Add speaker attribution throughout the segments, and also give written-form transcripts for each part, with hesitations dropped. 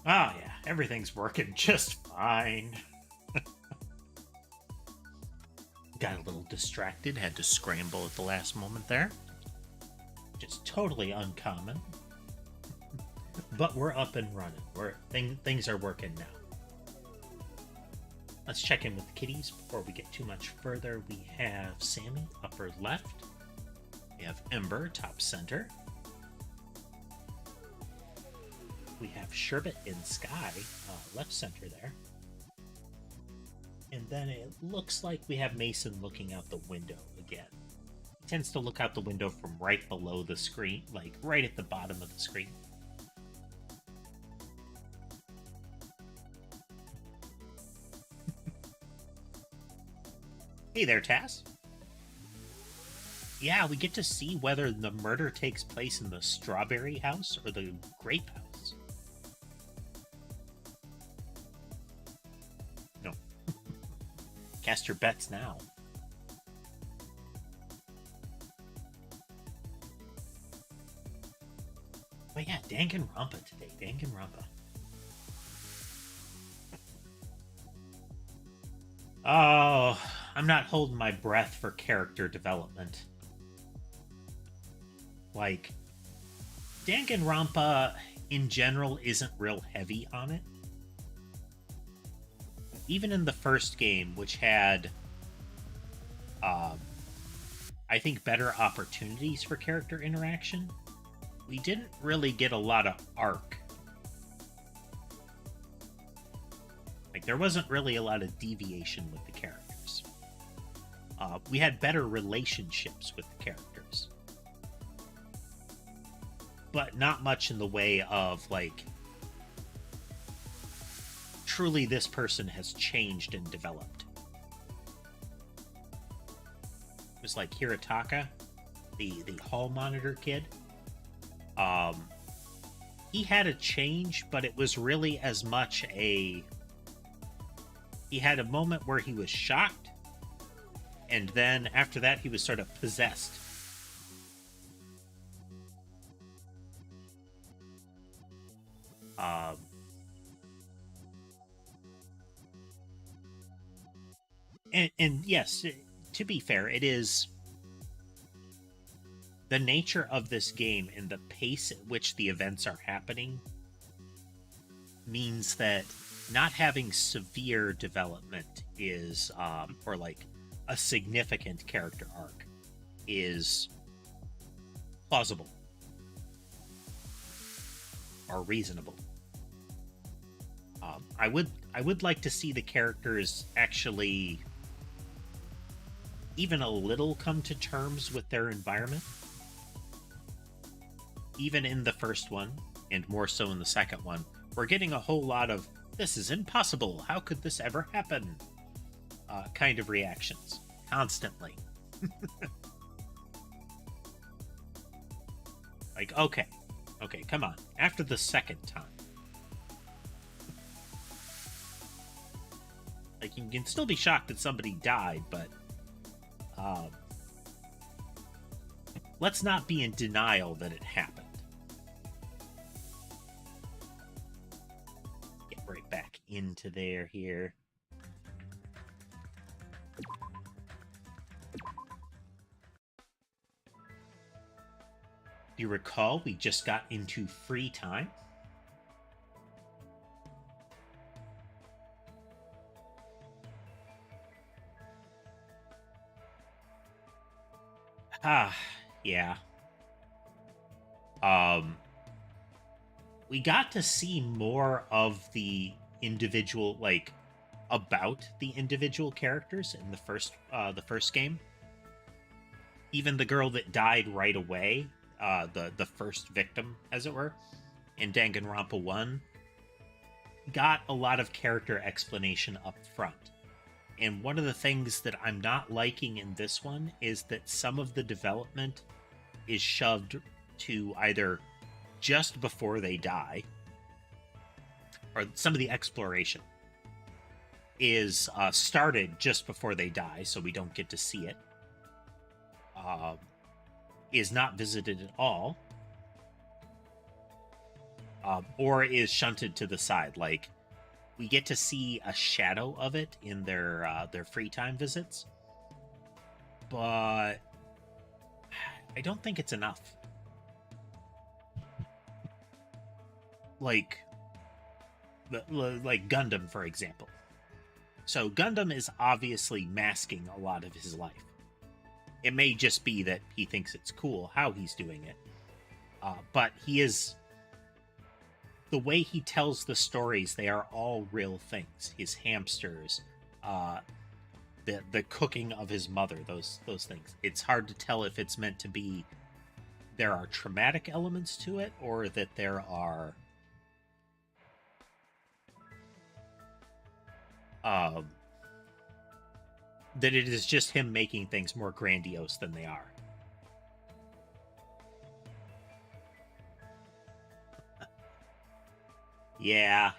Speaker 1: Oh, yeah, everything's working just fine. Got a little distracted, had to scramble at the last moment there. Just totally uncommon. But we're up and running. Things are working now. Let's check in with the kitties before we get too much further. We have Sammy, upper left. We have Ember, top center. We have Sherbet in Sky, left center there. And then it looks like we have Mason looking out the window again. He tends to look out the window from right below the screen, like right at the bottom of the screen. Hey there, Taz. Yeah, we get to see whether the murder takes place in the strawberry house or the grape house. No. Cast your bets now. Oh yeah, Danganronpa today. Danganronpa. Oh, I'm not holding my breath for character development. Like, Danganronpa in general isn't real heavy on it. Even in the first game, which had, I think, better opportunities for character interaction, we didn't really get a lot of arc. Like, there wasn't really a lot of deviation with the characters. We had better relationships with the characters. But not much in the way of, like, truly this person has changed and developed. It was like Hirataka, the hall monitor kid. He had a change, but it was really as much a... He had a moment where he was shocked, and then after that he was sort of possessed. And yes, to be fair, it is the nature of this game and the pace at which the events are happening means that not having severe development is, or like a significant character arc, is plausible or reasonable. I would like to see the characters actually even a little come to terms with their environment. Even in the first one, and more so in the second one, we're getting a whole lot of "this is impossible, how could this ever happen" kind of reactions constantly. Like, okay, come on. After the second time, like, you can still be shocked that somebody died, but let's not be in denial that it happened. Get right back into there here. You recall we just got into free time? Ah, yeah. We got to see more of the individual, like, about the individual characters in the first game. Even the girl that died right away, the first victim, as it were, in Danganronpa 1, got a lot of character explanation up front. And one of the things that I'm not liking in this one is that some of the development is shoved to either just before they die, or some of the exploration is started just before they die, so we don't get to see it. Is not visited at all. or is shunted to the side. Like, we get to see a shadow of it in their free time visits, but I don't think it's enough. Like Gundam, for example. So Gundam is obviously masking a lot of his life. It may just be that he thinks it's cool how he's doing it, but he is. The way he tells the stories, they are all real things. His hamsters, the cooking of his mother, those things. It's hard to tell if it's meant to be there are traumatic elements to it, or that there are that it is just him making things more grandiose than they are. Yeah.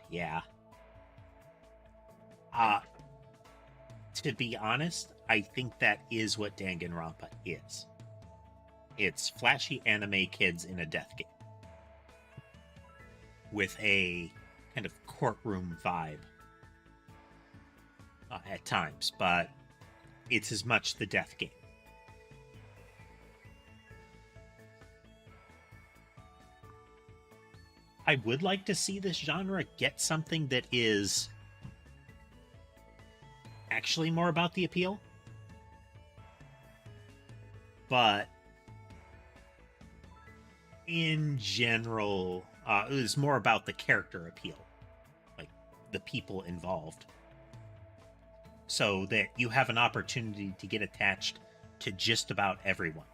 Speaker 1: To be honest, I think that is what Danganronpa is. It's flashy anime kids in a death game with a kind of courtroom vibe at times, but it's as much the death game. I would like to see this genre get something that is actually more about the appeal, but in general, it was more about the character appeal, like the people involved, so that you have an opportunity to get attached to just about everyone.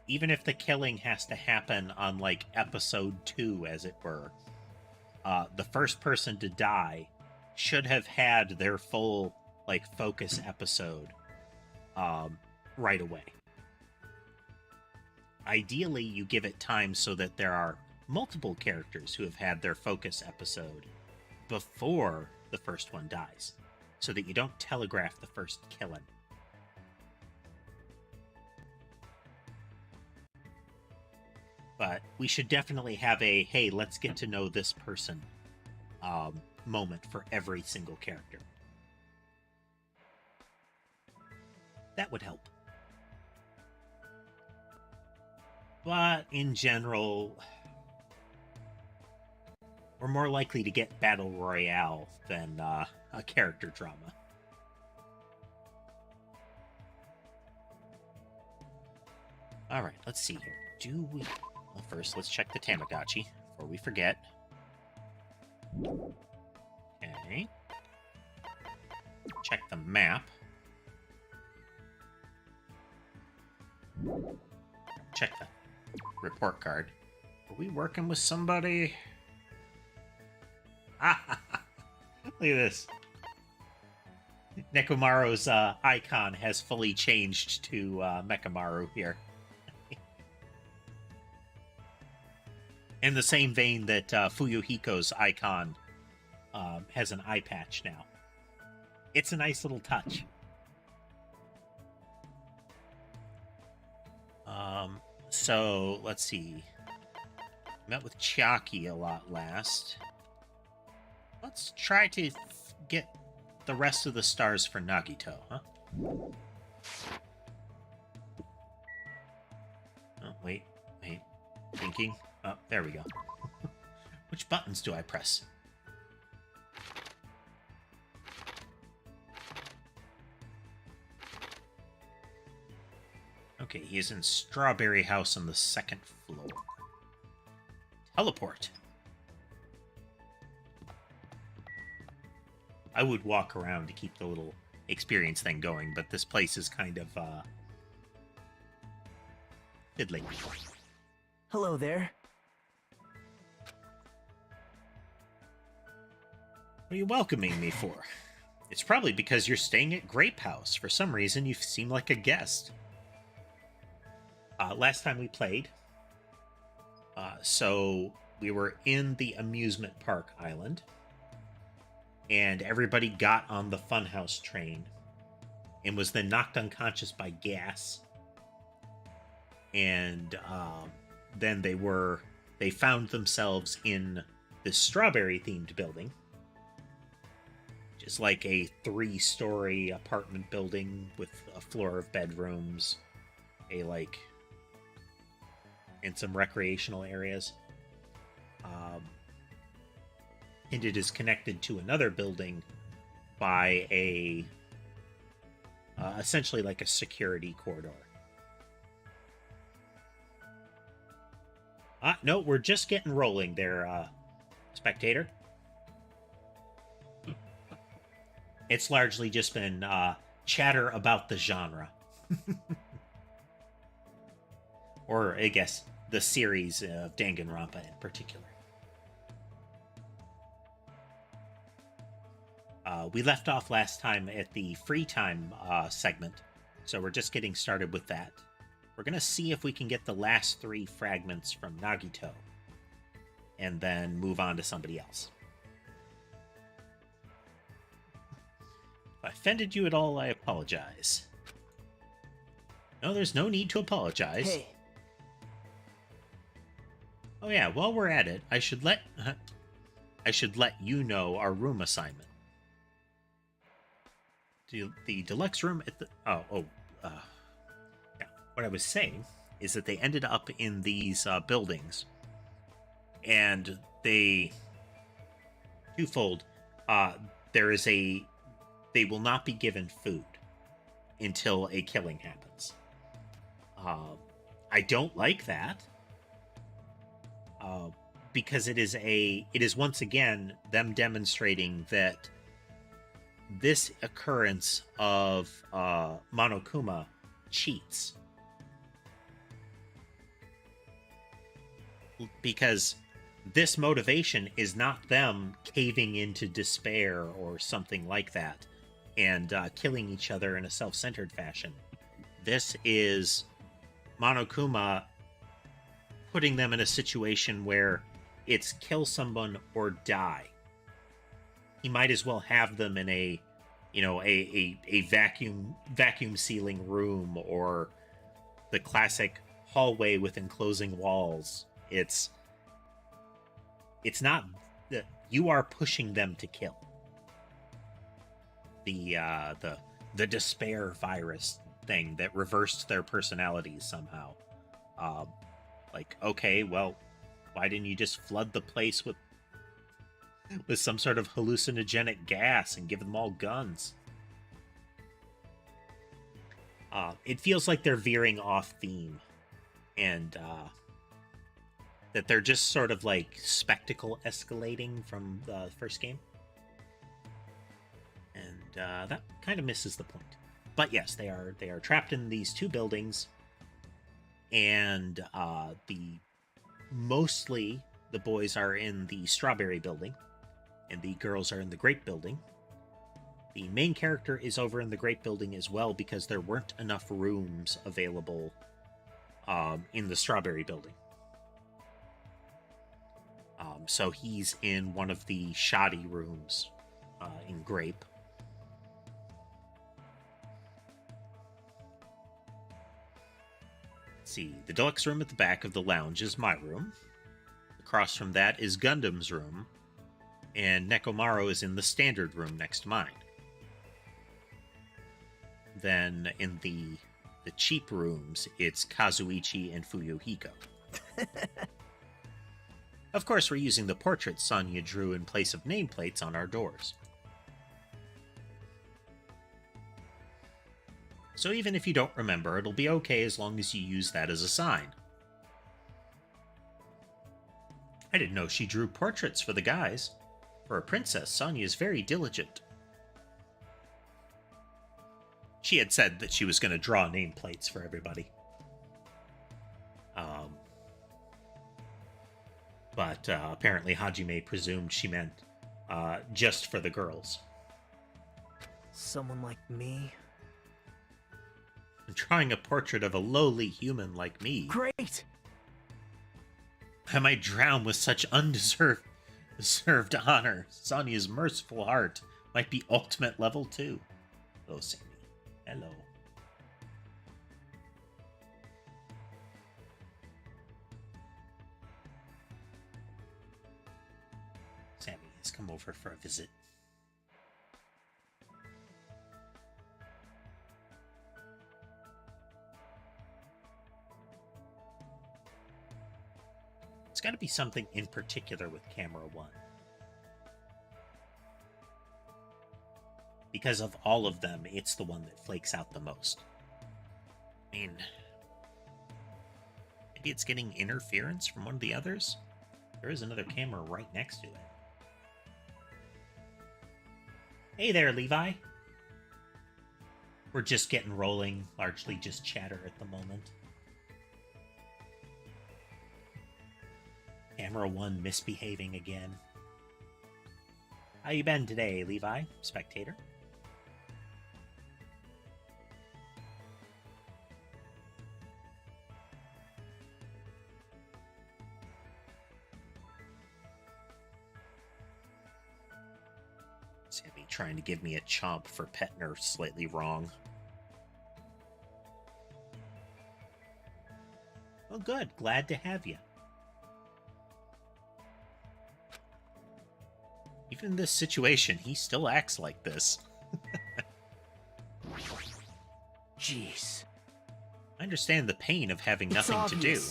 Speaker 1: Even if the killing has to happen on, like, episode 2, as it were, the first person to die should have had their full, like, focus episode right away. Ideally, you give it time so that there are multiple characters who have had their focus episode before the first one dies, so that you don't telegraph the first killing. But we should definitely have a, hey, let's get to know this person moment for every single character. That would help. But in general, we're more likely to get Battle Royale than a character drama. Alright, let's see here. Do we... Well, first, let's check the Tamagotchi before we forget. Okay. Check the map. Check the report card. Are we working with somebody? Ah, look at this. Nekomaru's icon has fully changed to Mechamaru here. In the same vein that Fuyuhiko's icon has an eye patch now. It's a nice little touch. So, let's see. Met with Chiaki a lot last. Let's try to get the rest of the stars for Nagito, huh? Oh, wait. Thinking. Oh, there we go. Which buttons do I press? Okay, he is in Strawberry House on the 2nd floor. Teleport. I would walk around to keep the little experience thing going, but this place is kind of, fiddly.
Speaker 2: Hello there.
Speaker 1: What are you welcoming me for? It's probably because you're staying at Grape House. For some reason, you seem like a guest. Last time we played, so we were in the amusement park island, and everybody got on the funhouse train and was then knocked unconscious by gas. And then they found themselves in this strawberry-themed building, which is like a 3-story apartment building with a floor of bedrooms, and some recreational areas. And it is connected to another building by essentially like a security corridor. No, we're just getting rolling there, spectator. It's largely just been chatter about the genre. Or, I guess, the series of Danganronpa in particular. We left off last time at the free time segment, so we're just getting started with that. We're going to see if we can get the last 3 fragments from Nagito, and then move on to somebody else. If I offended you at all, I apologize. No, there's no need to apologize.
Speaker 2: Hey.
Speaker 1: Oh yeah, while we're at it, I should let you know our room assignment. The deluxe room at the yeah. What I was saying is that they ended up in these buildings, and they twofold. They will not be given food until a killing happens. I don't like that. Because it is once again them demonstrating that this occurrence of Monokuma cheats. Because this motivation is not them caving into despair or something like that and killing each other in a self-centered fashion. This is Monokuma putting them in a situation where it's kill someone or die. He might as well have them in a vacuum sealing room, or the classic hallway with enclosing walls. It's not that you are pushing them to kill. The despair virus thing that reversed their personalities somehow. Okay, well, why didn't you just flood the place with some sort of hallucinogenic gas and give them all guns? It feels like they're veering off theme, and that they're just sort of like spectacle escalating from the first game. And that kind of misses the point. But yes, they are trapped in these 2 buildings, and mostly the boys are in the Strawberry building, and the girls are in the Grape building. The main character is over in the Grape building as well, because there weren't enough rooms available in the Strawberry building. So he's in one of the shoddy rooms in Grape. Let's see, the deluxe room at the back of the lounge is my room. Across from that is Gundam's room, and Nekomaru is in the standard room next to mine. Then in the cheap rooms, it's Kazuichi and Fuyuhiko. Of course, we're using the portraits Sonya drew in place of nameplates on our doors. So even if you don't remember, it'll be okay as long as you use that as a sign. I didn't know she drew portraits for the guys. For a princess, Sonya is very diligent. She had said that she was going to draw nameplates for everybody. But apparently Hajime presumed she meant just for the girls.
Speaker 2: Someone like me?
Speaker 1: Drawing a portrait of a lowly human like me.
Speaker 2: Great!
Speaker 1: I might drown with such deserved honor. Sonya's merciful heart might be ultimate level 2. Hello, Sammy. Hello. Let's come over for a visit. It's got to be something in particular with camera 1. Because of all of them, it's the one that flakes out the most. I mean, maybe it's getting interference from one of the others? There is another camera right next to it. Hey there, Levi. We're just getting rolling, largely just chatter at the moment. Camera 1 misbehaving again. How you been today, Levi? Spectator. Sammy trying to give me a chomp for Petner slightly wrong. Oh, good. Glad to have you. Even in this situation, he still acts like this.
Speaker 2: Jeez.
Speaker 1: I understand the pain of having nothing to do.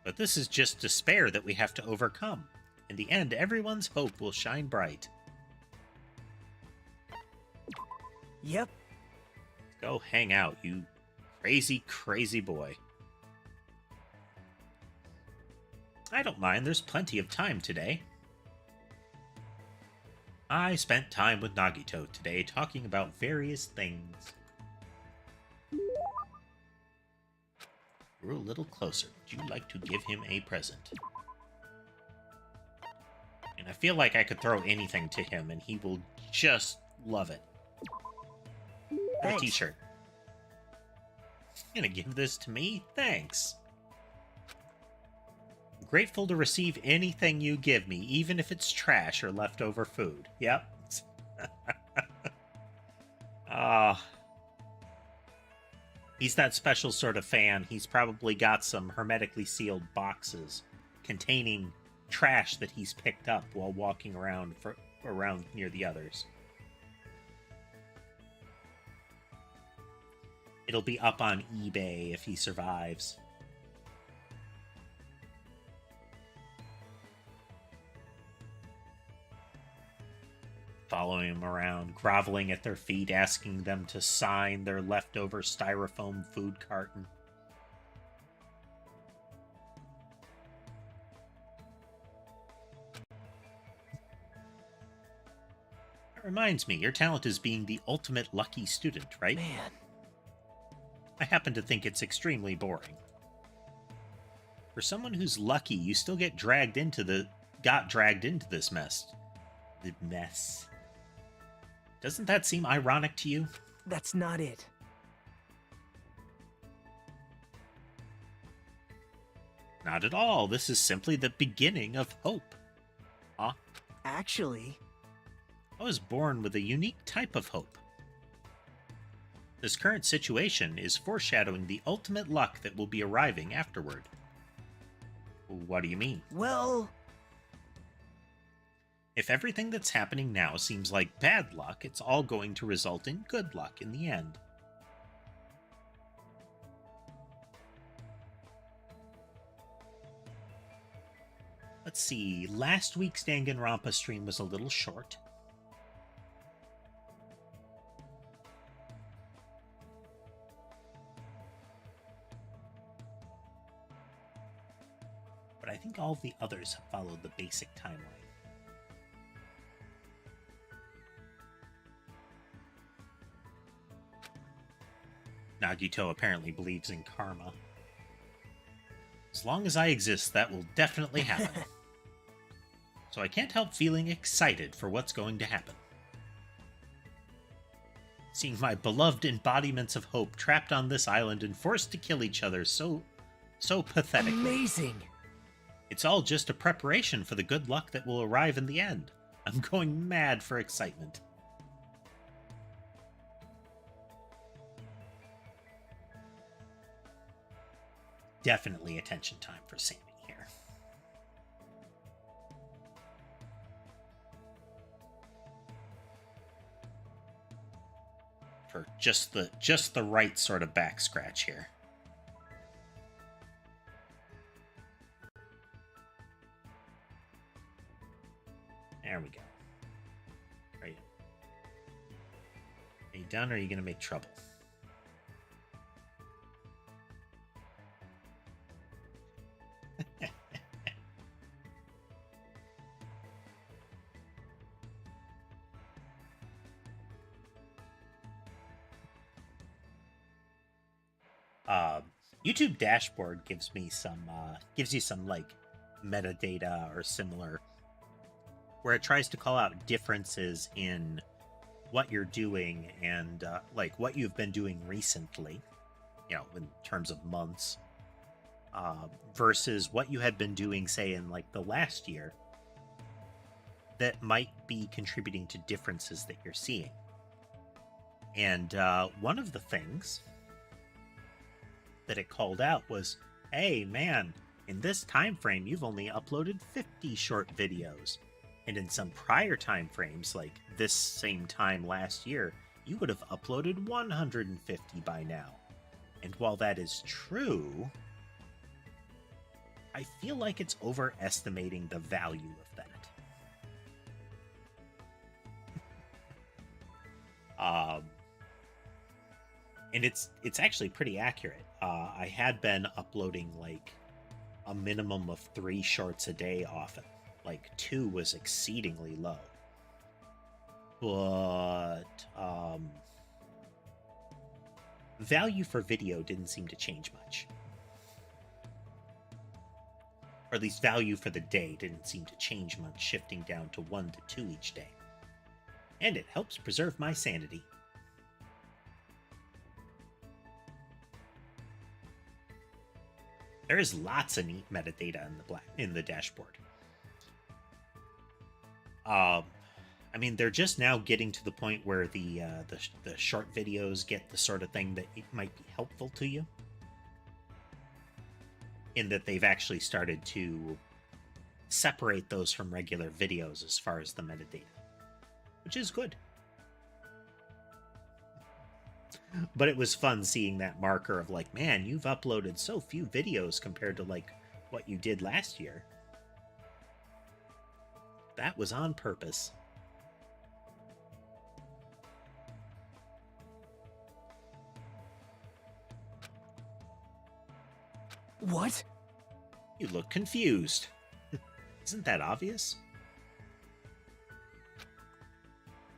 Speaker 1: But this is just despair that we have to overcome. In the end, everyone's hope will shine bright.
Speaker 2: Yep.
Speaker 1: Go hang out, you crazy, crazy boy. I don't mind, there's plenty of time today. I spent time with Nagito today talking about various things. We're a little closer. Would you like to give him a present? And I feel like I could throw anything to him and he will just love it. A t-shirt. You gonna give this to me? Thanks. I'm grateful to receive anything you give me, even if it's trash or leftover food. Yep. He's that special sort of fan. He's probably got some hermetically sealed boxes containing trash that he's picked up while walking around near the others. It'll be up on eBay if he survives. Following him around, groveling at their feet, asking them to sign their leftover styrofoam food carton. That reminds me, your talent is being the ultimate lucky student, right?
Speaker 2: Man.
Speaker 1: I happen to think it's extremely boring. For someone who's lucky, you still got dragged into this mess. The mess. Doesn't that seem ironic to you?
Speaker 2: That's not it.
Speaker 1: Not at all. This is simply the beginning of hope. Huh?
Speaker 2: Actually,
Speaker 1: I was born with a unique type of hope. This current situation is foreshadowing the ultimate luck that will be arriving afterward. What do you mean?
Speaker 2: well,
Speaker 1: If everything that's happening now seems like bad luck, it's all going to result in good luck in the end. Let's see, last week's Danganronpa stream was a little short. But I think all of the others have followed the basic timeline. Nagito apparently believes in karma. As long as I exist, that will definitely happen. So I can't help feeling excited for what's going to happen. Seeing my beloved embodiments of hope trapped on this island and forced to kill each other so pathetically.
Speaker 2: amazing.
Speaker 1: It's all just a preparation for the good luck that will arrive in the end. I'm going mad for excitement. Definitely attention time for Sammy here. for just the right sort of back scratch here. There we go. Right. Are you done, or are you gonna make trouble? YouTube dashboard gives me some gives you some like metadata or similar, where it tries to call out differences in what you're doing and like what you've been doing recently, you know, in terms of months, versus what you had been doing, say, in like the last year, that might be contributing to differences that you're seeing. And one of the things that it called out was, hey man, in this time frame you've only uploaded 50 short videos, and in some prior time frames, like this same time last year, you would have uploaded 150 by now. And while that is true, I feel like it's overestimating the value of that. And it's actually pretty accurate. I had been uploading like a minimum of 3 shorts a day often. Like 2 was exceedingly low. But value for video didn't seem to change much. Or at least value for the day didn't seem to change much, shifting down to 1 to 2 each day. And it helps preserve my sanity. There is lots of neat metadata in the dashboard. I mean, they're just now getting to the point where the short videos get the sort of thing that it might be helpful to you, in that they've actually started to separate those from regular videos as far as the metadata, which is good. But it was fun seeing that marker of like, man, you've uploaded so few videos compared to like what you did last year. That was on purpose.
Speaker 2: What?
Speaker 1: You look confused. Isn't that obvious?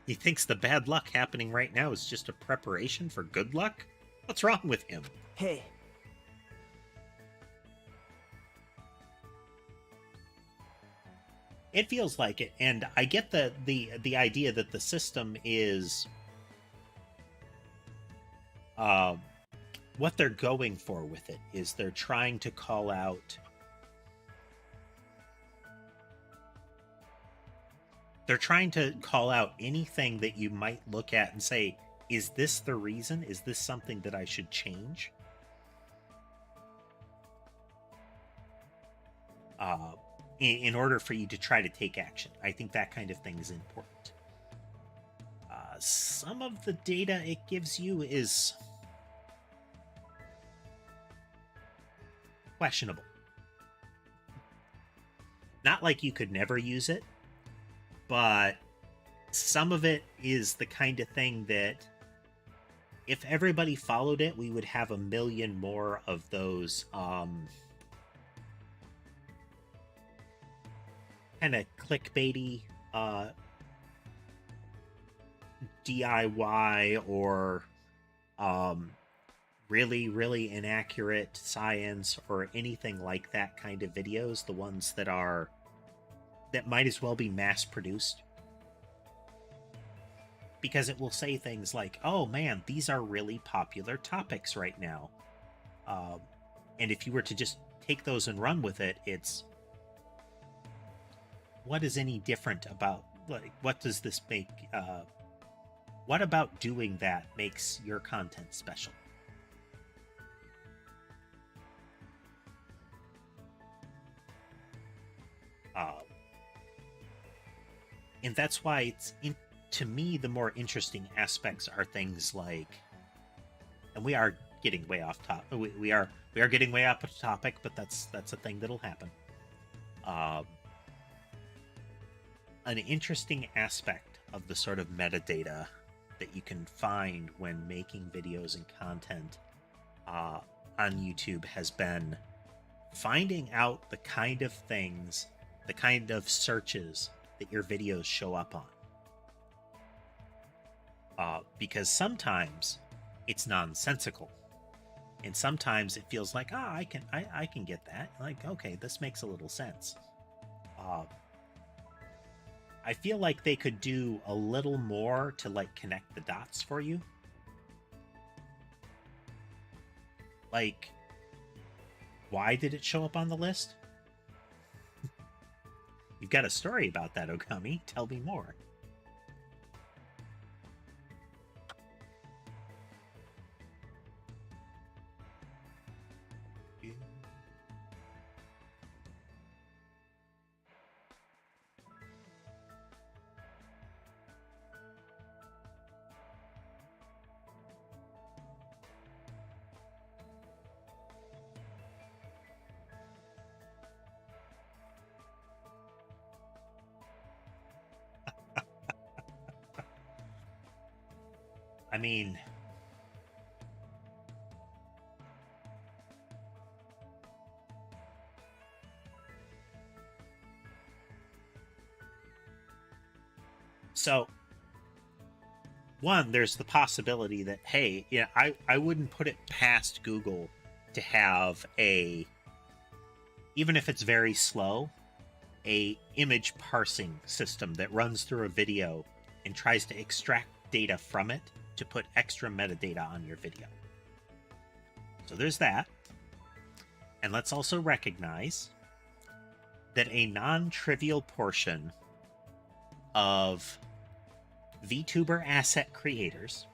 Speaker 1: He thinks the bad luck happening right now is just a preparation for good luck? What's wrong with him?
Speaker 2: Hey.
Speaker 1: It feels like it, and I get the idea that the system is what they're going for with it is they're trying to call out anything that you might look at and say, is this the reason? Is this something that I should change? In order for you to try to take action. I think that kind of thing is important. Some of the data it gives you is questionable. Not like you could never use it, but some of it is the kind of thing that if everybody followed it, we would have a million more of those kind of clickbaity DIY or really, really inaccurate science or anything like that kind of videos, the ones that might as well be mass produced. Because it will say things like, oh man, these are really popular topics right now. And if you were to just take those and run with it, it's, what is any different about, like, what does this make, what about doing that makes your content special? And that's why it's to me, the more interesting aspects are things like, and we are getting way off top. We are getting way off topic, but that's a thing that'll happen. An interesting aspect of the sort of metadata that you can find when making videos and content on YouTube has been finding out the kind of things, the kind of searches that your videos show up on. Because sometimes it's nonsensical, and sometimes it feels like, I can get that. Like, okay, this makes a little sense. I feel like they could do a little more to like connect the dots for you. Like, why did it show up on the list? You've got a story about that, Okami. Tell me more. I mean, so one, there's the possibility that, hey, yeah, I wouldn't put it past Google to have a, even if it's very slow, a image parsing system that runs through a video and tries to extract data from it to put extra metadata on your video. So there's that. And let's also recognize that a non-trivial portion of VTuber asset creators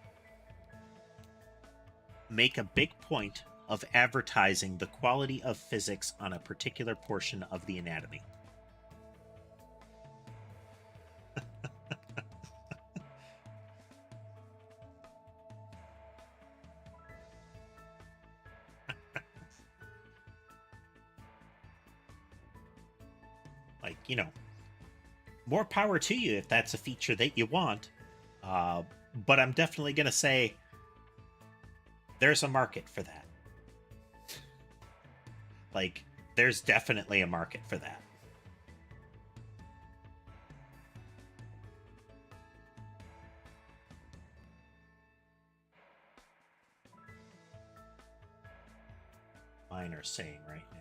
Speaker 1: make a big point of advertising the quality of physics on a particular portion of the anatomy. Like, you know, more power to you if that's a feature that you want. But I'm definitely going to say there's a market for that. Like, there's definitely a market for that. Mine are saying right now.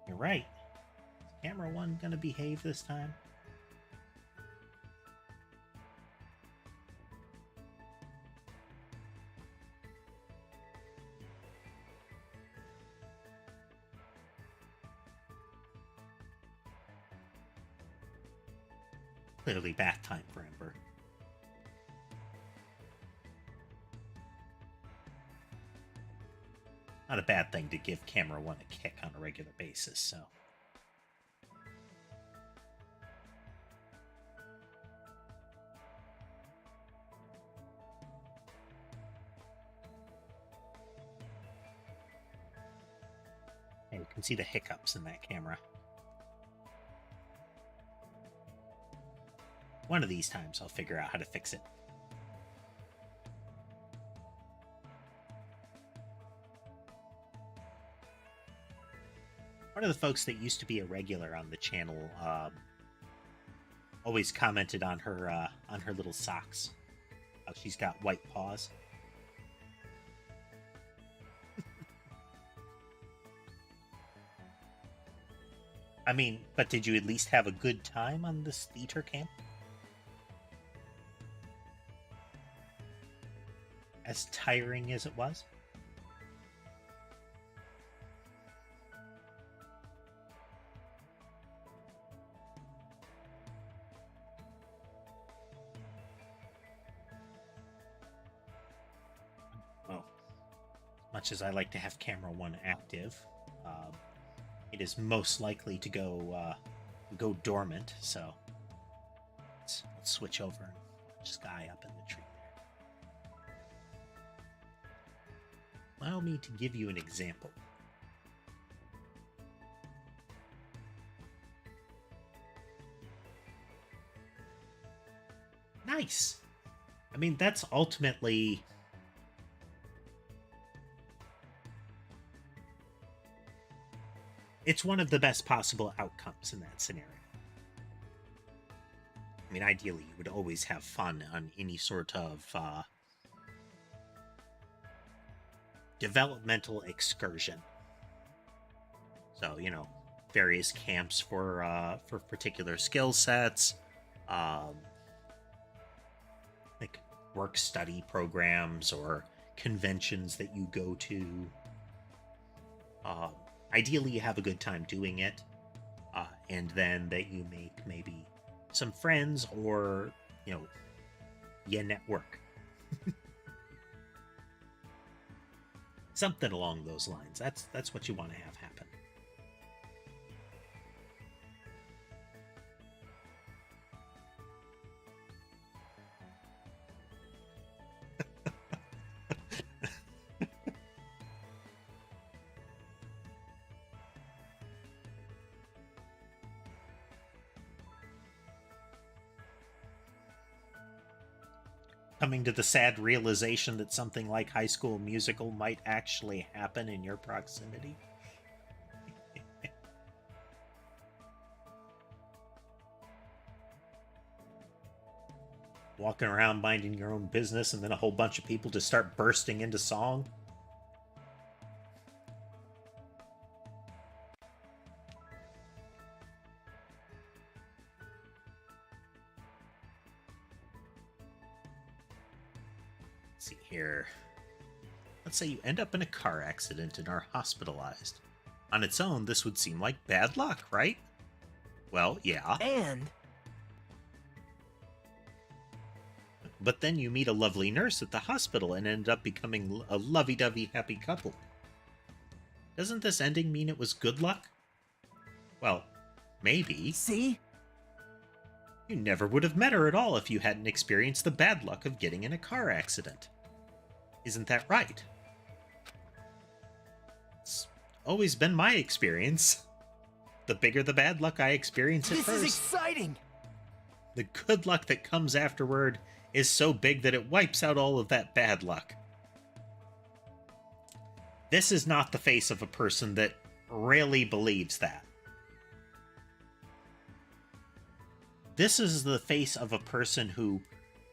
Speaker 1: You're right. Is camera one gonna behave this time? Clearly bath time for Ember. Not a bad thing to give camera one a kick on a regular basis, so. can see the hiccups in that camera. One of these times I'll figure out how to fix it. One of the folks that used to be a regular on the channel always commented on her little socks. How she's got white paws. I mean, but did you at least have a good time on this theater camp? As tiring as it was? Oh, much as I like to have camera one active, it is most likely to go dormant. So let's switch over and watch this guy up in the tree there. Allow me to give you an example. Nice. I mean, that's ultimately... it's one of the best possible outcomes in that scenario. I mean, ideally, you would always have fun on any sort of developmental excursion. So, you know, various camps for particular skill sets, like work-study programs or conventions that you go to. Ideally, you have a good time doing it, and then that you make maybe some friends or, you know, you network. Something along those lines. That's what you want to have happen. Coming to the sad realization that something like High School Musical might actually happen in your proximity. Walking around minding your own business and then a whole bunch of people just start bursting into song. See here. Let's say you end up in a car accident and are hospitalized. On its own, this would seem like bad luck, right? Well, yeah.
Speaker 2: And
Speaker 1: But then you meet a lovely nurse at the hospital and end up becoming a lovey-dovey happy couple. Doesn't this ending mean it was good luck? Well, maybe.
Speaker 2: see?
Speaker 1: You never would have met her at all if you hadn't experienced the bad luck of getting in a car accident. Isn't that right? It's always been my experience. The bigger the bad luck I experience at
Speaker 2: This
Speaker 1: first,
Speaker 2: is exciting!
Speaker 1: the good luck that comes afterward is so big that it wipes out all of that bad luck. This is not the face of a person that really believes that. This is the face of a person who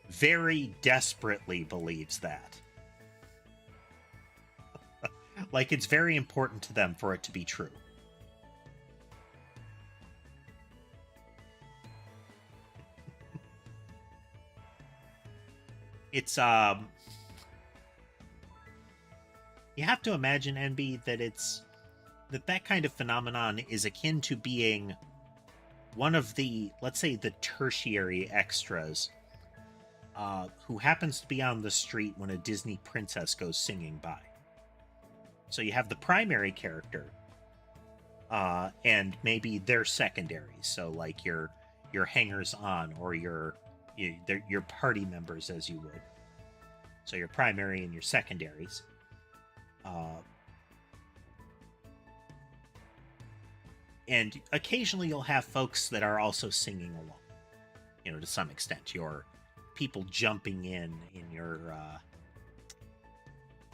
Speaker 1: very desperately believes that. Like it's very important to them for it to be true. It's, you have to imagine, NB, that that kind of phenomenon is akin to being one of the, let's say, the tertiary extras who happens to be on the street when a Disney princess goes singing by. So you have the primary character, and maybe their secondaries. So like your hangers-on or your party members, as you would. So your primary and your secondaries. And occasionally you'll have folks that are also singing along, you know, to some extent. Your people jumping in your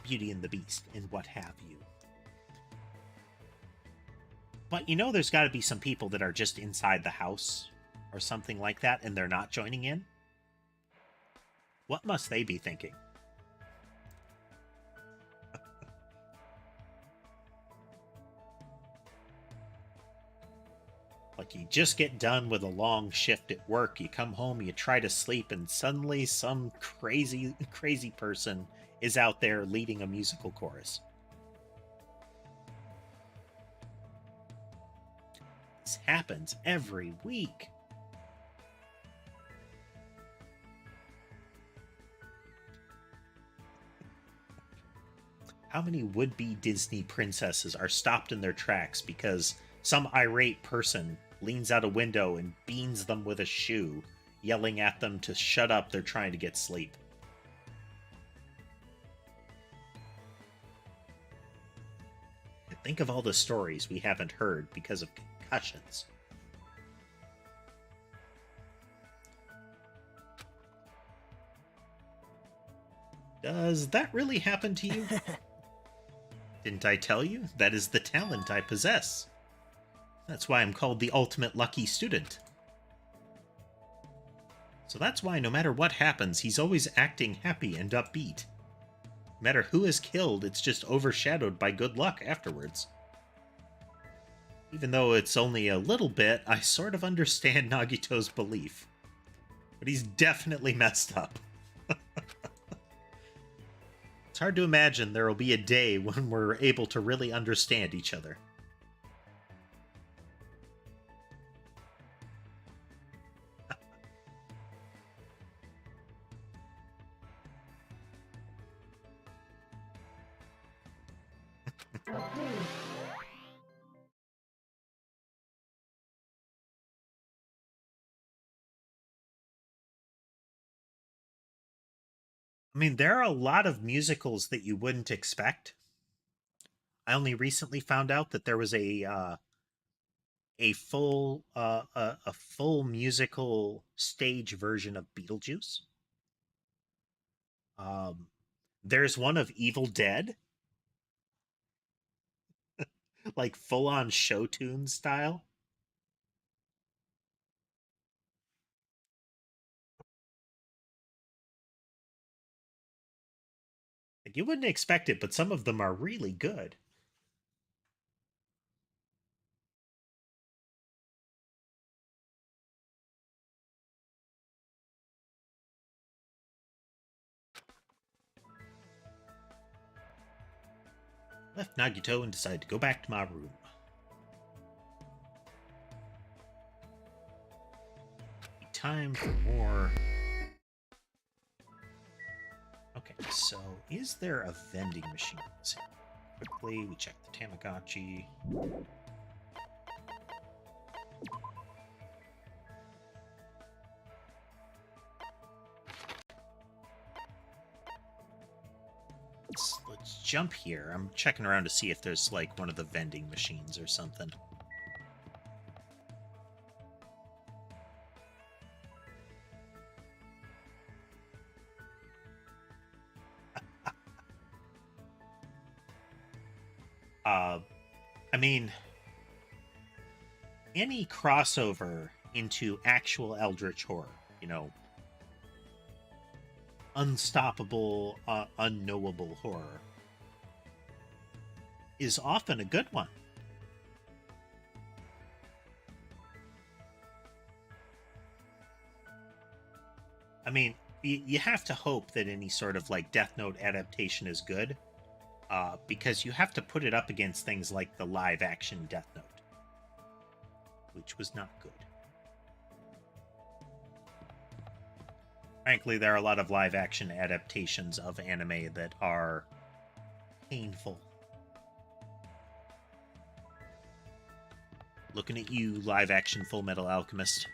Speaker 1: Beauty and the Beast and what have you. But you know there's got to be some people that are just inside the house or something like that, and they're not joining in. What must they be thinking? Like, you just get done with a long shift at work, you come home, you try to sleep, and suddenly some crazy person is out there leading a musical chorus. This happens every week. How many would-be Disney princesses are stopped in their tracks because some irate person leans out a window and beans them with a shoe, yelling at them to shut up, they're trying to get sleep? Think of all the stories we haven't heard because of concussions. Does that really happen to you? Didn't I tell you? That is the talent I possess. That's why I'm called the ultimate lucky student. So that's why no matter what happens, he's always acting happy and upbeat. No matter who is killed, it's just overshadowed by good luck afterwards. Even though it's only a little bit, I sort of understand Nagito's belief. But he's definitely messed up. It's hard to imagine there will be a day when we're able to really understand each other. I mean, there are a lot of musicals that you wouldn't expect. I only recently found out that there was a full musical stage version of Beetlejuice. Um, there's one of Evil Dead, like full on show tune style. Like, you wouldn't expect it, but some of them are really good. Left Nagito and decided to go back to my room. Time for more. Okay, so is there a vending machine? Let's see. Quickly, we check the Tamagotchi. Let's jump here. I'm checking around to see if there's like one of the vending machines or something. I mean, any crossover into actual Eldritch horror, you know, unstoppable, unknowable horror, is often a good one. I mean, you have to hope that any sort of like Death Note adaptation is good, because you have to put it up against things like the live-action Death Note, which was not good. Frankly, there are a lot of live-action adaptations of anime that are painful. Looking at you, live-action Full Metal Alchemist.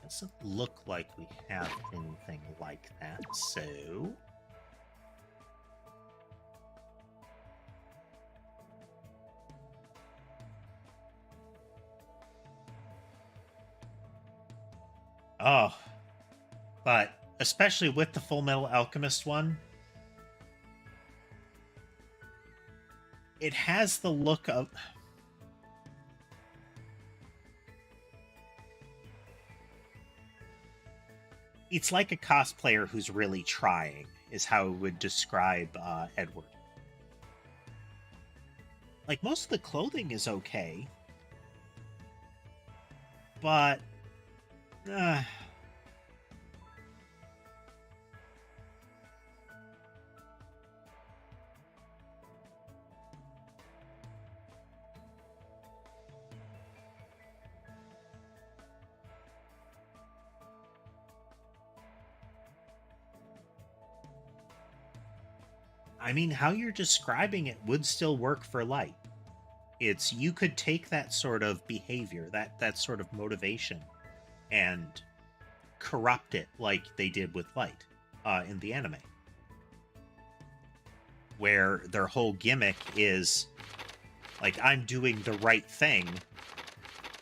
Speaker 1: Doesn't look like we have anything like that, so... Oh, but especially with the Full Metal Alchemist one, it has the look of... It's like a cosplayer who's really trying, is how I would describe Edward. Like, most of the clothing is okay, but... I mean, how you're describing it would still work for Light. It's, you could take that sort of behavior, that sort of motivation, and corrupt it like they did with Light in the anime. Where their whole gimmick is, like, I'm doing the right thing,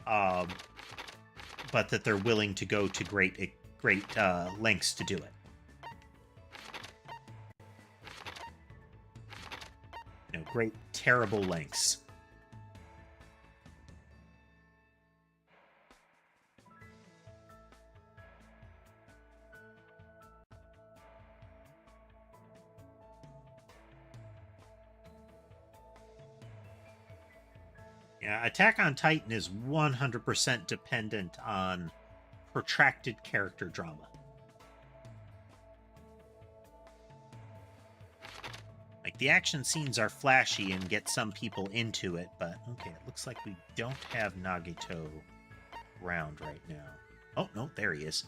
Speaker 1: but that they're willing to go to great lengths to do it. You know, great, terrible lengths. Yeah, Attack on Titan is 100% dependent on protracted character drama. Like, the action scenes are flashy and get some people into it, but okay, it looks like we don't have Nagito around right now. Oh, no, there he is.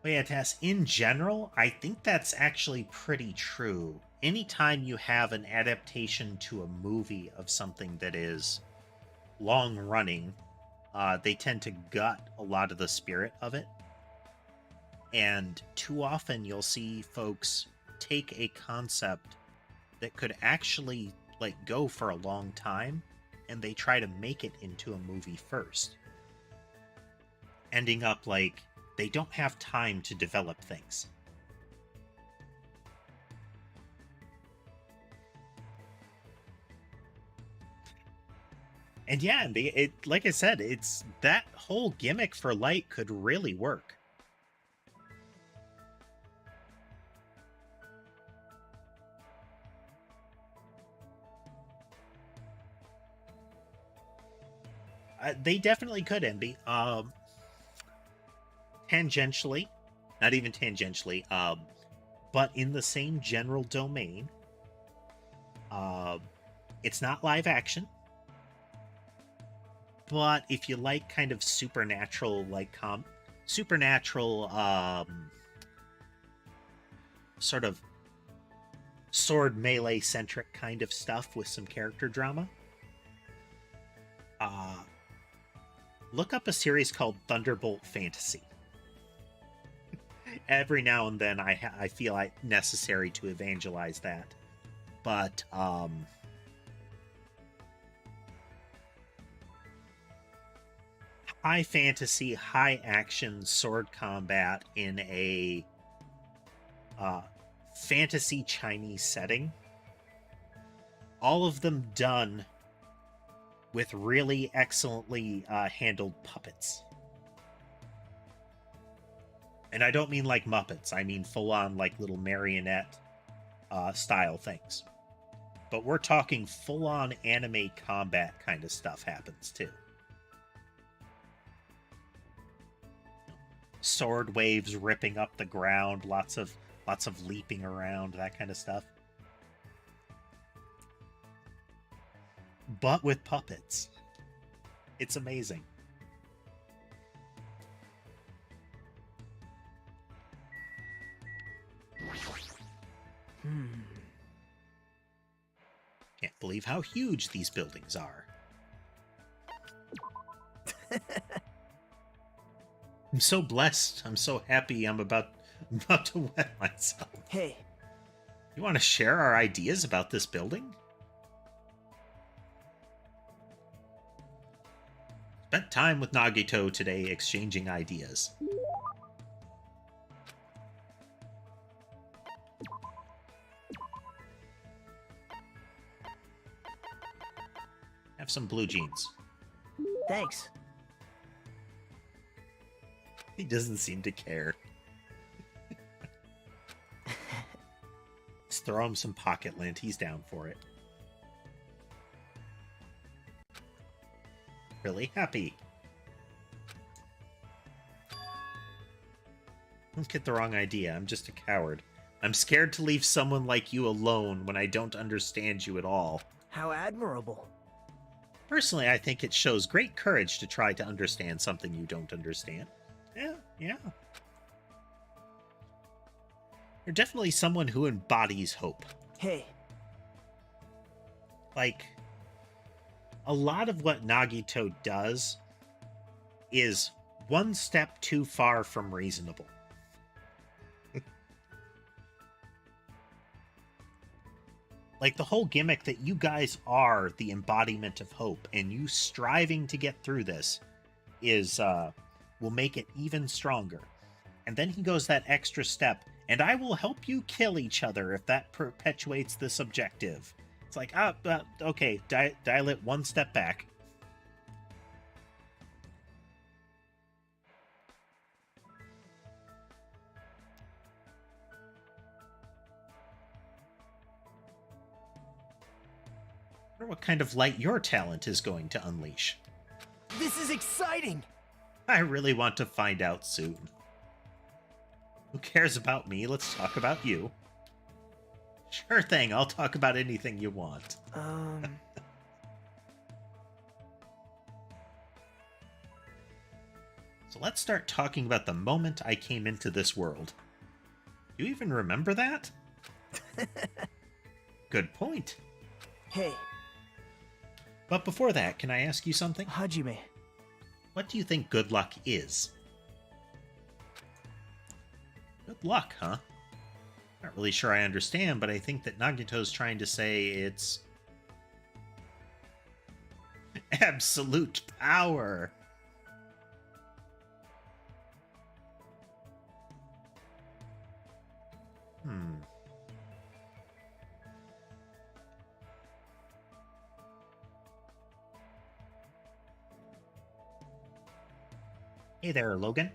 Speaker 1: But yeah, Tess, in general, I think that's actually pretty true. Anytime you have an adaptation to a movie of something that is long running, they tend to gut a lot of the spirit of it. And too often you'll see folks take a concept that could actually like go for a long time, and they try to make it into a movie first, ending up like they don't have time to develop things. And yeah, it like I said, it's that whole gimmick for Light could really work. They definitely could, Envy. Tangentially, not even tangentially, but in the same general domain. It's not live action, but if you like kind of supernatural, like supernatural, sort of sword melee centric kind of stuff with some character drama, look up a series called Thunderbolt Fantasy. Every now and then I feel it necessary to evangelize that. But, high fantasy, high action sword combat in a fantasy Chinese setting. All of them done with really excellently handled puppets. And I don't mean like Muppets. I mean full-on like little marionette style things. but we're talking full-on anime combat kind of stuff happens too. Sword waves ripping up the ground, lots of leaping around, that kind of stuff. But with puppets. It's amazing. Can't believe how huge these buildings are. I'm so blessed. I'm so happy. I'm about to wet myself.
Speaker 2: Hey.
Speaker 1: You want to share our ideas about this building? Spent time with Nagito today exchanging ideas. Have some blue jeans.
Speaker 2: Thanks.
Speaker 1: He doesn't seem to care. Just throw him some pocket lint. He's down for it. Really happy. Don't get the wrong idea. I'm just a coward. I'm scared to leave someone like you alone when I don't understand you at all.
Speaker 2: How admirable.
Speaker 1: Personally, I think it shows great courage to try to understand something you don't understand. Yeah. You're definitely someone who embodies hope.
Speaker 2: Hey.
Speaker 1: Like, a lot of what Nagito does is one step too far from reasonable. Like, the whole gimmick that you guys are the embodiment of hope, and you striving to get through this is, will make it even stronger. And then he goes that extra step, and I will help you kill each other if that perpetuates this objective. It's like, okay, dial it one step back. I wonder what kind of light your talent is going to unleash.
Speaker 2: This is exciting!
Speaker 1: I really want to find out soon. Who cares about me? Let's talk about you. Sure thing, I'll talk about anything you want. So let's start talking about the moment I came into this world. Do you even remember that? Good point.
Speaker 2: Hey.
Speaker 1: But before that, can I ask you something?
Speaker 2: Hajime.
Speaker 1: What do you think good luck is? Good luck, huh? Not really sure I understand, but I think that Nagito's trying to say it's absolute power. Hey there, Logan.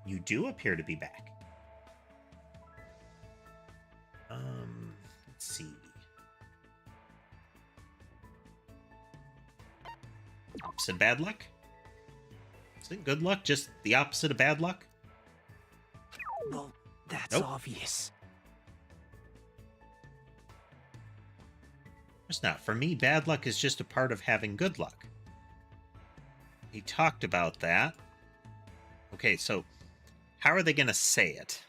Speaker 1: You do appear to be back. Let's see. Opposite of bad luck? Isn't good luck just the opposite of bad luck?
Speaker 2: Well, that's
Speaker 1: Nope.
Speaker 2: obvious.
Speaker 1: It's not. For me, bad luck is just a part of having good luck. He talked about that. Okay, so how are they going to say it?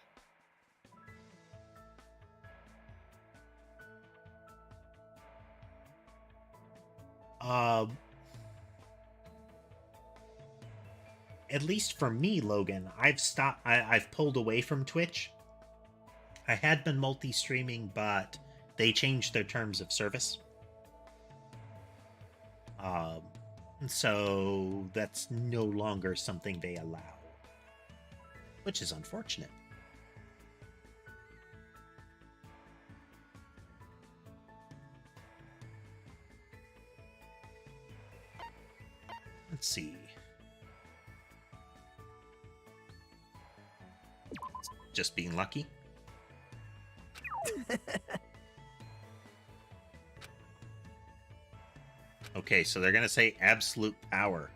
Speaker 1: At least for me, Logan, I've pulled away from Twitch. I had been multi-streaming, but they changed their terms of service. So that's no longer something they allow, which is unfortunate. Let's see. Just being lucky. Okay, so they're gonna say absolute power.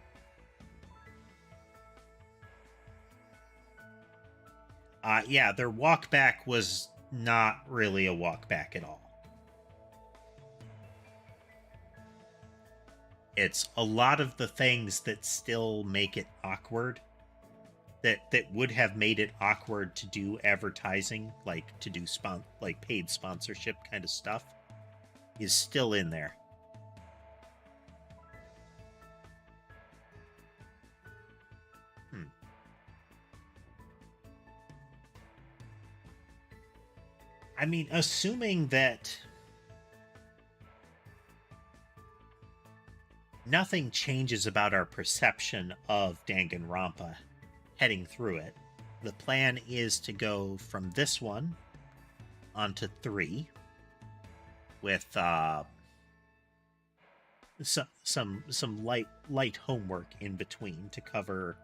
Speaker 1: Yeah, their walk back was not really a walk back at all. It's a lot of the things that still make it awkward, that would have made it awkward to do advertising, like to do paid sponsorship kind of stuff, is still in there. I mean, assuming that nothing changes about our perception of Danganronpa heading through it, the plan is to go from this one onto 3 with some light homework in between to cover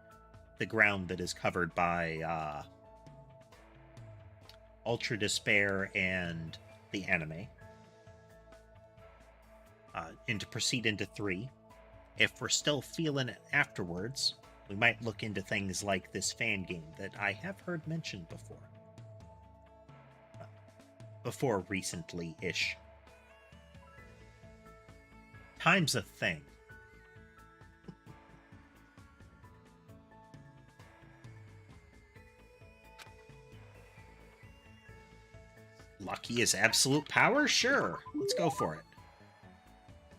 Speaker 1: the ground that is covered by Ultra Despair and the anime, and to proceed into 3. If we're still feeling it afterwards, we might look into things like this fan game that I have heard mentioned before recently-ish. Time's a thing. Lucky is absolute power? Sure. Let's go for it.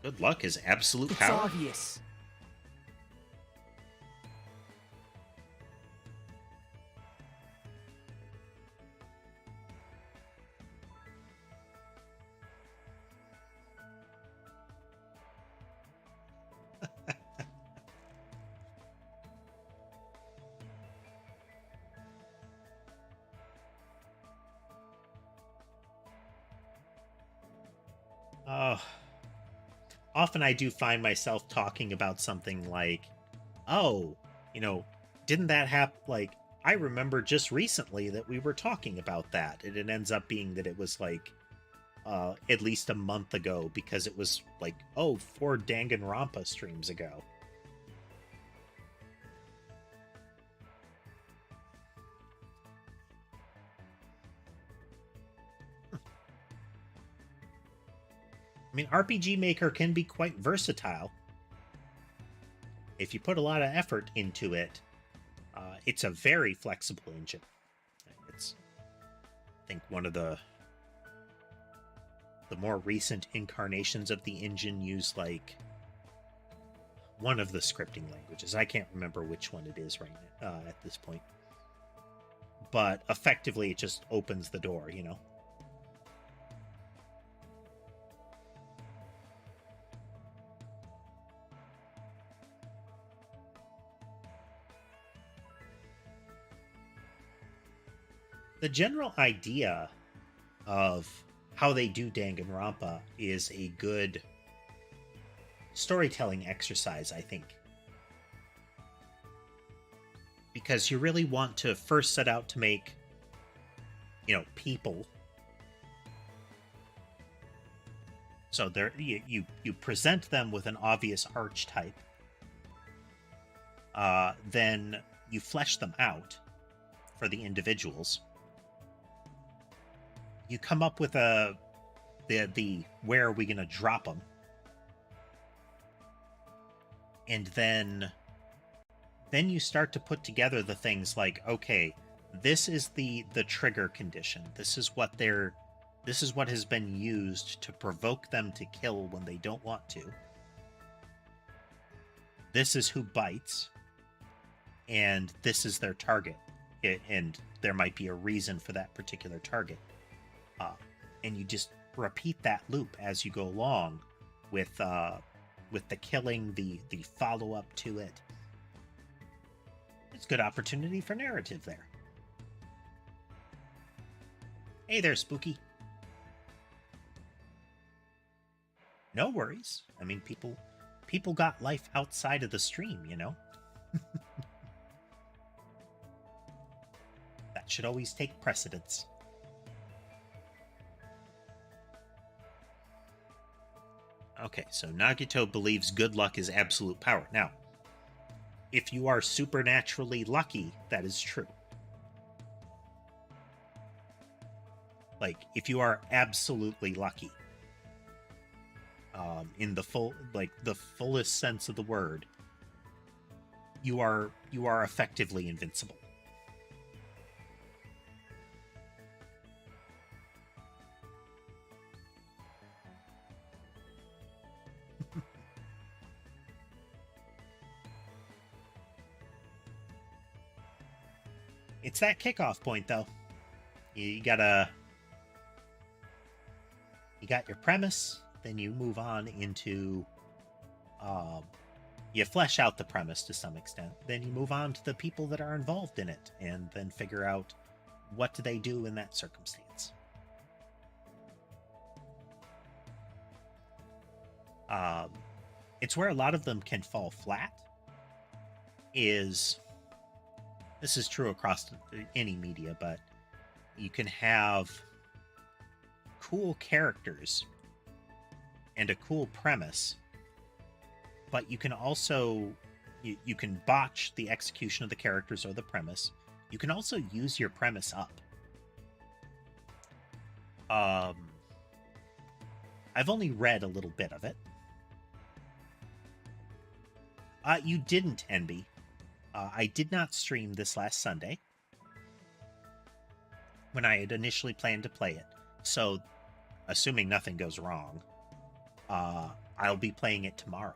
Speaker 1: Good luck is absolute power?
Speaker 2: It's obvious.
Speaker 1: Often I do find myself talking about something like, oh, didn't that happen? Like, I remember just recently that we were talking about that. And it ends up being that it was like at least a month ago, because it was like, 4 Danganronpa streams ago. I mean, RPG Maker can be quite versatile. If you put a lot of effort into it, it's a very flexible engine. It's, I think, one of the more recent incarnations of the engine use like one of the scripting languages. I can't remember which one it is right now, at this point. But effectively, it just opens the door, The general idea of how they do Danganronpa is a good storytelling exercise, I think. Because you really want to first set out to make, people. So there, you present them with an obvious archetype. Then you flesh them out for the individuals. You come up with the where are we going to drop them, and then you start to put together the things like, okay, this is the trigger condition. This is what has been used to provoke them to kill when they don't want to. This is who bites, and this is their target, and there might be a reason for that particular target. And you just repeat that loop as you go along with the killing, the follow-up to it. It's a good opportunity for narrative there. Hey there, Spooky. No worries. I mean, people got life outside of the stream, That should always take precedence. Okay, so Nagito believes good luck is absolute power. Now, if you are supernaturally lucky, that is true. Like, if you are absolutely lucky, in the fullest sense of the word, you are effectively invincible. It's that kickoff point, though. You got your premise, then you move on into, you flesh out the premise to some extent, then you move on to the people that are involved in it, and then figure out what do they do in that circumstance. It's where a lot of them can fall flat. This is true across any media, but you can have cool characters and a cool premise, but you can also you can botch the execution of the characters or the premise. You can also use your premise up. I've only read a little bit of it. You didn't, Enby. I did not stream this last Sunday when I had initially planned to play it. So, assuming nothing goes wrong, I'll be playing it tomorrow.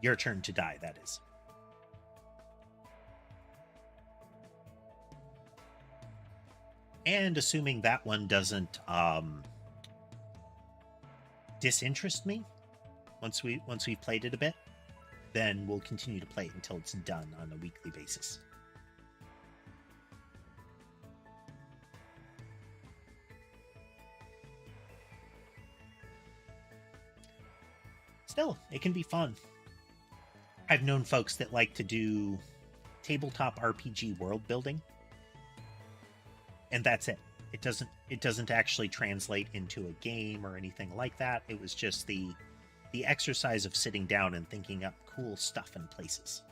Speaker 1: Your turn to die, that is. And assuming that one doesn't disinterest me once we've played it a bit, then we'll continue to play it until it's done on a weekly basis. Still, it can be fun. I've known folks that like to do tabletop RPG world building, and that's it. It doesn't actually translate into a game or anything like that. It was just the exercise of sitting down and thinking up cool stuff in places.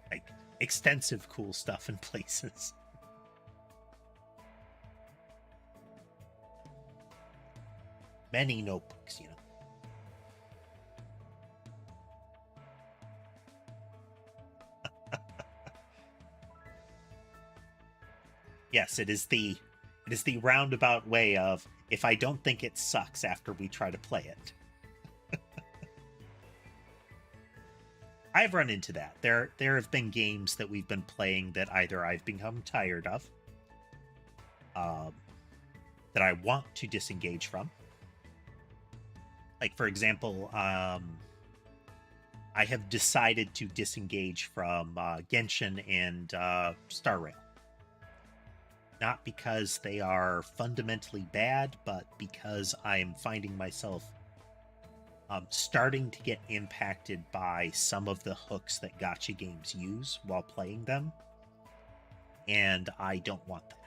Speaker 1: Like, extensive cool stuff in places. Many notebooks, you know. Yes, it is the roundabout way of, if I don't think it sucks after we try to play it. I've run into that. There have been games that we've been playing that either I've become tired of, that I want to disengage from. Like, for example, I have decided to disengage from Genshin and Star Rail. Not because they are fundamentally bad, but because I am finding myself starting to get impacted by some of the hooks that gacha games use while playing them, and I don't want that.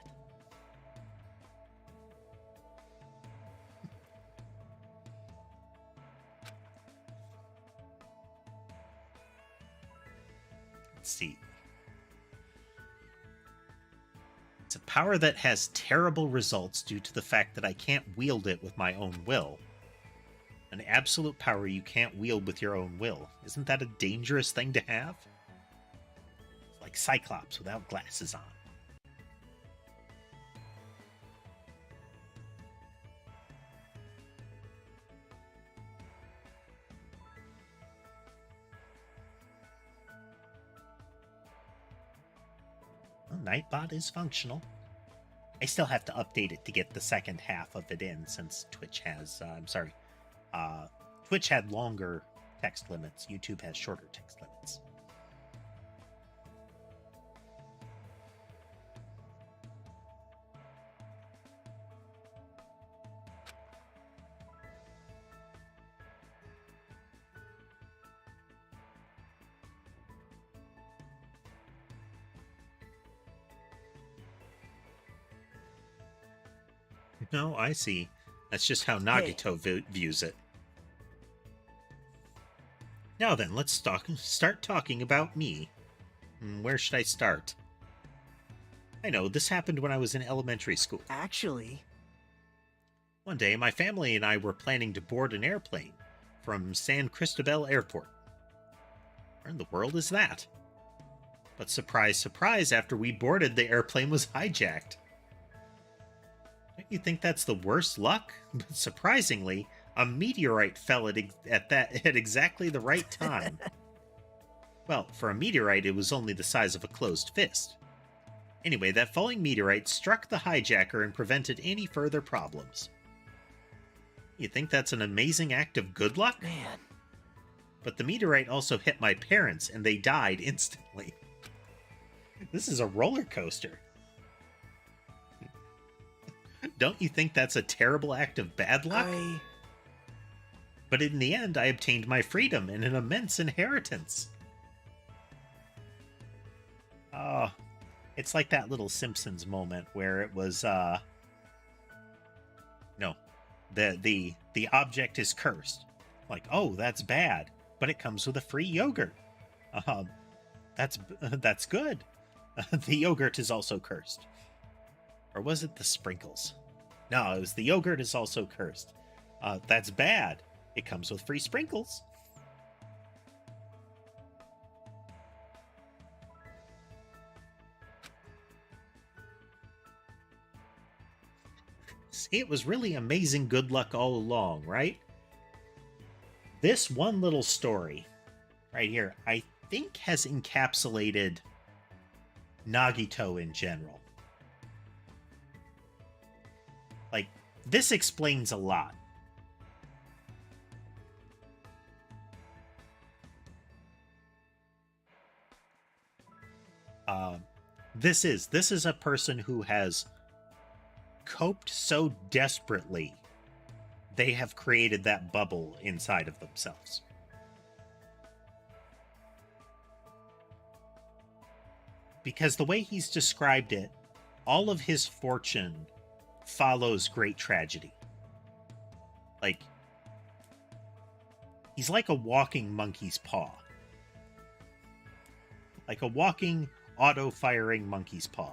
Speaker 1: Let's see. It's a power that has terrible results due to the fact that I can't wield it with my own will. An absolute power you can't wield with your own will. Isn't that a dangerous thing to have? It's like Cyclops without glasses on. Well, Nightbot is functional. I still have to update it to get the second half of it in, since Twitch has, Twitch had longer text limits. YouTube has shorter text limits. No, I see. That's just how Nagito views it. Now then, let's start talking about me. Where should I start? I know, this happened when I was in elementary school.
Speaker 2: Actually...
Speaker 1: One day, my family and I were planning to board an airplane from San Cristobal Airport. Where in the world is that? But surprise, surprise, after we boarded, the airplane was hijacked. Don't you think that's the worst luck? But surprisingly, a meteorite fell at exactly the right time. Well, for a meteorite, it was only the size of a closed fist. Anyway, that falling meteorite struck the hijacker and prevented any further problems. You think that's an amazing act of good luck?
Speaker 2: Man.
Speaker 1: But the meteorite also hit my parents, and they died instantly. This is a roller coaster. Don't you think that's a terrible act of bad luck? But in the end, I obtained my freedom and an immense inheritance. It's like that little Simpsons moment where it was, no, the object is cursed. Like, oh, that's bad, but it comes with a free yogurt. That's good. The yogurt is also cursed. Or was it the sprinkles? No, it was the yogurt is also cursed. That's bad. It comes with free sprinkles. See, it was really amazing good luck all along, right? This one little story right here, I think has encapsulated Nagito in general. Like, this explains a lot. This is a person who has coped so desperately, they have created that bubble inside of themselves. Because the way he's described it, all of his fortune follows great tragedy. Like, he's like a walking monkey's paw. Like a walking, auto-firing monkey's paw.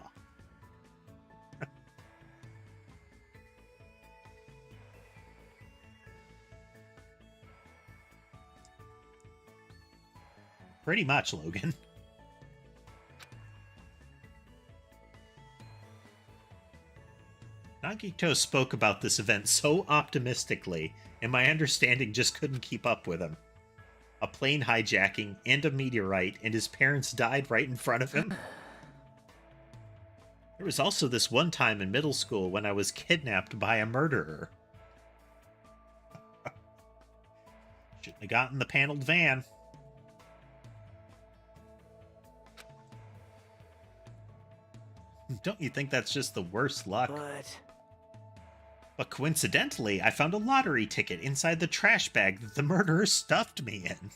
Speaker 1: Pretty much, Logan. Nagito spoke about this event so optimistically, and my understanding just couldn't keep up with him. A plane hijacking and a meteorite, and his parents died right in front of him. There was also this one time in middle school when I was kidnapped by a murderer. Shouldn't have gotten the paneled van. Don't you think that's just the worst luck? But coincidentally, I found a lottery ticket inside the trash bag that the murderer stuffed me in.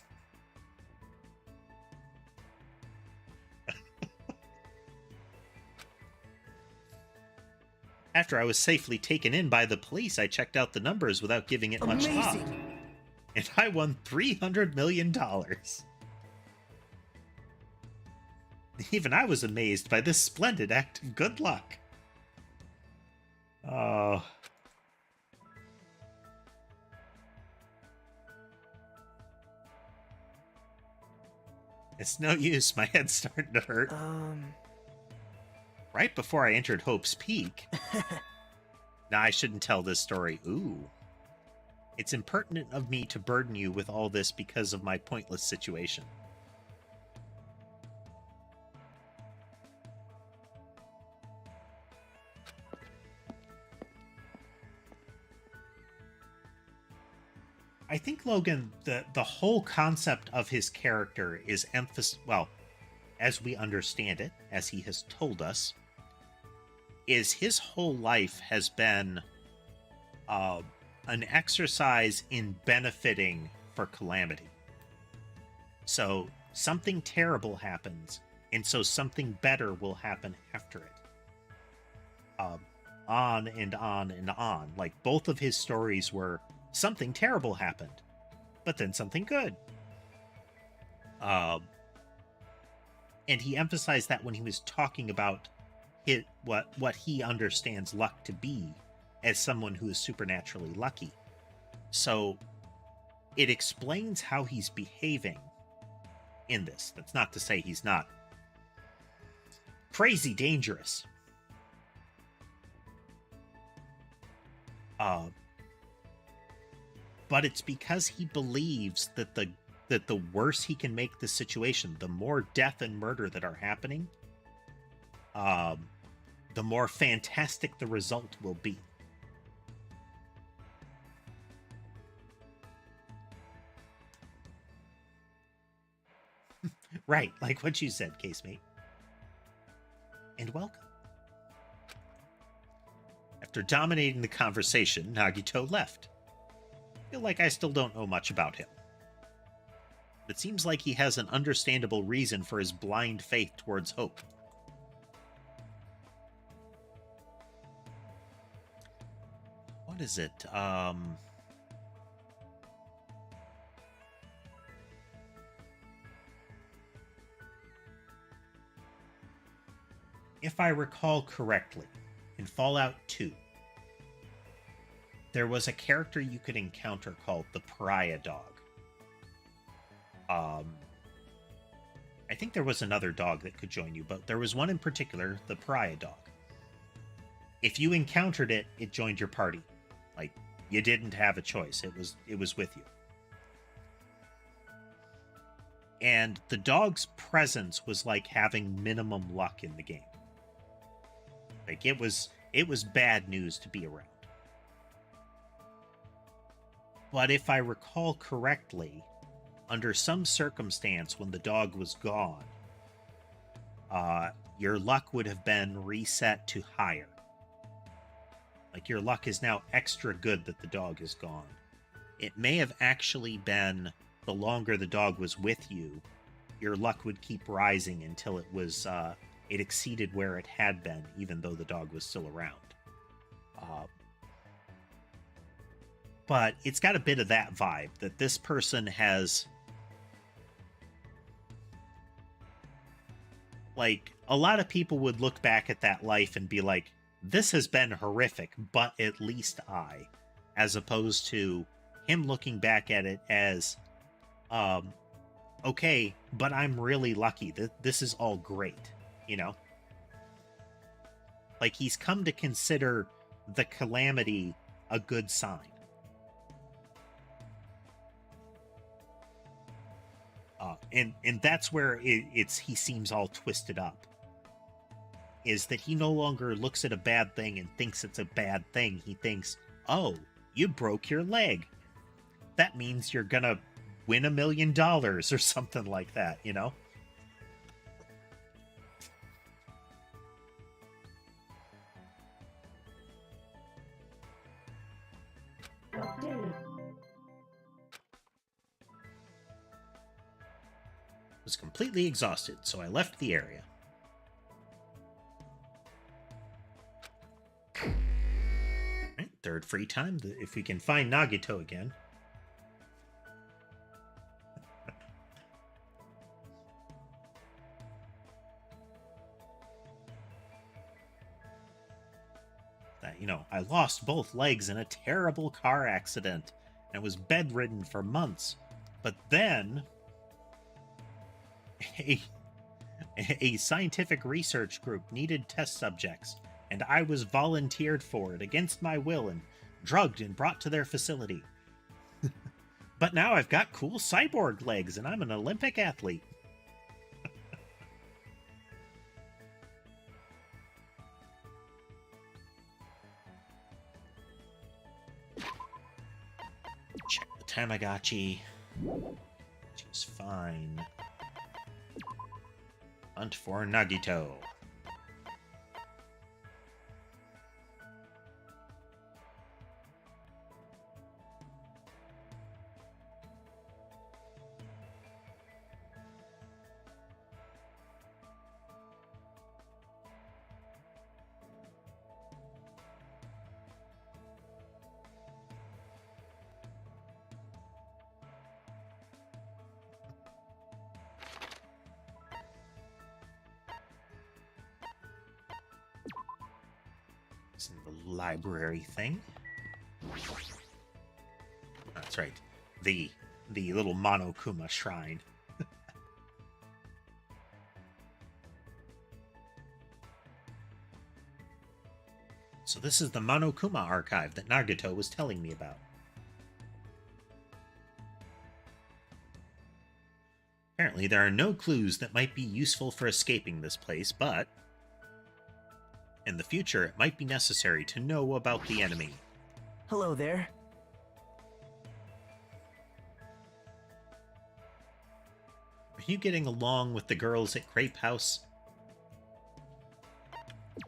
Speaker 1: After I was safely taken in by the police, I checked out the numbers without giving it much thought. And I won $300 million. Even I was amazed by this splendid act of good luck. Oh. It's no use, my head's starting to hurt. Right before I entered Hope's Peak... Now, I shouldn't tell this story. Ooh. It's impertinent of me to burden you with all this because of my pointless situation. I think, Logan, the whole concept of his character is well, as we understand it, as he has told us, is his whole life has been an exercise in benefiting for calamity. So something terrible happens, and so something better will happen after it. on and on and on. Like, both of his stories were something terrible happened, but then something good. And he emphasized that when he was talking about what he understands luck to be as someone who is supernaturally lucky. So it explains how he's behaving in this. That's not to say he's not crazy dangerous. But it's because he believes that the worse he can make the situation, the more death and murder that are happening, the more fantastic the result will be. Right, like what you said, casemate. And welcome. After dominating the conversation, Nagito left. I feel like I still don't know much about him. It seems like he has an understandable reason for his blind faith towards hope. What is it? If I recall correctly, in Fallout 2, there was a character you could encounter called the Pariah Dog. I think there was another dog that could join you, but there was one in particular, the Pariah Dog. If you encountered it, it joined your party. Like, you didn't have a choice. It was with you. And the dog's presence was like having minimum luck in the game. Like, it was bad news to be around. But if I recall correctly, under some circumstance when the dog was gone, your luck would have been reset to higher. Like, your luck is now extra good that the dog is gone. It may have actually been the longer the dog was with you, your luck would keep rising until it was it exceeded where it had been, even though the dog was still around. But it's got a bit of that vibe, that this person has... Like, a lot of people would look back at that life and be like, this has been horrific, but at least I. As opposed to him looking back at it as, okay, but I'm really lucky. This is all great, you know? Like, he's come to consider the calamity a good sign. And that's where he seems all twisted up. Is that he no longer looks at a bad thing and thinks it's a bad thing. He thinks, oh, you broke your leg. That means you're gonna win $1 million or something like that, you know? Was completely exhausted, so I left the area. Right, third free time, if we can find Nagito again. That, you know, I lost both legs in a terrible car accident and was bedridden for months. But then... A scientific research group needed test subjects, and I was volunteered for it against my will and drugged and brought to their facility. But now I've got cool cyborg legs and I'm an Olympic athlete. Check the Tamagotchi. She's fine. Hunt for Nagito. It's in the library thing. That's right. The little Monokuma shrine. So this is the Monokuma archive that Nagato was telling me about. Apparently there are no clues that might be useful for escaping this place, but in the future it might be necessary to know about the enemy.
Speaker 2: Hello there.
Speaker 1: Are you getting along with the girls at Grape House?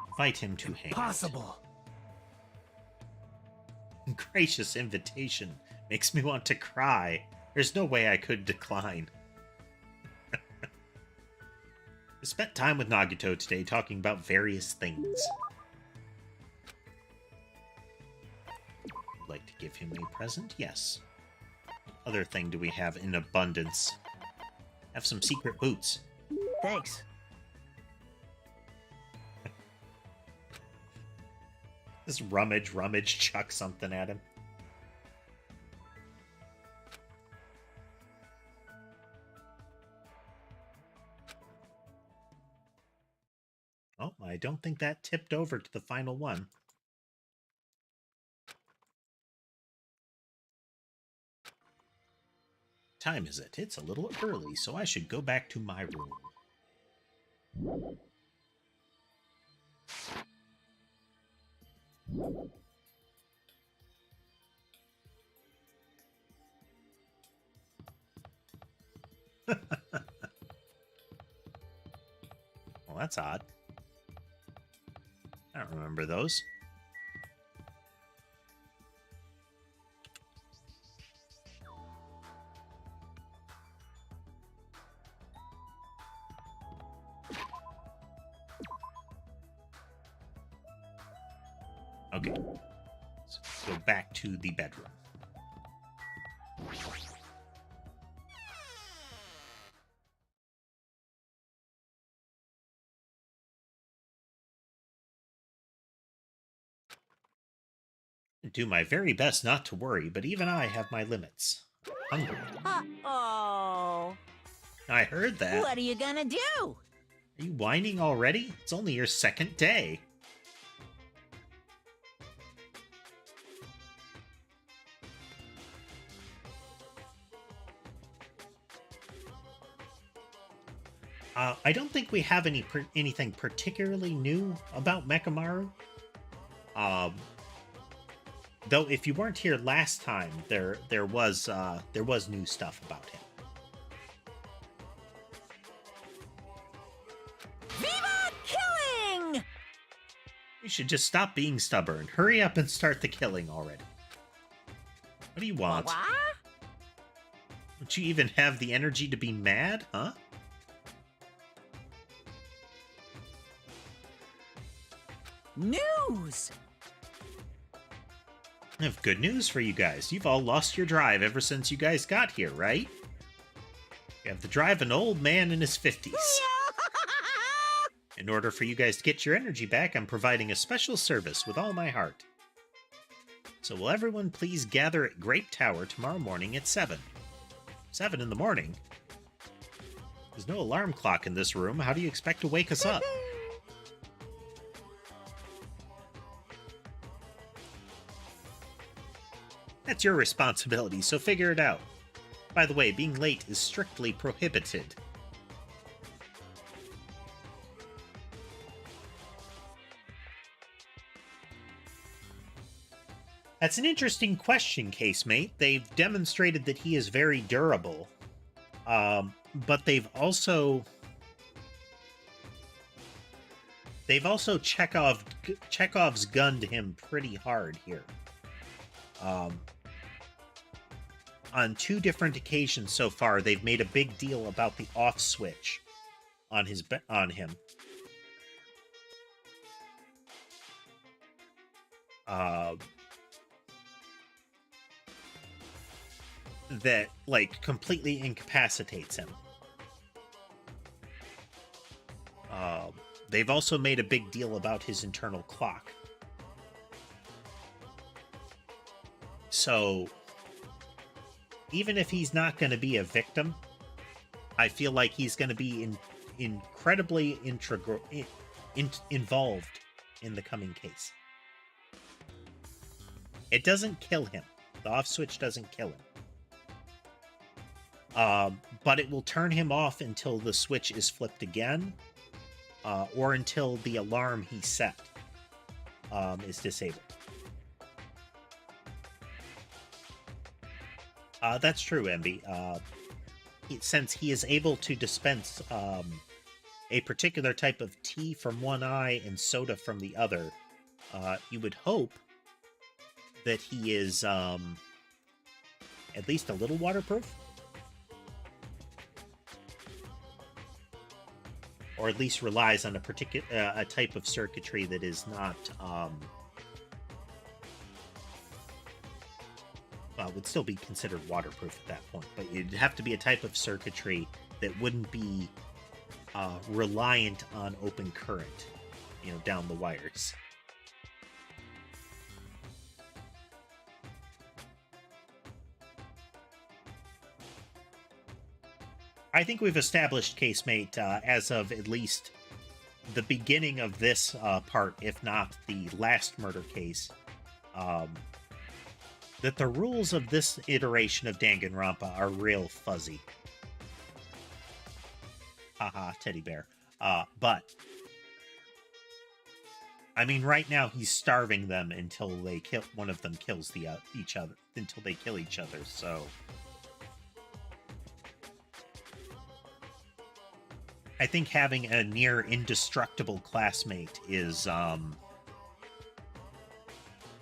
Speaker 1: Invite him to hang out.
Speaker 2: Possible.
Speaker 1: Gracious invitation. Makes me want to cry. There's no way I could decline. I spent time with Nagato today talking about various things. Would like to give him a present? Yes. What other thing do we have in abundance? Have some secret boots.
Speaker 2: Thanks.
Speaker 1: Just rummage, chuck something at him. Oh, I don't think that tipped over to the final one. Time is it? It's a little early, so I should go back to my room. Well, that's odd. I don't remember those. Okay. So go back to the bedroom. Do my very best not to worry, but even I have my limits. Hungry.
Speaker 3: Uh-oh.
Speaker 1: I heard that.
Speaker 3: What are you gonna do?
Speaker 1: Are you whining already? It's only your second day. I don't think we have anything particularly new about Mekamaru. Though if you weren't here last time, there was new stuff about him.
Speaker 3: Viva killing!
Speaker 1: You should just stop being stubborn. Hurry up and start the killing already. What do you want?
Speaker 3: What?
Speaker 1: Don't you even have the energy to be mad, huh?
Speaker 3: News!
Speaker 1: I have good news for you guys. You've all lost your drive ever since you guys got here, right? You have the drive of an old man in his 50s. In order for you guys to get your energy back, I'm providing a special service with all my heart. So will everyone please gather at Grape Tower tomorrow morning at 7? 7 in the morning? There's no alarm clock in this room. How do you expect to wake us up? That's your responsibility, so figure it out. By the way, being late is strictly prohibited. That's an interesting question, casemate. They've demonstrated that he is very durable. But they've also Chekhov's gunned him pretty hard here. On 2 different occasions so far, they've made a big deal about the off switch on him. That, like, completely incapacitates him. They've also made a big deal about his internal clock. So even if he's not going to be a victim, I feel like he's going to be incredibly involved in the coming case. It doesn't kill him. The off switch doesn't kill him. But it will turn him off until the switch is flipped again, or until the alarm he set is disabled. That's true, MB. Since he is able to dispense a particular type of tea from one eye and soda from the other, you would hope that he is at least a little waterproof, or at least relies on a particular a type of circuitry that is not would still be considered waterproof at that point, but it'd have to be a type of circuitry that wouldn't be reliant on open current, down the wires. I think we've established, Casemate, as of at least the beginning of this part, if not the last murder case, that the rules of this iteration of Danganronpa are real fuzzy. Haha, teddy bear. But, I mean, right now he's starving them until one of them kills each other, until they kill each other, so... I think having a near indestructible classmate is, kind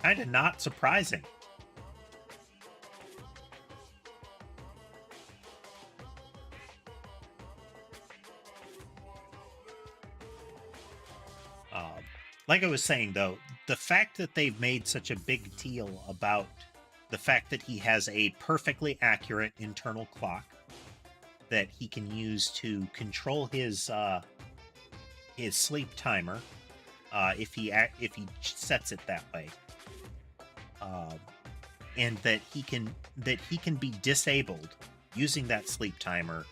Speaker 1: of not surprising. Like I was saying, though, the fact that they've made such a big deal about the fact that he has a perfectly accurate internal clock that he can use to control his sleep timer, if he sets it that way, and that he can be disabled using that sleep timer,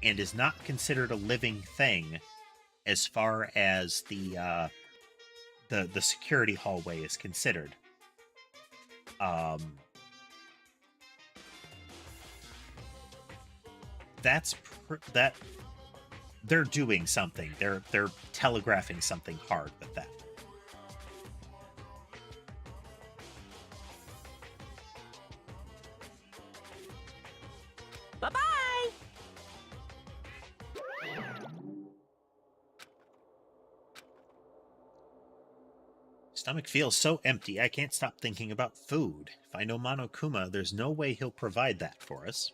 Speaker 1: and is not considered a living thing as far as the security hallway is considered. That they're doing something. They're telegraphing something hard with that.
Speaker 3: Bye-bye!
Speaker 1: Stomach feels so empty, I can't stop thinking about food. If I know Monokuma, there's no way he'll provide that for us.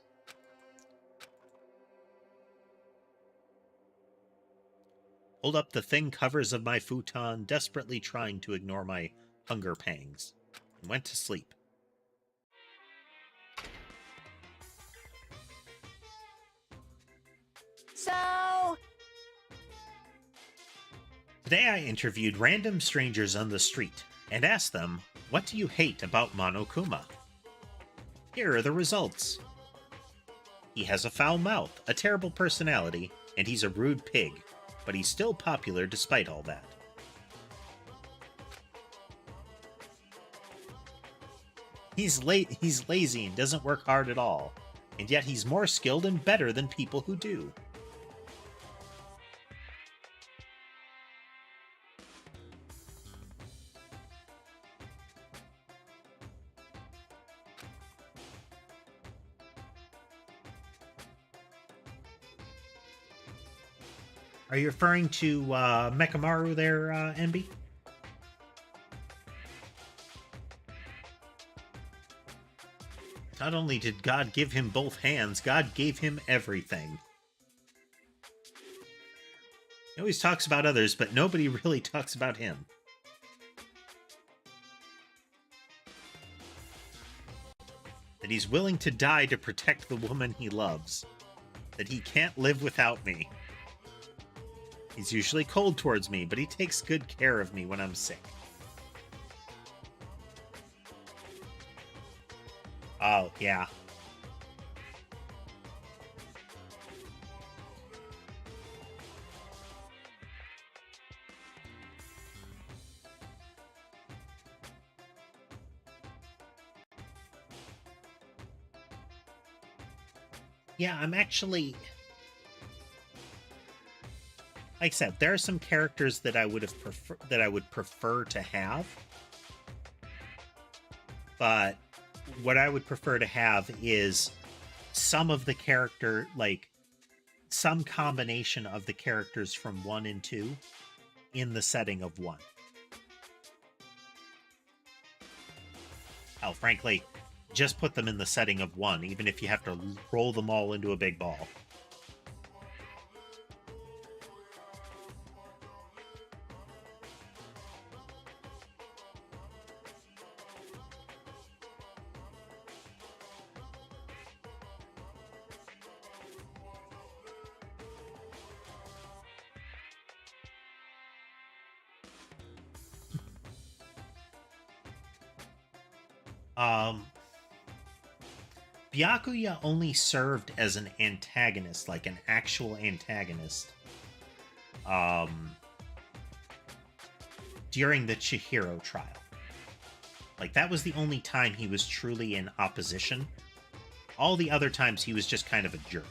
Speaker 1: Hold up the thin covers of my futon, desperately trying to ignore my hunger pangs, and went to sleep.
Speaker 3: So...
Speaker 1: Today I interviewed random strangers on the street and asked them, what do you hate about Monokuma? Here are the results. He has a foul mouth, a terrible personality, and he's a rude pig, but he's still popular despite all that. He's lazy and doesn't work hard at all, and yet he's more skilled and better than people who do. Are you referring to Mekamaru there, NB? Not only did God give him both hands, God gave him everything. He always talks about others, but nobody really talks about him. That he's willing to die to protect the woman he loves. That he can't live without me. He's usually cold towards me, but he takes good care of me when I'm sick. Oh, yeah. Yeah, I'm actually, like I said, there are some characters that I would prefer to have, but what I would prefer to have is some of the character, like some combination of the characters from 1 and 2 in the setting of 1. Hell, frankly, just put them in the setting of 1, even if you have to roll them all into a big ball. Byakuya only served as an antagonist, like an actual antagonist, during the Chihiro trial. Like, that was the only time he was truly in opposition. All the other times he was just kind of a jerk.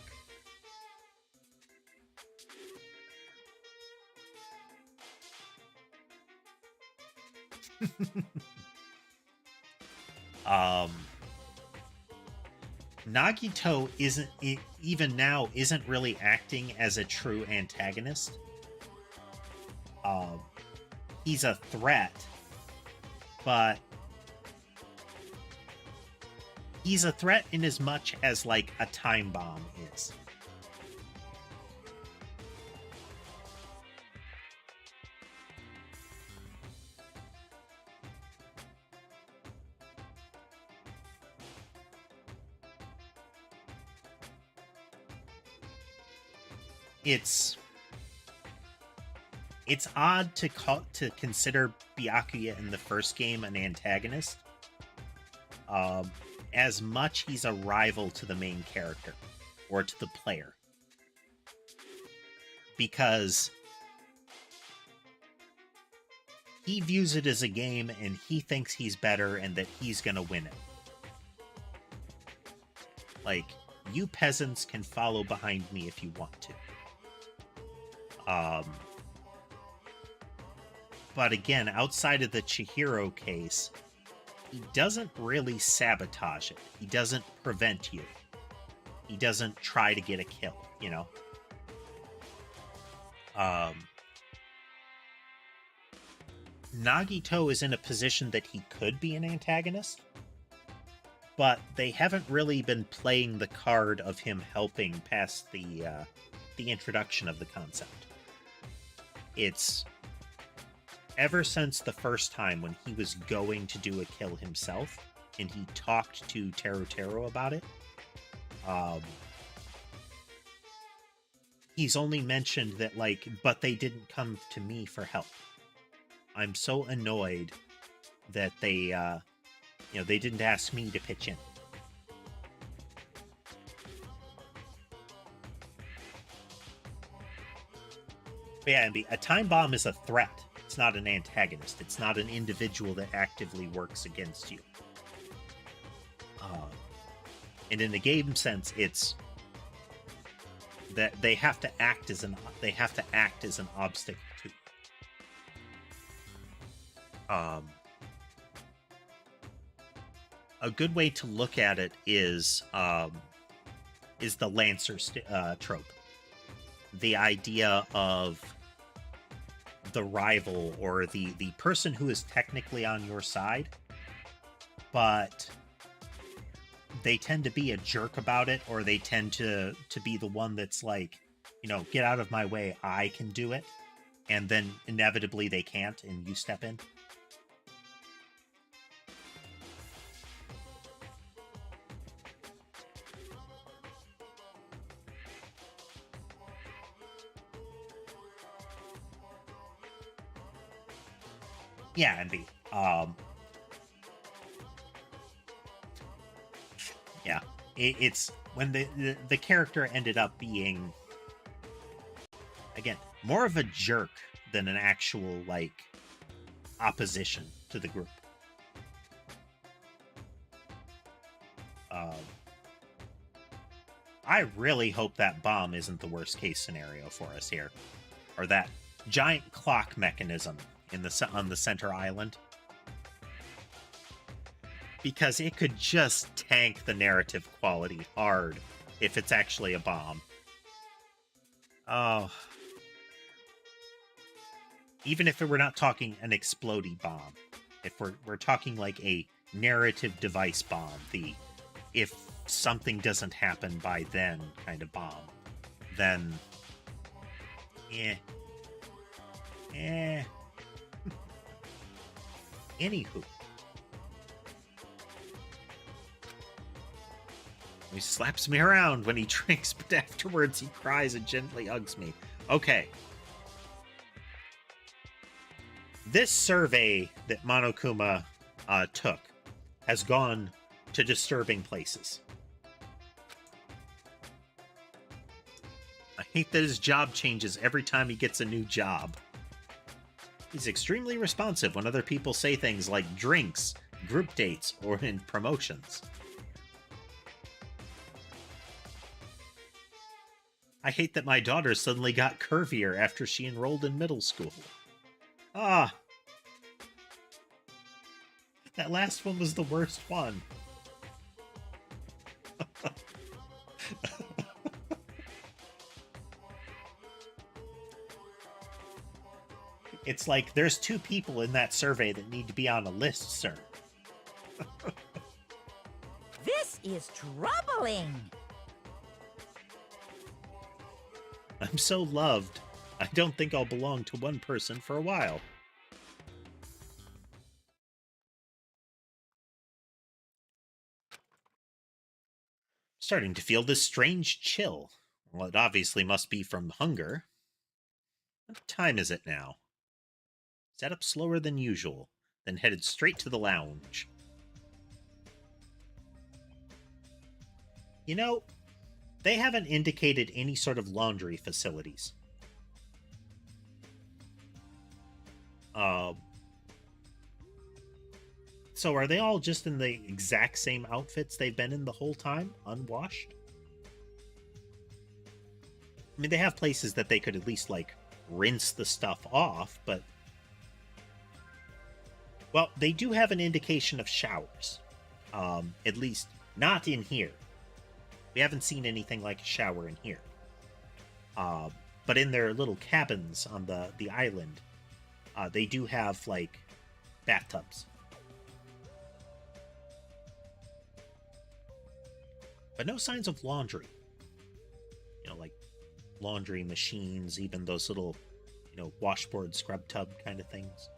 Speaker 1: Nagito even now isn't really acting as a true antagonist. He's a threat, but he's a threat in as much as like a time bomb is. It's odd to consider Byakuya in the first game an antagonist. As much he's a rival to the main character or to the player, because he views it as a game and he thinks he's better and that he's gonna win it. Like, you peasants can follow behind me if you want to. But again, outside of the Chihiro case, he doesn't really sabotage it. He doesn't prevent you. He doesn't try to get a kill, you know? Nagito is in a position that he could be an antagonist, but they haven't really been playing the card of him helping past the introduction of the concept. It's ever since the first time when he was going to do a kill himself and he talked to Teru about it, he's only mentioned that, like, but they didn't come to me for help. I'm so annoyed that they didn't ask me to pitch in. But yeah, a time bomb is a threat. It's not an antagonist. It's not an individual that actively works against you. And in the game sense, it's that they have to act as an obstacle to. A good way to look at it is the Lancer trope. The idea of the rival or the person who is technically on your side, but they tend to be a jerk about it, or they tend to be the one that's like, get out of my way, I can do it, and then inevitably they can't and you step in. Yeah, Envy. it's when the character ended up being, again, more of a jerk than an actual, like, opposition to the group. I really hope that bomb isn't the worst case scenario for us here, or that giant clock mechanism on the center island, because it could just tank the narrative quality hard if it's actually a bomb. Oh, even if we're not talking an explodey bomb, if we're talking like a narrative device bomb, the if something doesn't happen by then kind of bomb, then Anywho, he slaps me around when he drinks, but afterwards he cries and gently hugs me. Okay. This survey that Monokuma took has gone to disturbing places. I hate that his job changes every time he gets a new job. He's extremely responsive when other people say things like drinks, group dates, or in promotions. I hate that my daughter suddenly got curvier after she enrolled in middle school. Ah. That last one was the worst one. It's like, there's 2 people in that survey that need to be on a list, sir.
Speaker 3: This is troubling.
Speaker 1: I'm so loved. I don't think I'll belong to one person for a while. Starting to feel this strange chill. Well, it obviously must be from hunger. What time is it now? Sat up slower than usual, then headed straight to the lounge. You know, they haven't indicated any sort of laundry facilities. So are they all just in the exact same outfits they've been in the whole time, unwashed? I mean, they have places that they could at least, like, rinse the stuff off, but... Well, they do have an indication of showers. At least, not in here. We haven't seen anything like a shower in here. But in their little cabins on the island, they do have, like, bathtubs. But no signs of laundry. You know, like laundry machines, even those little, you know, washboard scrub tub kind of things.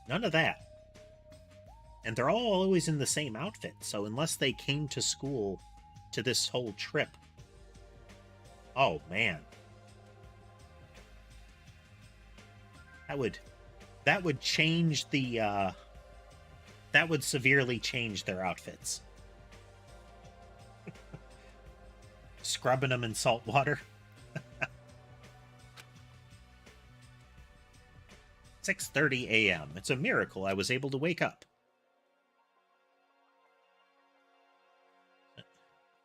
Speaker 1: None of that. And they're all always in the same outfit, so unless they came to school to this whole trip... Oh, man. That would change the, that would severely change their outfits. Scrubbing them in salt water. 6:30 a.m. It's a miracle I was able to wake up.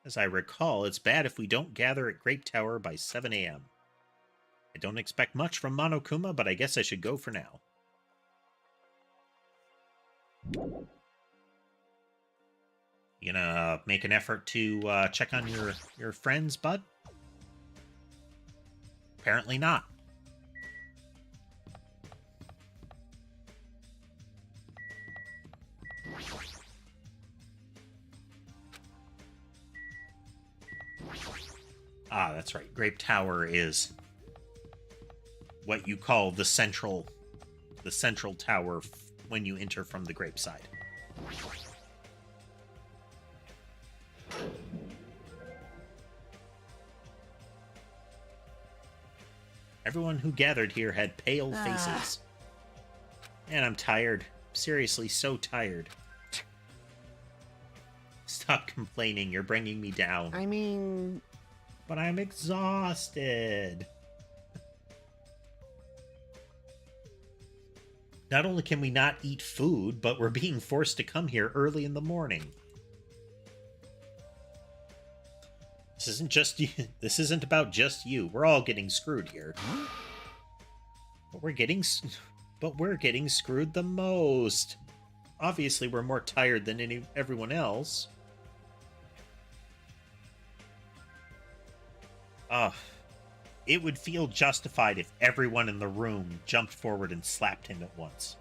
Speaker 1: As I recall, it's bad if we don't gather at Grape Tower by 7 a.m. I don't expect much from Monokuma, but I guess I should go for now. You gonna make an effort to check on your friends, bud? Apparently not. Ah, that's right. Grape Tower is what you call the central tower when you enter from the Grape side. Everyone who gathered here had pale faces. And I'm tired. Seriously, so tired. stop complaining. You're bringing me down.
Speaker 4: I mean...
Speaker 1: But I'm exhausted. Not only can we not eat food, but we're being forced to come here early in the morning. This isn't just you. This isn't about just you. We're all getting screwed here.
Speaker 4: Huh?
Speaker 1: But we're getting screwed the most. Obviously, we're more tired than everyone else. It would feel justified if everyone in the room jumped forward and slapped him at once.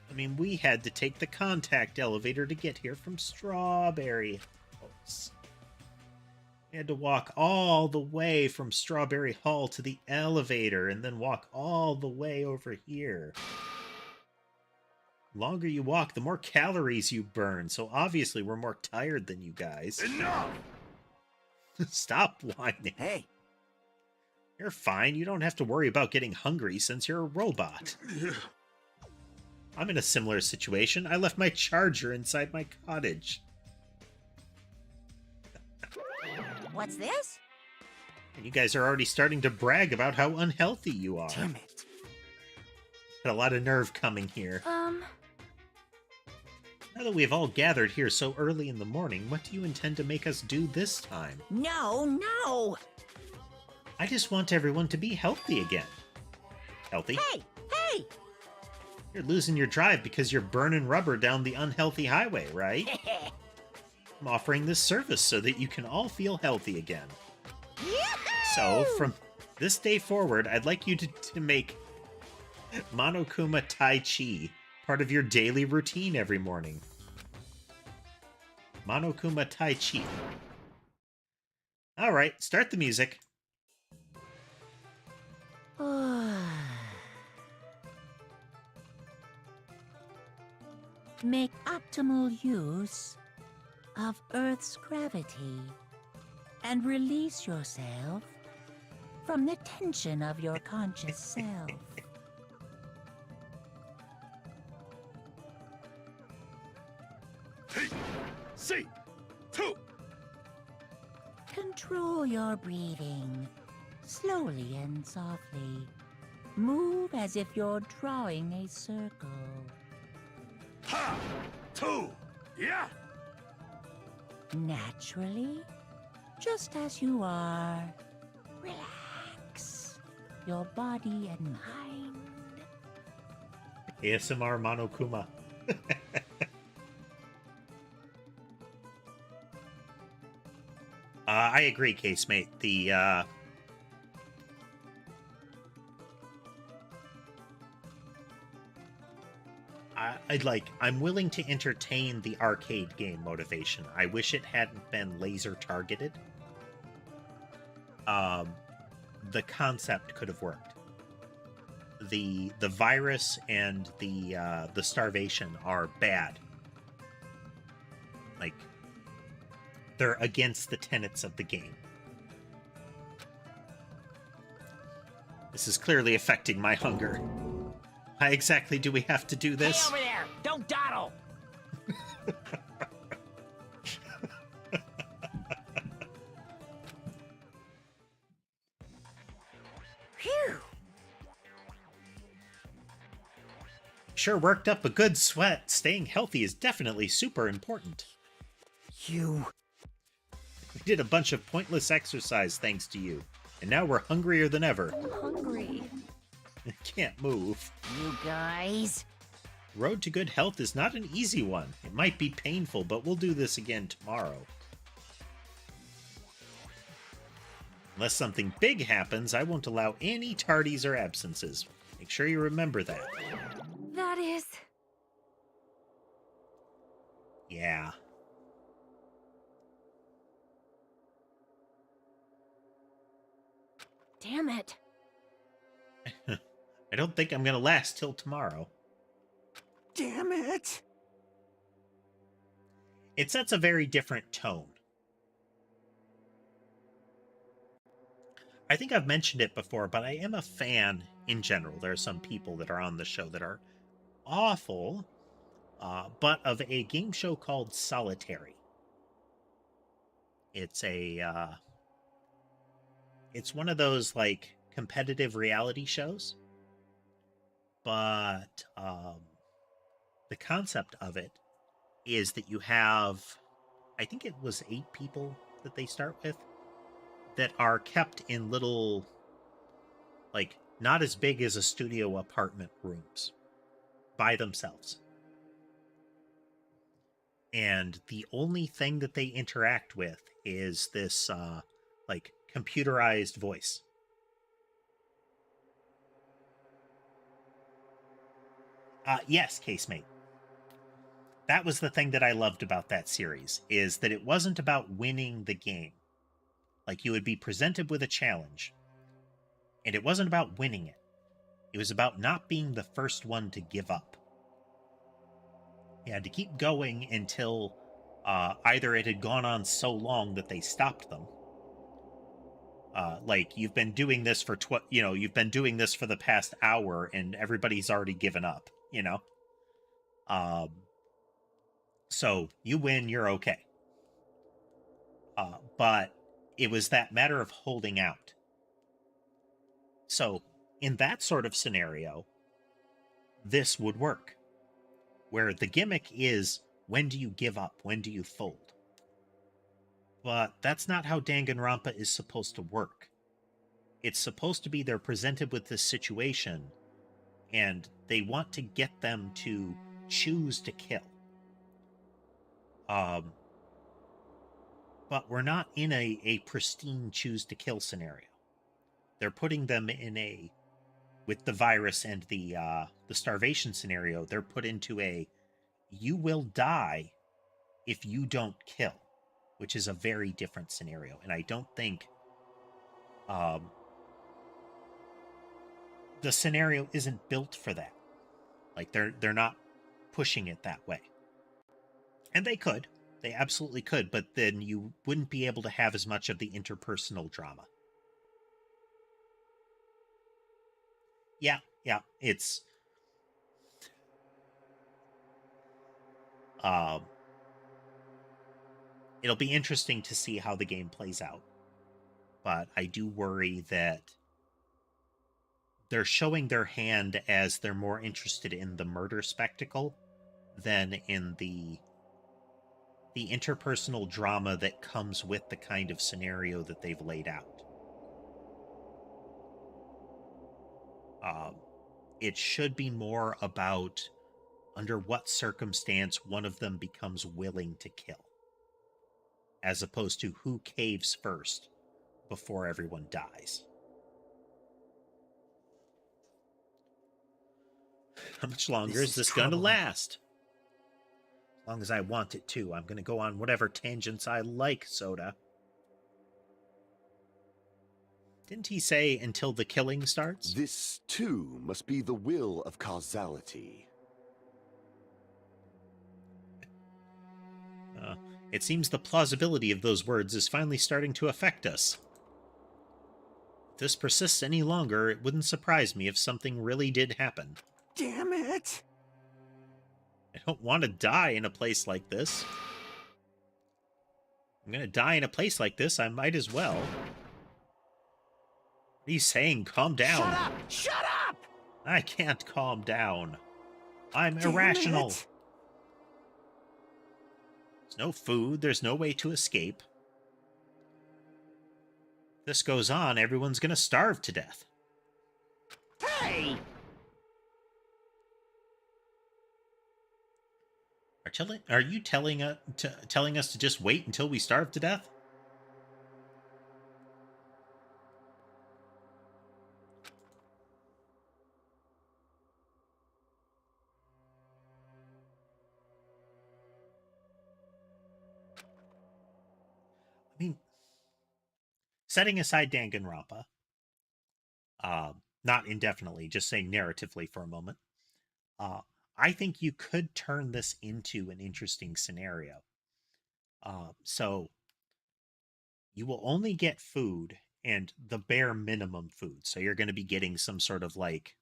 Speaker 1: I mean, we had to take the contact elevator to get here from Strawberry House. We had to walk all the way from Strawberry Hall to the elevator and then walk all the way over here. The longer you walk, the more calories you burn, so obviously we're more tired than you guys.
Speaker 4: Enough!
Speaker 1: Stop whining.
Speaker 2: Hey,
Speaker 1: You're fine. You don't have to worry about getting hungry since you're a robot. I'm in a similar situation. I left my charger inside my cottage.
Speaker 3: What's this?
Speaker 1: And you guys are already starting to brag about how unhealthy you are.
Speaker 2: damn it.
Speaker 1: Got a lot of nerve coming here. Now that we've all gathered here so early in the morning, what do you intend to make us do this time?
Speaker 3: No!
Speaker 1: I just want everyone to be healthy again. Healthy?
Speaker 3: Hey!
Speaker 1: You're losing your drive because you're burning rubber down the unhealthy highway, right? I'm offering this service so that you can all feel healthy again. So, from this day forward, I'd like you to make Monokuma Tai Chi part of your daily routine every morning. Monokuma Tai Chi. Alright, start the music.
Speaker 3: Make optimal use of Earth's gravity and release yourself from the tension of your conscious self.
Speaker 4: See! Two!
Speaker 3: Control your breathing, slowly and softly. Move as if you're drawing a circle.
Speaker 4: Ha! Two! Yeah!
Speaker 3: Naturally, just as you are. Relax your body and mind.
Speaker 1: ASMR Monokuma. I agree, Casemate. I'm willing to entertain the arcade game motivation. I wish it hadn't been laser targeted. The concept could have worked. The virus and the starvation are bad. Like, they're against the tenets of the game. This is clearly affecting my hunger. How exactly do we have to do this?
Speaker 2: Hey, over there! Don't dawdle!
Speaker 3: Phew!
Speaker 1: Sure worked up a good sweat. Staying healthy is definitely super important.
Speaker 2: You...
Speaker 1: We did a bunch of pointless exercise thanks to you, and now we're hungrier than ever.
Speaker 3: I'm hungry.
Speaker 1: Can't move.
Speaker 3: You guys?
Speaker 1: Road to good health is not an easy one. It might be painful, but we'll do this again tomorrow. Unless something big happens, I won't allow any tardies or absences. Make sure you remember that.
Speaker 3: That is...
Speaker 1: Yeah.
Speaker 3: Damn it.
Speaker 1: I don't think I'm gonna last till tomorrow.
Speaker 2: Damn it!
Speaker 1: It sets a very different tone. I think I've mentioned it before, but I am a fan in general. There are some people that are on the show that are awful but of a game show called Solitary. It's it's one of those like competitive reality shows, but the concept of it is that you have, I think it was 8 people that they start with, that are kept in little, like, not as big as a studio apartment rooms by themselves. And the only thing that they interact with is this, like, computerized voice. Yes, casemate. That was the thing that I loved about that series, is that it wasn't about winning the game. Like, you would be presented with a challenge, and it wasn't about winning it. It was about not being the first one to give up. You had to keep going until either it had gone on so long that they stopped them. Like, you've been doing this for you've been doing this for the past hour, and everybody's already given up. So you win, you're okay. But it was that matter of holding out. So in that sort of scenario, this would work, where the gimmick is, when do you give up? When do you fold? But that's not how Danganronpa is supposed to work. It's supposed to be they're presented with this situation, and they want to get them to choose to kill. But we're not in a pristine choose to kill scenario. They're putting them in with the virus and the starvation scenario, they're put into you will die if you don't kill, which is a very different scenario. And I don't think the scenario isn't built for that. Like, they're not pushing it that way. And they could. They absolutely could, but then you wouldn't be able to have as much of the interpersonal drama. Yeah, it's it'll be interesting to see how the game plays out. But I do worry that they're showing their hand as they're more interested in the murder spectacle than in the interpersonal drama that comes with the kind of scenario that they've laid out. It should be more about under what circumstance one of them becomes willing to kill, as opposed to who caves first before everyone dies. How much longer is this going to last? As long as I want it to. I'm going to go on whatever tangents I like, Soda. Didn't he say until the killing starts?
Speaker 5: This, too, must be the will of causality.
Speaker 1: It seems the plausibility of those words is finally starting to affect us. If this persists any longer, it wouldn't surprise me if something really did happen.
Speaker 2: Damn it!
Speaker 1: I don't want to die in a place like this. I'm going to die in a place like this, I might as well. What are you saying? Calm down.
Speaker 2: Shut up! Shut up!
Speaker 1: I can't calm down. I'm irrational.
Speaker 2: It.
Speaker 1: There's no food. There's no way to escape. If this goes on, everyone's going to starve to death.
Speaker 2: Hey!
Speaker 1: Are you telling us to just wait until we starve to death? I mean, setting aside Danganronpa, not indefinitely, just saying narratively for a moment, I think you could turn this into an interesting scenario. So you will only get food and the bare minimum food. So you're going to be getting some sort of like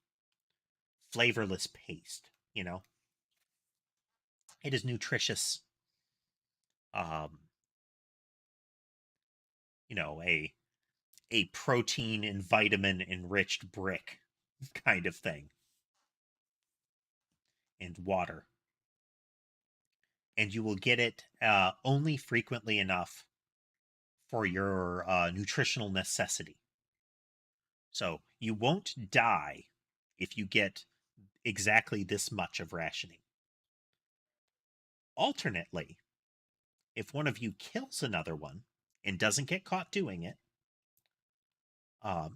Speaker 1: flavorless paste, It is nutritious. You know, a protein and vitamin enriched brick kind of thing. And water. And you will get it only frequently enough for your nutritional necessity. So you won't die if you get exactly this much of rationing. Alternately, if one of you kills another one and doesn't get caught doing it,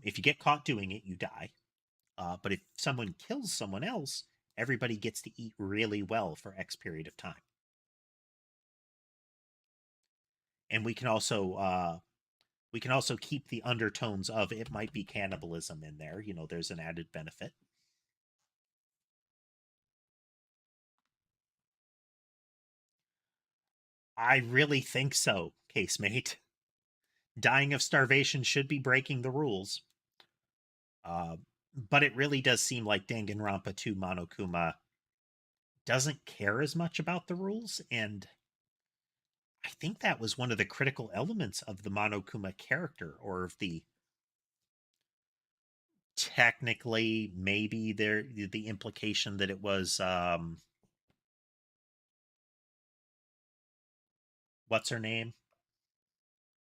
Speaker 1: if you get caught doing it, you die. But if someone kills someone else, everybody gets to eat really well for X period of time. And we can also keep the undertones of it might be cannibalism in there. You know, there's an added benefit. I really think so, casemate. Dying of starvation should be breaking the rules. But it really does seem like Danganronpa 2 Monokuma doesn't care as much about the rules, and I think that was one of the critical elements of the Monokuma character, or of the technically maybe the implication that it was what's her name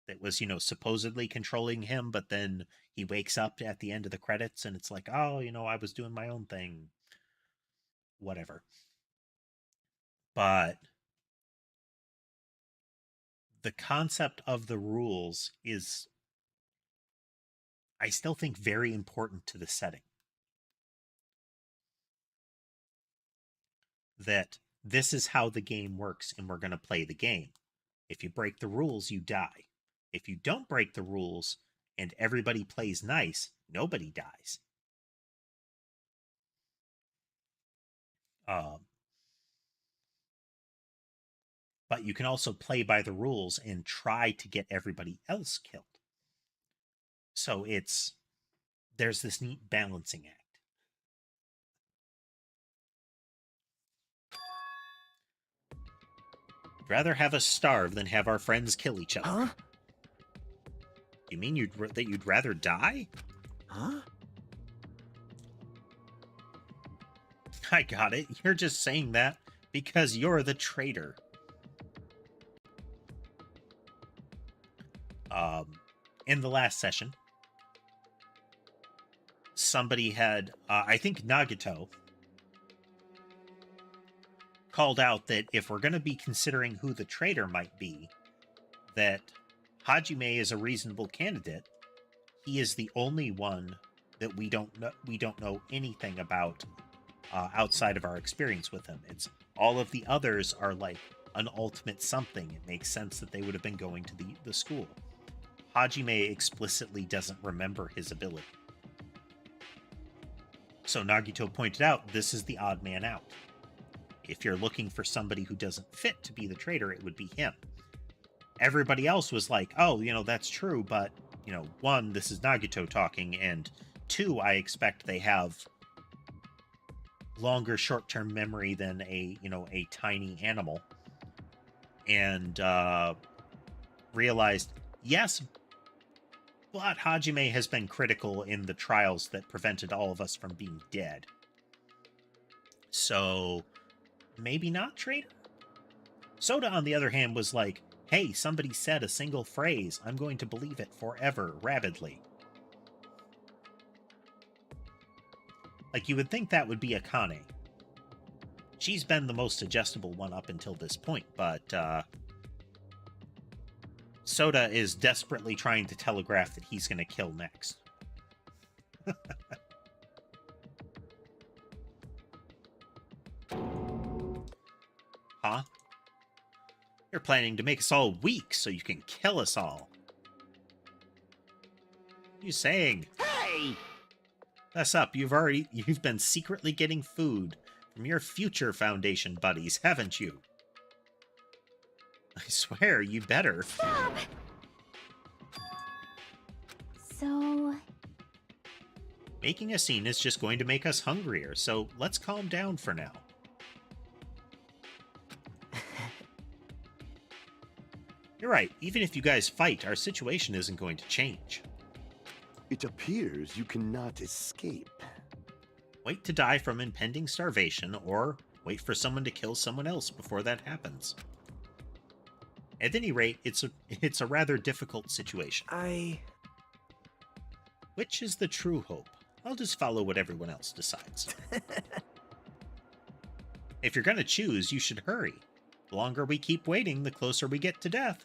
Speaker 1: that was, you know, supposedly controlling him, but then he wakes up at the end of the credits and it's like, oh, you know, I was doing my own thing, whatever. But the concept of the rules is, I still think, very important to the setting. That this is how the game works and we're going to play the game. If you break the rules, you die. If you don't break the rules and everybody plays nice, nobody dies. But you can also play by the rules and try to get everybody else killed. So there's this neat balancing act. I'd rather have us starve than have our friends kill each other.
Speaker 2: Huh?
Speaker 1: You mean that you'd rather die?
Speaker 2: Huh?
Speaker 1: I got it. You're just saying that because you're the traitor. In the last session, somebody had, I think Nagito, called out that if we're going to be considering who the traitor might be, that Hajime is a reasonable candidate. He is the only one that we don't know anything about outside of our experience with him. It's all of the others are like an ultimate something. It makes sense that they would have been going to the school. Hajime explicitly doesn't remember his ability. So Nagito pointed out, this is the odd man out. If you're looking for somebody who doesn't fit to be the traitor, it would be him. Everybody else was like, oh, you know, that's true, but, you know, one, this is Nagito talking, and two, I expect they have longer short-term memory than a tiny animal. And realized, yes, but Hajime has been critical in the trials that prevented all of us from being dead. So, maybe not traitor? Soda, on the other hand, was like, hey, somebody said a single phrase. I'm going to believe it forever, rabidly. Like, you would think that would be Akane. She's been the most suggestible one up until this point, but Soda is desperately trying to telegraph that he's going to kill next. Huh? You're planning to make us all weak so you can kill us all. What are you saying?
Speaker 2: Hey!
Speaker 1: That's up. You've been secretly getting food from your future Foundation buddies, haven't you? I swear, you better.
Speaker 6: Stop! So...
Speaker 1: Making a scene is just going to make us hungrier, so let's calm down for now. You're right. Even if you guys fight, our situation isn't going to change.
Speaker 5: It appears you cannot escape.
Speaker 1: Wait to die from impending starvation, or wait for someone to kill someone else before that happens. At any rate, it's a rather difficult situation. Which is the true hope? I'll just follow what everyone else decides. If you're gonna choose, you should hurry. The longer we keep waiting, the closer we get to death.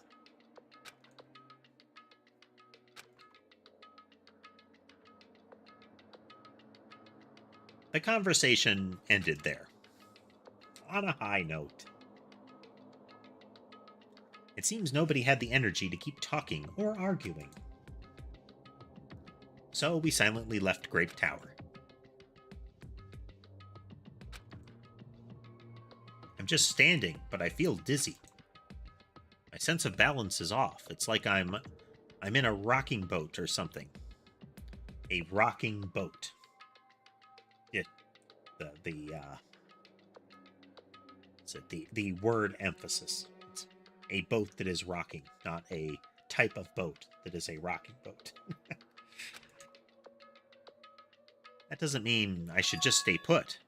Speaker 1: The conversation ended there, on a high note. It seems nobody had the energy to keep talking or arguing. So we silently left Grape Tower. I'm just standing, but I feel dizzy. My sense of balance is off. It's like I'm in a rocking boat or something. A rocking boat. The word emphasis. It's a boat that is rocking, not a type of boat that is a rocking boat. That doesn't mean I should just stay put.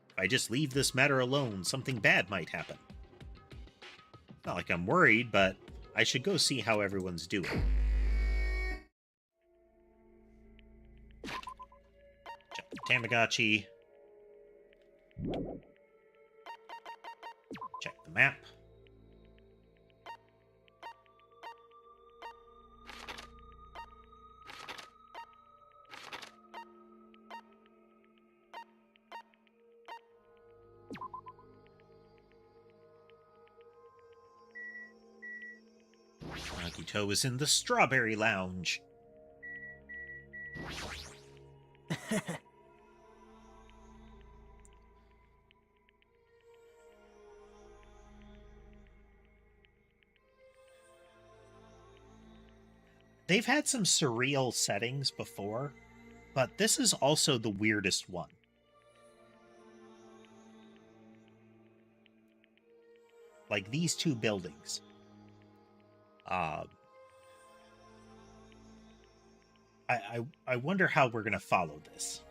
Speaker 1: If I just leave this matter alone, something bad might happen. Not like I'm worried, but I should go see how everyone's doing. Check the Tamagotchi. Check the map. Nagito is in the Strawberry Lounge. They've had some surreal settings before, but this is also the weirdest one. Like these two buildings. I wonder how we're going to follow this.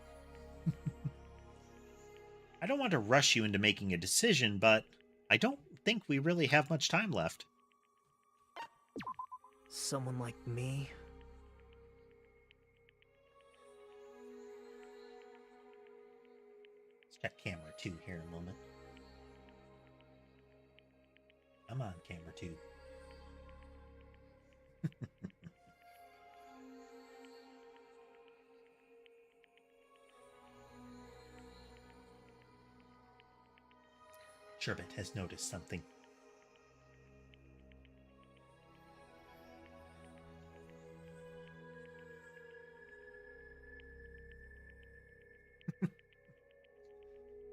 Speaker 1: I don't want to rush you into making a decision, but I don't think we really have much time left.
Speaker 7: Someone like me?
Speaker 1: Let's check camera 2 here in a moment. Come on, camera 2. Sherbet has noticed something.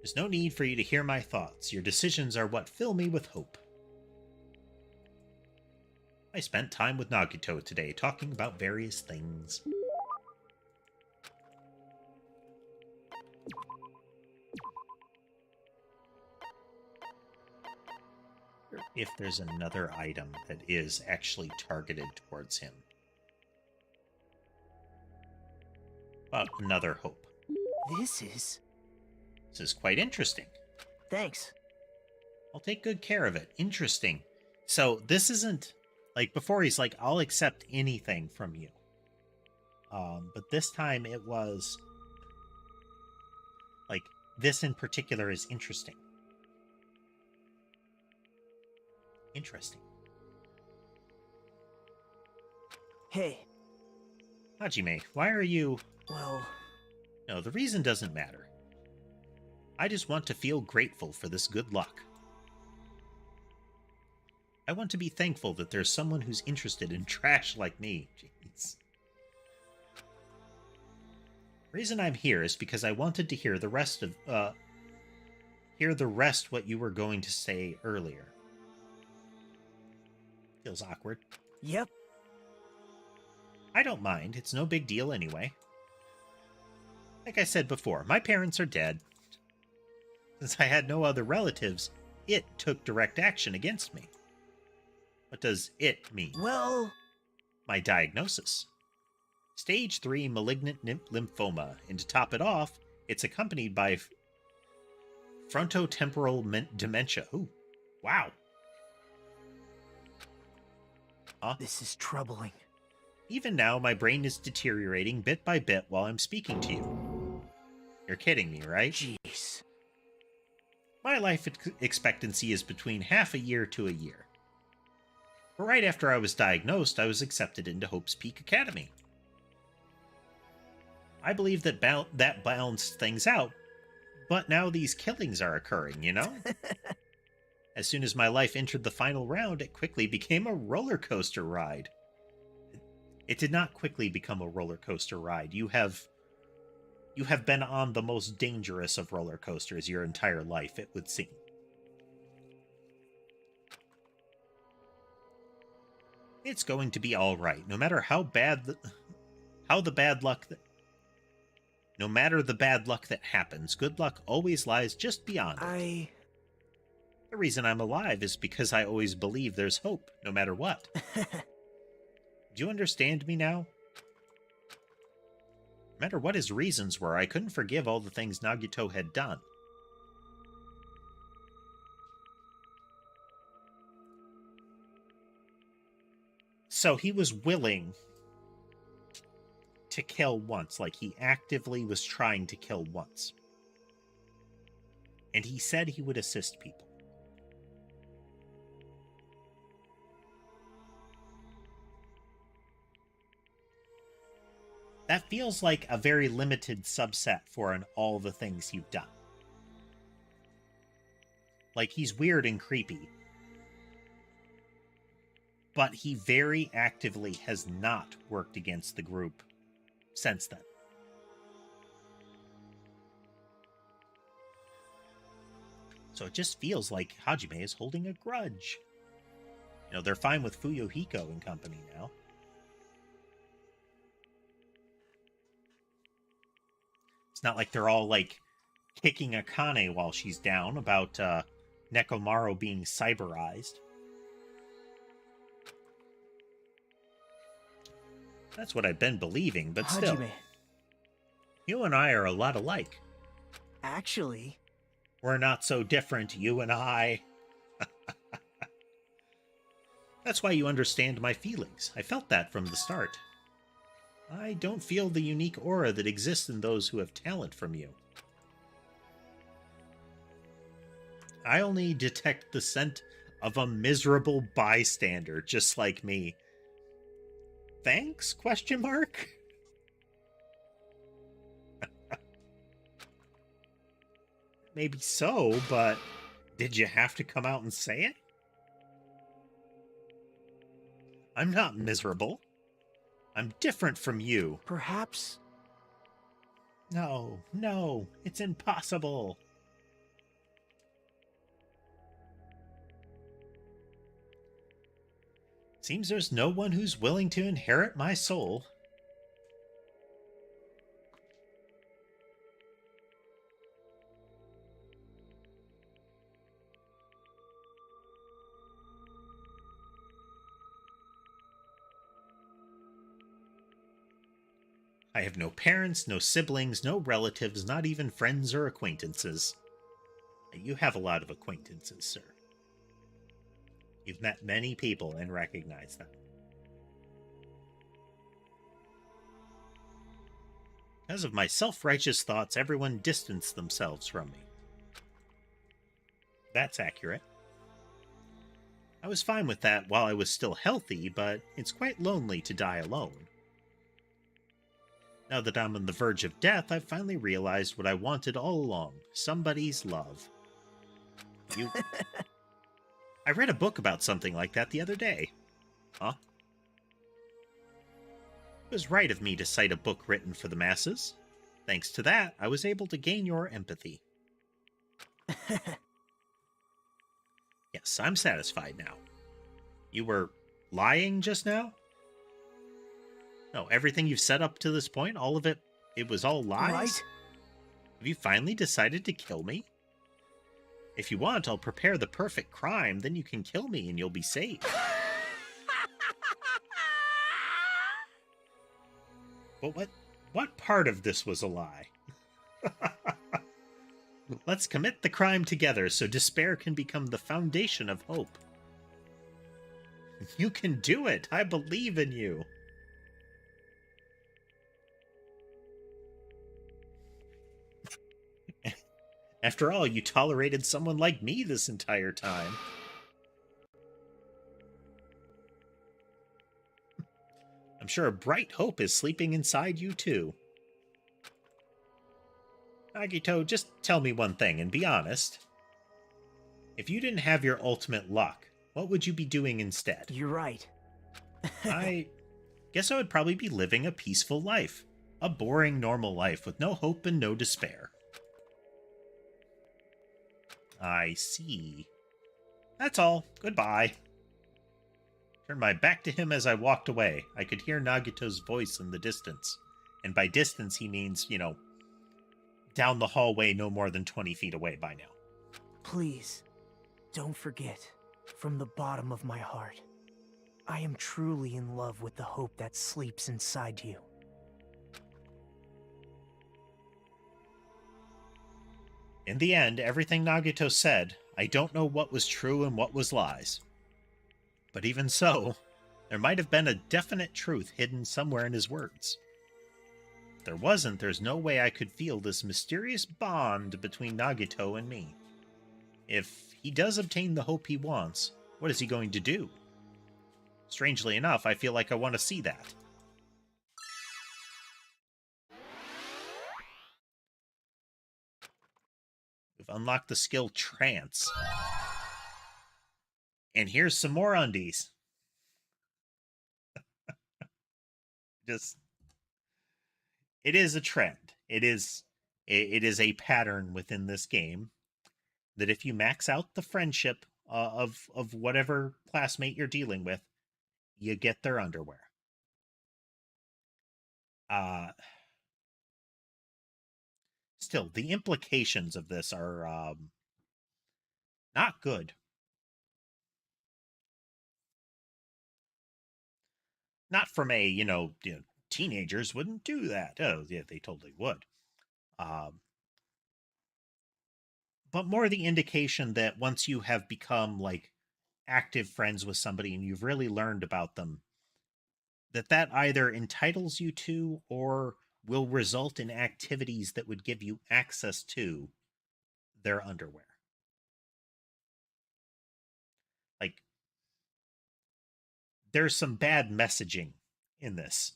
Speaker 1: There's no need for you to hear my thoughts. Your decisions are what fill me with hope. I spent time with Nagito today, talking about various things. If there's another item that is actually targeted towards him. But another hope.
Speaker 7: This is
Speaker 1: quite interesting.
Speaker 7: Thanks.
Speaker 1: I'll take good care of it. Interesting. So this isn't... Like, before he's like, I'll accept anything from you. But this time it was... Like, this in particular is interesting. Interesting.
Speaker 7: Hey.
Speaker 1: Hajime, why are you...
Speaker 7: Well...
Speaker 1: No, the reason doesn't matter. I just want to feel grateful for this good luck. I want to be thankful that there's someone who's interested in trash like me. Jeez. The reason I'm here is because I wanted to hear the rest what you were going to say earlier. Feels awkward.
Speaker 7: Yep.
Speaker 1: I don't mind. It's no big deal anyway. Like I said before, my parents are dead. Since I had no other relatives, it took direct action against me. What does it mean?
Speaker 7: Well,
Speaker 1: My diagnosis. Stage 3 malignant lymphoma, and to top it off, it's accompanied by frontotemporal dementia. Ooh, wow.
Speaker 7: this is troubling.
Speaker 1: Even now, my brain is deteriorating bit by bit while I'm speaking to you. You're kidding me, right?
Speaker 7: Jeez.
Speaker 1: My life expectancy is between half a year to a year. But right after I was diagnosed, I was accepted into Hope's Peak Academy. I believe that that balanced things out, but now these killings are occurring, you know? As soon as my life entered the final round, it quickly became a roller coaster ride. It did not quickly become a roller coaster ride. You have been on the most dangerous of roller coasters your entire life, it would seem. It's going to be all right, no matter how bad the bad luck that happens. Good luck always lies just beyond it. The reason I'm alive is because I always believe there's hope, no matter what. Do you understand me now? No matter what his reasons were, I couldn't forgive all the things Nagito had done. So he was willing to kill once, like he actively was trying to kill once. And he said he would assist people. That feels like a very limited subset for all the things you've done. Like, he's weird and creepy. But he very actively has not worked against the group since then. So it just feels like Hajime is holding a grudge. You know, they're fine with Fuyuhiko and company now. It's not like they're all, like, kicking Akane while she's down about Nekomaru being cyberized. That's what I've been believing, but still.
Speaker 7: Hajime.
Speaker 1: You and I are a lot alike.
Speaker 7: Actually...
Speaker 1: We're not so different, you and I. That's why you understand my feelings. I felt that from the start. I don't feel the unique aura that exists in those who have talent from you. I only detect the scent of a miserable bystander, just like me. Thanks? Question mark? Maybe so, but did you have to come out and say it? I'm not miserable. I'm different from you.
Speaker 7: Perhaps...
Speaker 1: No, it's impossible. Seems there's no one who's willing to inherit my soul. I have no parents, no siblings, no relatives, not even friends or acquaintances. You have a lot of acquaintances, sir. You've met many people and recognized them. Because of my self-righteous thoughts, everyone distanced themselves from me. That's accurate. I was fine with that while I was still healthy, but it's quite lonely to die alone. Now that I'm on the verge of death, I've finally realized what I wanted all along. Somebody's love. I read a book about something like that the other day. Huh? It was right of me to cite a book written for the masses. Thanks to that, I was able to gain your empathy. Yes, I'm satisfied now. You were lying just now? No, everything you've said up to this point, all of it, it was all lies?
Speaker 7: Right?
Speaker 1: Have you finally decided to kill me? If you want, I'll prepare the perfect crime, then you can kill me and you'll be safe. But what part of this was a lie? Let's commit the crime together so despair can become the foundation of hope. You can do it. I believe in you. After all, you tolerated someone like me this entire time. I'm sure a bright hope is sleeping inside you, too. Nagito, just tell me one thing and be honest. If you didn't have your ultimate luck, what would you be doing instead?
Speaker 7: You're right.
Speaker 1: I guess I would probably be living a peaceful life. A boring, normal life with no hope and no despair. I see. That's all. Goodbye. Turned my back to him as I walked away. I could hear Nagito's voice in the distance. And by distance, he means, you know, down the hallway no more than 20 feet away by now.
Speaker 7: Please, don't forget, from the bottom of my heart, I am truly in love with the hope that sleeps inside you.
Speaker 1: In the end, everything Nagito said, I don't know what was true and what was lies. But even so, there might have been a definite truth hidden somewhere in his words. If there wasn't, there's no way I could feel this mysterious bond between Nagito and me. If he does obtain the hope he wants, what is he going to do? Strangely enough, I feel like I want to see that. We've unlocked the skill Trance. And here's some more undies. It is a trend. It is a pattern within this game that if you max out the friendship of whatever classmate you're dealing with, you get their underwear. Still, the implications of this are not good. Not from a, teenagers wouldn't do that. Oh, yeah, they totally would. But more the indication that once you have become, like, active friends with somebody and you've really learned about them, that either entitles you to or will result in activities that would give you access to their underwear. Like, there's some bad messaging in this.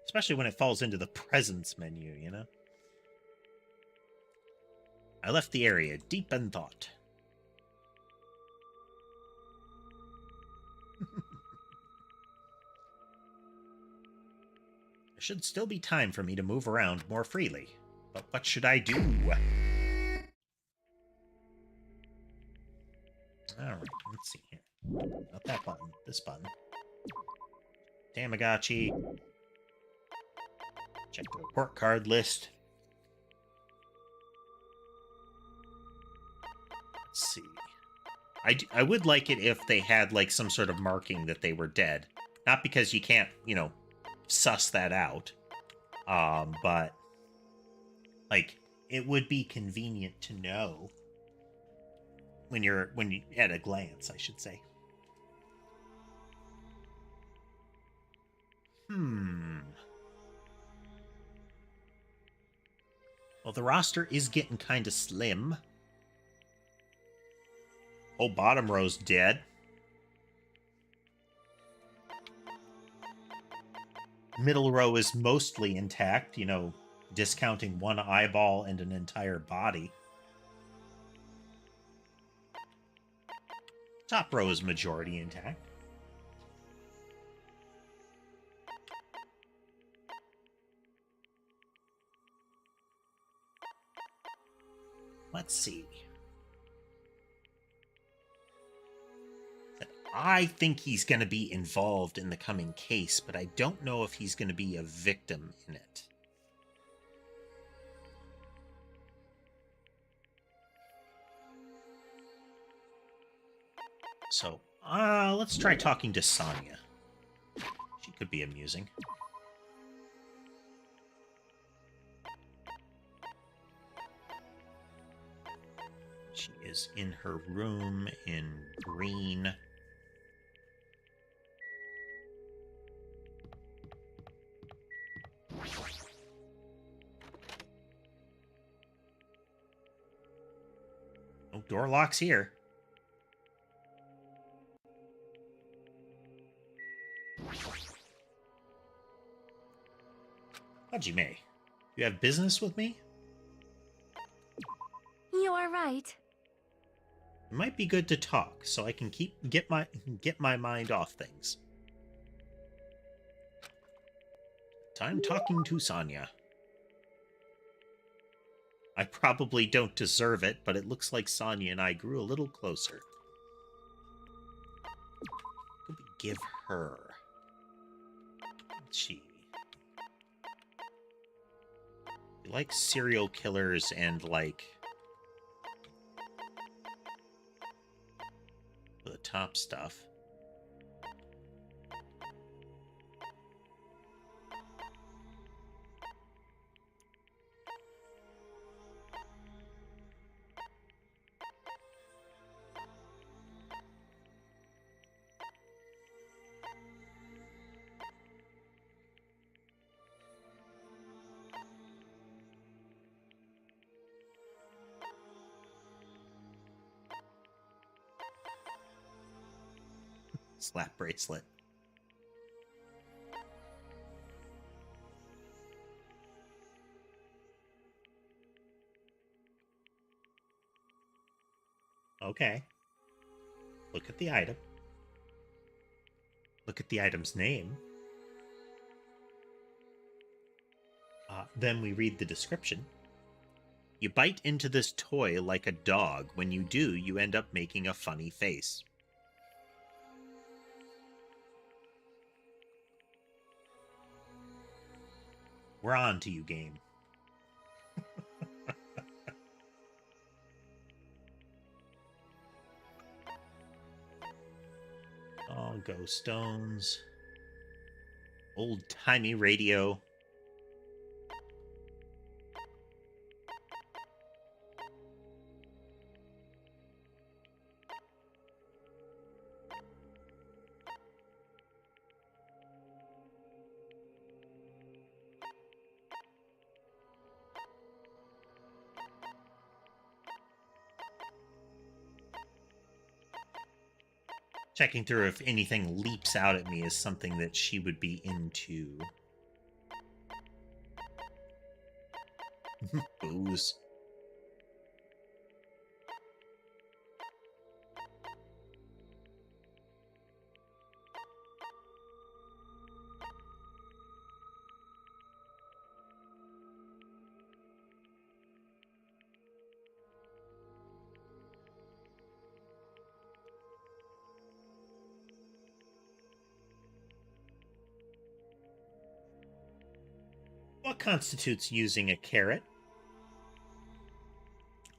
Speaker 1: Especially when it falls into the presents menu, you know? I left the area deep in thought. There should still be time for me to move around more freely. But what should I do? Alright, let's see here. Not that button, this button. Tamagotchi. Check the report card list. Let's see. I would like it if they had, like, some sort of marking that they were dead. Not because you can't, suss that out. But, like, it would be convenient to know when you at a glance, I should say. Well, the roster is getting kind of slim. Oh, bottom row's dead. Middle row is mostly intact, discounting one eyeball and an entire body. Top row is majority intact. Let's see. I think he's going to be involved in the coming case, but I don't know if he's going to be a victim in it. So, Let's try talking to Sonya. She could be amusing. She is in her room in green. No door locks here. Hajime, you have business with me?
Speaker 6: You are right.
Speaker 1: It might be good to talk, so I can get my mind off things. Time talking to Sonya. I probably don't deserve it, but it looks like Sonya and I grew a little closer. What could we give her? She likes serial killers and like the top stuff. Slap bracelet. Okay. Look at the item. Look at the item's name. Then we read the description. You bite into this toy like a dog. When you do, you end up making a funny face. We're on to you, game. Oh, ghost stones. Old-timey radio. Checking through if anything leaps out at me as something that she would be into. Booze. What constitutes using a carrot?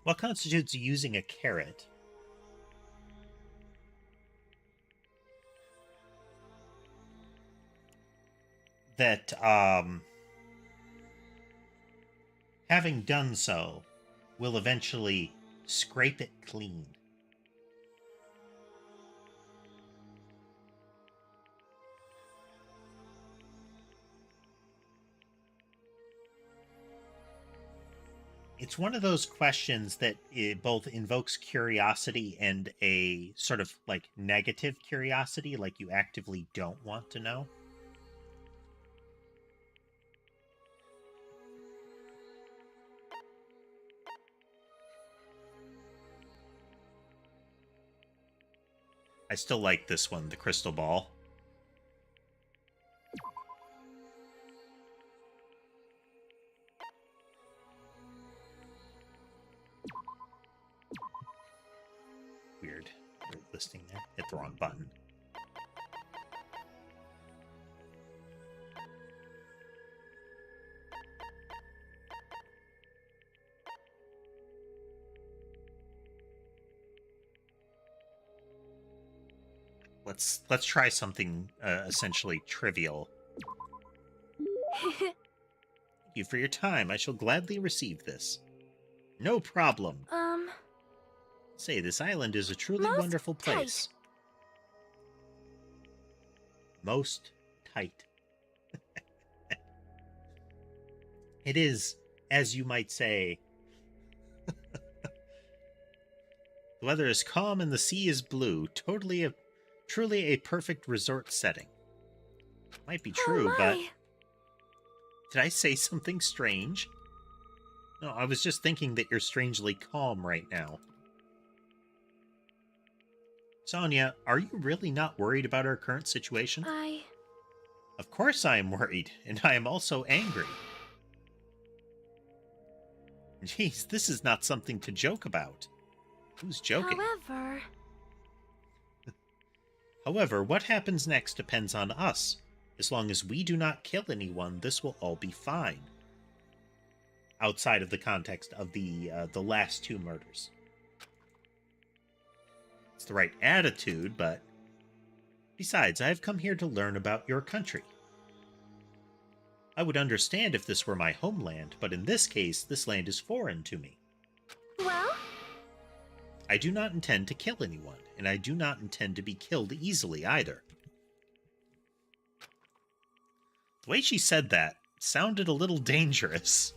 Speaker 1: What constitutes using a carrot? That, having done so, will eventually scrape it clean. It's one of those questions that it both invokes curiosity and a sort of like negative curiosity, like you actively don't want to know. I still like this one, the crystal ball. Weird listing there. Hit the wrong button. let's try something essentially trivial. Thank you for your time. I shall gladly receive this. No problem. Say, this island is a truly
Speaker 6: Most
Speaker 1: wonderful place. Most tight. It is, as you might say. The weather is calm and the sea is blue. Truly a perfect resort setting. Might be true, but... Did I say something strange? No, I was just thinking that you're strangely calm right now. Sonia, are you really not worried about our current situation? Of course I am worried, and I am also angry. Jeez, this is not something to joke about. Who's joking? However, what happens next depends on us. As long as we do not kill anyone, this will all be fine. Outside of the context of the last two murders. It's the right attitude, but... Besides, I have come here to learn about your country. I would understand if this were my homeland, but in this case, this land is foreign to me.
Speaker 6: Well?
Speaker 1: I do not intend to kill anyone, and I do not intend to be killed easily either. The way she said that sounded a little dangerous.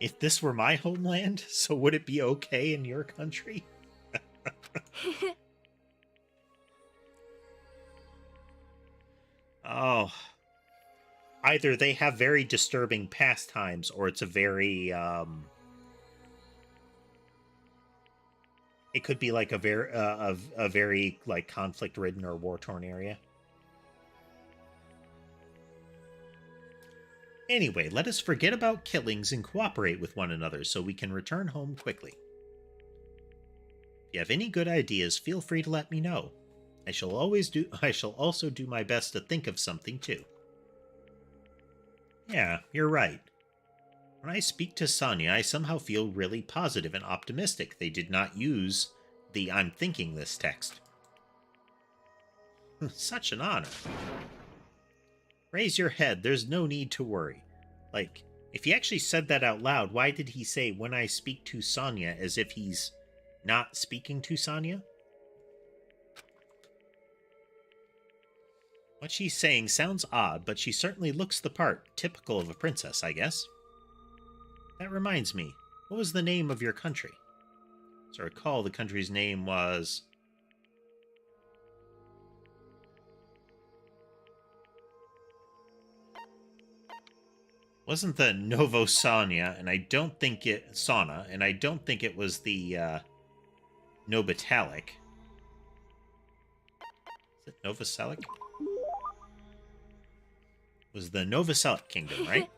Speaker 1: If this were my homeland, so would it be okay in your country? Oh. Either they have very disturbing pastimes, or it's a very, it could be like a very like conflict-ridden or war-torn area. Anyway, let us forget about killings and cooperate with one another so we can return home quickly. If you have any good ideas, feel free to let me know. I shall also do my best to think of something too. Yeah, you're right. When I speak to Sonia, I somehow feel really positive and optimistic. They did not use the "I'm thinking this" text. Such an honor. Raise your head, there's no need to worry. Like, if he actually said that out loud, why did he say, when I speak to Sonia, as if he's not speaking to Sonia? What she's saying sounds odd, but she certainly looks the part, typical of a princess, I guess. That reminds me, what was the name of your country? As I recall, the country's name was... Wasn't the Novosania, and I don't think it... Sauna, and I don't think it was the, Nobitalic. Is it Novoselic? It was the Novoselic Kingdom, right?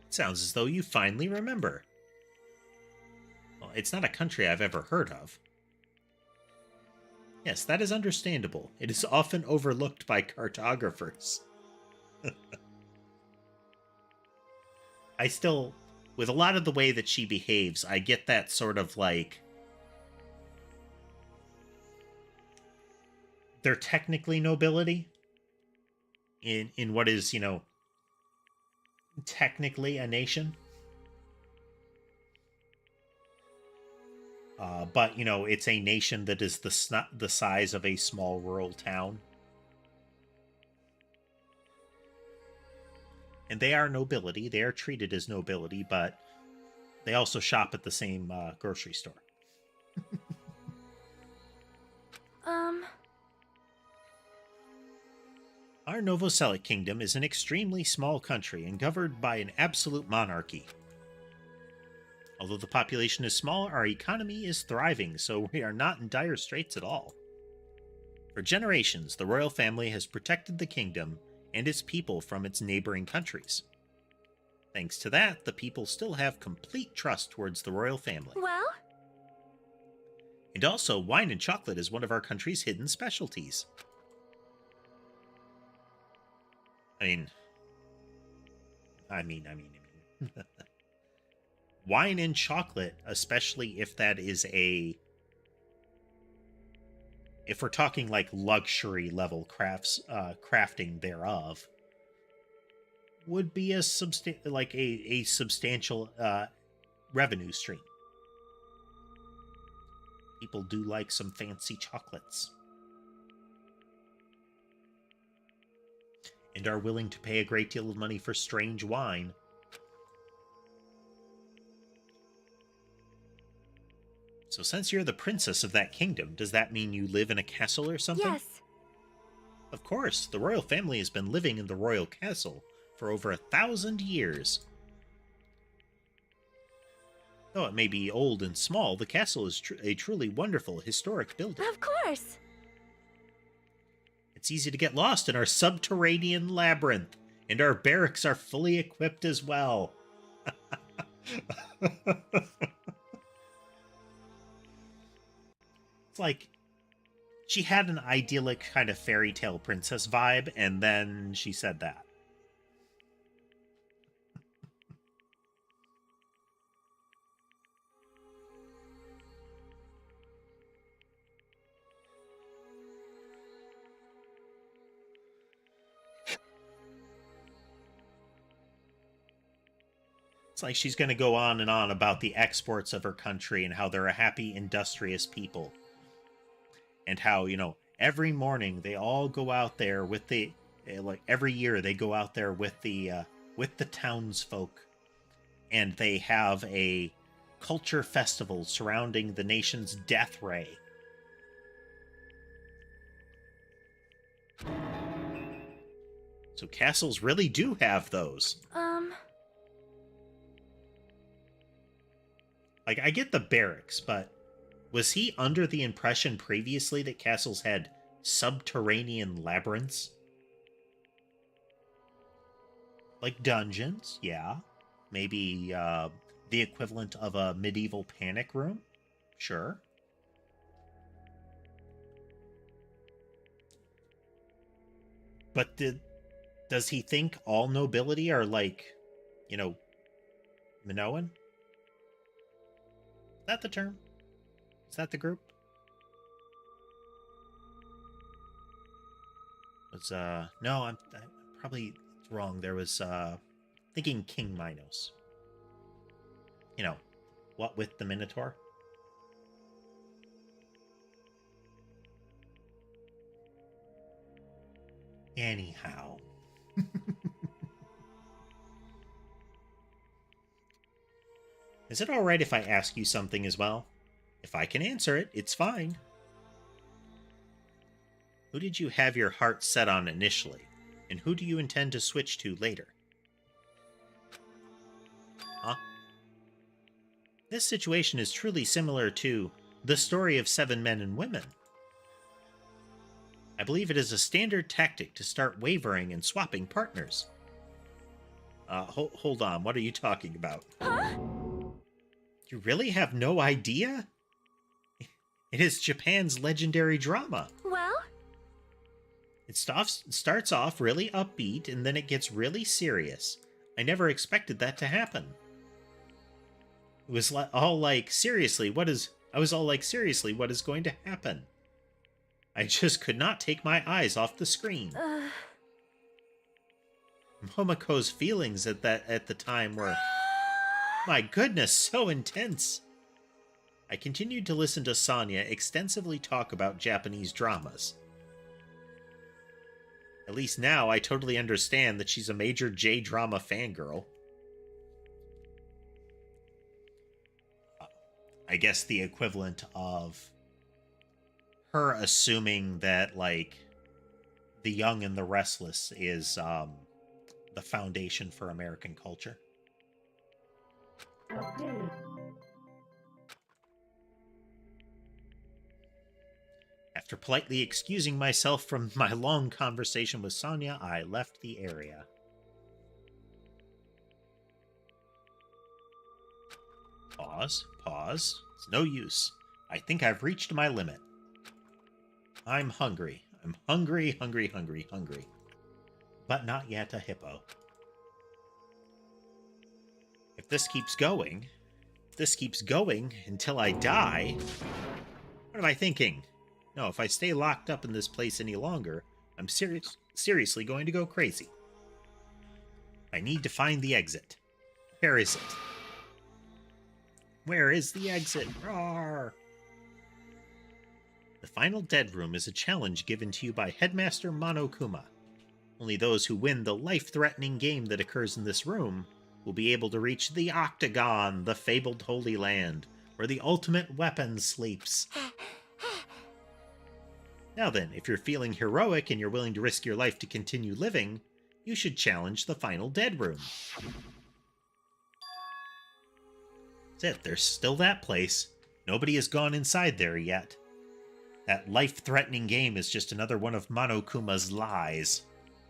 Speaker 1: Sounds as though you finally remember. Well, it's not a country I've ever heard of. Yes, that is understandable. It is often overlooked by cartographers. I still, with a lot of the way that she behaves, I get that sort of like... They're technically nobility. In what is, you know, technically a nation. But, you know, it's a nation that is the size of a small rural town. And they are nobility. They are treated as nobility, but they also shop at the same grocery store. Our Novoselic Kingdom is an extremely small country and governed by an absolute monarchy. Although the population is small, our economy is thriving, so we are not in dire straits at all. For generations, the royal family has protected the kingdom and its people from its neighboring countries. Thanks to that, the people still have complete trust towards the royal family.
Speaker 6: Well?
Speaker 1: And also, wine and chocolate is one of our country's hidden specialties. I mean. Wine and chocolate, especially if that is a if we're talking like luxury level crafting thereof, would be a substantial revenue stream. People do like some fancy chocolates. And are willing to pay a great deal of money for strange wine. So since you're the princess of that kingdom, does that mean you live in a castle or something?
Speaker 6: Yes.
Speaker 1: Of course, the royal family has been living in the royal castle for over 1,000 years. Though it may be old and small, the castle is a truly wonderful historic building.
Speaker 6: Of course.
Speaker 1: It's easy to get lost in our subterranean labyrinth, and our barracks are fully equipped as well. It's like she had an idyllic kind of fairy tale princess vibe, and then she said that. It's like she's going to go on and on about the exports of her country and how they're a happy, industrious people. And how, every morning they all go out there with the, like every year they go out there with the townsfolk. And they have a culture festival surrounding the nation's death ray. So castles really do have those. Like, I get the barracks, but was he under the impression previously that castles had subterranean labyrinths? Like dungeons, yeah. Maybe the equivalent of a medieval panic room? Sure. But does he think all nobility are like, Minoan? Is that the term? Is that the group? No, I'm probably wrong. There was thinking King Minos. What with the Minotaur? Anyhow. Is it alright if I ask you something as well? If I can answer it, it's fine. Who did you have your heart set on initially, and who do you intend to switch to later? Huh? This situation is truly similar to the story of 7 men and women. I believe it is a standard tactic to start wavering and swapping partners. Hold on, what are you talking about?
Speaker 6: Huh?
Speaker 1: You really have no idea? It is Japan's legendary drama.
Speaker 6: Well?
Speaker 1: It starts off really upbeat, and then it gets really serious. I never expected that to happen. It was all like, seriously, what is going to happen? I just could not take my eyes off the screen. Momoko's feelings at the time were, my goodness, so intense. I continued to listen to Sonya extensively talk about Japanese dramas. At least now I totally understand that she's a major J-drama fangirl. I guess the equivalent of her assuming that, like, The Young and the Restless is the foundation for American culture. After politely excusing myself from my long conversation with Sonya, I left the area. Pause. It's no use. I think I've reached my limit. I'm hungry. I'm hungry. But not yet a hippo. If this keeps going until I die, what am I thinking? No, if I stay locked up in this place any longer, I'm seriously going to go crazy. I need to find the exit. Where is it? Where is the exit? Roar! The final dead room is a challenge given to you by Headmaster Monokuma. Only those who win the life-threatening game that occurs in this room will be able to reach the Octagon, the fabled Holy Land, where the ultimate weapon sleeps. Now then, if you're feeling heroic and you're willing to risk your life to continue living, you should challenge the final dead room. That's it, there's still that place. Nobody has gone inside there yet. That life-threatening game is just another one of Monokuma's lies.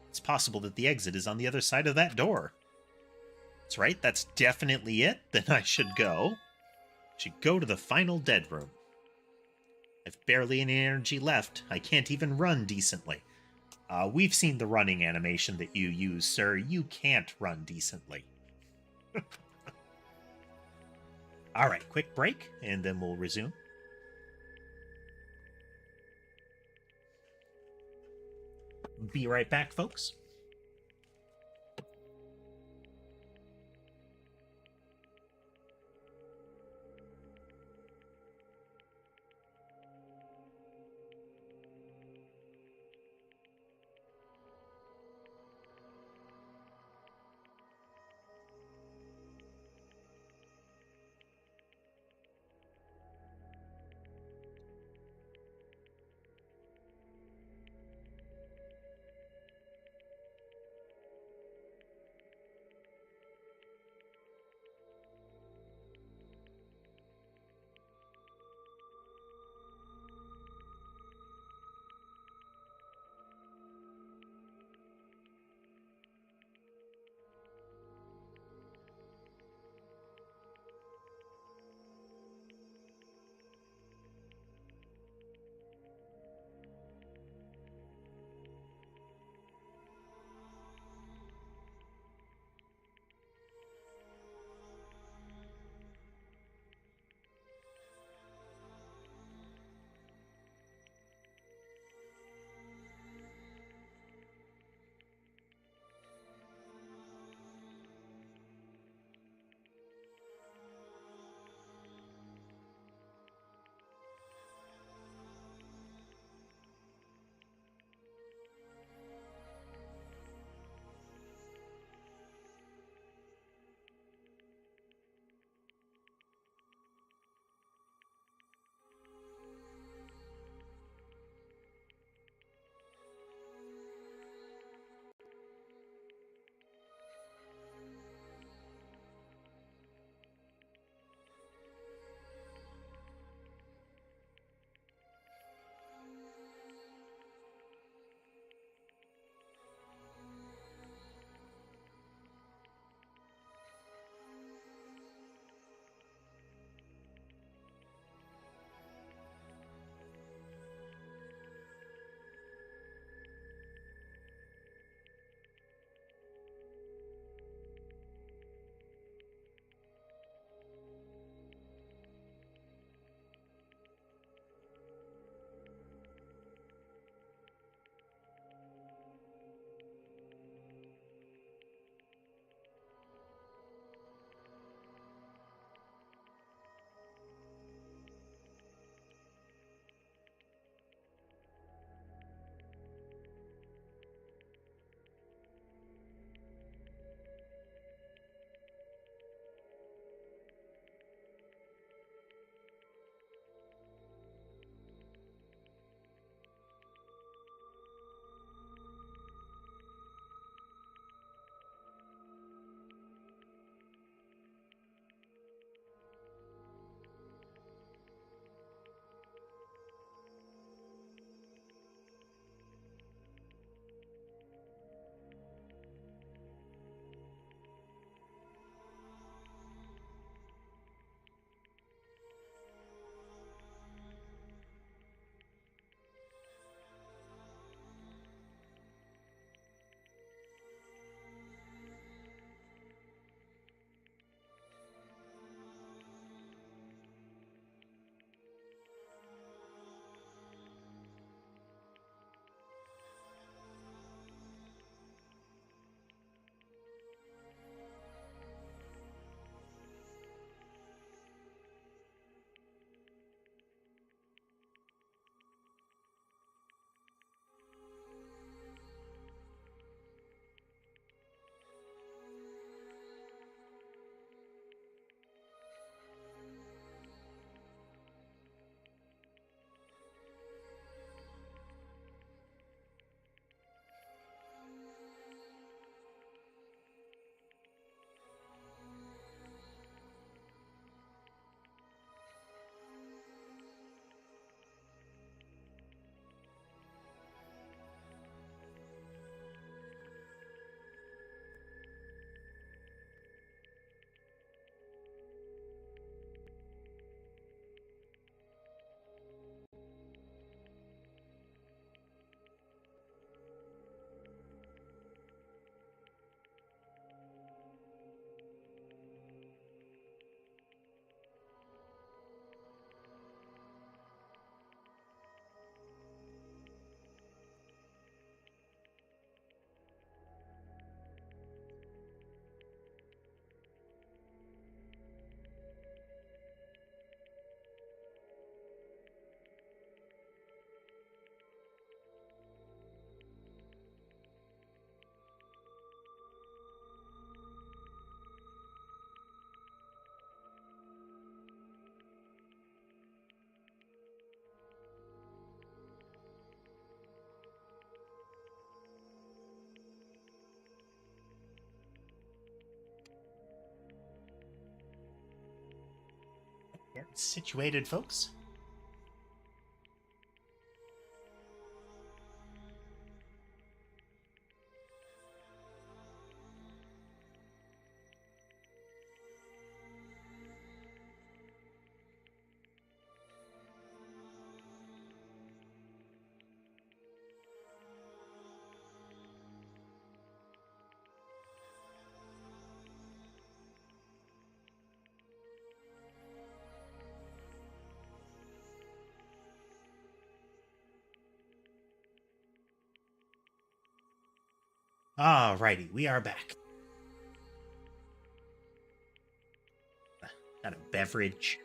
Speaker 1: It's possible that the exit is on the other side of that door. That's right, that's definitely it. Then I should go. Should go to the final dead room. I've barely any energy left. I can't even run decently. We've seen the running animation that you use, sir. You can't run decently. Alright, quick break, and then we'll resume. Be right back, folks. Get situated, folks. Alrighty, we are back. Got a beverage.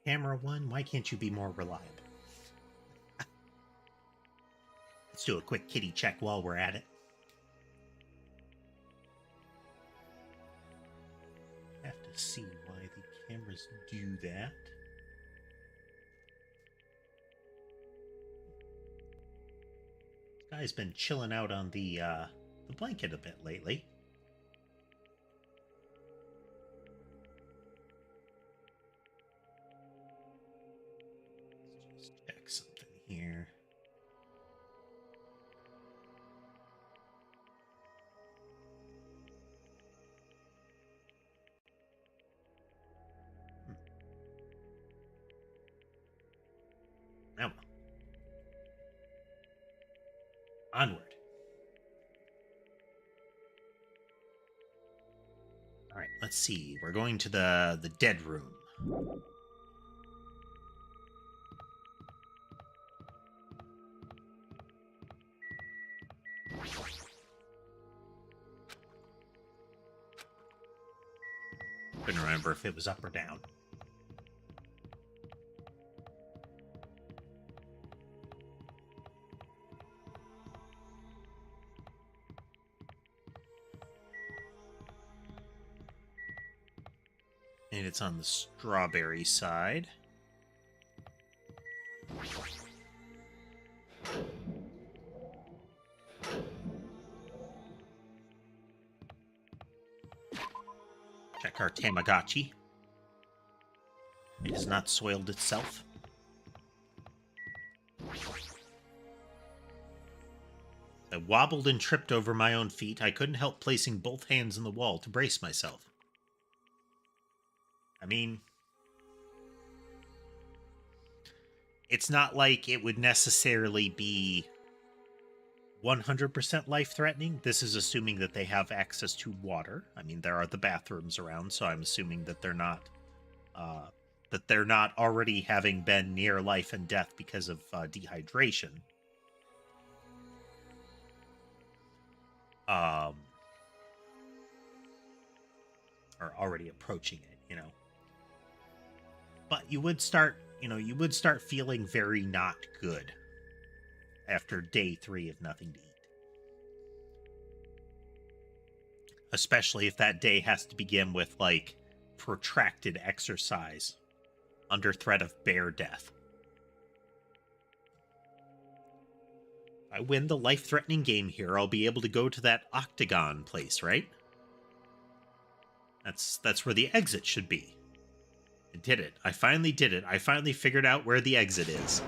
Speaker 1: Camera one, why can't you be more reliable? Let's do a quick kitty check while we're at it. Have to see why the cameras do that. This guy's been chilling out on the blanket a bit lately. Let's just check something here. Now, onward. All right, let's see. We're going to the dead room. Couldn't remember if it was up or down. And it's on the strawberry side. Check our Tamagotchi. It has not soiled itself. I wobbled and tripped over my own feet. I couldn't help placing both hands on the wall to brace myself. I mean, it's not like it would necessarily be 100% life-threatening. This is assuming that they have access to water. I mean, there are the bathrooms around, so I'm assuming that they're not already having been near life and death because of dehydration. Or already approaching it, you know. But you would start feeling very not good after day 3 of nothing to eat. Especially if that day has to begin with, like, protracted exercise under threat of bear death. If I win the life-threatening game here, I'll be able to go to that octagon place, right? That's where the exit should be. I did it. I finally did it. I finally figured out where the exit is.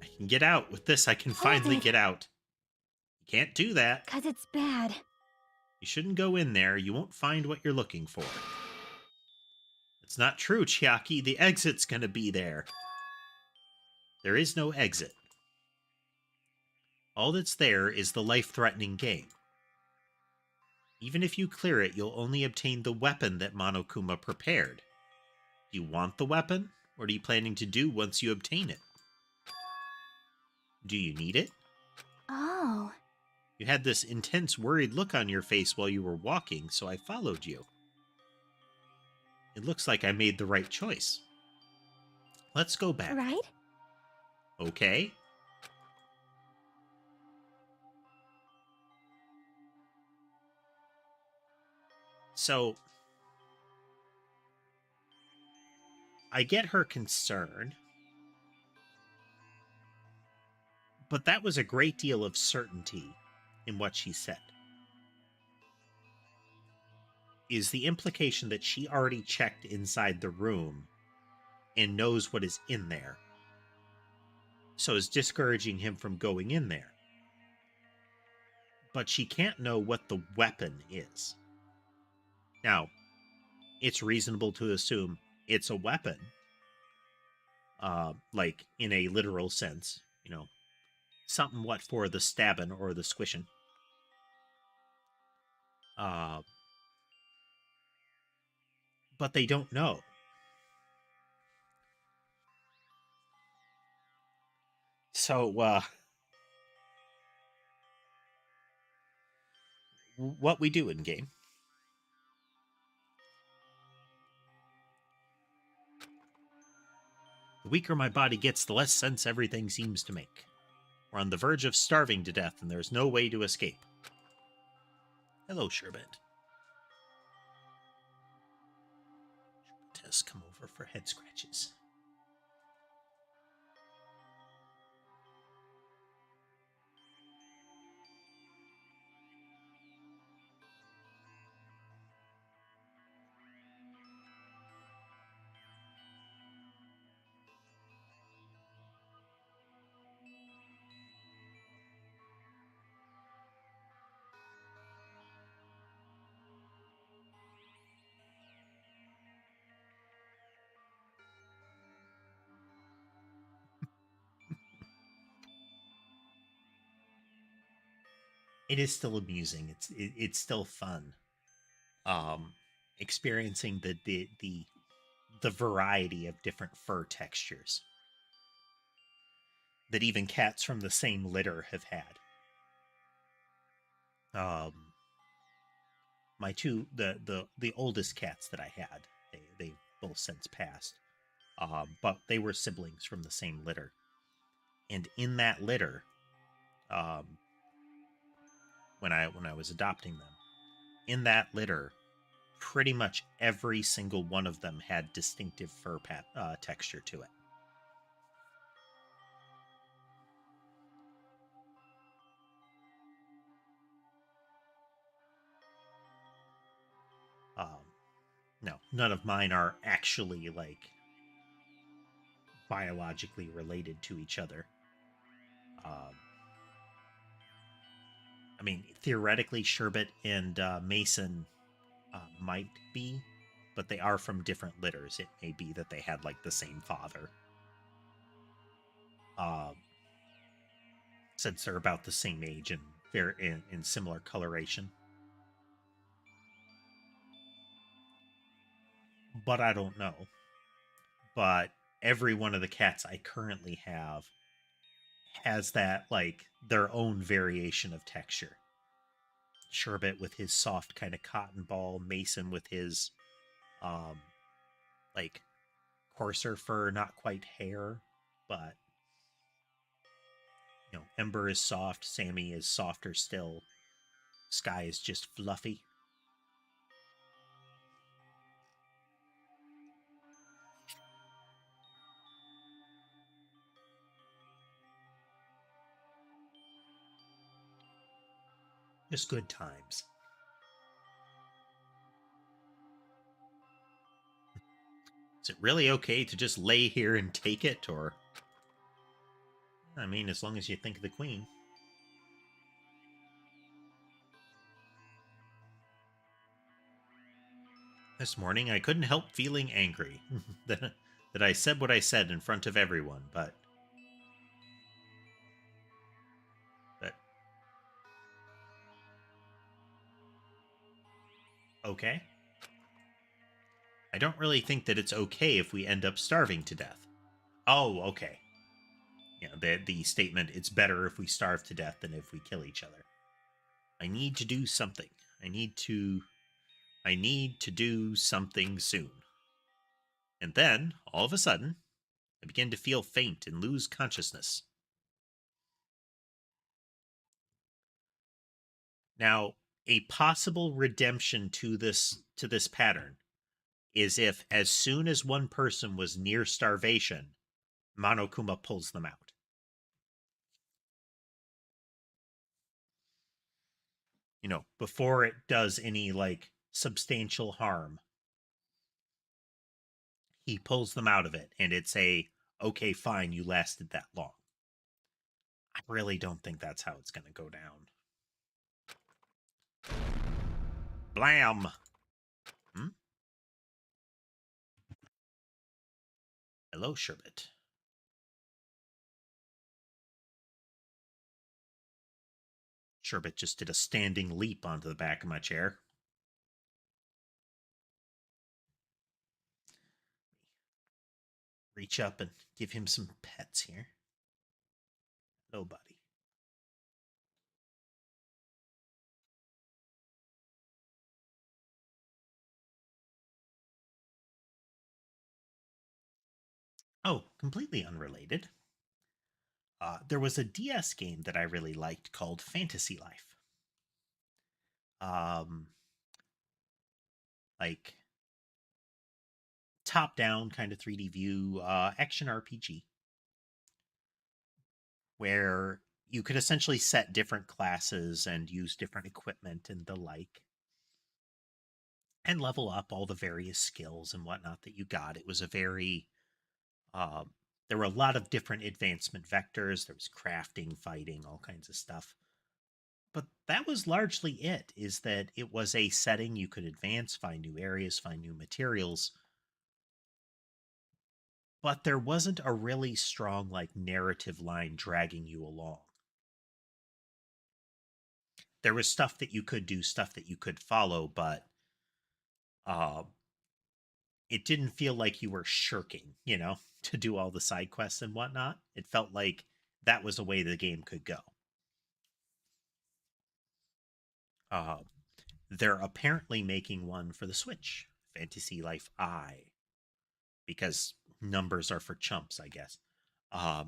Speaker 1: I can get out. With this, I can finally get out. You can't do that.
Speaker 6: 'Cause it's bad.
Speaker 1: You shouldn't go in there. You won't find what you're looking for. It's not true, Chiaki. The exit's gonna be there. There is no exit. All that's there is the life-threatening game. Even if you clear it, you'll only obtain the weapon that Monokuma prepared. Do you want the weapon? What are you planning to do once you obtain it? Do you need it?
Speaker 6: Oh.
Speaker 1: You had this intense, worried look on your face while you were walking, so I followed you. It looks like I made the right choice. Let's go back.
Speaker 6: Right?
Speaker 1: Okay? So, I get her concern, but that was a great deal of certainty in what she said. Is the implication that she already checked inside the room and knows what is in there, so is discouraging him from going in there. But she can't know what the weapon is. Now, it's reasonable to assume it's a weapon, like in a literal sense, something what for the stabbing or the squishing. But they don't know. So, what we do in game? The weaker my body gets, the less sense everything seems to make. We're on the verge of starving to death, and there's no way to escape. Hello, Sherbet. Sherbet has come over for head scratches. It is still amusing. It's still fun. Experiencing the variety of different fur textures that even cats from the same litter have had. My two the oldest cats that I had, they both since passed. But they were siblings from the same litter. And in that litter, when I was adopting them, in that litter, pretty much every single one of them had distinctive fur texture to it. No, none of mine are actually like biologically related to each other. I mean, theoretically, Sherbet and Mason might be, but they are from different litters. It may be that they had like the same father. Since they're about the same age and they're in similar coloration. But I don't know. But every one of the cats I currently have has that, like, their own variation of texture. Sherbet with his soft kind of cotton ball, Mason with his, like, coarser fur, not quite hair, but, Ember is soft, Sammy is softer still, Sky is just fluffy. Just good times. Is it really okay to just lay here and take it, or... I mean, as long as you think of the queen. This morning, I couldn't help feeling angry that I said what I said in front of everyone, but... Okay. I don't really think that it's okay if we end up starving to death. Oh, okay. The statement, it's better if we starve to death than if we kill each other. I need to do something. I need to do something soon. And then, all of a sudden, I begin to feel faint and lose consciousness. Now, a possible redemption to this pattern is if as soon as one person was near starvation, Monokuma pulls them out. You know, before it does any, like, substantial harm. He pulls them out of it, and it's okay, fine, you lasted that long. I really don't think that's how it's going to go down. Blam! Hello, Sherbet. Sherbet just did a standing leap onto the back of my chair. Reach up and give him some pets here. Hello, buddy. Oh, completely unrelated. There was a DS game that I really liked called Fantasy Life. Like top-down kind of 3D view action RPG, where you could essentially set different classes and use different equipment and the like, and level up all the various skills and whatnot that you got. It was a very there were a lot of different advancement vectors. There was crafting, fighting, all kinds of stuff. But that was largely it, is that it was a setting you could advance, find new areas, find new materials. But there wasn't a really strong, like, narrative line dragging you along. There was stuff that you could do, stuff that you could follow, but it didn't feel like you were shirking, you know, to do all the side quests and whatnot. It felt like that was a way the game could go. They're apparently making one for the Switch, Fantasy Life I, because numbers are for chumps, I guess. But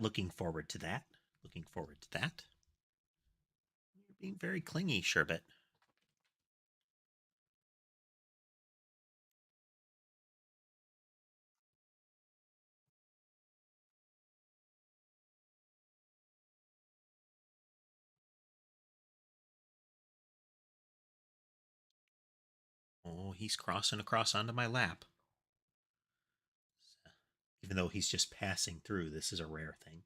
Speaker 1: looking forward to that. Looking forward to that. You're being very clingy, Sherbet. Oh, he's crossing across onto my lap. Even though he's just passing through, this is a rare thing.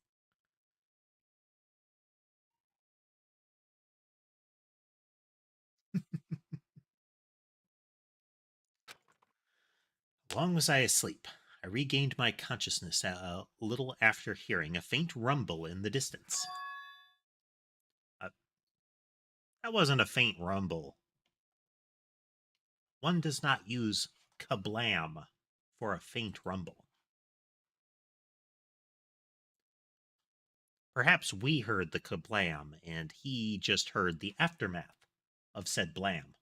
Speaker 1: Long was I asleep. I regained my consciousness a little after hearing a faint rumble in the distance. That wasn't a faint rumble. One does not use kablam for a faint rumble. Perhaps we heard the kablam, and he just heard the aftermath of said blam.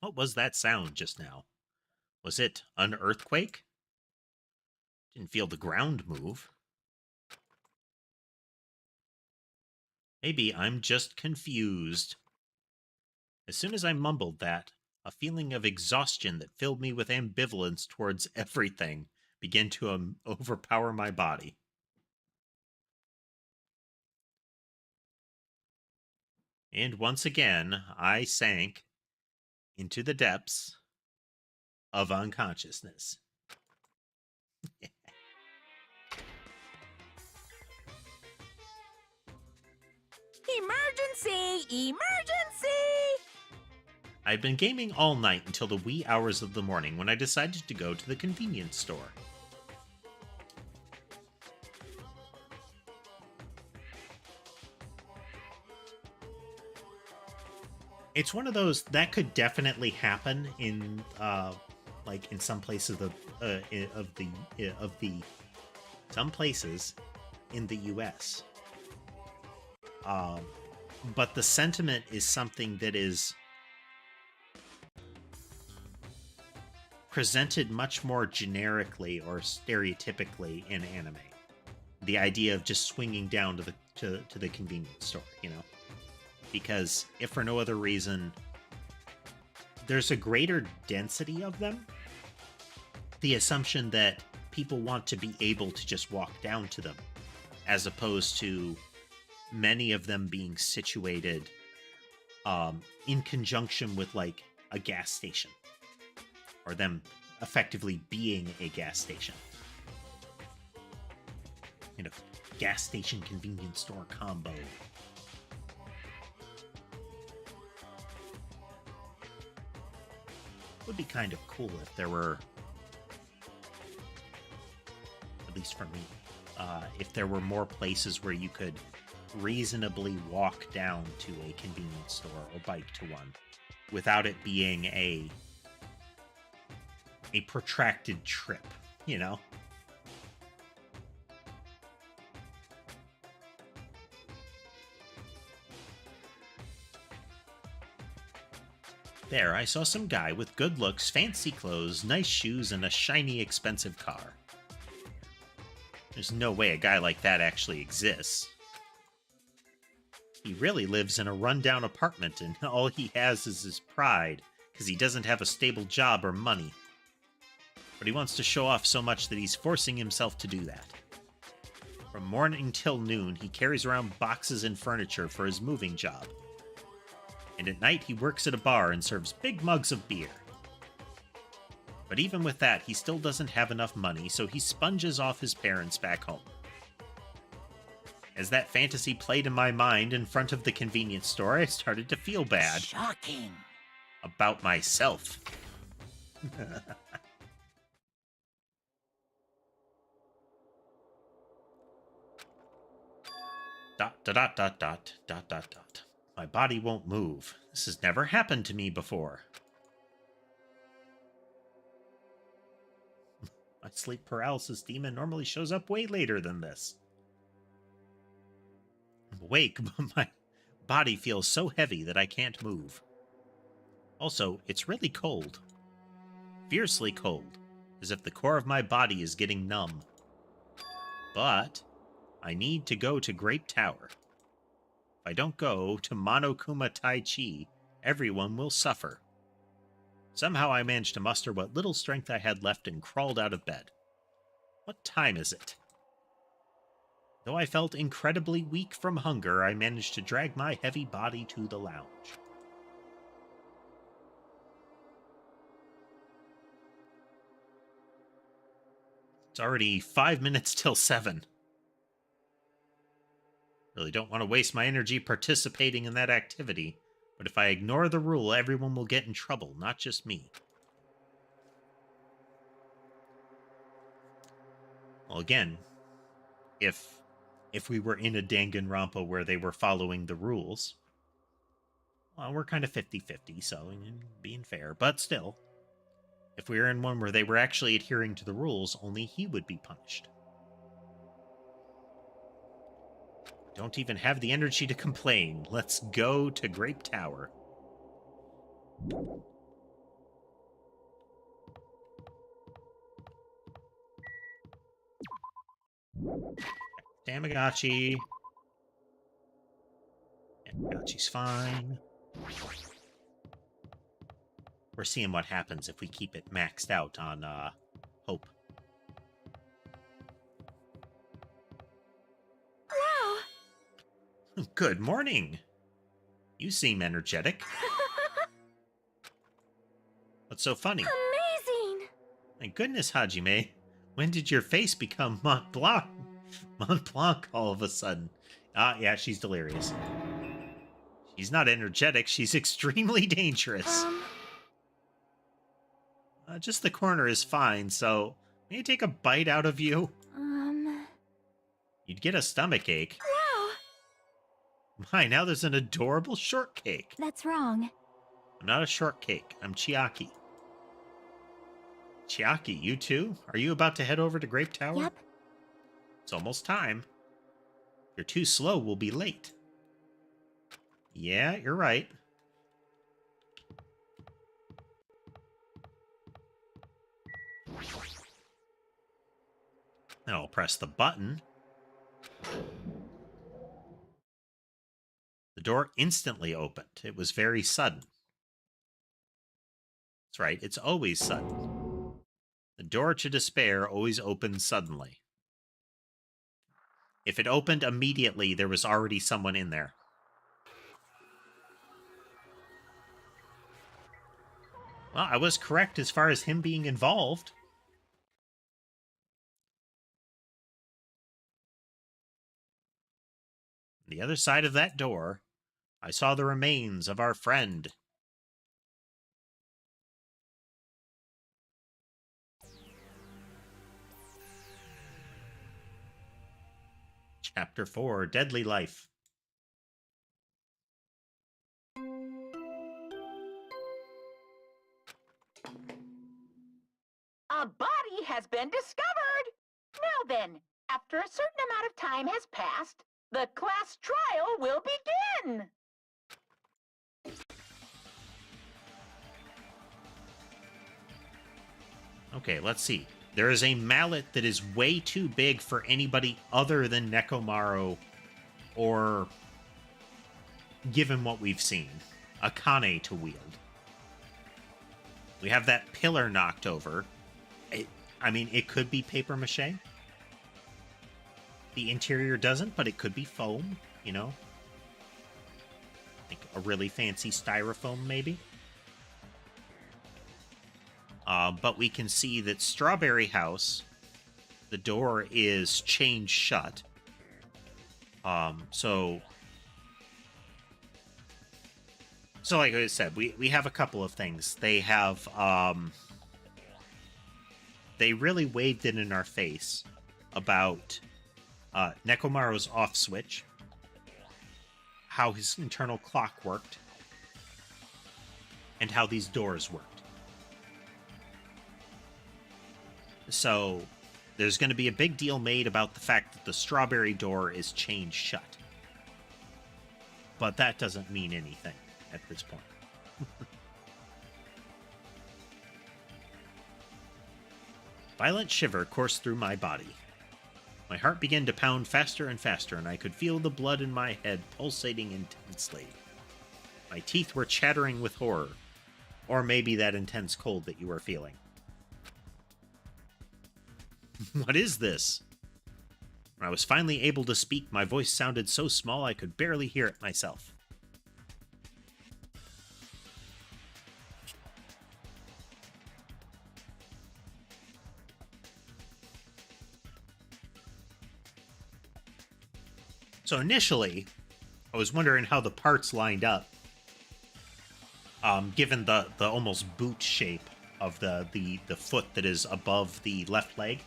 Speaker 1: What was that sound just now? Was it an earthquake? Didn't feel the ground move. Maybe I'm just confused. As soon as I mumbled that, a feeling of exhaustion that filled me with ambivalence towards everything began to overpower my body. And once again, I sank into the depths of unconsciousness.
Speaker 3: Emergency! Emergency!
Speaker 1: I'd been gaming all night until the wee hours of the morning when I decided to go to the convenience store. It's one of those that could definitely happen in, like, in some places some places in the U.S. But the sentiment is something that is presented much more generically or stereotypically in anime. The idea of just swinging down to to the convenience store, you know? Because if for no other reason, there's a greater density of them. The assumption that people want to be able to just walk down to them, as opposed to many of them being situated in conjunction with like a gas station, or them effectively being a gas station. You know, gas station convenience store combo. Would be kind of cool if there were, at least for me, if there were more places where you could reasonably walk down to a convenience store or bike to one without it being a protracted trip, you know? There, I saw some guy with good looks, fancy clothes, nice shoes, and a shiny, expensive car. There's no way a guy like that actually exists. He really lives in a rundown apartment, and all he has is his pride, because he doesn't have a stable job or money. But he wants to show off so much that he's forcing himself to do that. From morning till noon, he carries around boxes and furniture for his moving job. And at night, he works at a bar and serves big mugs of beer. But even with that, he still doesn't have enough money, so he sponges off his parents back home. As that fantasy played in my mind in front of the convenience store, I started to feel bad.
Speaker 3: Shocking.
Speaker 1: About myself. Dot, dot, dot, dot, dot, dot, dot, dot. My body won't move. This has never happened to me before. My sleep paralysis demon normally shows up way later than this. I'm awake, but my body feels so heavy that I can't move. Also, it's really cold. Fiercely cold, as if the core of my body is getting numb. But I need to go to Grape Tower. If I don't go to Monokuma Tai Chi, everyone will suffer. Somehow I managed to muster what little strength I had left and crawled out of bed. What time is it? Though I felt incredibly weak from hunger, I managed to drag my heavy body to the lounge. It's already 5 minutes till 7. Really don't want to waste my energy participating in that activity, but if I ignore the rule, everyone will get in trouble, not just me. Well, again, if we were in a Danganronpa where they were following the rules, well, we're kind of 50-50, so being fair, but still, if we were in one where they were actually adhering to the rules, only he would be punished. Don't even have the energy to complain. Let's go to Grape Tower. Tamagotchi. Tamagotchi's fine. We're seeing what happens if we keep it maxed out on Hope.
Speaker 6: Wow!
Speaker 1: Good morning. You seem energetic. What's so funny?
Speaker 6: Amazing!
Speaker 1: My goodness, Hajime. When did your face become Mont Blanc? Mont Blanc all of a sudden. Yeah, she's delirious. She's not energetic. She's extremely dangerous. Just the corner is fine, so may I take a bite out of you? You'd get a stomach ache.
Speaker 6: Wow!
Speaker 1: My, now there's an adorable shortcake.
Speaker 6: That's wrong.
Speaker 1: I'm not a shortcake. I'm Chiaki. Chiaki, you too? Are you about to head over to Grape Tower?
Speaker 6: Yep.
Speaker 1: It's almost time. If you're too slow, we'll be late. Yeah, you're right. Then I'll press the button. door instantly opened. It was very sudden. That's right, it's always sudden. The door to despair always opens suddenly. If it opened immediately, there was already someone in there. Well, I was correct as far as him being involved. The other side of that door, I saw the remains of our friend. Chapter 4, Deadly Life.
Speaker 8: A body has been discovered! Now then, after a certain amount of time has passed, the class trial will begin!
Speaker 1: Okay, let's see. There is a mallet that is way too big for anybody other than Nekomaru, or, given what we've seen, Akane to wield. We have that pillar knocked over. I mean, it could be paper mache. The interior doesn't, but it could be foam, you know? Like a really fancy styrofoam, maybe? But we can see that Strawberry House, the door is chained shut. So like I said, we have a couple of things. They have, they really waved it in our face about Nekomaru's off switch, how his internal clock worked, and how these doors worked. So there's going to be a big deal made about the fact that the strawberry door is chained shut. But that doesn't mean anything at this point. Violent shiver coursed through my body. My heart began to pound faster and faster, and I could feel the blood in my head pulsating intensely. My teeth were chattering with horror, or maybe that intense cold that you were feeling. What is this? When I was finally able to speak, my voice sounded so small I could barely hear it myself. So initially, I was wondering how the parts lined up, given the almost boot shape of the foot that is above the left leg.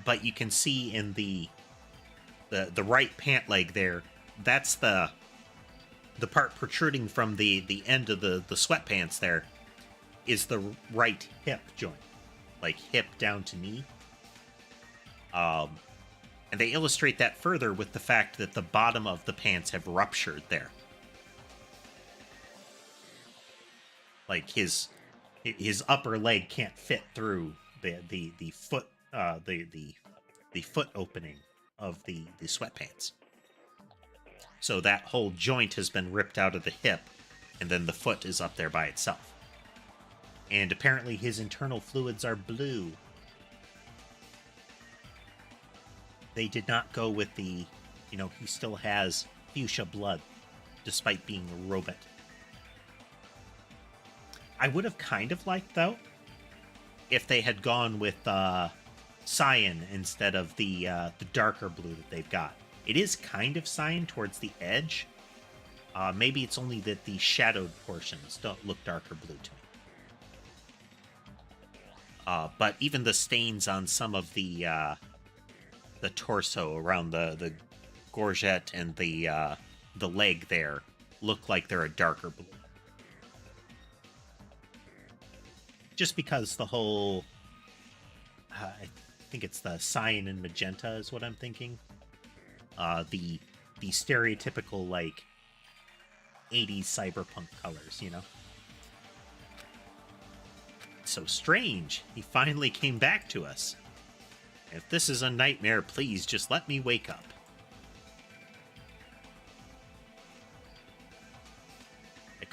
Speaker 1: But you can see in the right pant leg there, that's the part protruding from the end of the sweatpants there is the right hip joint, like hip down to knee. And they illustrate that further with the fact that the bottom of the pants have ruptured there. Like his upper leg can't fit through the foot the foot opening of the sweatpants. So that whole joint has been ripped out of the hip, and then the foot is up there by itself. And apparently his internal fluids are blue. They did not go with the, he still has fuchsia blood, despite being a robot. I would have kind of liked, though, if they had gone with cyan instead of the darker blue that they've got. It is kind of cyan towards the edge. Maybe it's only that the shadowed portions don't look darker blue to me. But even the stains on some of the torso around the gorget and the leg there look like they're a darker blue. Just because the whole, I think it's the cyan and magenta is what I'm thinking. The stereotypical, like, 80s cyberpunk colors, So strange. He finally came back to us. If this is a nightmare, please just let me wake up.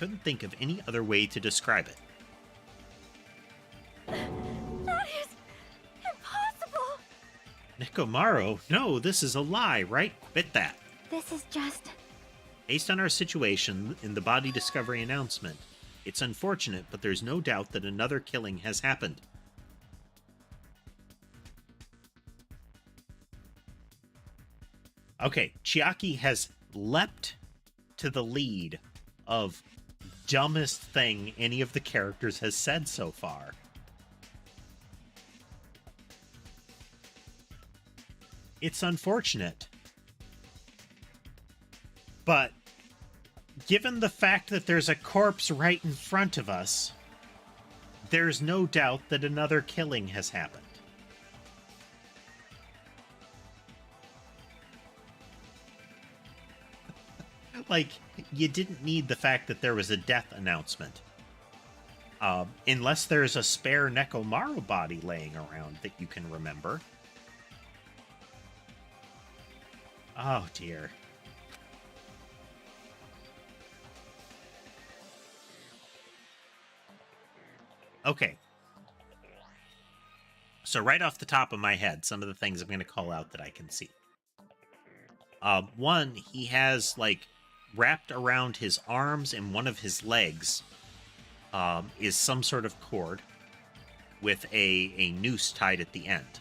Speaker 1: couldn't think of any other way to describe it.
Speaker 6: That is impossible.
Speaker 1: Nekomaru, no, this is a lie, right? Quit that.
Speaker 6: This is just...
Speaker 1: Based on our situation in the body discovery announcement, it's unfortunate, but there's no doubt that another killing has happened. Okay, Chiaki has leapt to the lead of dumbest thing any of the characters has said so far. It's unfortunate. But given the fact that there's a corpse right in front of us, there's no doubt that another killing has happened. Like, you didn't need the fact that there was a death announcement. Unless there's a spare Nekomaru body laying around that you can remember. Oh, dear. Okay. So right off the top of my head, some of the things I'm going to call out that I can see. One, he has, like, wrapped around his arms and one of his legs is some sort of cord with a noose tied at the end.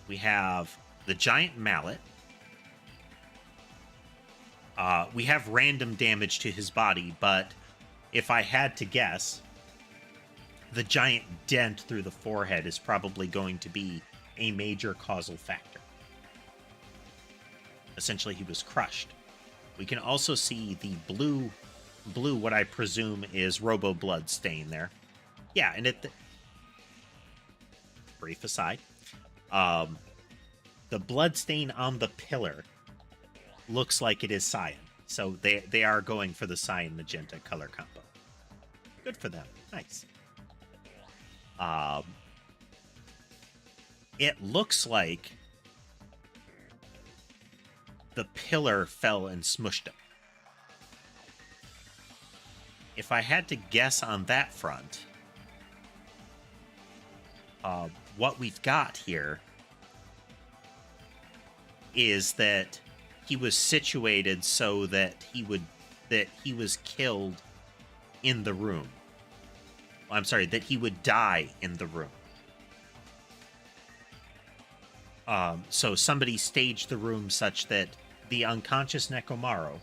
Speaker 1: We have the giant mallet. We have random damage to his body, but if I had to guess, the giant dent through the forehead is probably going to be a major causal factor. Essentially, he was crushed. We can also see the blue, what I presume is Robo blood stain there. Yeah, and brief aside, the blood stain on the pillar looks like it is cyan. So they are going for the cyan magenta color combo. Good for them. Nice. It looks like the pillar fell and smushed him. If I had to guess on that front, what we've got here is that he was situated so that he was killed in the room. I'm sorry, that he would die in the room. So somebody staged the room such that the unconscious Nekomaru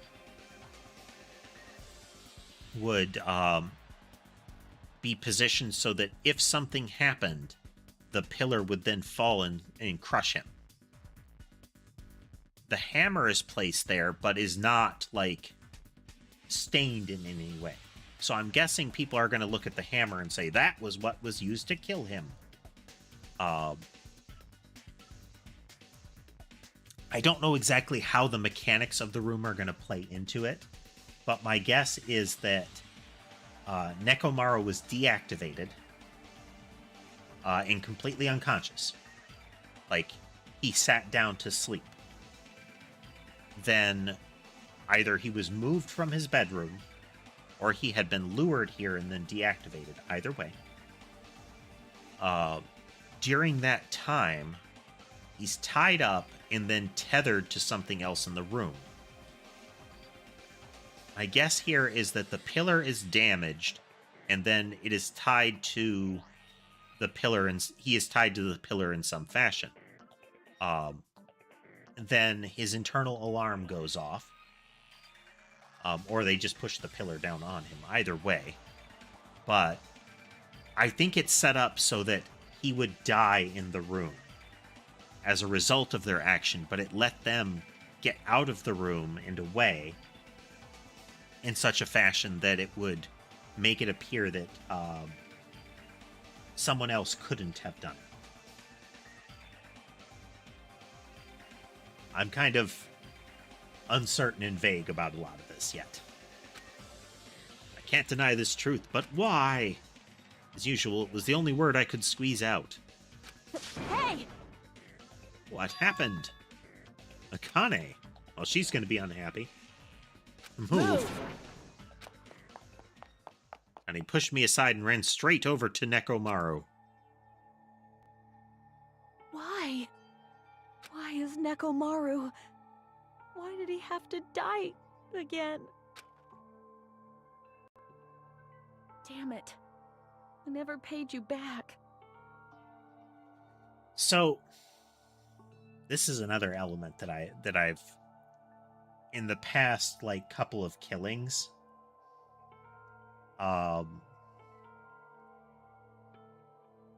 Speaker 1: would be positioned so that if something happened, the pillar would then fall and crush him. The hammer is placed there, but is not, like, stained in any way. So I'm guessing people are going to look at the hammer and say, that was what was used to kill him. I don't know exactly how the mechanics of the room are going to play into it, but my guess is that Nekomaru was deactivated and completely unconscious. Like, he sat down to sleep. Then either he was moved from his bedroom or he had been lured here and then deactivated. Either way. During that time, he's tied up and then tethered to something else in the room. My guess here is that the pillar is damaged, and then it is tied to the pillar, and he is tied to the pillar in some fashion. Then his internal alarm goes off, or they just push the pillar down on him. Either way, but I think it's set up so that he would die in the room as a result of their action, but it let them get out of the room and away in such a fashion that it would make it appear that someone else couldn't have done it. I'm kind of uncertain and vague about a lot of this yet. I can't deny this truth, but why? As usual, it was the only word I could squeeze out.
Speaker 6: Hey!
Speaker 1: What happened? Akane. Well, she's going to be unhappy. Move. And he pushed me aside and ran straight over to Nekomaru.
Speaker 6: Why? Why is Nekomaru? Why did he have to die again? Damn it. I never paid you back.
Speaker 1: So, this is another element that I've in the past like couple of killings.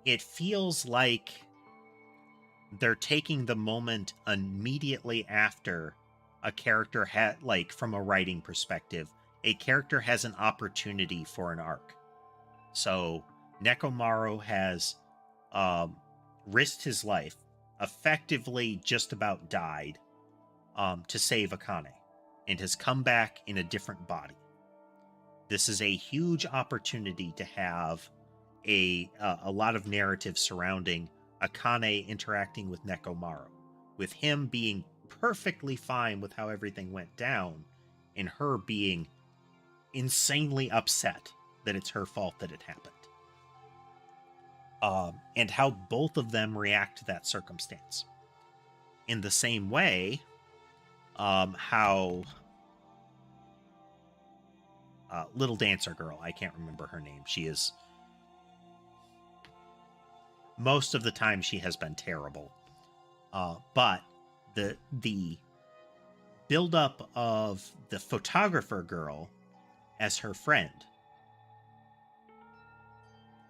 Speaker 1: It feels like they're taking the moment immediately after a character had, like, from a writing perspective, a character has an opportunity for an arc. So Nekomaru has risked his life, effectively just about died, to save Akane, and has come back in a different body. This is a huge opportunity to have a lot of narrative surrounding Akane interacting with Nekomaru, with him being perfectly fine with how everything went down, and her being insanely upset that it's her fault that it happened. And how both of them react to that circumstance. In the same way, how little dancer girl, I can't remember her name. She is, most of the time she has been terrible. But the build-up of the photographer girl as her friend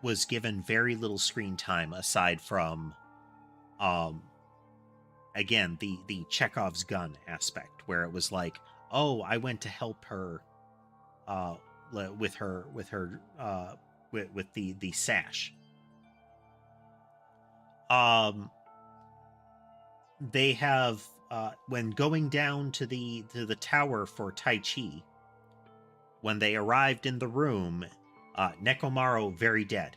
Speaker 1: was given very little screen time aside from, again, the Chekhov's gun aspect, where it was like, oh, I went to help her with the sash. They have when going down to the tower for Tai Chi, when they arrived in the room, Nekomaru very dead.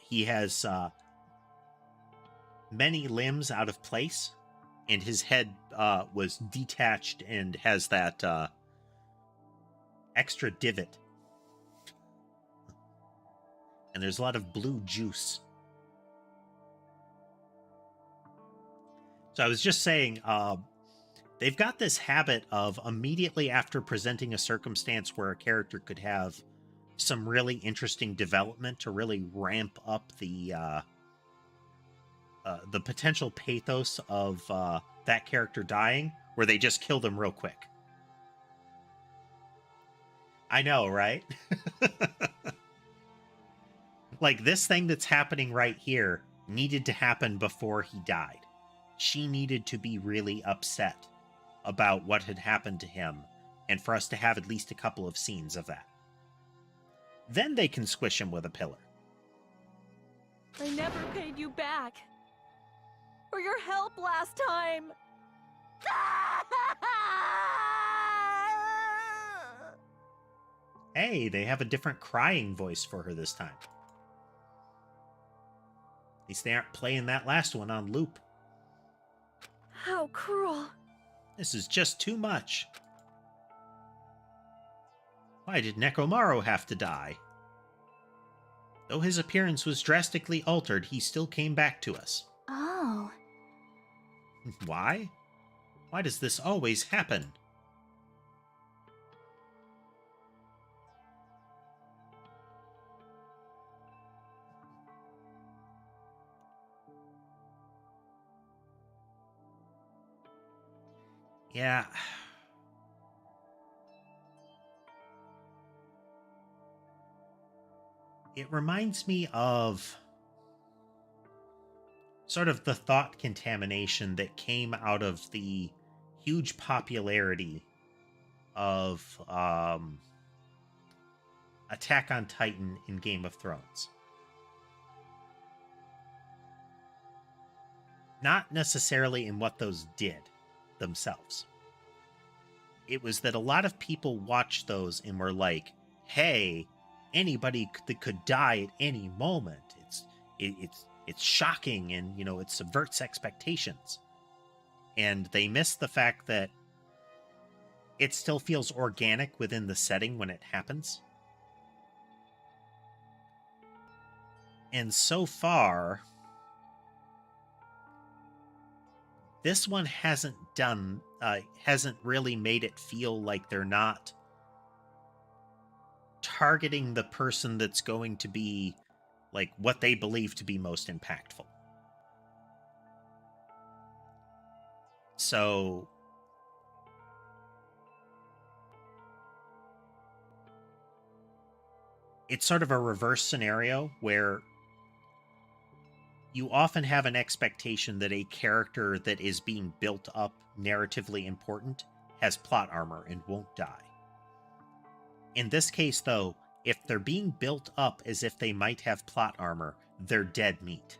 Speaker 1: He has many limbs out of place, and his head was detached and has that extra divot. And there's a lot of blue juice. So I was just saying, they've got this habit of immediately after presenting a circumstance where a character could have some really interesting development to really ramp up the potential pathos of that character dying, where they just kill them real quick. I know, right? Like, this thing that's happening right here needed to happen before he died. She needed to be really upset about what had happened to him, and for us to have at least a couple of scenes of that. Then they can squish him with a pillar.
Speaker 6: I never paid you back. For your help last time.
Speaker 1: Hey, they have a different crying voice for her this time. At least they aren't playing that last one on loop.
Speaker 6: How cruel.
Speaker 1: This is just too much. Why did Nekomaru have to die? Though his appearance was drastically altered, he still came back to us.
Speaker 6: Oh.
Speaker 1: Why? Why does this always happen? Yeah. It reminds me of sort of the thought contamination that came out of the huge popularity of Attack on Titan in Game of Thrones. Not necessarily in what those did themselves. It was that a lot of people watched those and were like, hey, anybody that could die at any moment. It's shocking, and it subverts expectations. And they missed the fact that it still feels organic within the setting when it happens. And so far, this one hasn't really made it feel like they're not targeting the person that's going to be like what they believe to be most impactful. So it's sort of a reverse scenario where you often have an expectation that a character that is being built up narratively important has plot armor and won't die. In this case, though, if they're being built up as if they might have plot armor, they're dead meat.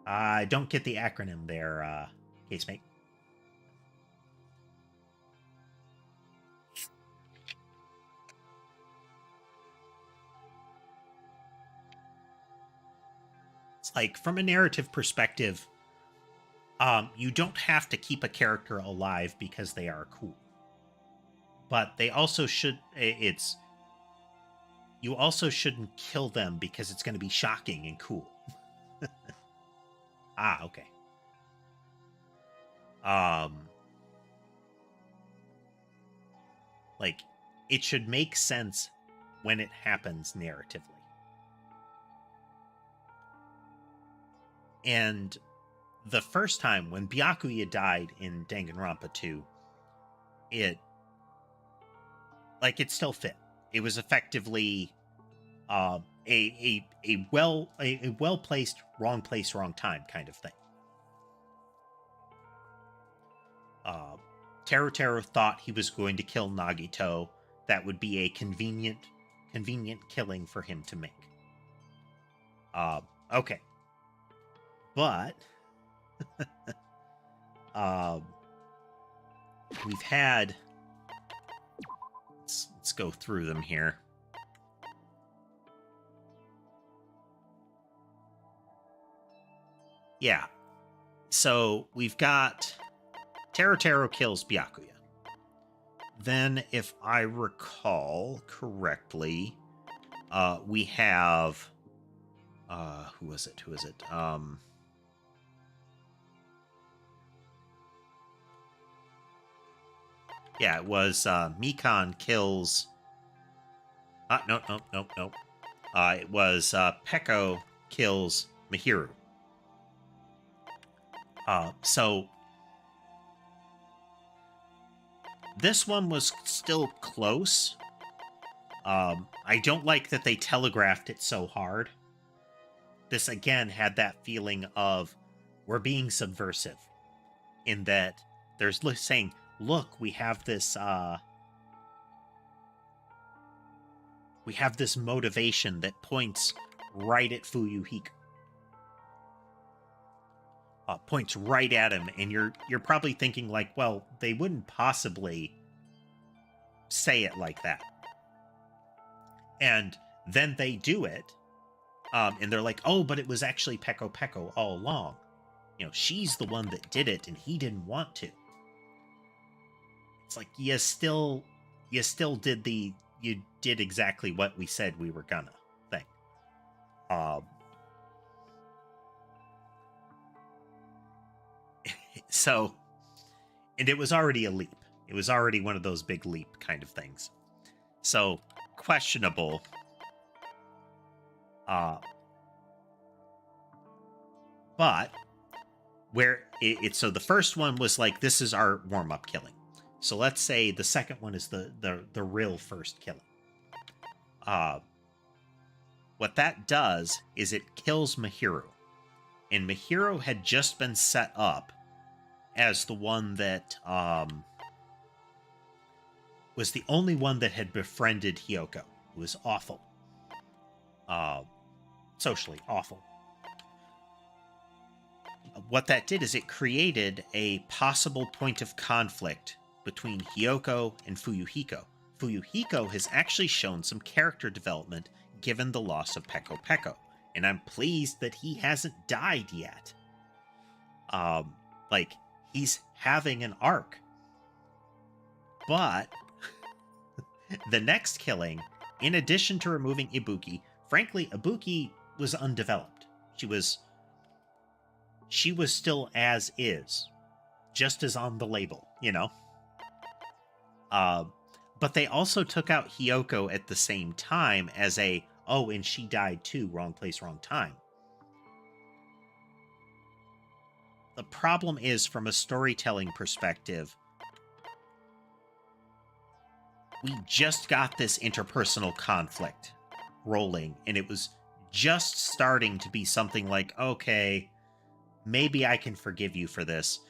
Speaker 1: I don't get the acronym there, casemate. It's like, from a narrative perspective, you don't have to keep a character alive because they are cool. But they also should, you also shouldn't kill them because it's going to be shocking and cool. Ah, okay. Like, it should make sense when it happens narratively. And the first time when Byakuya died in Danganronpa 2, it still fit. It was effectively a well placed, wrong place, wrong time kind of thing. Teru thought he was going to kill Nagito. That would be a convenient killing for him to make. Okay. But we've had, let's go through them here. Yeah. So we've got Teru kills Byakuya. Then, if I recall correctly, we have who was it? Yeah, it was Mikan kills. No. It was Peko kills Mihiru. So this one was still close. I don't like that they telegraphed it so hard. This again had that feeling of we're being subversive, in that there's saying, look, we have this motivation that points right at Fuyuhiko. Points right at him, and you're probably thinking like, well, they wouldn't possibly say it like that. And then they do it, and they're like, oh, but it was actually Peko all along. You know, she's the one that did it, and he didn't want to. It's like, you still did exactly what we said we were gonna thing. So, and it was already a leap. It was already one of those big leap kind of things. So, questionable. But where so the first one was like, this is our warm-up killing. So let's say the second one is the real first killing. What that does is it kills Mihiru. And Mihiru had just been set up as the one that was the only one that had befriended Hyoko. It was awful. Socially awful. What that did is it created a possible point of conflict between Hyoko and Fuyuhiko. Fuyuhiko has actually shown some character development given the loss of Peko Peko, and I'm pleased that he hasn't died yet. Like, he's having an arc. But the next killing, in addition to removing Ibuki, frankly, Ibuki was undeveloped. She was still as is, just as on the label, you know? But they also took out Hiyoko at the same time as and she died too, wrong place, wrong time. The problem is, from a storytelling perspective, we just got this interpersonal conflict rolling, and it was just starting to be something like, okay, maybe I can forgive you for this.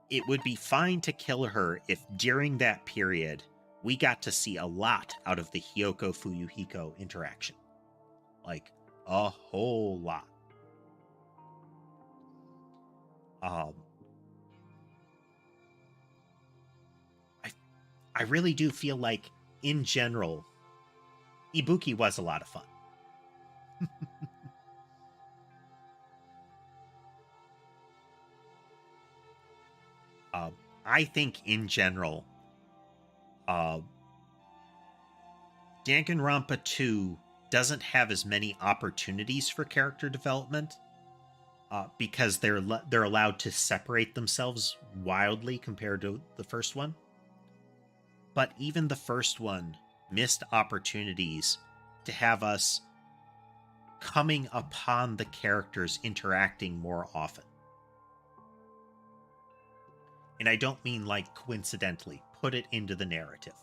Speaker 1: It would be fine to kill her if during that period we got to see a lot out of the Hiyoko Fuyuhiko interaction. Like, a whole lot. I really do feel like, in general, Ibuki was a lot of fun. I think, in general, Danganronpa 2 doesn't have as many opportunities for character development because they're allowed to separate themselves wildly compared to the first one. But even the first one missed opportunities to have us coming upon the characters interacting more often. And I don't mean like coincidentally, put it into the narrative.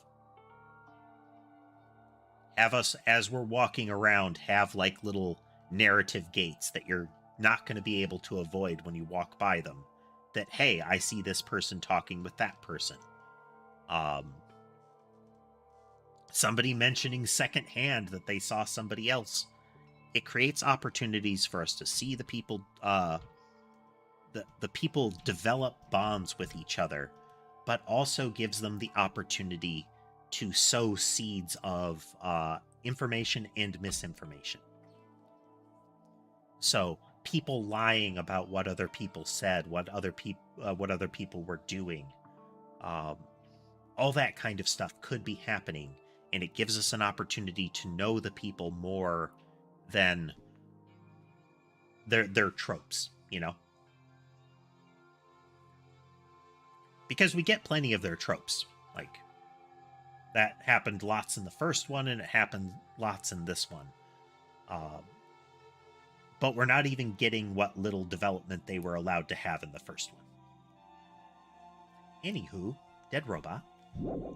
Speaker 1: Have us, as we're walking around, have like little narrative gates that you're not going to be able to avoid when you walk by them. That, hey, I see this person talking with that person. Somebody mentioning secondhand that they saw somebody else. It creates opportunities for us to see the people, the people develop bonds with each other, but also gives them the opportunity to sow seeds of information and misinformation. So people lying about what other people said, what other people were doing, all that kind of stuff could be happening, and it gives us an opportunity to know the people more than their tropes, you know? Because we get plenty of their tropes. Like, that happened lots in the first one, and it happened lots in this one. But we're not even getting what little development they were allowed to have in the first one. Anywho, dead robot. No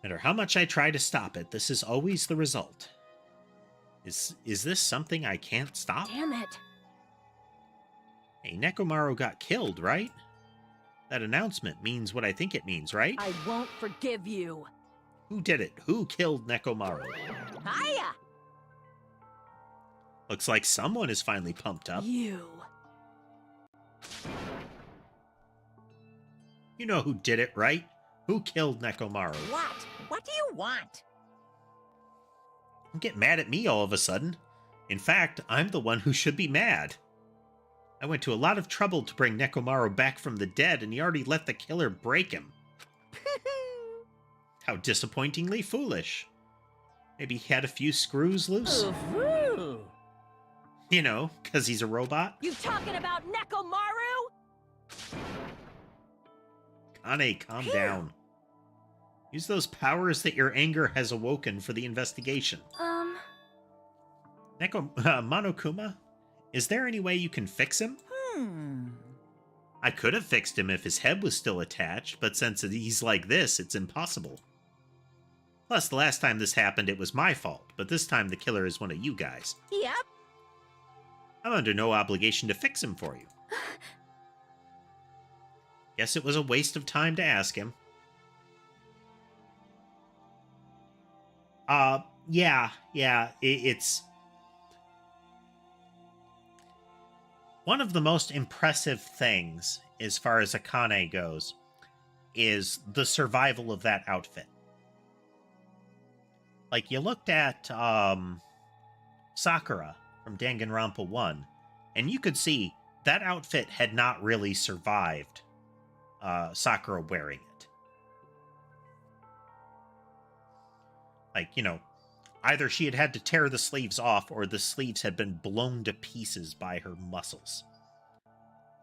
Speaker 1: matter how much I try to stop it, this is always the result. Is this something I can't stop?
Speaker 6: Damn it.
Speaker 1: Hey, Nekomaru got killed, right? That announcement means what I think it means, right?
Speaker 6: I won't forgive you.
Speaker 1: Who did it? Who killed Nekomaru?
Speaker 6: Hiya!
Speaker 1: Looks like someone is finally pumped up.
Speaker 6: You.
Speaker 1: You know who did it, right? Who killed Nekomaru?
Speaker 3: What? What do you want?
Speaker 1: Don't get mad at me all of a sudden. In fact, I'm the one who should be mad. I went to a lot of trouble to bring Nekomaru back from the dead, and he already let the killer break him. How disappointingly foolish. Maybe he had a few screws loose.
Speaker 3: Ooh.
Speaker 1: You know, because he's a robot.
Speaker 6: You talking about Nekomaru?
Speaker 1: Kane, calm down. Use those powers that your anger has awoken for the investigation. Monokuma? Is there any way you can fix him? I could have fixed him if his head was still attached, but since he's like this, it's impossible. Plus, the last time this happened, it was my fault, but this time the killer is one of you guys.
Speaker 3: Yep.
Speaker 1: I'm under no obligation to fix him for you. Guess it was a waste of time to ask him. It's... One of the most impressive things, as far as Akane goes, is the survival of that outfit. Like, you looked at Sakura from Danganronpa 1, and you could see that outfit had not really survived Sakura wearing it. Like, you know, either she had to tear the sleeves off or the sleeves had been blown to pieces by her muscles.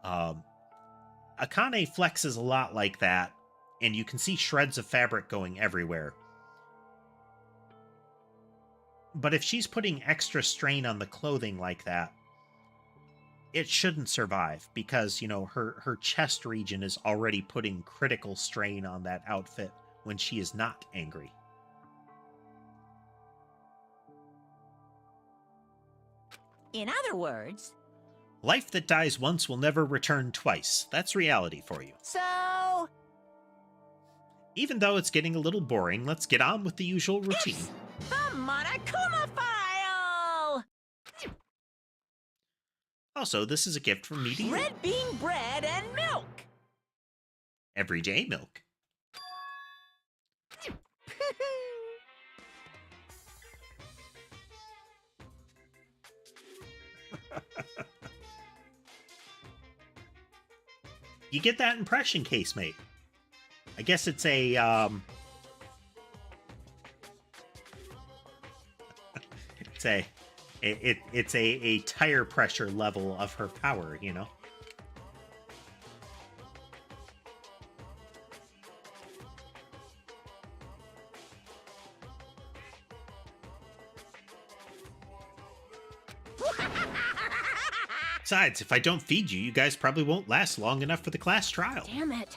Speaker 1: Akane flexes a lot like that, and you can see shreds of fabric going everywhere. But if she's putting extra strain on the clothing like that, it shouldn't survive because, you know, her chest region is already putting critical strain on that outfit when she is not angry.
Speaker 3: In other words,
Speaker 1: Life that dies once will never return twice. That's reality for you.
Speaker 3: so
Speaker 1: Even though it's getting a little boring, let's get on with the usual routine.
Speaker 3: the Monokuma file!
Speaker 1: Also, this is a gift from me to you.
Speaker 3: Red bean bread and milk!
Speaker 1: Everyday milk. You get that impression, casemate. I guess it's a, it's a tire pressure level of her power, you know? Besides, if I don't feed you, you guys probably won't last long enough for the class trial.
Speaker 6: Damn it.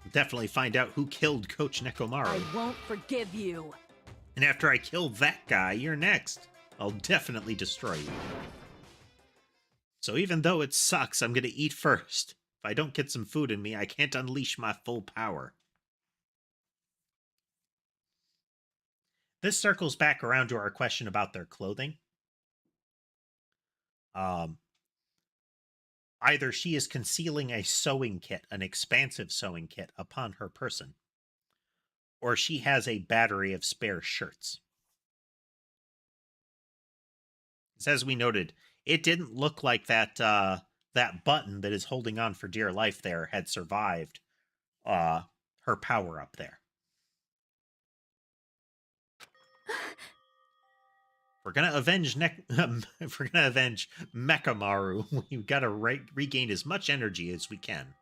Speaker 1: We'll definitely find out who killed Coach Nekomaru.
Speaker 6: I won't forgive you.
Speaker 1: And after I kill that guy, you're next. I'll definitely destroy you. So even though it sucks, I'm gonna eat first. If I don't get some food in me, I can't unleash my full power. This circles back around to our question about their clothing. Either she is concealing a sewing kit, an expansive sewing kit, upon her person, or she has a battery of spare shirts. As we noted, it didn't look like that that button that is holding on for dear life there had survived her power up there. If we're gonna avenge if we're gonna avenge Mekamaru, we've got to regain as much energy as we can.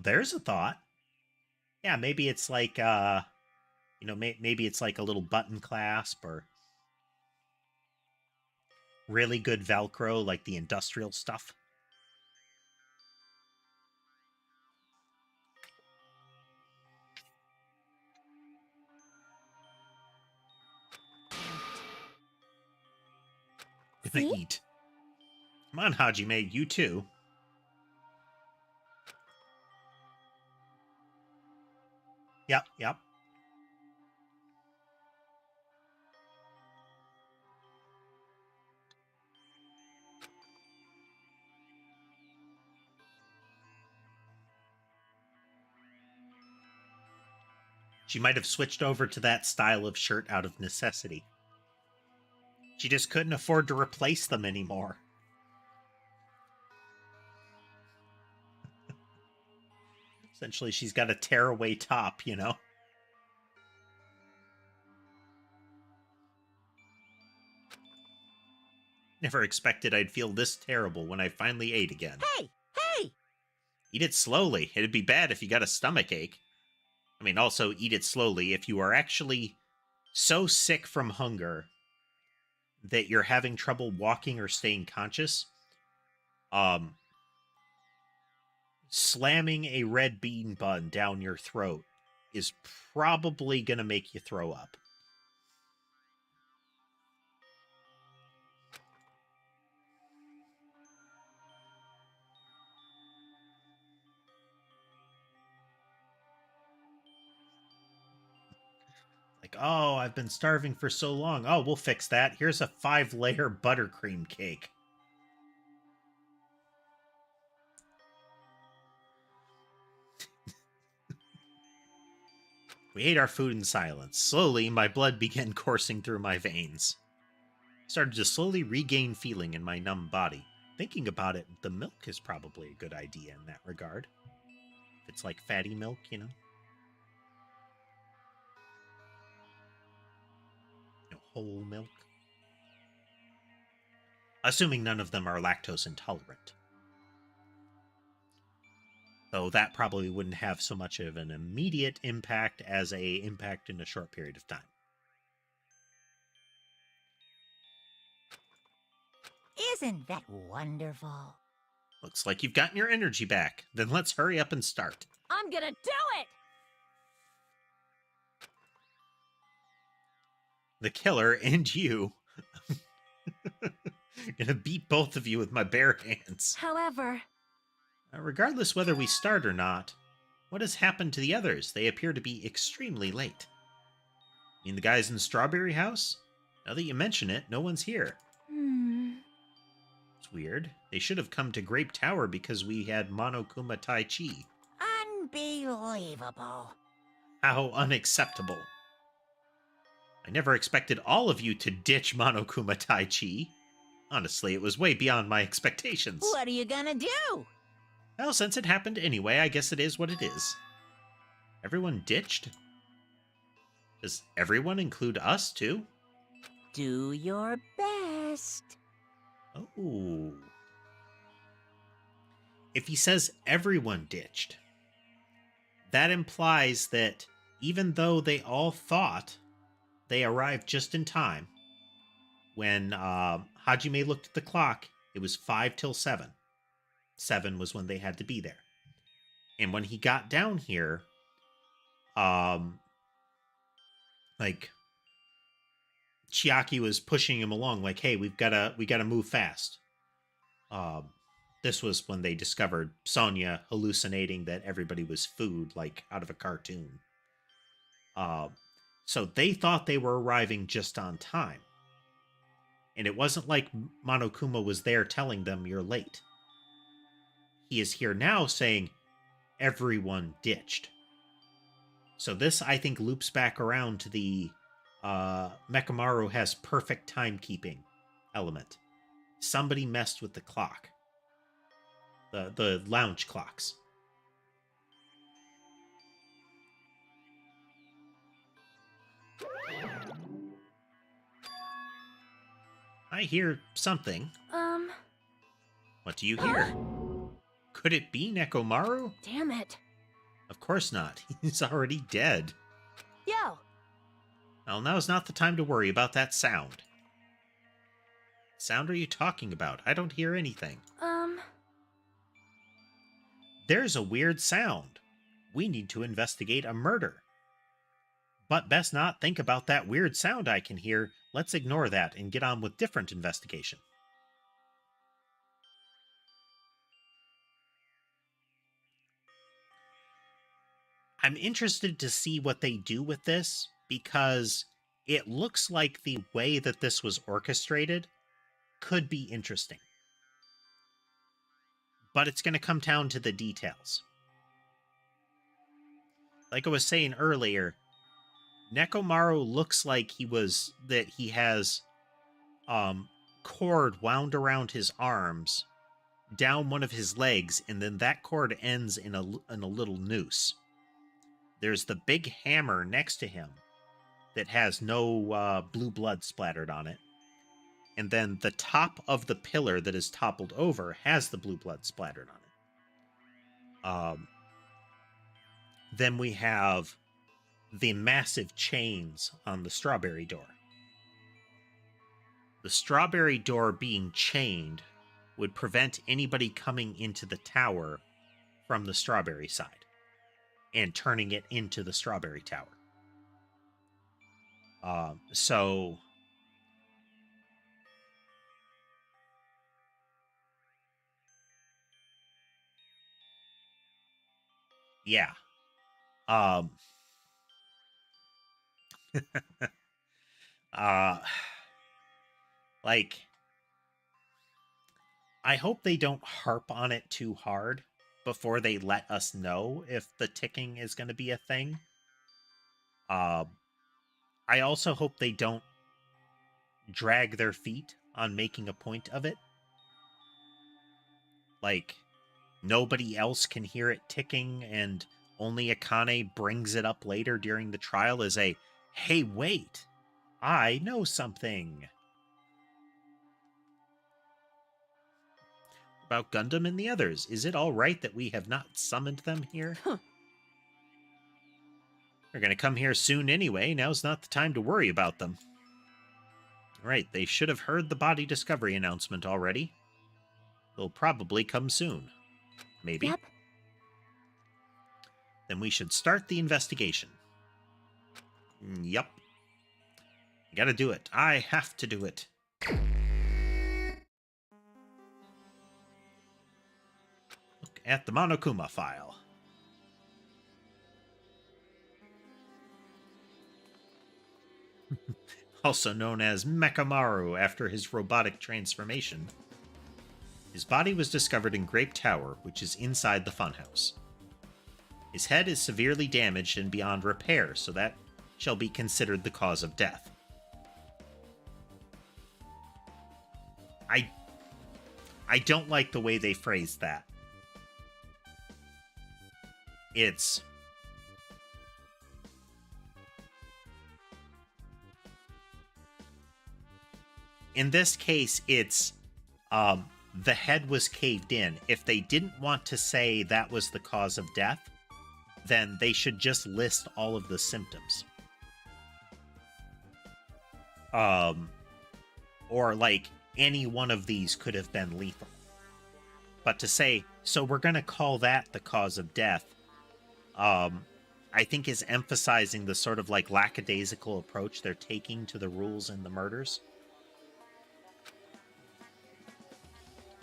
Speaker 1: There's a thought. Yeah, maybe it's like you know, maybe it's like a little button clasp or really good Velcro, like the industrial stuff. Gonna eat. Come on, Hajime, you too. Yep. She might have switched over to that style of shirt out of necessity. She just couldn't afford to replace them anymore. Essentially, she's got a tearaway top, you know? Never expected I'd feel this terrible when I finally ate again.
Speaker 3: Hey!
Speaker 1: Eat it slowly. It'd be bad if you got a stomach ache. I mean, also eat it slowly if you are actually so sick from hunger that you're having trouble walking or staying conscious. Slamming a red bean bun down your throat is probably gonna make you throw up. Like, oh, I've been starving for so long. Oh, we'll fix that. Here's a 5-layer buttercream cake. We ate our food in silence. Slowly, my blood began coursing through my veins. I started to slowly regain feeling in my numb body. Thinking about it, the milk is probably a good idea in that regard. If it's like fatty milk, you know? Whole milk. Assuming none of them are lactose intolerant. Though that probably wouldn't have so much of an immediate impact as a impact in a short period of time.
Speaker 3: Isn't that wonderful?
Speaker 1: Looks like you've gotten your energy back. Then let's hurry up and start.
Speaker 6: I'm gonna do it!
Speaker 1: The killer and you. Gonna beat both of you with my bare hands.
Speaker 6: However,
Speaker 1: Regardless whether we start or not, what has happened to the others? They appear to be extremely late. You mean the guys in the Strawberry House? Now that you mention it, no one's here. It's weird. They should have come to Grape Tower because we had Monokuma Tai Chi.
Speaker 3: Unbelievable.
Speaker 1: How unacceptable. I never expected all of you to ditch Monokuma Tai Chi. Honestly, it was way beyond my expectations.
Speaker 3: What are you gonna do?
Speaker 1: Well, since it happened anyway, I guess it is what it is. Everyone ditched? Does everyone include us, too?
Speaker 3: Do your best.
Speaker 1: Oh. If he says everyone ditched, that implies that even though they all thought they arrived just in time, when Hajime looked at the clock, it was 5 till 7. 7 was when they had to be there. And when he got down here, like Chiaki was pushing him along, like, "Hey, we gotta move fast." This was when they discovered Sonya hallucinating that everybody was food, like out of a cartoon. So they thought they were arriving just on time. And it wasn't like Monokuma was there telling them you're late. He is here now saying everyone ditched. So this, I think, loops back around to the Mekamaru has perfect timekeeping element. Somebody messed with the clock. The lounge clocks. I hear something. What do you hear? Could it be Nekomaru?
Speaker 6: damn it.
Speaker 1: Of course not. He's already dead.
Speaker 6: Yo,
Speaker 1: Well, now's not the time to worry about that sound. What sound are you talking about? I don't hear anything. There's a weird sound. We need to investigate a murder. But best not think about that weird sound I can hear. Let's ignore that and get on with different investigation. I'm interested to see what they do with this, because it looks like the way that this was orchestrated could be interesting. But it's going to come down to the details. Like I was saying earlier, Nekomaru looks like he has cord wound around his arms, down one of his legs, and then that cord ends in a little noose. There's the big hammer next to him that has no blue blood splattered on it. And then the top of the pillar that is toppled over has the blue blood splattered on it. Then we have the massive chains on the strawberry door. The strawberry door being chained would prevent anybody coming into the tower from the strawberry side and turning it into the strawberry tower. So yeah. Like, I hope they don't harp on it too hard before they let us know if the ticking is going to be a thing. I also hope they don't drag their feet on making a point of it. Like, nobody else can hear it ticking, and only Akane brings it up later during the trial as a, hey, wait, I know something. About Gundam and the others, is it all right that we have not summoned them here? They're going to come here soon anyway. Now's not the time to worry about them. Right, they should have heard the body discovery announcement already. They'll probably come soon. Maybe.
Speaker 6: Yep.
Speaker 1: Then we should start the investigation. Yup. I gotta do it. I have to do it. Look at the Monokuma file. Also known as Mechamaru after his robotic transformation. His body was discovered in Grape Tower, which is inside the funhouse. His head is severely damaged and beyond repair, so that shall be considered the cause of death. I don't like the way they phrased that. It's... In this case, it's, the head was caved in. If they didn't want to say that was the cause of death, then they should just list all of the symptoms. Or, like, any one of these could have been lethal. But to say, so we're going to call that the cause of death, I think is emphasizing the sort of, like, lackadaisical approach they're taking to the rules in the murders.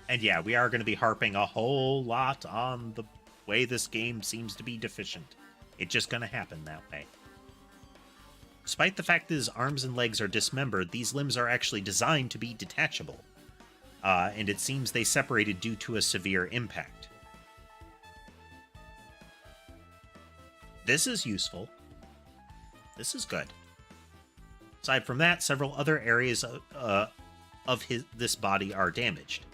Speaker 1: And yeah, we are going to be harping a whole lot on the way this game seems to be deficient. It's just going to happen that way. Despite the fact that his arms and legs are dismembered, these limbs are actually designed to be detachable. And it seems they separated due to a severe impact. This is useful. This is good. Aside from that, several other areas of this body are damaged.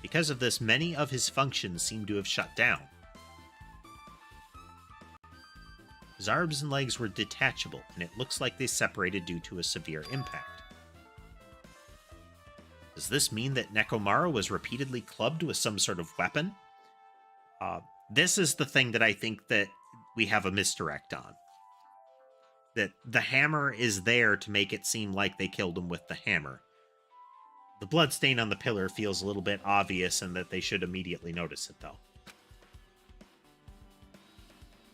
Speaker 1: Because of this, many of his functions seem to have shut down. His arms and legs were detachable, and it looks like they separated due to a severe impact. Does this mean that Nekomaru was repeatedly clubbed with some sort of weapon? This is the thing that I think that we have a misdirect on. That the hammer is there to make it seem like they killed him with the hammer. The bloodstain on the pillar feels a little bit obvious and that they should immediately notice it, though.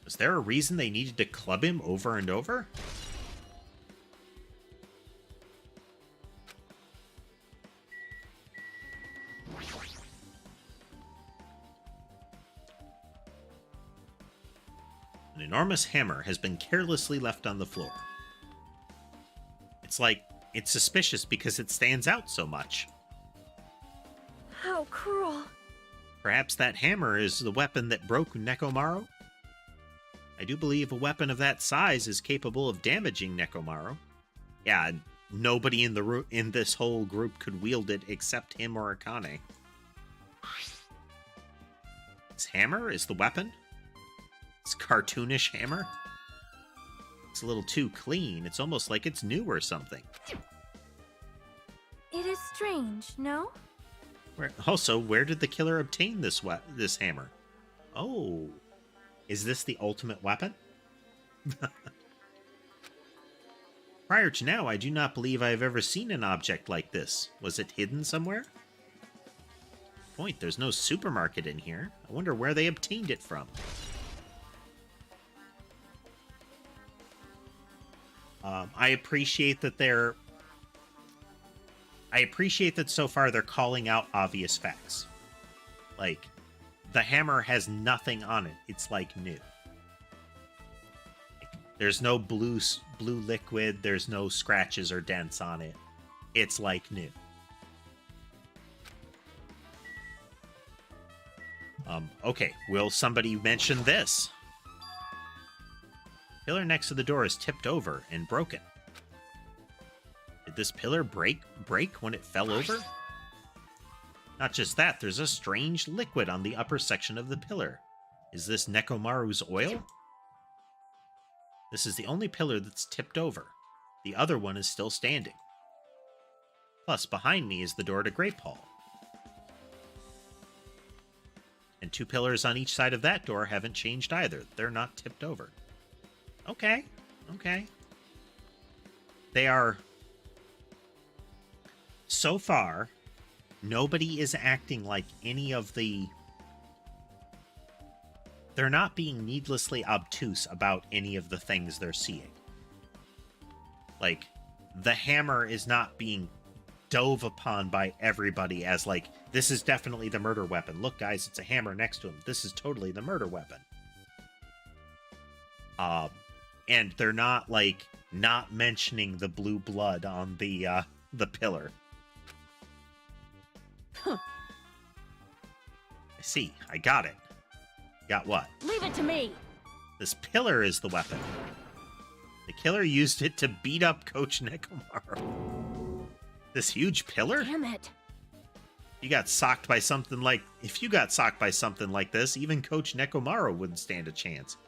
Speaker 1: Was there a reason they needed to club him over and over? An enormous hammer has been carelessly left on the floor. It's like, it's suspicious because it stands out so much.
Speaker 6: How cruel.
Speaker 1: Perhaps that hammer is the weapon that broke Nekomaru? I do believe a weapon of that size is capable of damaging Nekomaru. Yeah, nobody in this whole group could wield it except him or Akane. This hammer is the weapon? This cartoonish hammer? It's a little too clean. It's almost like it's new or something.
Speaker 6: It is strange, no?
Speaker 1: Also, where did the killer obtain this hammer? Oh, is this the ultimate weapon? Prior to now, I do not believe I have ever seen an object like this. Was it hidden somewhere? Point, there's no supermarket in here. I wonder where they obtained it from. I appreciate that so far they're calling out obvious facts. Like, the hammer has nothing on it. It's like new. There's no blue liquid. There's no scratches or dents on it. It's like new. Okay, will somebody mention this? Pillar next to the door is tipped over and broken. Did this pillar break when it fell over? Not just that, there's a strange liquid on the upper section of the pillar. Is this Nekomaru's oil? This is the only pillar that's tipped over. The other one is still standing. Plus, behind me is the door to Grape Hall. And 2 pillars on each side of that door haven't changed either. They're not tipped over. Okay, okay. They are... So far, nobody is acting like any of the... They're not being needlessly obtuse about any of the things they're seeing. Like, the hammer is not being dove upon by everybody as, like, this is definitely the murder weapon. Look, guys, it's a hammer next to him. This is totally the murder weapon. And they're not, like, not mentioning the blue blood on the pillar.
Speaker 6: Huh.
Speaker 1: I see. I got it. Got what?
Speaker 6: Leave it to me.
Speaker 1: This pillar is the weapon. The killer used it to beat up Coach Nekomaru. This huge pillar?
Speaker 6: Damn it.
Speaker 1: You got socked by something like... If you got socked by something like this, even Coach Nekomaru wouldn't stand a chance.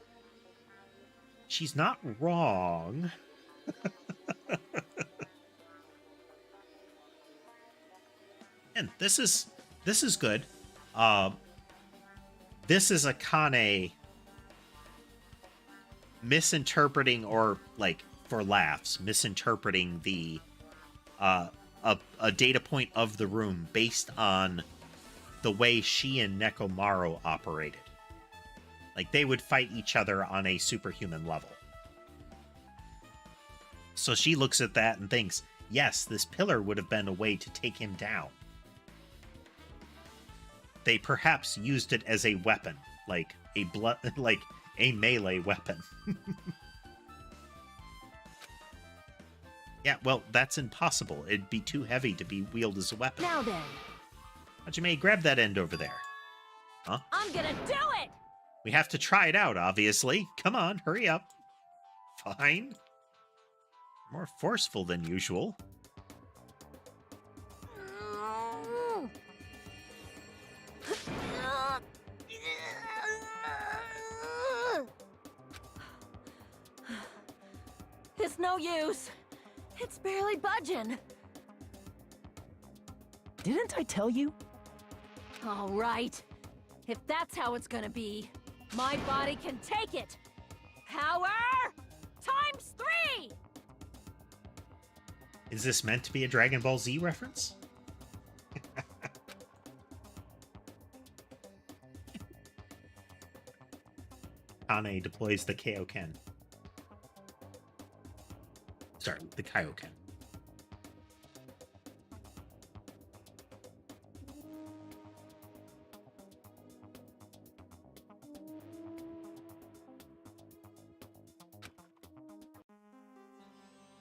Speaker 1: She's not wrong. And this is good. This is Akane misinterpreting, or, like, for laughs, misinterpreting the a data point of the room based on the way she and Nekomaru operated. Like, they would fight each other on a superhuman level. So she looks at that and thinks, yes, this pillar would have been a way to take him down. They perhaps used it as a weapon, like a melee weapon. Yeah, well, that's impossible. It'd be too heavy to be wielded as a weapon.
Speaker 6: Now then.
Speaker 1: Hajime, grab that end over there. Huh?
Speaker 6: I'm gonna do it!
Speaker 1: We have to try it out, obviously. Come on, hurry up. Fine. More forceful than usual.
Speaker 6: It's no use. It's barely budging.
Speaker 7: Didn't I tell you?
Speaker 6: All right. If that's how it's gonna be, my body can take it. Power times 3!
Speaker 1: Is this meant to be a Dragon Ball Z reference? Kane deploys the Kaioken. Sorry, the Kaioken.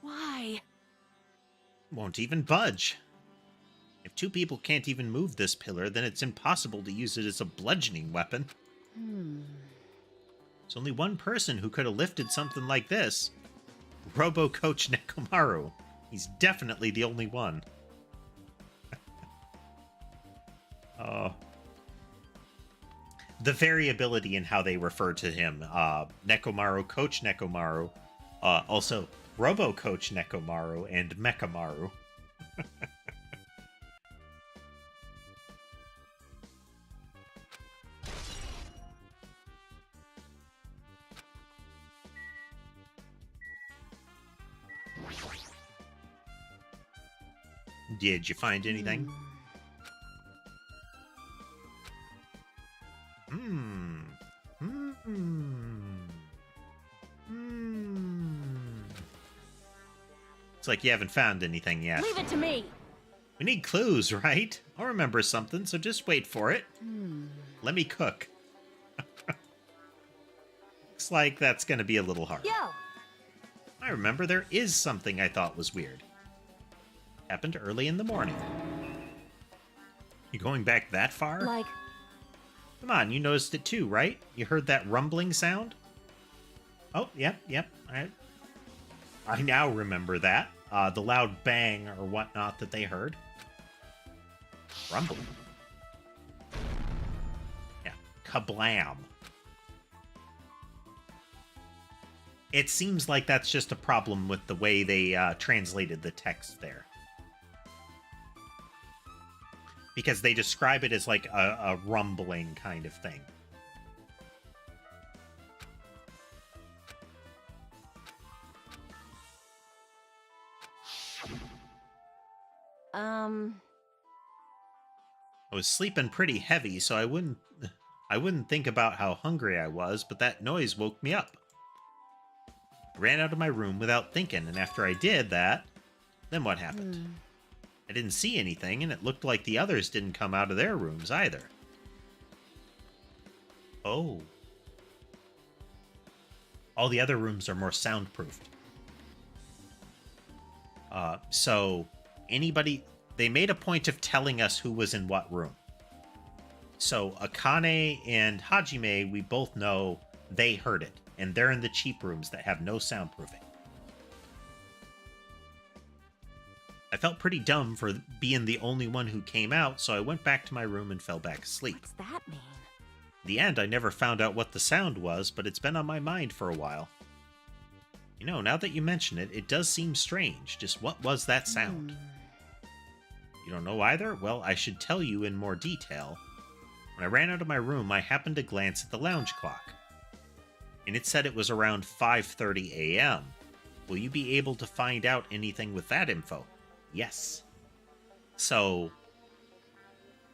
Speaker 6: Why?
Speaker 1: Won't even budge. If 2 people can't even move this pillar, then it's impossible to use it as a bludgeoning weapon. There's only one person who could have lifted something like this. Robo Coach Nekomaru. He's definitely the only one. The variability in how they refer to him. Nekomaru, Coach Nekomaru. Also, Robo Coach Nekomaru and Mekamaru. Did you find anything? Looks like you haven't found anything yet.
Speaker 6: Leave it to me.
Speaker 1: We need clues, right? I'll remember something, so just wait for it. Let me cook. Looks like that's gonna be a little hard.
Speaker 6: Yo.
Speaker 1: I remember there is something I thought was weird. Happened early in the morning. You going back that far?
Speaker 6: Like,
Speaker 1: Come on, you noticed it too, right? You heard that rumbling sound? Oh, yep. I now remember that. The loud bang or whatnot that they heard. Rumble. Yeah. Kablam. It seems like that's just a problem with the way they translated the text there. Because they describe it as like a rumbling kind of thing. I was sleeping pretty heavy, so I wouldn't think about how hungry I was, but that noise woke me up. I ran out of my room without thinking, and after I did that, then what happened? I didn't see anything, and it looked like the others didn't come out of their rooms either. Oh. All the other rooms are more soundproofed. So anybody... They made a point of telling us who was in what room. So Akane and Hajime, we both know they heard it, and they're in the cheap rooms that have no soundproofing. I felt pretty dumb for being the only one who came out, so I went back to my room and fell back asleep.
Speaker 6: What's that mean?
Speaker 1: In the end, I never found out what the sound was, but it's been on my mind for a while. You know, now that you mention it, it does seem strange. Just what was that sound? You don't know either? Well, I should tell you in more detail. When I ran out of my room, I happened to glance at the lounge clock. And it said it was around 5:30 a.m. Will you be able to find out anything with that info? Yes. So,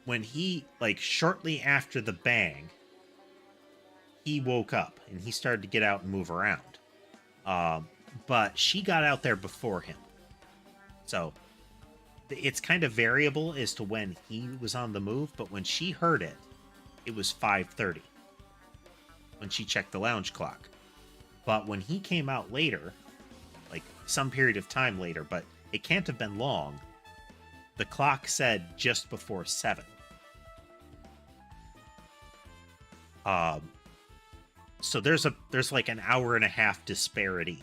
Speaker 1: when he, like, shortly after the bang, he woke up and he started to get out and move around. But she got out there before him. So, it's kind of variable as to when he was on the move, but when she heard it, it was 5:30 when she checked the lounge clock. But when he came out later, like some period of time later, but it can't have been long, the clock said just before 7. So there's like an hour and a half disparity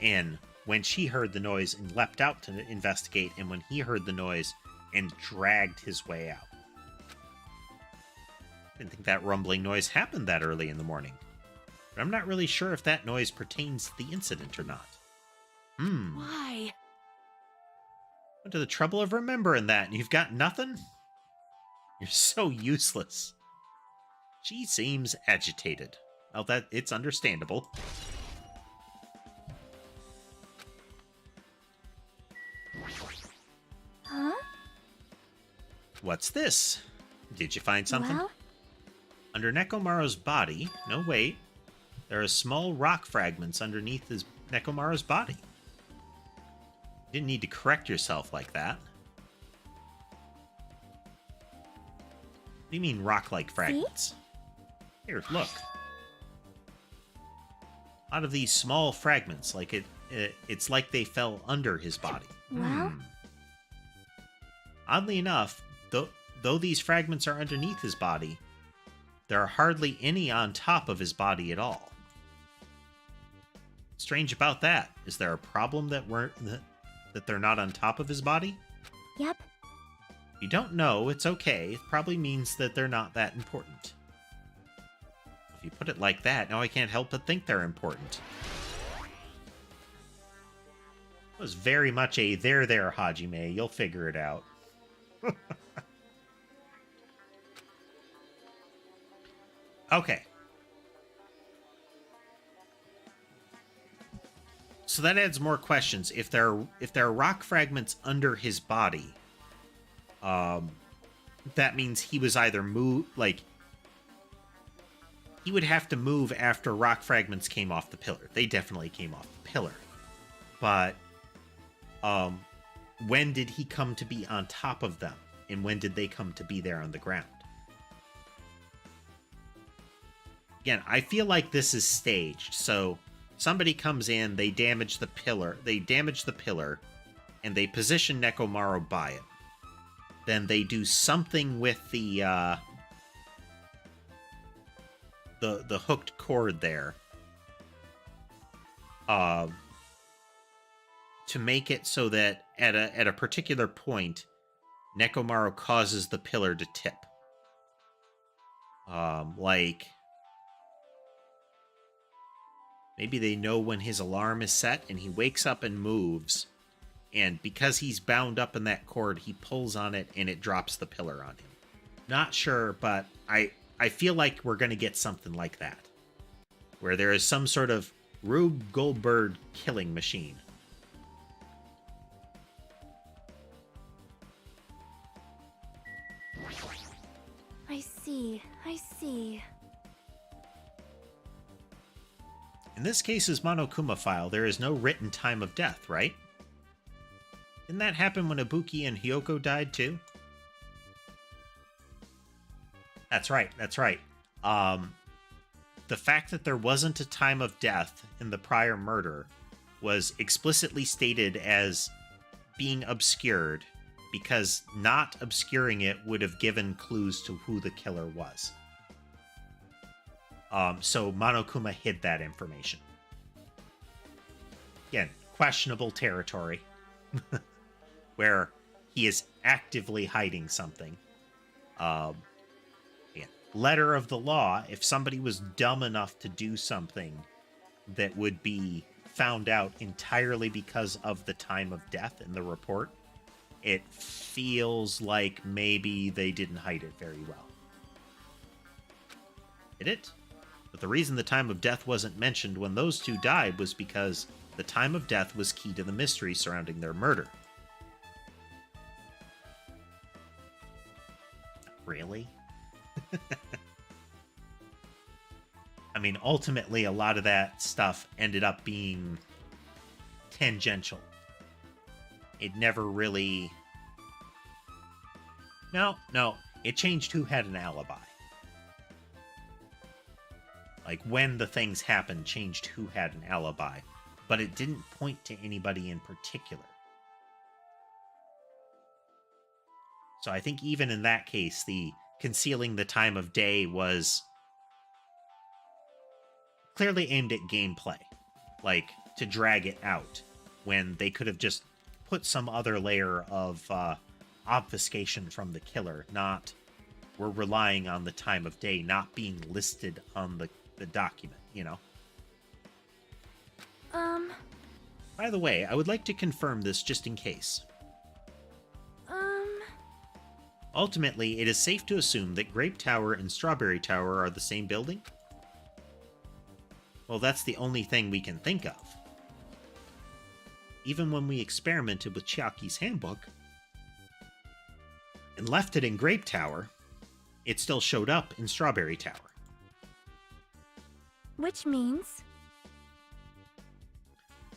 Speaker 1: in when she heard the noise and leapt out to investigate, and when he heard the noise and dragged his way out. Didn't think that rumbling noise happened that early in the morning. But I'm not really sure if that noise pertains to the incident or not.
Speaker 6: Why?
Speaker 1: Went to the trouble of remembering that, and you've got nothing? You're so useless. She seems agitated. Well, it's understandable.
Speaker 6: Huh?
Speaker 1: What's this? Did you find something?
Speaker 6: Well?
Speaker 1: Under Nekomaru's body... No, wait. There are small rock fragments underneath Nekomaru's body. You didn't need to correct yourself like that. What do you mean rock-like fragments? Here, look. A lot of these small fragments, like it's like they fell under his body.
Speaker 6: Well?
Speaker 1: Oddly enough, though these fragments are underneath his body, there are hardly any on top of his body at all. Strange about that. Is there a problem that they're not on top of his body?
Speaker 6: Yep.
Speaker 1: If you don't know, it's okay. It probably means that they're not that important. If you put it like that, now I can't help but think they're important. It was very much a there, Hajime. You'll figure it out. Okay. So that adds more questions. If there are rock fragments under his body, that means he was either he would have to move after rock fragments came off the pillar. They definitely came off the pillar. But when did he come to be on top of them? And when did they come to be there on the ground? Again, I feel like this is staged. So somebody comes in, they damage the pillar, and they position Nekomaru by it. Then they do something with the hooked cord there, to make it so that at a particular point, Nekomaru causes the pillar to tip. Like maybe they know when his alarm is set and he wakes up and moves, and because he's bound up in that cord, he pulls on it and it drops the pillar on him. Not sure, but I feel like we're going to get something like that, where there is some sort of Rube Goldberg killing machine.
Speaker 6: I see.
Speaker 1: In this case's Monokuma file, there is no written time of death, right? Didn't that happen when Ibuki and Hyoko died too? That's right. The fact that there wasn't a time of death in the prior murder was explicitly stated as being obscured, because not obscuring it would have given clues to who the killer was. So Monokuma hid that information. Again, questionable territory, where he is actively hiding something. Letter of the law, if somebody was dumb enough to do something that would be found out entirely because of the time of death in the report, it feels like maybe they didn't hide it very well. Did it? But the reason the time of death wasn't mentioned when those two died was because the time of death was key to the mystery surrounding their murder. Really? I mean, ultimately, a lot of that stuff ended up being tangential. It never really... No, it changed who had an alibi. Like, when the things happened changed who had an alibi, but it didn't point to anybody in particular. So I think even in that case, the concealing the time of day was clearly aimed at gameplay, like to drag it out, when they could have just put some other layer of obfuscation from the killer. Not, we're relying on the time of day not being listed on the document, you know? By the way, I would like to confirm this just in case. Ultimately, it is safe to assume that Grape Tower and Strawberry Tower are the same building? Well, that's the only thing we can think of. Even when we experimented with Chiaki's handbook and left it in Grape Tower, it still showed up in Strawberry Tower.
Speaker 6: Which means?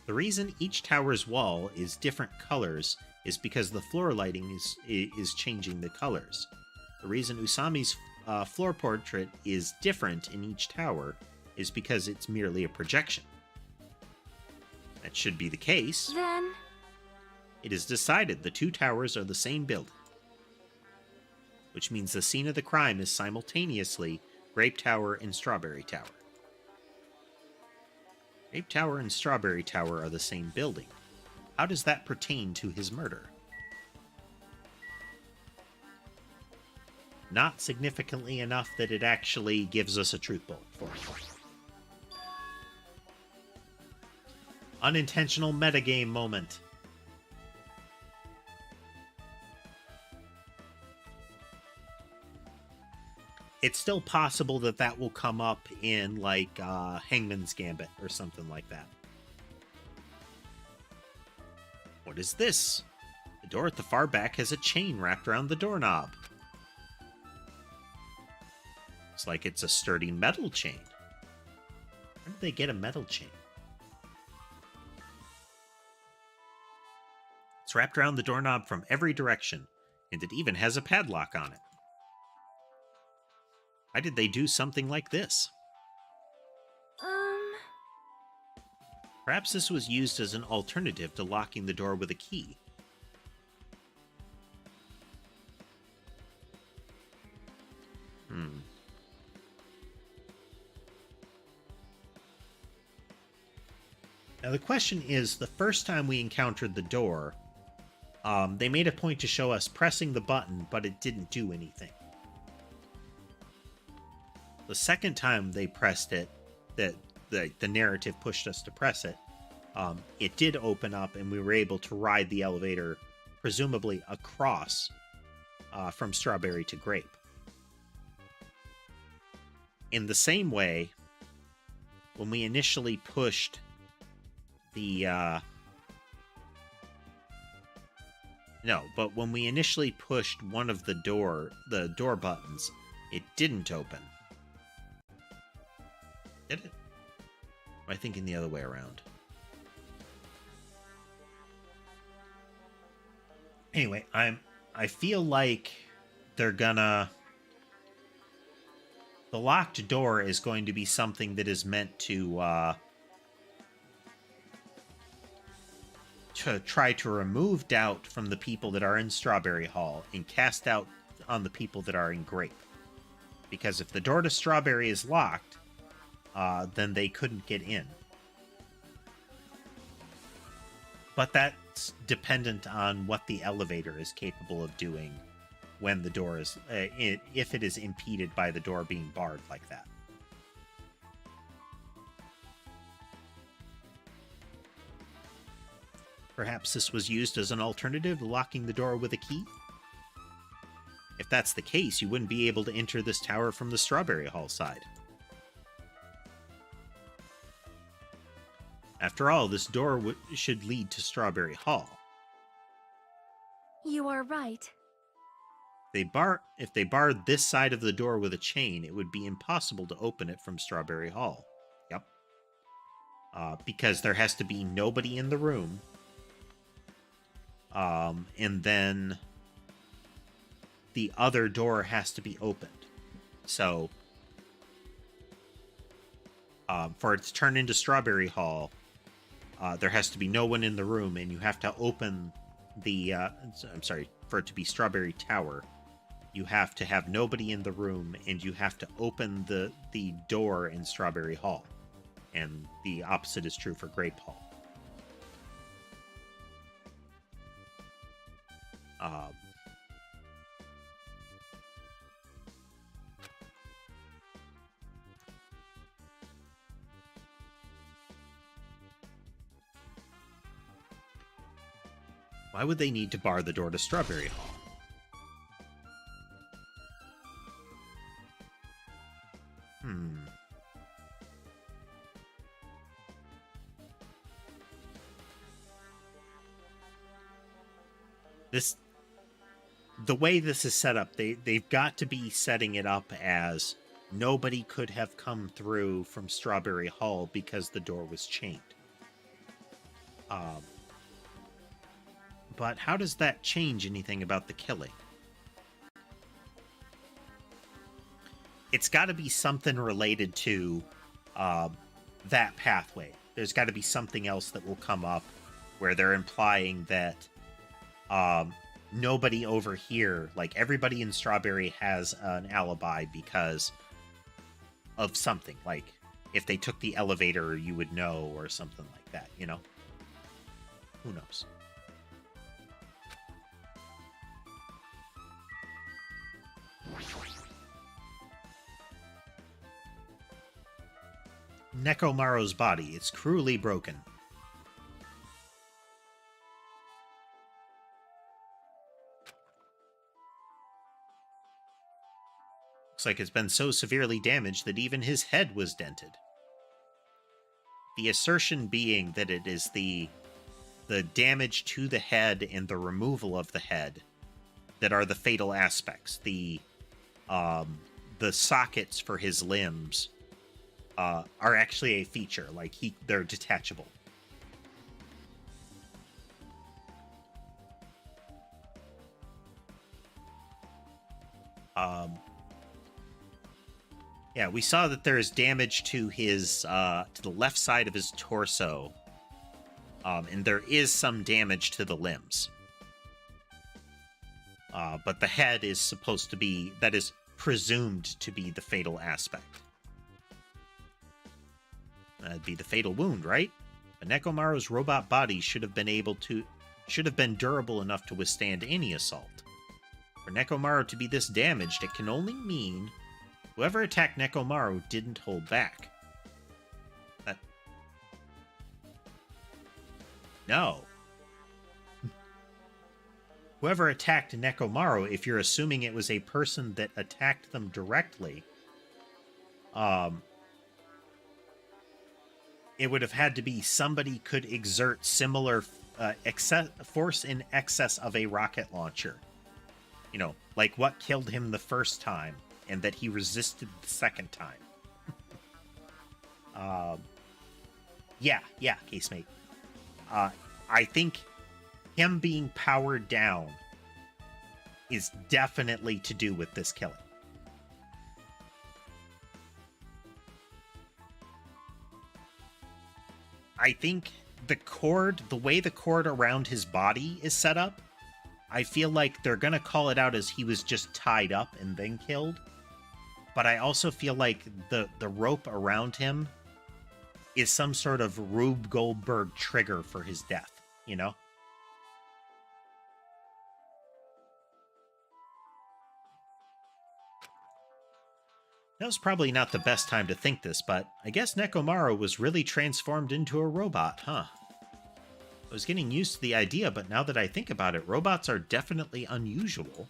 Speaker 1: The reason each tower's wall is different colors is because the floor lighting is changing the colors. The reason Usami's floor portrait is different in each tower is because it's merely a projection. That should be the case.
Speaker 6: Then...
Speaker 1: It is decided the two towers are the same building, which means the scene of the crime is simultaneously Grape Tower and Strawberry Tower. Grape Tower and Strawberry Tower are the same building. How does that pertain to his murder? Not significantly enough that it actually gives us a truth bullet for it. Unintentional metagame moment. It's still possible that that will come up in, like, Hangman's Gambit or something like that. What is this? The door at the far back has a chain wrapped around the doorknob. Looks like it's a sturdy metal chain. Where did they get a metal chain? It's wrapped around the doorknob from every direction, and it even has a padlock on it. Why did they do something like this? Perhaps this was used as an alternative to locking the door with a key. Now the question is, the first time we encountered the door, they made a point to show us pressing the button, but it didn't do anything. The second time they pressed it, that the narrative pushed us to press it, it did open up and we were able to ride the elevator, presumably across from Strawberry to Grape. In the same way, when we initially pushed when we initially pushed one of the door buttons, it didn't open. Did it? Or am I thinking the other way around? Anyway, I feel like they're gonna... The locked door is going to be something that is meant to try to remove doubt from the people that are in Strawberry Hall and cast doubt on the people that are in Grape. Because if the door to Strawberry is locked, then they couldn't get in. But that's dependent on what the elevator is capable of doing when the door is, if it is impeded by the door being barred like that. Perhaps this was used as an alternative to locking the door with a key? If that's the case, you wouldn't be able to enter this tower from the Strawberry Hall side. After all, this door should lead to Strawberry Hall.
Speaker 6: You are right.
Speaker 1: If they barred this side of the door with a chain, it would be impossible to open it from Strawberry Hall. Yep. Because there has to be nobody in the room. And then the other door has to be opened. So, for it to turn into Strawberry Hall, there has to be no one in the room, and you have to open the, for it to be Strawberry Tower, you have to have nobody in the room, and you have to open the door in Strawberry Hall. And the opposite is true for Grape Hall. Why would they need to bar the door to Strawberry Hall? The way this is set up, they've got to be setting it up as nobody could have come through from Strawberry Hall because the door was chained. But how does that change anything about the killing? It's got to be something related to that pathway. There's got to be something else that will come up where they're implying that nobody over here, like everybody in Strawberry has an alibi because of something. Like if they took the elevator, you would know, or something like that, you know? Who knows? Nekomaru's body. It's cruelly broken. Looks like it's been so severely damaged that even his head was dented. The assertion being that it is the damage to the head and the removal of the head that are the fatal aspects. The sockets for his limbs are actually a feature. Like they're detachable. Yeah, we saw that there is damage to his to the left side of his torso, and there is some damage to the limbs. But the head is supposed to be, that is presumed to be the fatal aspect. That'd be the fatal wound, right? But Nekomaru's robot body should have been durable enough to withstand any assault. For Nekomaru to be this damaged, it can only mean whoever attacked Nekomaru didn't hold back. No. Whoever attacked Nekomaru, if you're assuming it was a person that attacked them directly, it would have had to be somebody could exert similar force in excess of a rocket launcher. You know, like what killed him the first time, and that he resisted the second time. Yeah, casemate. I think him being powered down is definitely to do with this killing. I think the way the cord around his body is set up, I feel like they're going to call it out as he was just tied up and then killed. But I also feel like the rope around him is some sort of Rube Goldberg trigger for his death, you know? That was probably not the best time to think this, but I guess Nekomaru was really transformed into a robot, huh? I was getting used to the idea, but now that I think about it, robots are definitely unusual. Well,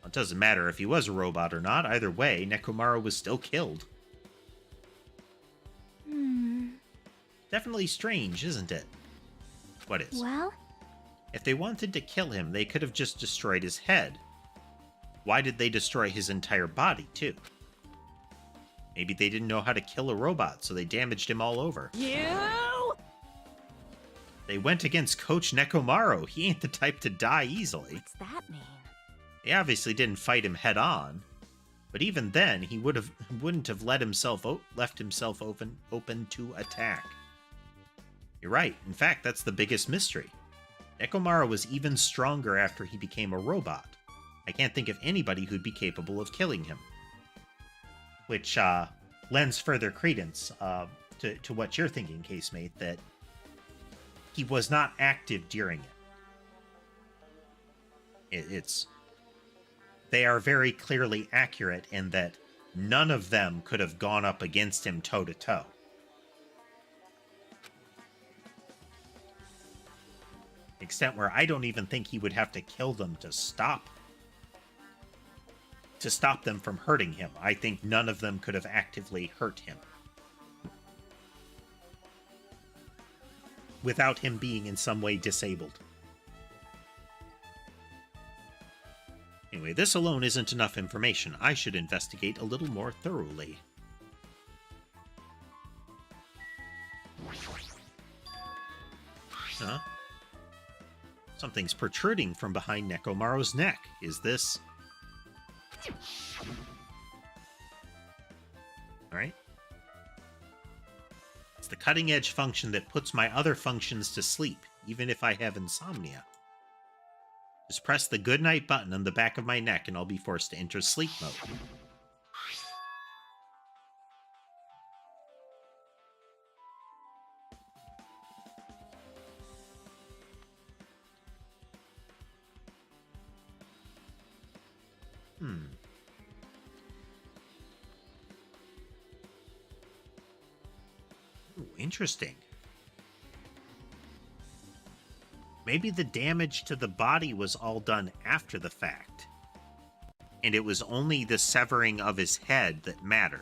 Speaker 1: it doesn't matter if he was a robot or not. Either way, Nekomaru was still killed. Definitely strange, isn't it? What is?
Speaker 6: Well?
Speaker 1: If they wanted to kill him, they could have just destroyed his head. Why did they destroy his entire body, too? Maybe they didn't know how to kill a robot, so they damaged him all over.
Speaker 6: You?
Speaker 1: They went against Coach Nekomaru. He ain't the type to die easily.
Speaker 6: What's that mean?
Speaker 1: They obviously didn't fight him head on, but even then, he wouldn't have left himself open to attack. You're right. In fact, that's the biggest mystery. Nekomaru was even stronger after he became a robot. I can't think of anybody who'd be capable of killing him. Which lends further credence to what you're thinking, casemate, that he was not active during it. They are very clearly accurate in that none of them could have gone up against him toe-to-toe. Extent where I don't even think he would have to kill them to stop them from hurting him. I think none of them could have actively hurt him without him being in some way disabled. Anyway, this alone isn't enough information. I should investigate a little more thoroughly. Huh? Something's protruding from behind Nekomaru's neck. Is this... Alright. It's the cutting-edge function that puts my other functions to sleep, even if I have insomnia. Just press the goodnight button on the back of my neck and I'll be forced to enter sleep mode. Ooh, interesting. Maybe the damage to the body was all done after the fact, and it was only the severing of his head that mattered.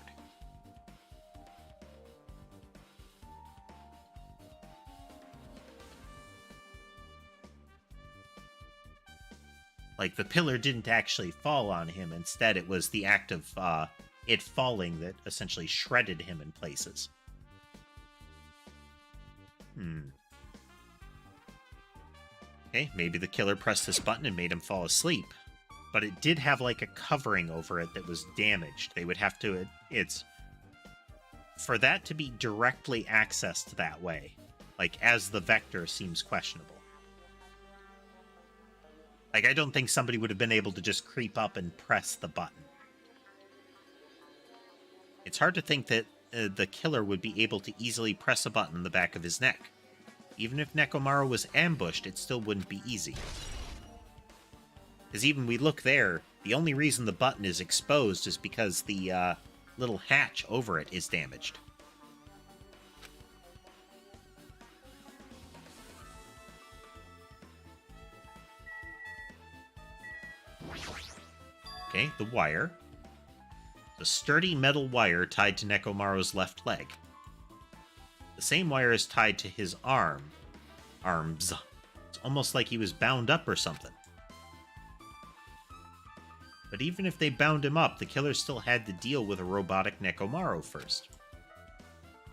Speaker 1: Like, the pillar didn't actually fall on him. Instead, it was the act of it falling that essentially shredded him in places. Okay, maybe the killer pressed this button and made him fall asleep. But it did have, like, a covering over it that was damaged. They would have to... For that to be directly accessed that way, like, as the vector, seems questionable. Like, I don't think somebody would have been able to just creep up and press the button. It's hard to think that the killer would be able to easily press a button in the back of his neck. Even if Nekomaru was ambushed, it still wouldn't be easy. Because even we look there, the only reason the button is exposed is because the little hatch over it is damaged. Okay, the wire. The sturdy metal wire tied to Nekomaru's left leg. The same wire is tied to his arms. It's almost like he was bound up or something. But even if they bound him up, the killer still had to deal with a robotic Nekomaru first.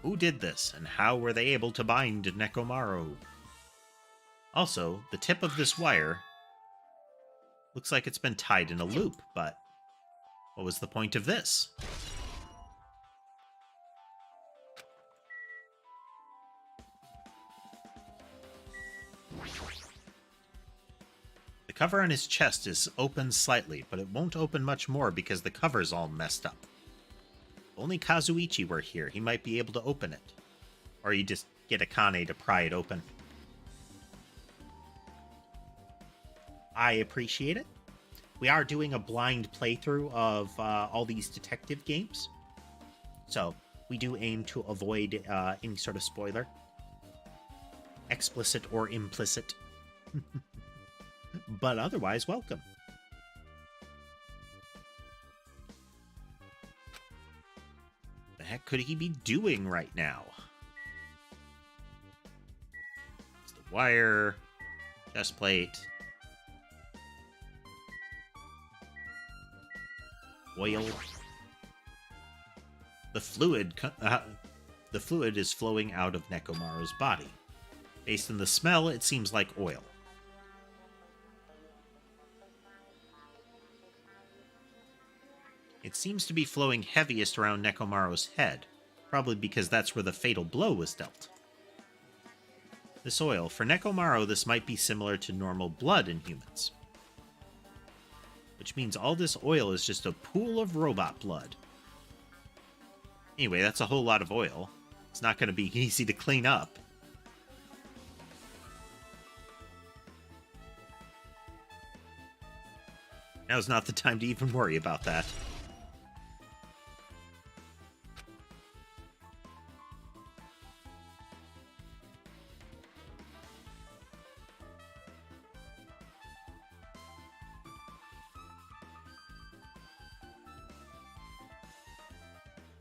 Speaker 1: Who did this, and how were they able to bind Nekomaru? Also, the tip of this wire looks like it's been tied in a loop, but what was the point of this? The cover on his chest is open slightly, but it won't open much more because the cover's all messed up. If only Kazuichi were here, he might be able to open it. Or you just get Akane to pry it open. I appreciate it. We are doing a blind playthrough of all these detective games. So, we do aim to avoid any sort of spoiler. Explicit or implicit. But otherwise, welcome. The heck could he be doing right now? It's the wire, chest plate, oil. The fluid is flowing out of Nekomaru's body. Based on the smell, it seems like oil. It seems to be flowing heaviest around Nekomaru's head, probably because that's where the fatal blow was dealt. This oil, for Nekomaru, this might be similar to normal blood in humans. Which means all this oil is just a pool of robot blood. Anyway, that's a whole lot of oil. It's not going to be easy to clean up. Now's not the time to even worry about that.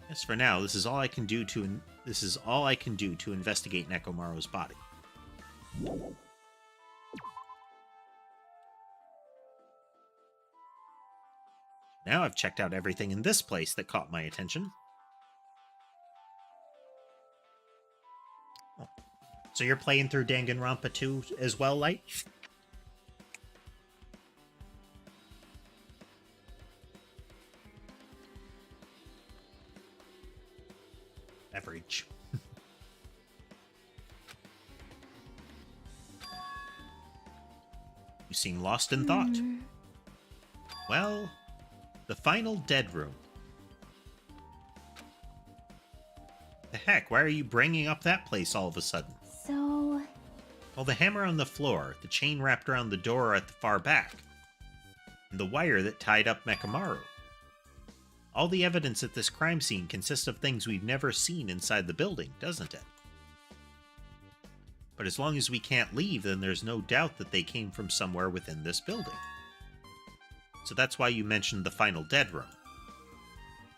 Speaker 1: Yes, for now, this is all I can do to investigate Nekomaru's body. Now I've checked out everything in this place that caught my attention. Oh. So you're playing through Danganronpa 2 as well, Light? Average. You seem lost in thought. Well, the final dead room. The heck, why are you bringing up that place all of a sudden?
Speaker 6: So...
Speaker 1: Well, the hammer on the floor, the chain wrapped around the door at the far back, and the wire that tied up Nekomaru. All the evidence at this crime scene consists of things we've never seen inside the building, doesn't it? But as long as we can't leave, then there's no doubt that they came from somewhere within this building. So that's why you mentioned the final dead room.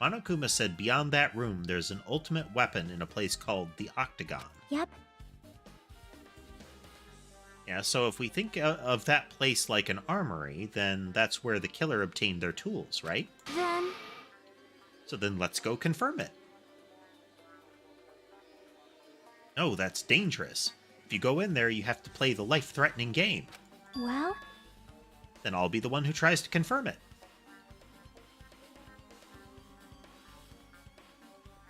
Speaker 1: Monokuma said beyond that room there's an ultimate weapon in a place called the Octagon.
Speaker 6: Yep.
Speaker 1: Yeah, so if we think of that place like an armory, then that's where the killer obtained their tools, right? So then let's go confirm it. No, that's dangerous. If you go in there, you have to play the life-threatening game.
Speaker 6: Well?
Speaker 1: Then I'll be the one who tries to confirm it.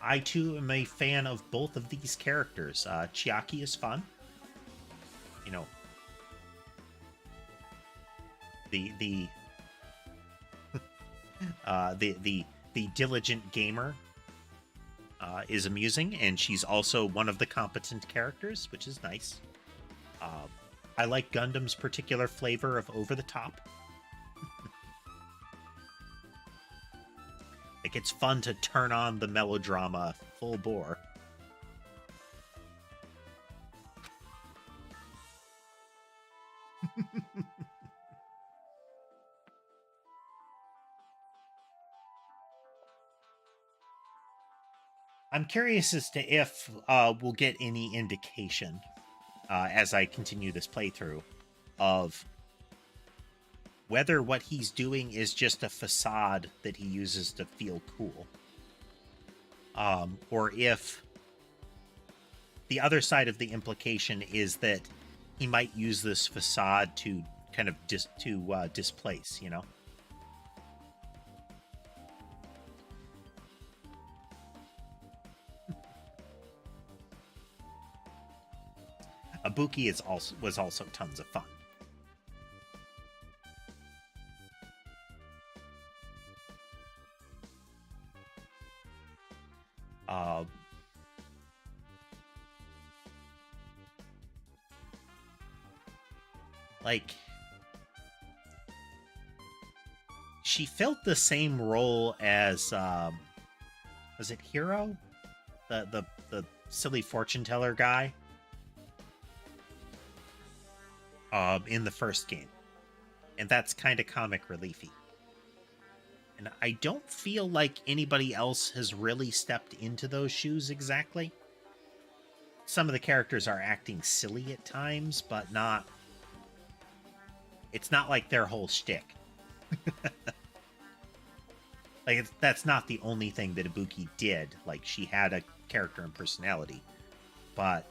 Speaker 1: I, too, am a fan of both of these characters. Chiaki is fun. You know, the diligent gamer is amusing, and she's also one of the competent characters, which is nice. I like Gundam's particular flavor of over the top. Like, it's fun to turn on the melodrama full bore. I'm curious as to if we'll get any indication as I continue this playthrough of whether what he's doing is just a facade that he uses to feel cool. Or if the other side of the implication is that he might use this facade to kind of displace, you know? Ibuki was also tons of fun. Like, she felt the same role as was it Hero? The silly fortune teller guy? In the first game. And that's kind of comic reliefy. And I don't feel like anybody else has really stepped into those shoes exactly. Some of the characters are acting silly at times, but not... It's not like their whole shtick. Like, that's not the only thing that Ibuki did. Like, she had a character and personality. But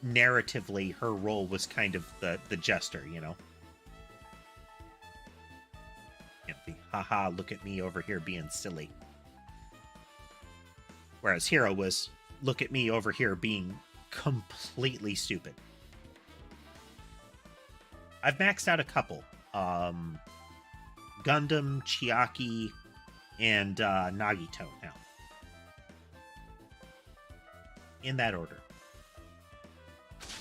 Speaker 1: narratively, her role was kind of the jester, you know? The haha, look at me over here being silly. Whereas Hero was, look at me over here being completely stupid. I've maxed out a couple. Gundam, Chiaki, and Nagito now. In that order.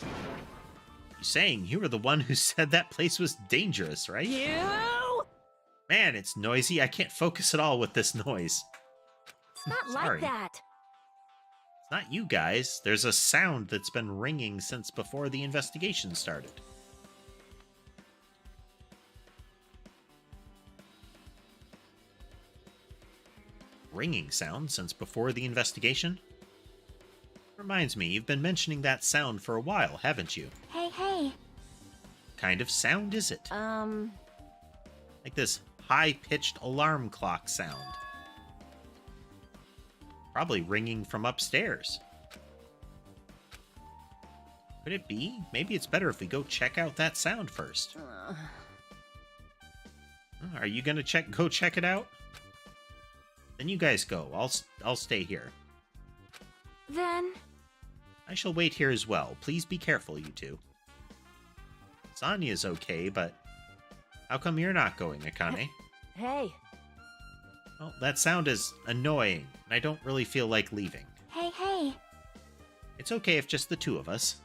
Speaker 1: You're saying you were the one who said that place was dangerous, right?
Speaker 6: You?
Speaker 1: Man, it's noisy. I can't focus at all with this noise.
Speaker 6: It's not
Speaker 1: Sorry.
Speaker 6: like that.
Speaker 1: It's not you guys. There's a sound that's been ringing since before the investigation started. Ringing sound since before the investigation? Reminds me, you've been mentioning that sound for a while, haven't you?
Speaker 6: Hey, hey.
Speaker 1: What kind of sound is it? Like this high-pitched alarm clock sound. Probably ringing from upstairs. Could it be? Maybe it's better if we go check out that sound first. Are you gonna go check it out? Then you guys go. I'll stay here.
Speaker 6: Then...
Speaker 1: I shall wait here as well. Please be careful, you two. Sonya's okay, but how come you're not going, Akane?
Speaker 6: Hey.
Speaker 1: Well, that sound is annoying, and I don't really feel like leaving.
Speaker 6: Hey, hey.
Speaker 1: It's okay if just the two of us.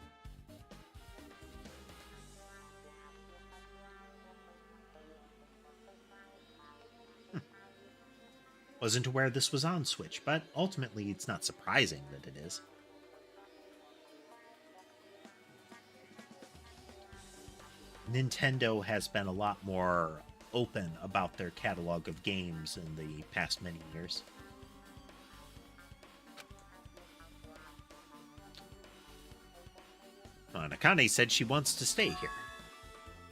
Speaker 1: Wasn't aware this was on Switch, but ultimately it's not surprising that it is. Nintendo has been a lot more open about their catalog of games in the past many years. Nakane said she wants to stay here.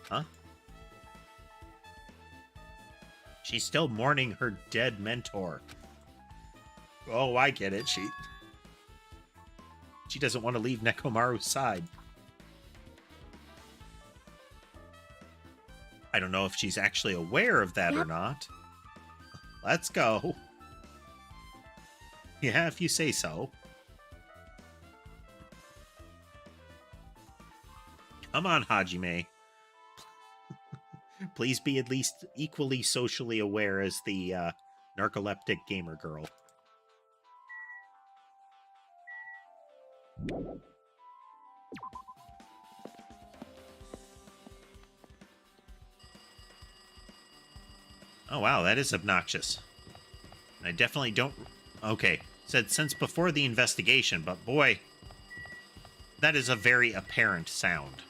Speaker 1: Huh? She's still mourning her dead mentor. Oh, I get it. She doesn't want to leave Nekomaru's side. I don't know if she's actually aware of that or not. Let's go. Yeah, if you say so. Come on, Hajime. Please be at least equally socially aware as the narcoleptic gamer girl. Oh, wow, that is obnoxious. I definitely don't... Okay, said since before the investigation, but boy, that is a very apparent sound.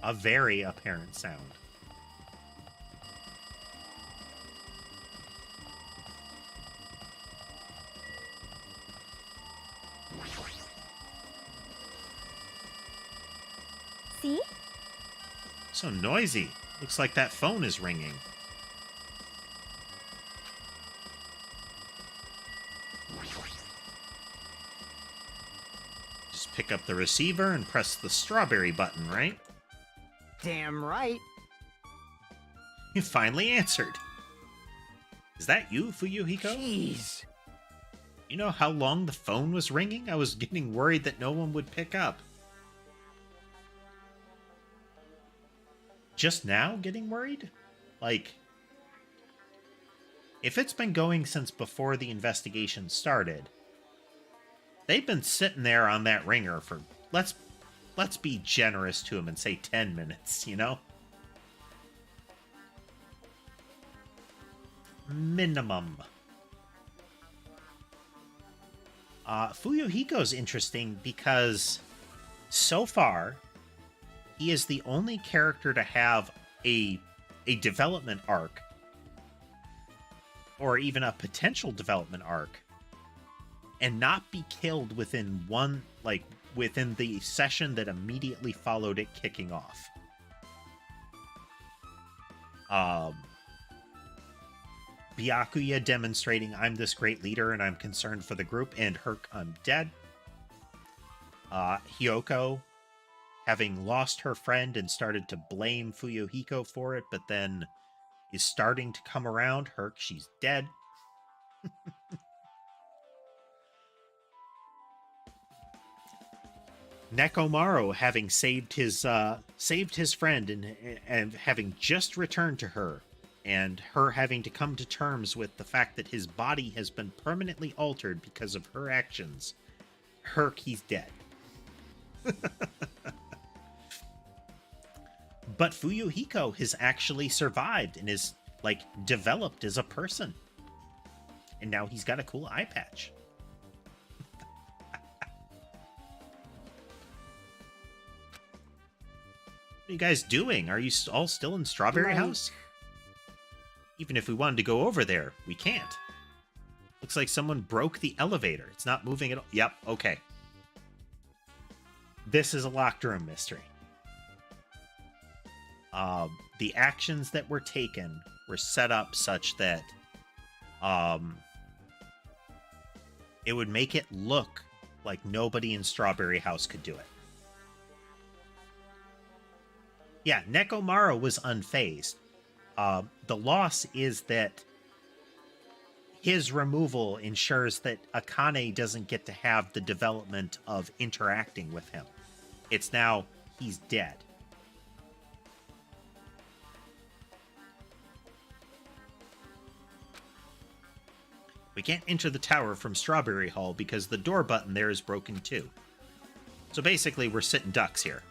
Speaker 1: A very apparent sound.
Speaker 9: See?
Speaker 1: So noisy. Looks like that phone is ringing. Just pick up the receiver and press the strawberry button, right?
Speaker 2: Damn right.
Speaker 1: You finally answered. Is that you, Fuyuhiko?
Speaker 2: Jeez.
Speaker 1: You know how long the phone was ringing? I was getting worried that no one would pick up. Just now getting worried? Like, if it's been going since before the investigation started, they've been sitting there on that ringer for, let's be generous to them and say 10 minutes, you know? Minimum. Fuyuhiko's interesting because so far, he is the only character to have a development arc, or even a potential development arc, and not be killed within within the session that immediately followed it kicking off. Byakuya demonstrating I'm this great leader and I'm concerned for the group, and Herc, I'm dead. Hyoko having lost her friend and started to blame Fuyuhiko for it, but then is starting to come around. Herc, she's dead. Nekomaru having saved his friend and having just returned to her, and her having to come to terms with the fact that his body has been permanently altered because of her actions. Herc, he's dead. But Fuyuhiko has actually survived and is, like, developed as a person. And now he's got a cool eye patch. What are you guys doing? Are you all still in Strawberry House? Even if we wanted to go over there, we can't. Looks like someone broke the elevator. It's not moving at all. Yep, okay. This is a locked room mystery. The actions that were taken were set up such that it would make it look like nobody in Strawberry House could do it. Yeah, Nekomaru was unfazed. The loss is that his removal ensures that Akane doesn't get to have the development of interacting with him. It's now he's dead. We can't enter the tower from Strawberry Hall because the door button there is broken too. So basically, we're sitting ducks here.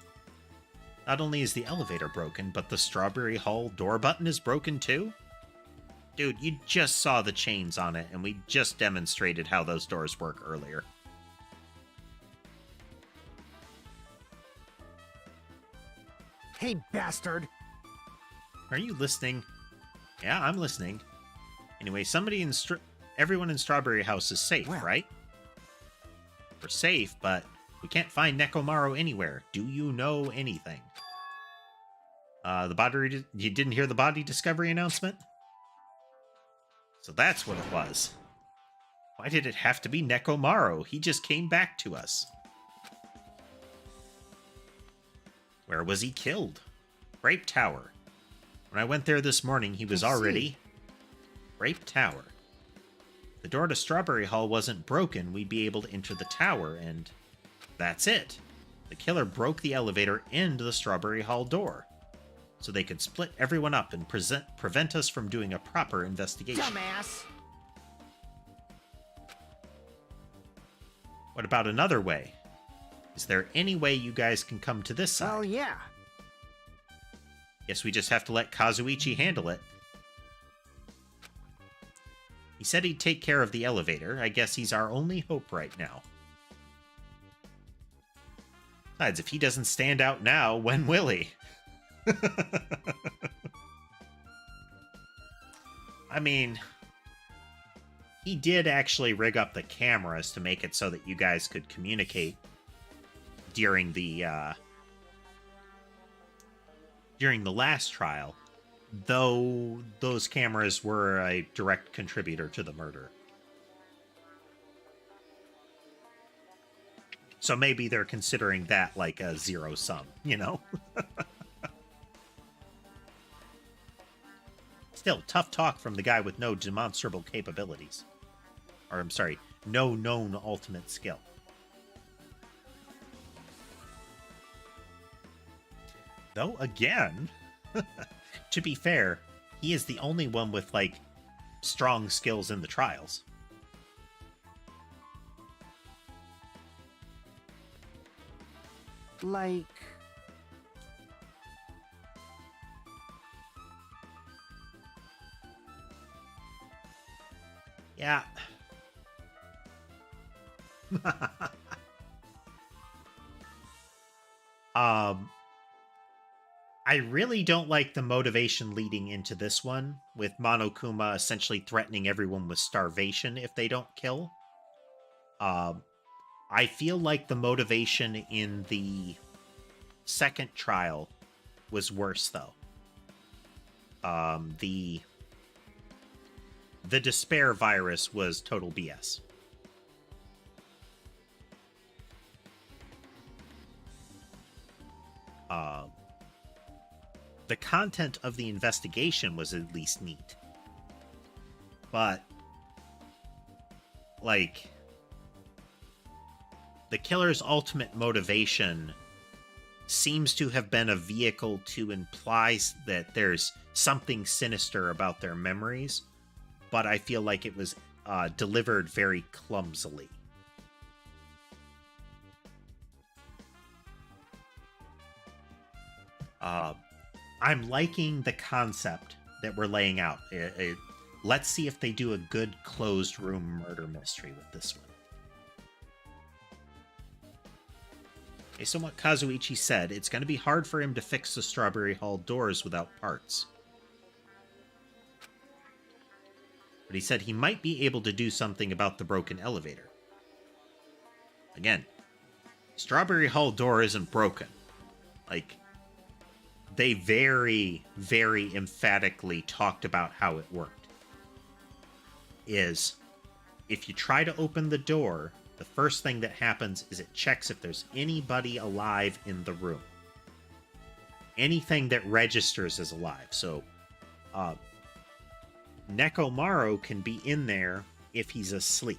Speaker 1: Not only is the elevator broken, but the Strawberry Hall door button is broken too? Dude, you just saw the chains on it, and we just demonstrated how those doors work earlier.
Speaker 2: Hey, bastard!
Speaker 1: Are you listening? Yeah, I'm listening. Anyway, everyone in Strawberry House is safe, right? We're safe, but we can't find Nekomaru anywhere. Do you know anything? You didn't hear the body discovery announcement? So that's what it was. Why did it have to be Nekomaru? He just came back to us. Where was he killed? Grape Tower. When I went there this morning, he was already... Grape Tower. If the door to Strawberry Hall wasn't broken, we'd be able to enter the tower, and that's it. The killer broke the elevator into the Strawberry Hall door, so they could split everyone up and prevent us from doing a proper investigation.
Speaker 2: Dumbass!
Speaker 1: What about another way? Is there any way you guys can come to this side?
Speaker 2: Oh, yeah.
Speaker 1: Guess we just have to let Kazuichi handle it. He said he'd take care of the elevator. I guess he's our only hope right now. Besides, if he doesn't stand out now, when will he? I mean, he did actually rig up the cameras to make it so that you guys could communicate during the last trial, though those cameras were a direct contributor to the murder. So maybe they're considering that like a zero sum, you know? Still, tough talk from the guy with no demonstrable capabilities. Or, I'm sorry, no known ultimate skill. Though, again, to be fair, he is the only one with, like, strong skills in the trials.
Speaker 2: Like...
Speaker 1: Yeah. I really don't like the motivation leading into this one, with Monokuma essentially threatening everyone with starvation if they don't kill. I feel like the motivation in the second trial was worse, though. The despair virus was total BS. The content of the investigation was at least neat. But, like, the killer's ultimate motivation seems to have been a vehicle to imply that there's something sinister about their memories, but I feel like it was delivered very clumsily. I'm liking the concept that we're laying out. Let's see if they do a good closed room murder mystery with this one. Based on what Kazuichi said, it's going to be hard for him to fix the Strawberry Hall doors without parts. But he said he might be able to do something about the broken elevator. Again, Strawberry Hall door isn't broken. Like, they very, very emphatically talked about how it worked. Is, if you try to open the door, the first thing that happens is it checks if there's anybody alive in the room. Anything that registers as alive. So, Nekomaru can be in there if he's asleep,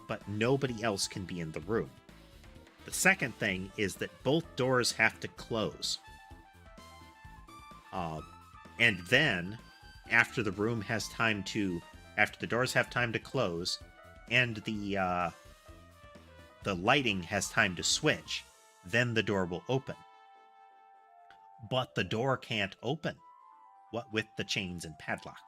Speaker 1: but nobody else can be in the room. The second thing is that both doors have to close. And then, after the room has time to, after the doors have time to close, and the lighting has time to switch, then the door will open. But the door can't open, what with the chains and padlock.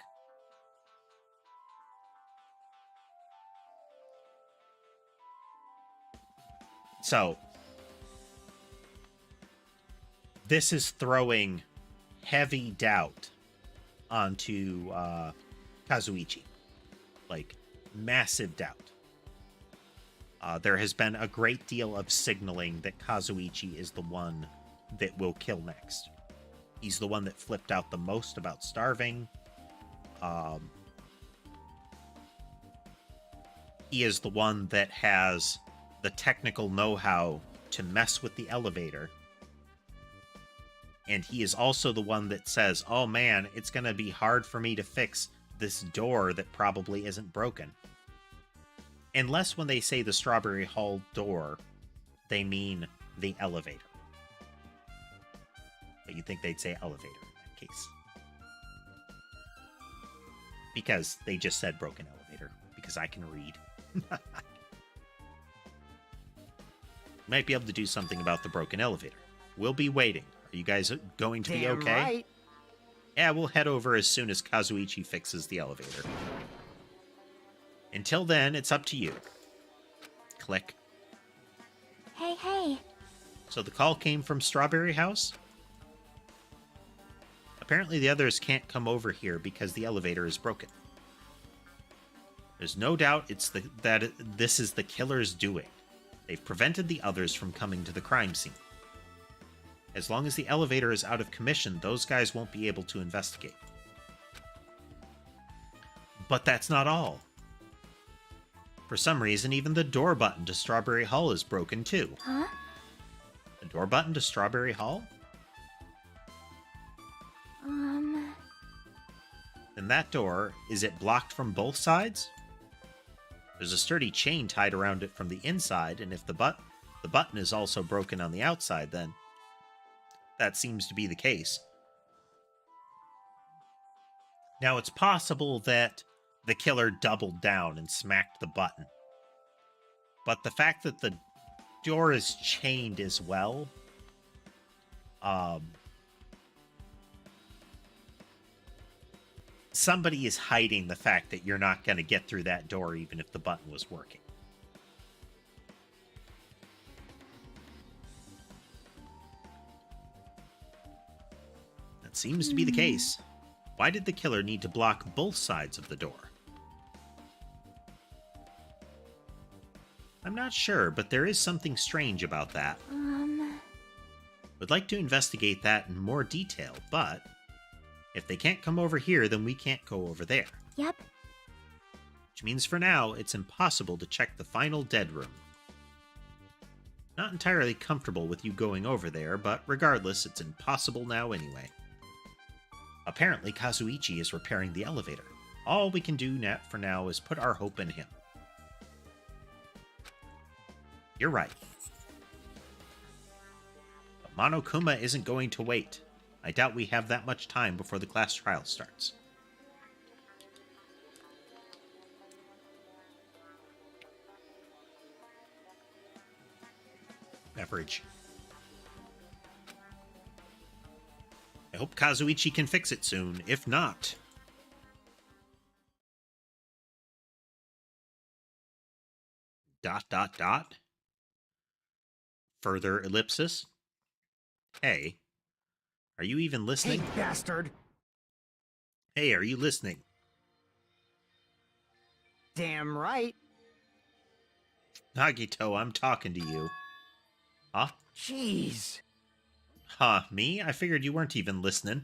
Speaker 1: So, this is throwing heavy doubt onto Kazuichi. Like, massive doubt. There has been a great deal of signaling that Kazuichi is the one that will kill next. He's the one that flipped out the most about starving. He is the one that has the technical know-how to mess with the elevator. And he is also the one that says, oh man, it's going to be hard for me to fix this door that probably isn't broken. Unless when they say the Strawberry Hall door, they mean the elevator. But you'd think they'd say elevator in that case. Because they just said broken elevator. Because I can read. Might be able to do something about the broken elevator. We'll be waiting. Are you guys going to be
Speaker 2: Damn
Speaker 1: okay?
Speaker 2: right.
Speaker 1: Yeah, we'll head over as soon as Kazuichi fixes the elevator. Until then, it's up to you. Click.
Speaker 6: Hey, hey.
Speaker 1: So the call came from Strawberry House? Apparently the others can't come over here because the elevator is broken. There's no doubt this is the killer's doing. They've prevented the others from coming to the crime scene. As long as the elevator is out of commission, those guys won't be able to investigate. But that's not all. For some reason, even the door button to Strawberry Hall is broken too.
Speaker 6: Huh?
Speaker 1: The door button to Strawberry Hall? Then that door, is it blocked from both sides? There's a sturdy chain tied around it from the inside, and if the button is also broken on the outside, then that seems to be the case. Now, it's possible that the killer doubled down and smacked the button. But the fact that the door is chained as well, somebody is hiding the fact that you're not going to get through that door even if the button was working. That seems to be the case. Why did the killer need to block both sides of the door? I'm not sure, but there is something strange about that. Would like to investigate that in more detail, but if they can't come over here, then we can't go over there.
Speaker 6: Yep.
Speaker 1: Which means for now, it's impossible to check the final dead room. Not entirely comfortable with you going over there, but regardless, it's impossible now anyway. Apparently, Kazuichi is repairing the elevator. All we can do for now is put our hope in him. You're right. But Monokuma isn't going to wait. I doubt we have that much time before the class trial starts. Beverage. I hope Kazuichi can fix it soon. If not... ... Further ellipsis. Hey. Are you even listening?
Speaker 2: Hey, bastard!
Speaker 1: Hey, are you listening?
Speaker 2: Damn right.
Speaker 1: Nagito, I'm talking to you. Huh?
Speaker 2: Jeez.
Speaker 1: Huh, me? I figured you weren't even listening.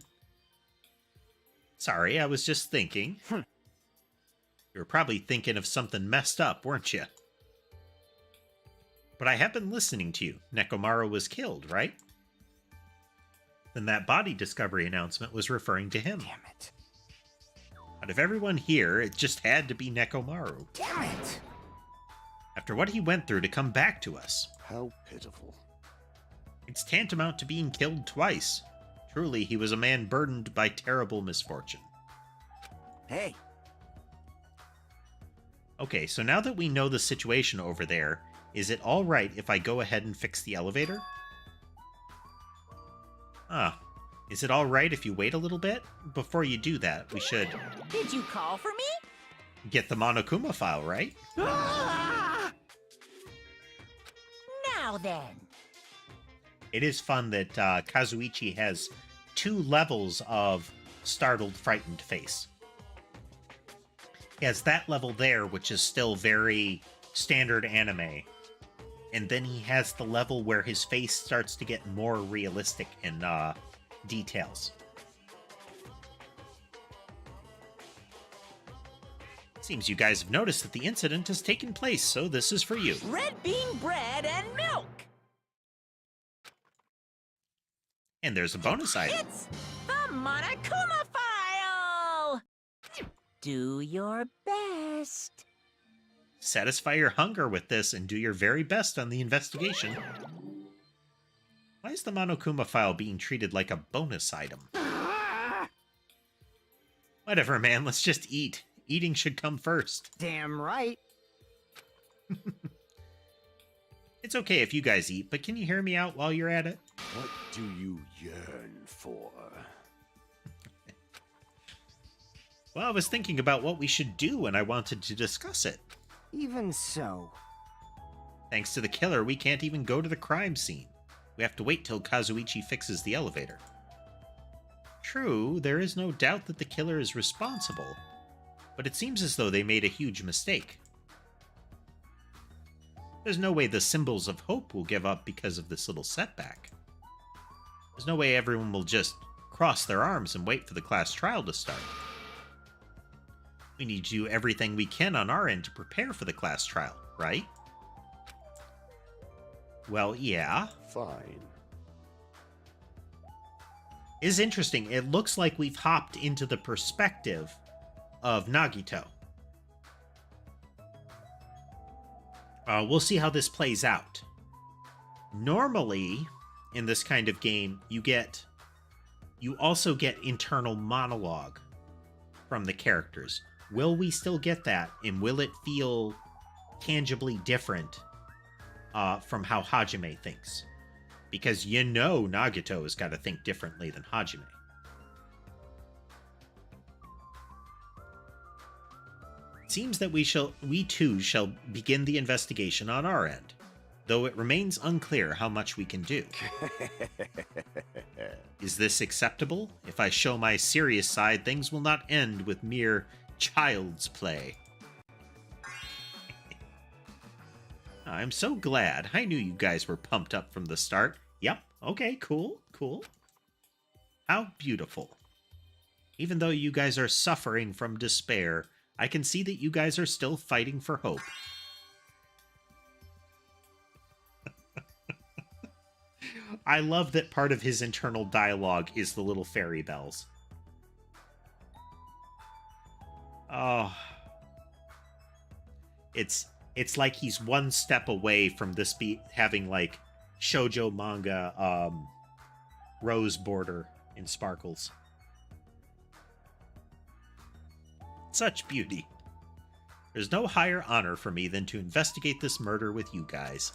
Speaker 1: Sorry, I was just thinking. You were probably thinking of something messed up, weren't you? But I have been listening to you. Nekomaru was killed, right? Then that body discovery announcement was referring to him.
Speaker 2: Damn it.
Speaker 1: Out of everyone here, it just had to be Nekomaru.
Speaker 2: Damn it!
Speaker 1: After what he went through to come back to us.
Speaker 5: How pitiful.
Speaker 1: It's tantamount to being killed twice. Truly, he was a man burdened by terrible misfortune.
Speaker 2: Hey.
Speaker 1: Okay, so now that we know the situation over there, is it alright if I go ahead and fix the elevator? Is it alright if you wait a little bit? Before you do that, we should
Speaker 3: Did you call for me?
Speaker 1: get the Monokuma file, right?
Speaker 3: Now then.
Speaker 1: It is fun that Kazuichi has 2 levels of startled, frightened face. He has that level there, which is still very standard anime. And then he has the level where his face starts to get more realistic in details. Seems you guys have noticed that the incident has taken place, so this is for you.
Speaker 3: Red bean bread and milk.
Speaker 1: And there's a bonus item.
Speaker 3: It's the Monokuma file. Do your best.
Speaker 1: Satisfy your hunger with this and do your very best on the investigation. Why is the Monokuma file being treated like a bonus item? Whatever, man, let's just eat. Eating should come first.
Speaker 2: Damn right.
Speaker 1: It's okay if you guys eat, but can you hear me out while you're at it?
Speaker 5: What do you yearn for?
Speaker 1: Well, I was thinking about what we should do, and I wanted to discuss it.
Speaker 2: Even so.
Speaker 1: Thanks to the killer, we can't even go to the crime scene. We have to wait till Kazuichi fixes the elevator. True, there is no doubt that the killer is responsible, but it seems as though they made a huge mistake. There's no way the symbols of hope will give up because of this little setback. There's no way everyone will just cross their arms and wait for the class trial to start. We need to do everything we can on our end to prepare for the class trial, right? Well, yeah.
Speaker 5: Fine.
Speaker 1: It's interesting. It looks like we've hopped into the perspective of Nagito. We'll see how this plays out. Normally, in this kind of game, you also get internal monologue from the characters. Will we still get that, and will it feel tangibly different from how Hajime thinks? Because you know Nagito has got to think differently than Hajime. It seems that we too shall begin the investigation on our end, though it remains unclear how much we can do. Is this acceptable? If I show my serious side, things will not end with mere child's play. I'm so glad. I knew you guys were pumped up from the start. Yep. Okay, cool. How beautiful. Even though you guys are suffering from despair, I can see that you guys are still fighting for hope. I love that part of his internal dialogue is the little fairy bells. Oh. It's like he's one step away from this having like shoujo manga rose border in sparkles. Such beauty. There's no higher honor for me than to investigate this murder with you guys.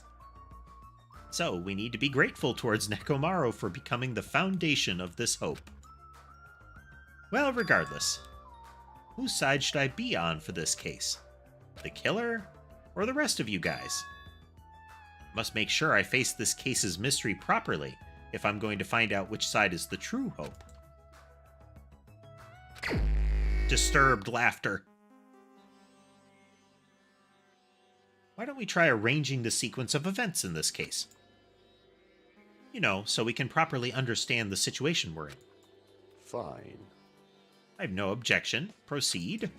Speaker 1: So, we need to be grateful towards Nekomaru for becoming the foundation of this hope. Well, regardless, whose side should I be on for this case? The killer, or the rest of you guys? Must make sure I face this case's mystery properly if I'm going to find out which side is the true hope. Disturbed laughter. Why don't we try arranging the sequence of events in this case? You know, so we can properly understand the situation we're in.
Speaker 5: Fine.
Speaker 1: I have no objection. Proceed.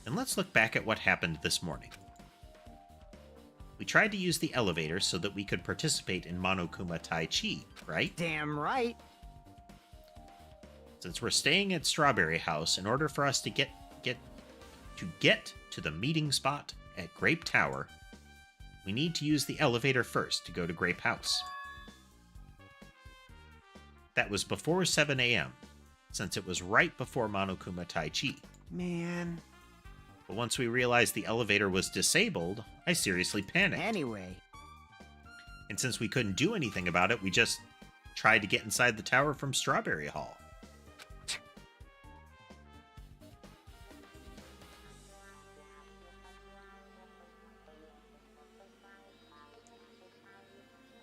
Speaker 1: And let's look back at what happened this morning. We tried to use the elevator so that we could participate in Monokuma Tai Chi, right?
Speaker 2: Damn right.
Speaker 1: Since we're staying at Strawberry House, in order for us to get to the meeting spot at Grape Tower, we need to use the elevator first to go to Grape House. That was before 7 a.m., since it was right before Monokuma Tai Chi.
Speaker 2: Man.
Speaker 1: But once we realized the elevator was disabled, I seriously panicked.
Speaker 2: Anyway.
Speaker 1: And since we couldn't do anything about it, we just tried to get inside the tower from Strawberry Hall.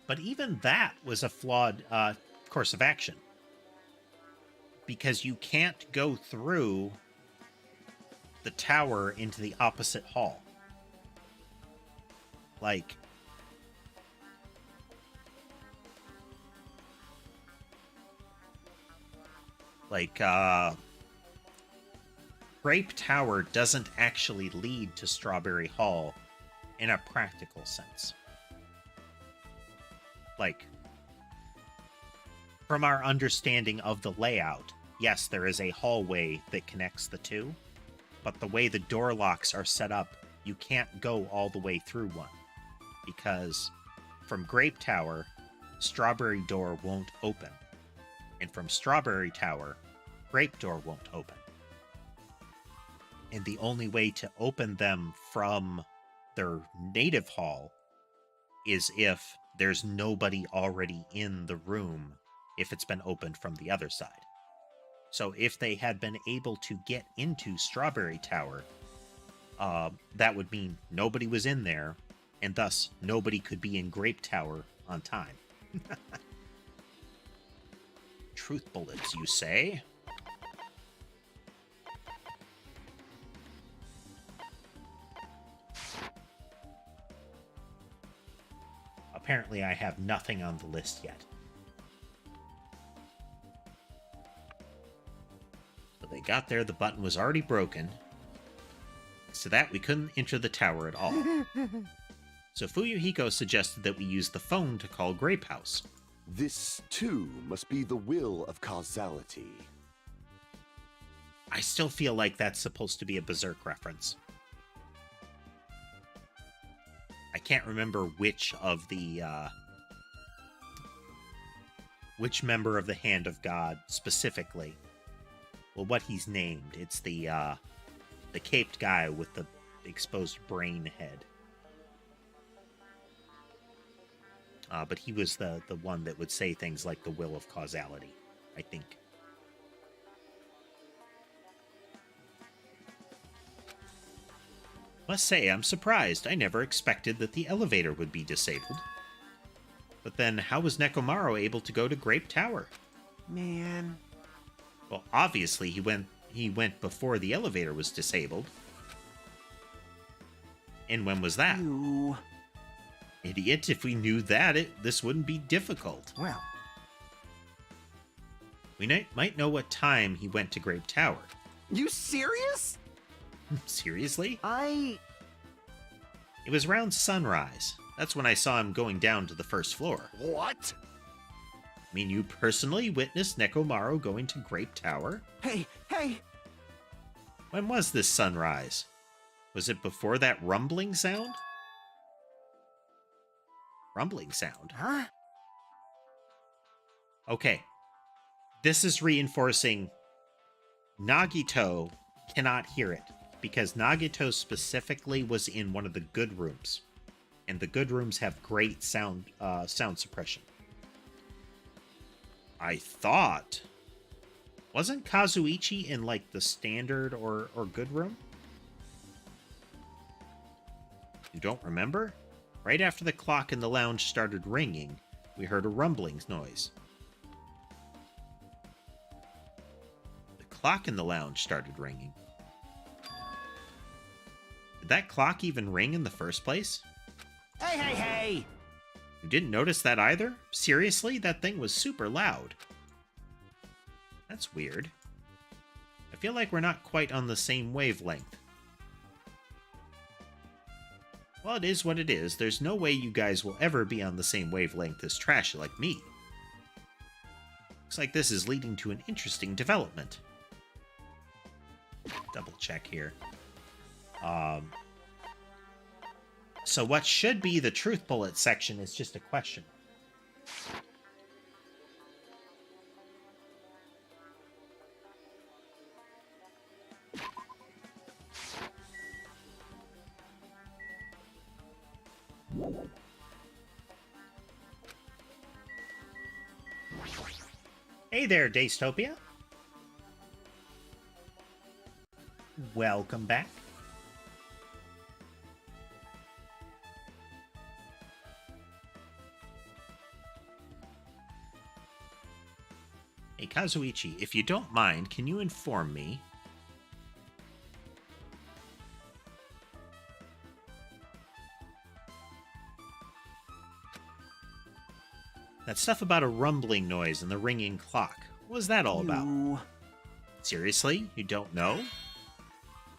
Speaker 1: But even that was a flawed course of action. Because you can't go through the tower into the opposite hall. Like, Grape Tower doesn't actually lead to Strawberry Hall in a practical sense. Like, from our understanding of the layout, yes, there is a hallway that connects the two, but the way the door locks are set up, you can't go all the way through one. Because from Grape Tower, Strawberry Door won't open. And from Strawberry Tower, Grape Door won't open. And the only way to open them from their native hall is if there's nobody already in the room if it's been opened from the other side. So if they had been able to get into Strawberry Tower, that would mean nobody was in there, and thus nobody could be in Grape Tower on time. Truth bullets, you say? Apparently I have nothing on the list yet. So they got there, the button was already broken. So that we couldn't enter the tower at all. So Fuyuhiko suggested that we use the phone to call Grape House.
Speaker 5: This, too, must be the will of causality.
Speaker 1: I still feel like that's supposed to be a Berserk reference. I can't remember which of the, which member of the Hand of God specifically. Well, what he's named. It's the caped guy with the exposed brain head. But he was the one that would say things like the will of causality, I think. Must say, I'm surprised. I never expected that the elevator would be disabled. But then, how was Nekomaru able to go to Grape Tower?
Speaker 2: Man.
Speaker 1: Well, obviously he went before the elevator was disabled. And when was that?
Speaker 2: You.
Speaker 1: Idiot, if we knew that, this wouldn't be difficult.
Speaker 2: Well.
Speaker 1: We might know what time he went to Grape Tower.
Speaker 2: You serious?
Speaker 1: Seriously?
Speaker 2: It
Speaker 1: was around sunrise. That's when I saw him going down to the first floor.
Speaker 4: What?
Speaker 1: I mean, you personally witnessed Nekomaru going to Grape Tower?
Speaker 2: Hey!
Speaker 1: When was this sunrise? Was it before that rumbling sound? Rumbling sound?
Speaker 2: Huh?
Speaker 1: Okay. This is reinforcing Nagito cannot hear it, because Nagito specifically was in one of the good rooms. And the good rooms have great sound suppression. I thought... Wasn't Kazuichi in, like, the standard or good room? You don't remember? Right after the clock in the lounge started ringing, we heard a rumbling noise. The clock in the lounge started ringing. Did that clock even ring in the first place?
Speaker 2: Hey!
Speaker 1: You didn't notice that either? Seriously? That thing was super loud. That's weird. I feel like we're not quite on the same wavelength. Well, it is what it is. There's no way you guys will ever be on the same wavelength as trash like me. Looks like this is leading to an interesting development. Double check here. So what should be the truth bullet section is just a question. Hey there, Dastopia. Welcome back. Hey, Kazuichi, if you don't mind, can you inform me? That stuff about a rumbling noise and the ringing clock. What was that all about? Seriously? You don't know?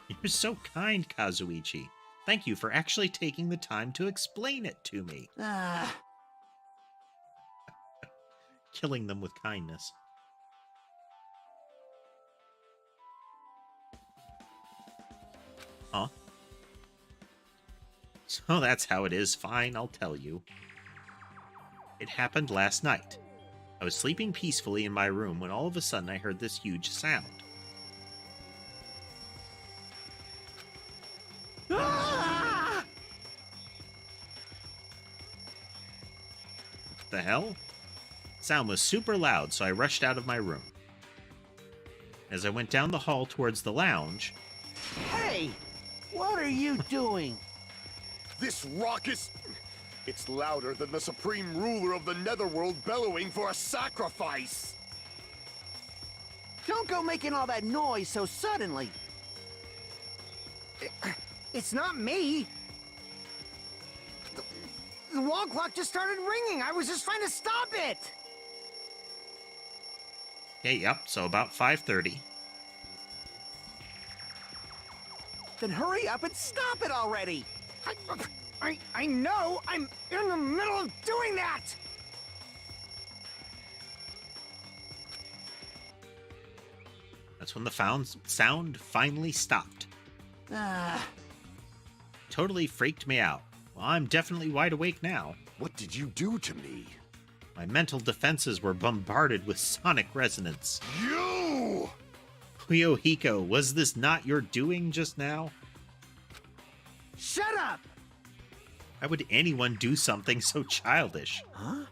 Speaker 1: You're so kind, Kazuichi. Thank you for actually taking the time to explain it to me. Killing them with kindness. Huh? So that's how it is. Fine, I'll tell you. It happened last night. I was sleeping peacefully in my room when all of a sudden I heard this huge sound. the hell? Sound was super loud, so I rushed out of my room. As I went down the hall towards the lounge...
Speaker 2: Hey! What are you doing?
Speaker 5: This raucous... It's louder than the supreme ruler of the netherworld bellowing for a sacrifice!
Speaker 2: Don't go making all that noise so suddenly. It's not me. The wall clock just started ringing. I was just trying to stop it.
Speaker 1: Okay, yep, so about 5:30.
Speaker 2: Then hurry up and stop it already. I know. I'm in the middle of doing that.
Speaker 1: That's when the sound finally stopped. Totally freaked me out. Well, I'm definitely wide awake now.
Speaker 5: What did you do to me?
Speaker 1: My mental defenses were bombarded with sonic resonance.
Speaker 5: You!
Speaker 1: Hiko, was this not your doing just now?
Speaker 2: Shut up!
Speaker 1: Why would anyone do something so childish?
Speaker 2: Huh?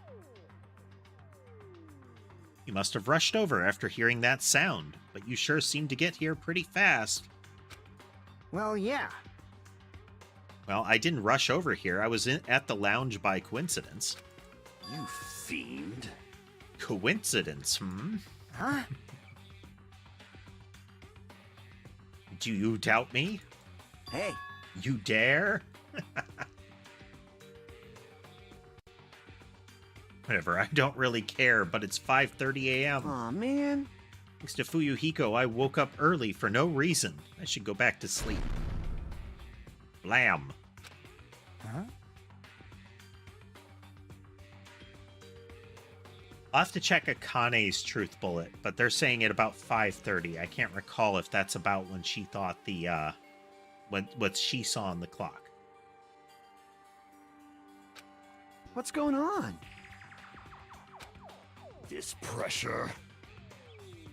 Speaker 1: You must have rushed over after hearing that sound, but you sure seemed to get here pretty fast.
Speaker 2: Well, yeah.
Speaker 1: Well, I didn't rush over here. I was at the lounge by coincidence.
Speaker 5: You fiend.
Speaker 1: Coincidence,
Speaker 2: Huh?
Speaker 1: Do you doubt me?
Speaker 2: Hey.
Speaker 1: You dare? Whatever, I don't really care, but it's 5:30 a.m.
Speaker 2: Aw, man.
Speaker 1: Thanks to Fuyuhiko, I woke up early for no reason. I should go back to sleep. Blam.
Speaker 2: Huh?
Speaker 1: I'll have to check Akane's truth bullet, but they're saying it about 5:30. I can't recall if that's about when she thought the, what she saw on the clock.
Speaker 2: What's going on?
Speaker 5: This pressure.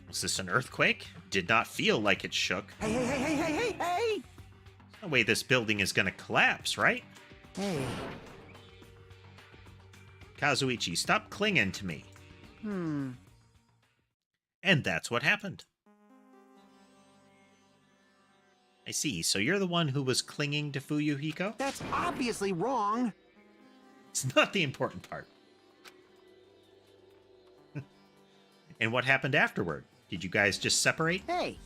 Speaker 1: Was this an earthquake? Did not feel like it shook.
Speaker 2: Hey!
Speaker 1: No way this building is gonna collapse, right?
Speaker 2: Hey.
Speaker 1: Kazuichi, stop clinging to me.
Speaker 2: Hmm.
Speaker 1: And that's what happened. I see, so you're the one who was clinging to Fuyuhiko?
Speaker 2: That's obviously wrong.
Speaker 1: It's not the important part. And what happened afterward? Did you guys just separate?
Speaker 2: Hey.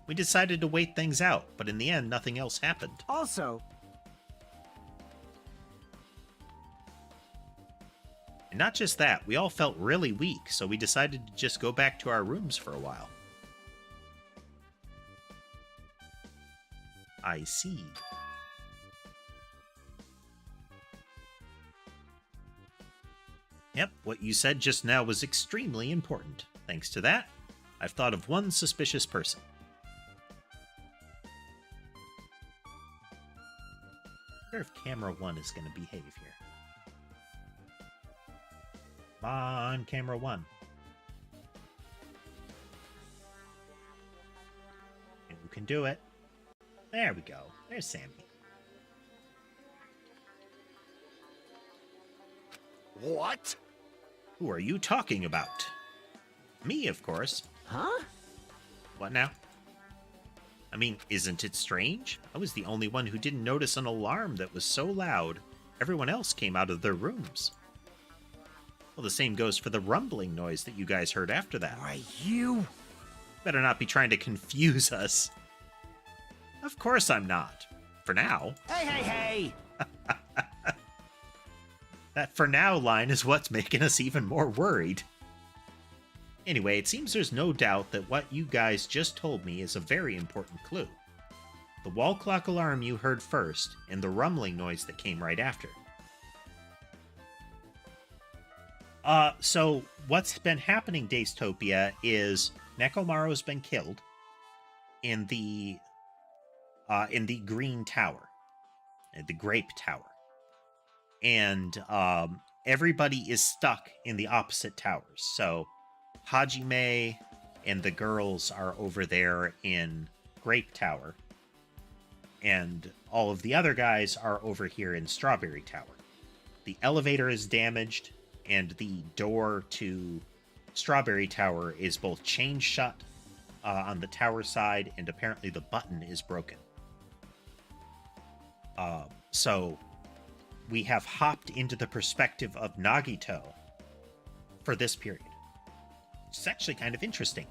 Speaker 1: We decided to wait things out, but in the end, nothing else happened.
Speaker 2: Also,
Speaker 1: And not just that, we all felt really weak, so we decided to just go back to our rooms for a while. I see. Yep, what you said just now was extremely important. Thanks to that, I've thought of one suspicious person. I wonder if camera 1 is going to behave here. Come on, camera 1. You can do it. There we go. There's Sammy.
Speaker 5: What?
Speaker 1: Who are you talking about? Me, of course.
Speaker 2: huh?
Speaker 1: What now? I mean, isn't it strange? I was the only one who didn't notice an alarm that was so loud, everyone else came out of their rooms. Well, the same goes for the rumbling noise that you guys heard after that.
Speaker 2: Why, you...
Speaker 1: Better not be trying to confuse us. Of course I'm not. For now.
Speaker 2: Hey!
Speaker 1: That for now line is what's making us even more worried. Anyway, it seems there's no doubt that what you guys just told me is a very important clue. The wall clock alarm you heard first, and the rumbling noise that came right after. So what's been happening, Dacetopia, is Nekomaru's been killed in the Green Tower, the Grape Tower. And everybody is stuck in the opposite towers. So Hajime and the girls are over there in Grape Tower, and all of the other guys are over here in Strawberry Tower. the elevator is damaged, and the door to Strawberry Tower is both chained shut on the tower side, and apparently the button is broken. So we have hopped into the perspective of Nagito for this period. It's actually kind of interesting.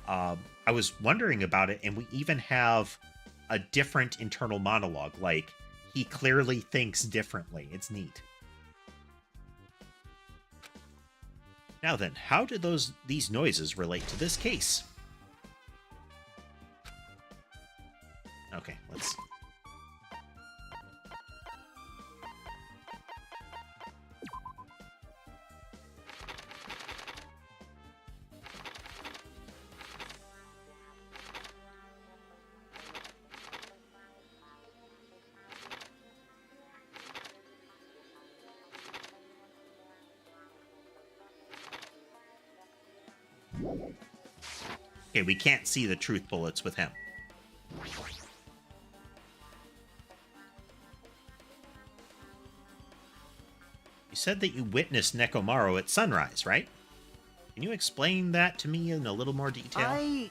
Speaker 1: I was wondering about it, and we even have a different internal monologue. Like, he clearly thinks differently. It's neat. Now then, how do these noises relate to this case? Okay, let's... Okay, we can't see the truth bullets with him. You said that you witnessed Nekomaru at sunrise, right? Can you explain that to me in a little more detail? I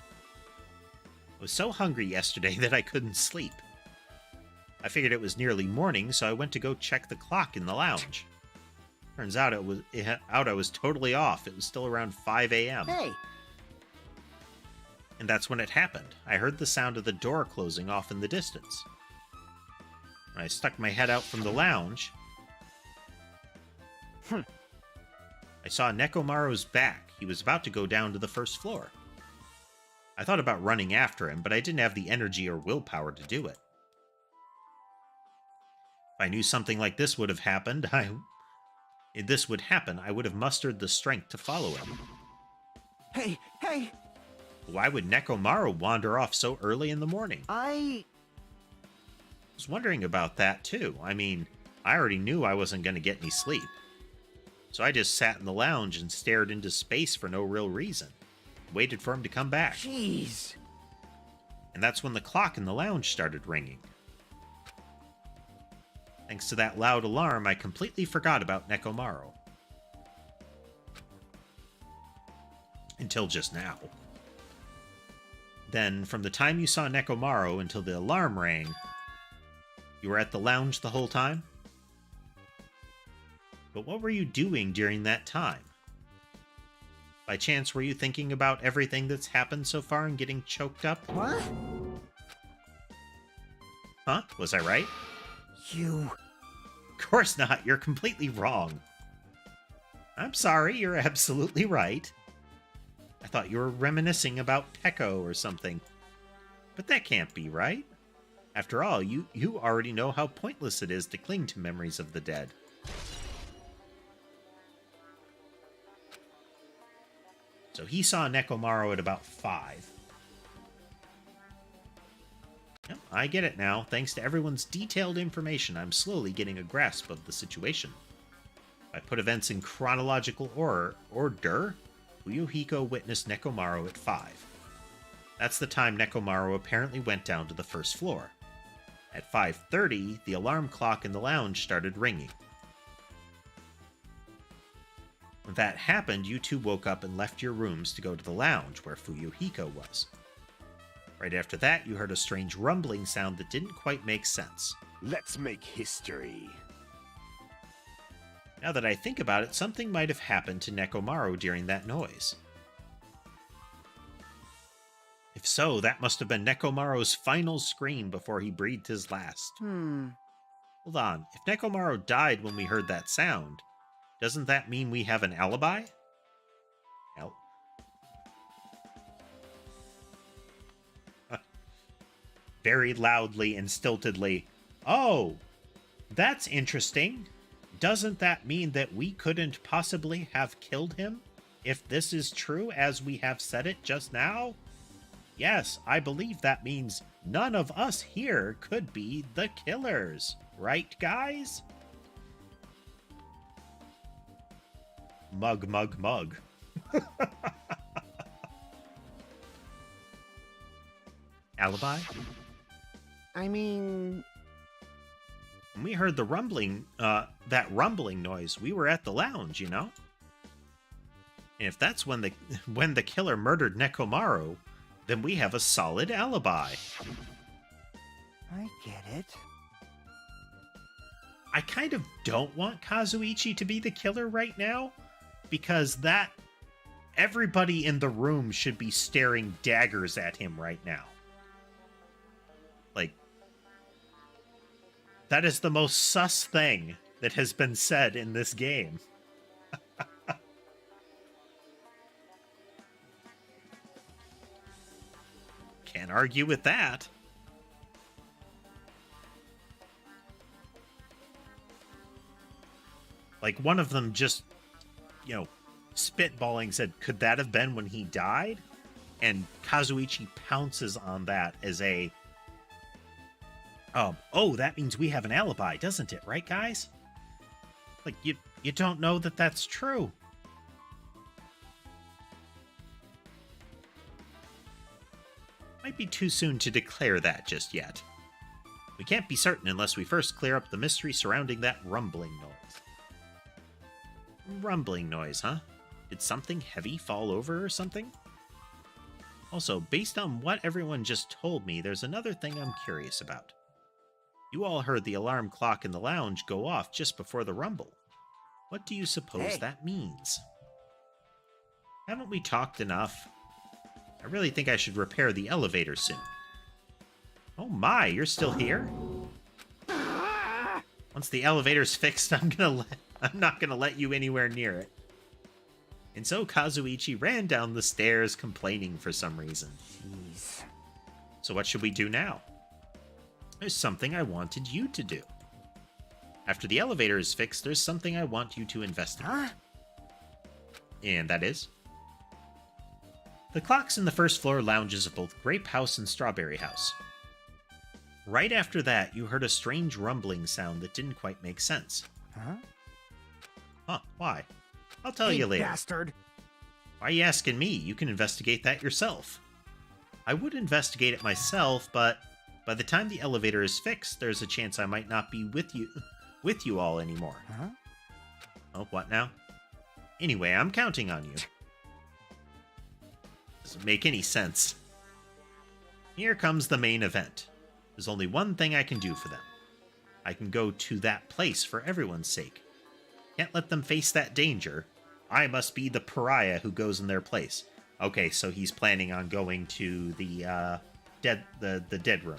Speaker 1: was so hungry yesterday that I couldn't sleep. I figured it was nearly morning, so I went to go check the clock in the lounge. Turns out I was totally off. It was still around 5 a.m.
Speaker 2: Hey!
Speaker 1: And that's when it happened. I heard the sound of the door closing off in the distance. When I stuck my head out from the lounge, I saw Nekomaru's back. He was about to go down to the first floor. I thought about running after him, but I didn't have the energy or willpower to do it. If I knew something like this would have happened, I would have mustered the strength to follow him.
Speaker 2: Hey!
Speaker 1: Why would Nekomaru wander off so early in the morning?
Speaker 2: I
Speaker 1: was wondering about that, too. I mean, I already knew I wasn't going to get any sleep. So I just sat in the lounge and stared into space for no real reason. Waited for him to come back.
Speaker 2: Jeez.
Speaker 1: And that's when the clock in the lounge started ringing. Thanks to that loud alarm, I completely forgot about Nekomaru. Until just now. Then, from the time you saw Nekomaru until the alarm rang, you were at the lounge the whole time? But what were you doing during that time? By chance, were you thinking about everything that's happened so far and getting choked up?
Speaker 2: What?
Speaker 1: Huh? Was I right?
Speaker 2: You...
Speaker 1: Of course not. You're completely wrong. I'm sorry. You're absolutely right. I thought you were reminiscing about Peko or something. But that can't be right. After all, you already know how pointless it is to cling to memories of the dead. So he saw Nekomaru at about 5. Yep, I get it now. Thanks to everyone's detailed information, I'm slowly getting a grasp of the situation. If I put events in chronological order, Fuyuhiko witnessed Nekomaru at 5. That's the time Nekomaru apparently went down to the first floor. At 5:30, the alarm clock in the lounge started ringing. When that happened, you two woke up and left your rooms to go to the lounge where Fuyuhiko was. Right after that, you heard a strange rumbling sound that didn't quite make sense.
Speaker 5: Let's make history.
Speaker 1: Now that I think about it, something might have happened to Nekomaru during that noise. If so, that must have been Nekomaru's final scream before he breathed his last. Hold on, if Nekomaru died when we heard that sound, doesn't that mean we have an alibi? Very loudly and stiltedly, oh, that's interesting. Doesn't that mean that we couldn't possibly have killed him, if this is true as we have said it just now? Yes, I believe that means none of us here could be the killers. Right, guys? Mug, mug, mug. Alibi?
Speaker 2: I mean...
Speaker 1: When we heard the rumbling, that rumbling noise, we were at the lounge, you know? And if that's when the killer murdered Nekomaru, then we have a solid alibi.
Speaker 2: I get it.
Speaker 1: I kind of don't want Kazuichi to be the killer right now, because everybody in the room should be staring daggers at him right now. Like, that is the most sus thing that has been said in this game. Can't argue with that. Like, one of them just, spitballing said, could that have been when he died? And Kazuichi pounces on that as a, oh, that means we have an alibi, doesn't it? Right, guys? Like, you don't know that that's true. Might be too soon to declare that just yet. We can't be certain unless we first clear up the mystery surrounding that rumbling noise. Rumbling noise, huh? Did something heavy fall over or something? Also, based on what everyone just told me, there's another thing I'm curious about. You all heard the alarm clock in the lounge go off just before the rumble. What do you suppose that means? Haven't we talked enough? I really think I should repair the elevator soon. Oh my, you're still here? Once the elevator's fixed, I'm not gonna let you anywhere near it. And so Kazuichi ran down the stairs complaining for some reason.
Speaker 2: Jeez.
Speaker 1: So what should we do now? There's something I wanted you to do. After the elevator is fixed, there's something I want you to investigate.
Speaker 2: Huh?
Speaker 1: And that is? The clocks in the first floor lounges of both Grape House and Strawberry House. Right after that, you heard a strange rumbling sound that didn't quite make sense.
Speaker 2: Huh?
Speaker 1: Huh, why? I'll tell you later.
Speaker 2: Bastard.
Speaker 1: Why are you asking me? You can investigate that yourself. I would investigate it myself, but by the time the elevator is fixed, there's a chance I might not be with you all anymore.
Speaker 2: Huh?
Speaker 1: Oh, what now? Anyway, I'm counting on you. Doesn't make any sense. Here comes the main event. There's only one thing I can do for them. I can go to that place for everyone's sake. Can't let them face that danger. I must be the pariah who goes in their place. Okay, so he's planning on going to the dead room.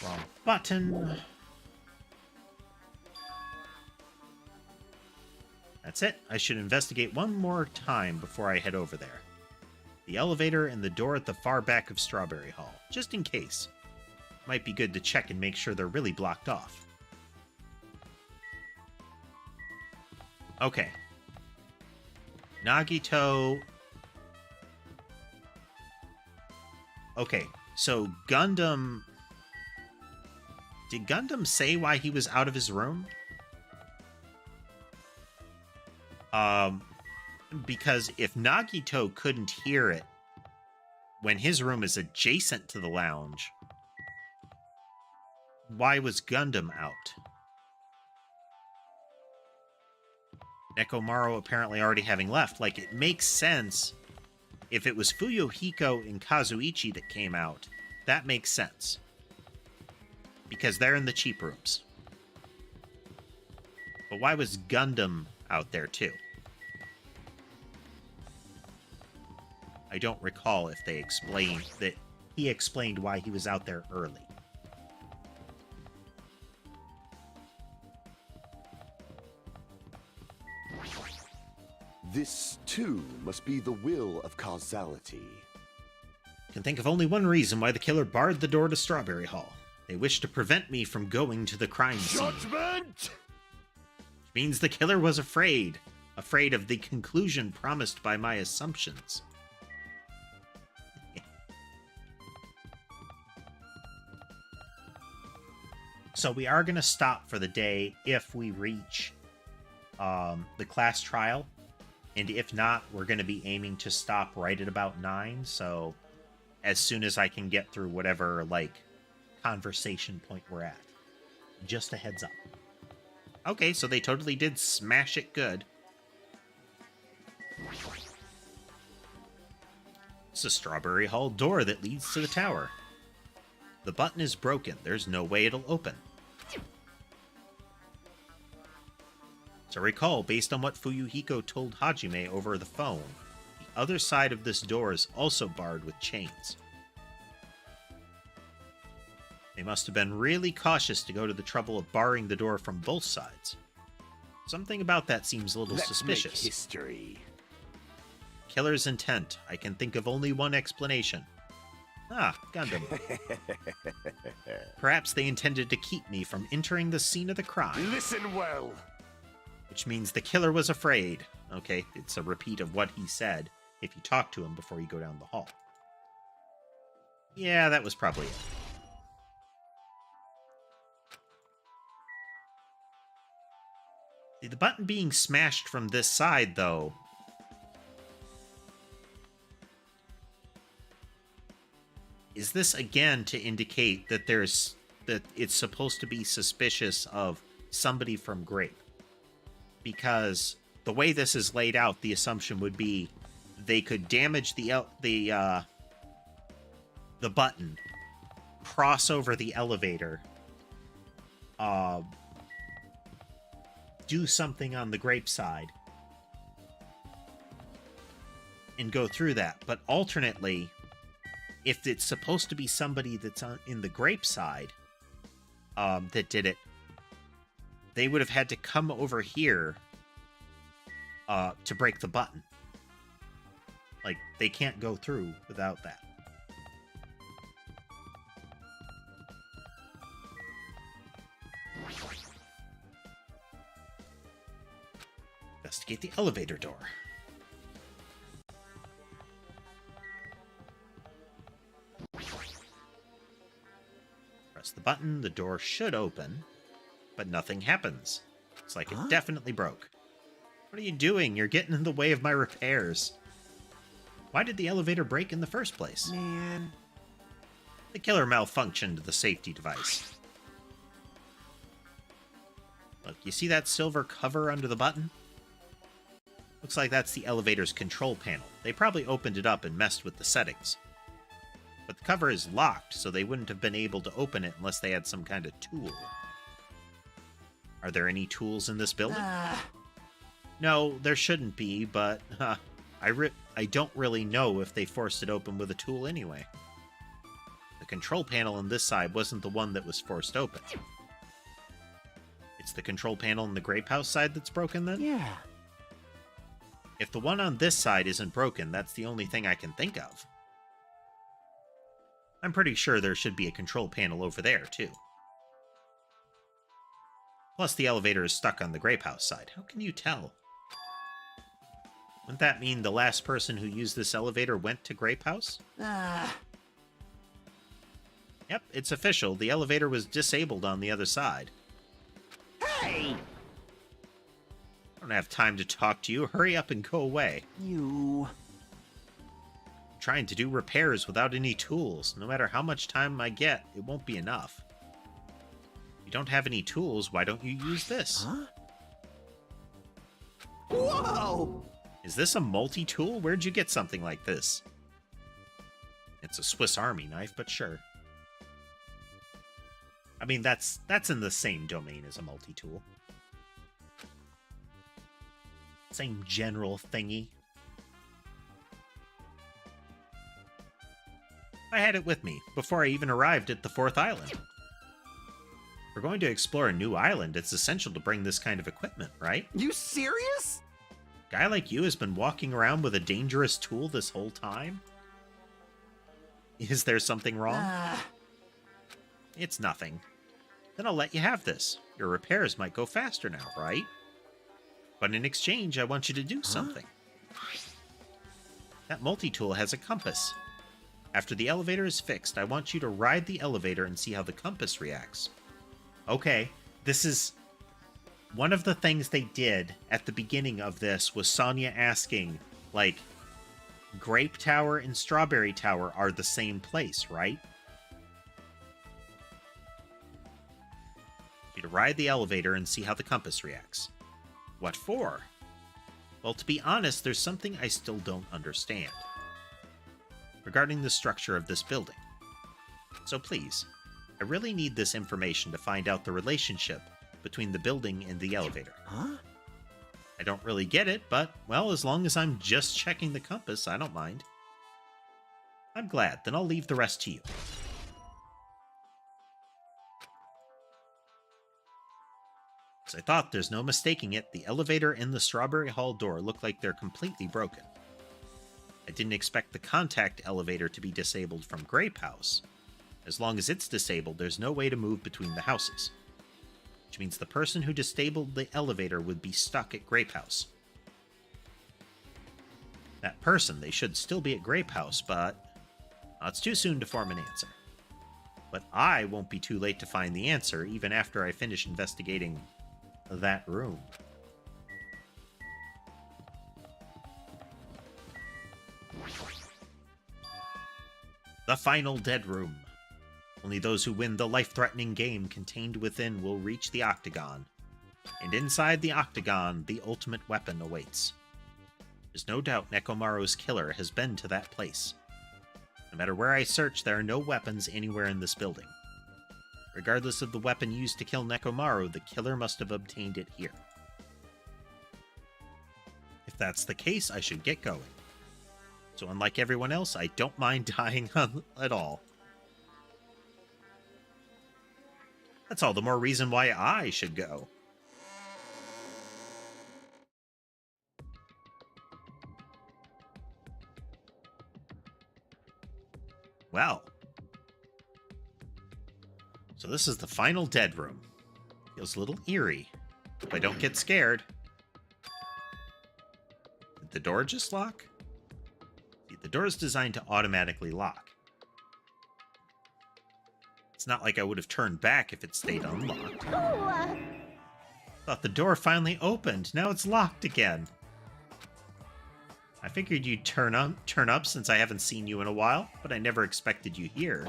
Speaker 1: Wrong button. That's it. I should investigate one more time before I head over there. The elevator and the door at the far back of Strawberry Hall, just in case. Might be good to check and make sure they're really blocked off. Okay. Nagito. Okay, so Gundam... Did Gundam say why he was out of his room? Because if Nagito couldn't hear it when his room is adjacent to the lounge, why was Gundam out? Nekomaru apparently already having left. Like, it makes sense if it was Fuyuhiko and Kazuichi that came out. That makes sense. Because they're in the cheap rooms. But why was Gundam out there too? I don't recall if they explained that he explained why he was out there early.
Speaker 5: This, too, must be the will of causality.
Speaker 1: Can think of only one reason why the killer barred the door to Strawberry Hall. They wish to prevent me from going to the crime scene.
Speaker 5: Judgment!
Speaker 1: Which means the killer was afraid. Afraid of the conclusion promised by my assumptions. So we are going to stop for the day if we reach the class trial. And if not, we're going to be aiming to stop right at about 9. So as soon as I can get through whatever, like, conversation point we're at. Just a heads up. Okay, so they totally did smash it good. It's a Strawberry Hall door that leads to the tower. The button is broken. There's no way it'll open. So recall, based on what Fuyuhiko told Hajime over the phone, the other side of this door is also barred with chains. They must have been really cautious to go to the trouble of barring the door from both sides. Something about that seems a little suspicious.
Speaker 5: Make history.
Speaker 1: Killer's intent. I can think of only one explanation. Ah, Gundam. Perhaps they intended to keep me from entering the scene of the crime.
Speaker 5: Listen well.
Speaker 1: Which means the killer was afraid. Okay, it's a repeat of what he said if you talk to him before you go down the hall. Yeah, that was probably it. See, the button being smashed from this side, though, is this again to indicate that it's supposed to be suspicious of somebody from Grape? Because the way this is laid out, the assumption would be they could damage the button, cross over the elevator, do something on the Grape side, and go through that. But alternately, if it's supposed to be somebody that's in the Grape side that did it, they would have had to come over here to break the button. Like, they can't go through without that. Investigate the elevator door. Press the button, the door should open, but nothing happens. It's like it definitely broke. What are you doing? You're getting in the way of my repairs. Why did the elevator break in the first place?
Speaker 2: Man.
Speaker 1: The killer malfunctioned the safety device. Look, you see that silver cover under the button? Looks like that's the elevator's control panel. They probably opened it up and messed with the settings. But the cover is locked, so they wouldn't have been able to open it unless they had some kind of tool. Are there any tools in this building? No, there shouldn't be, but I don't really know if they forced it open with a tool anyway. The control panel on this side wasn't the one that was forced open. It's the control panel on the Grape House side that's broken then?
Speaker 2: Yeah.
Speaker 1: If the one on this side isn't broken, that's the only thing I can think of. I'm pretty sure there should be a control panel over there, too. Plus, the elevator is stuck on the Grape House side. How can you tell? Wouldn't that mean the last person who used this elevator went to Grape House? Yep, it's official. The elevator was disabled on the other side.
Speaker 2: Hey!
Speaker 1: I don't have time to talk to you. Hurry up and go away.
Speaker 2: You...
Speaker 1: I'm trying to do repairs without any tools. No matter how much time I get, it won't be enough. If you don't have any tools, why don't you use this?
Speaker 2: Huh? Whoa!
Speaker 1: Is this a multi-tool? Where'd you get something like this? It's a Swiss Army knife, but sure. I mean, that's in the same domain as a multi-tool. Same general thingy. I had it with me before I even arrived at the 4th island. If we're going to explore a new island, it's essential to bring this kind of equipment, right?
Speaker 2: You serious?
Speaker 1: A guy like you has been walking around with a dangerous tool this whole time? Is there something wrong? It's nothing. Then I'll let you have this. Your repairs might go faster now, right? But in exchange, I want you to do something. That multi-tool has a compass. After the elevator is fixed, I want you to ride the elevator and see how the compass reacts. Okay, this is... One of the things they did at the beginning of this was Sonya asking, like, Grape Tower and Strawberry Tower are the same place, right? You to ride the elevator and see how the compass reacts. What for? Well, to be honest, there's something I still don't understand regarding the structure of this building. So please, I really need this information to find out the relationship between the building and the elevator.
Speaker 2: Huh?
Speaker 1: I don't really get it, but, well, as long as I'm just checking the compass, I don't mind. I'm glad, then I'll leave the rest to you. As I thought, there's no mistaking it, the elevator and the Strawberry Hall door look like they're completely broken. I didn't expect the contact elevator to be disabled from Grape House. As long as it's disabled, there's no way to move between the houses. Which means the person who disabled the elevator would be stuck at Grape House. That person, they should still be at Grape House, but it's too soon to form an answer. But I won't be too late to find the answer, even after I finish investigating that room. The final dead room. Only those who win the life-threatening game contained within will reach the Octagon. And inside the Octagon, the ultimate weapon awaits. There's no doubt Nekomaru's killer has been to that place. No matter where I search, there are no weapons anywhere in this building. Regardless of the weapon used to kill Nekomaru, the killer must have obtained it here. If that's the case, I should get going. So unlike everyone else, I don't mind dying at all. That's all the more reason why I should go. Well. So this is the final dead room. Feels a little eerie. Hope I don't get scared. Did the door just lock? See, the door is designed to automatically lock. It's not like I would have turned back if it stayed unlocked. Thought the door finally opened. Now it's locked again. I figured you'd turn up since I haven't seen you in a while, but I never expected you here.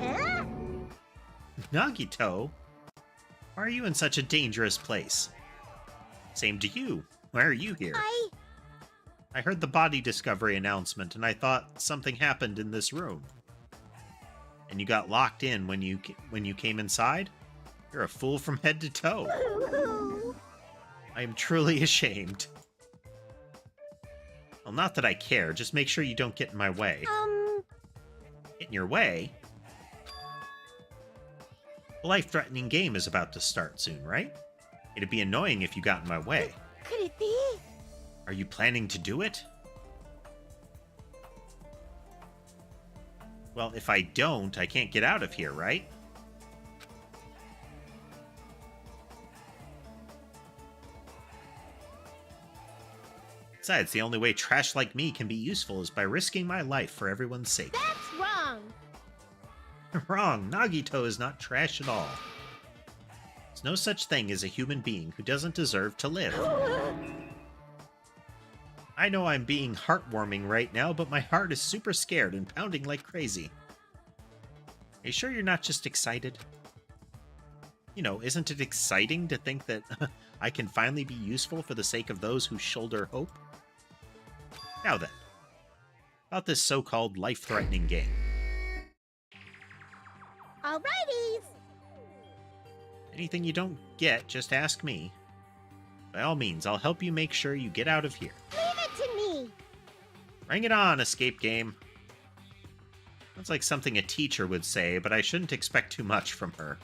Speaker 1: Nagito? Why are you in such a dangerous place? Same to you. Why are you here? I heard the body discovery announcement, and I thought something happened in this room. And you got locked in when you came inside? You're a fool from head to toe. I am truly ashamed. Well, not that I care. Just make sure you don't get in my way. Get in your way? The life-threatening game is about to start soon, right? It'd be annoying if you got in my way.
Speaker 6: Could it be?
Speaker 1: Are you planning to do it? Well, if I don't, I can't get out of here, right? Besides, the only way trash like me can be useful is by risking my life for everyone's sake.
Speaker 6: That's wrong!
Speaker 1: Wrong. Nagito is not trash at all. There's no such thing as a human being who doesn't deserve to live. I know I'm being heartwarming right now, but my heart is super scared and pounding like crazy. Are you sure you're not just excited? You know, isn't it exciting to think that I can finally be useful for the sake of those who shoulder hope? Now then, about this so-called life-threatening game.
Speaker 6: Alrighties!
Speaker 1: Anything you don't get, just ask me. By all means, I'll help you make sure you get out of here.
Speaker 6: Leave it to me!
Speaker 1: Bring it on, escape game. That's like something a teacher would say, but I shouldn't expect too much from her.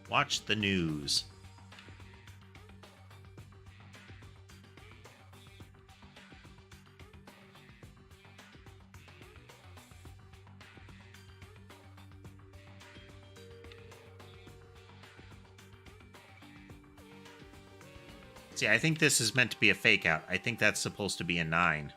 Speaker 1: Watch the news. See, I think this is meant to be a fake out. I think that's supposed to be a 9.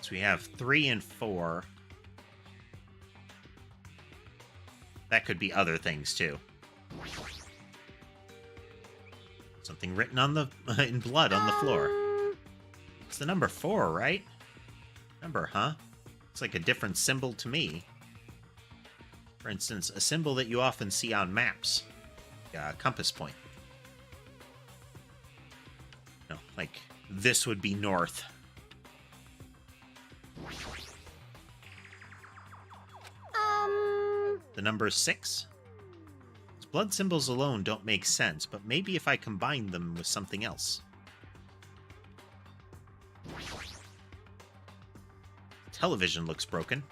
Speaker 1: So we have 3 and 4. That could be other things too. Something written on the in blood on the floor. It's the number 4, right? Number, huh? It's like a different symbol to me. For instance, a symbol that you often see on maps. Compass point. No, like, this would be north. The number 6? Blood symbols alone don't make sense, but maybe if I combine them with something else. Television looks broken.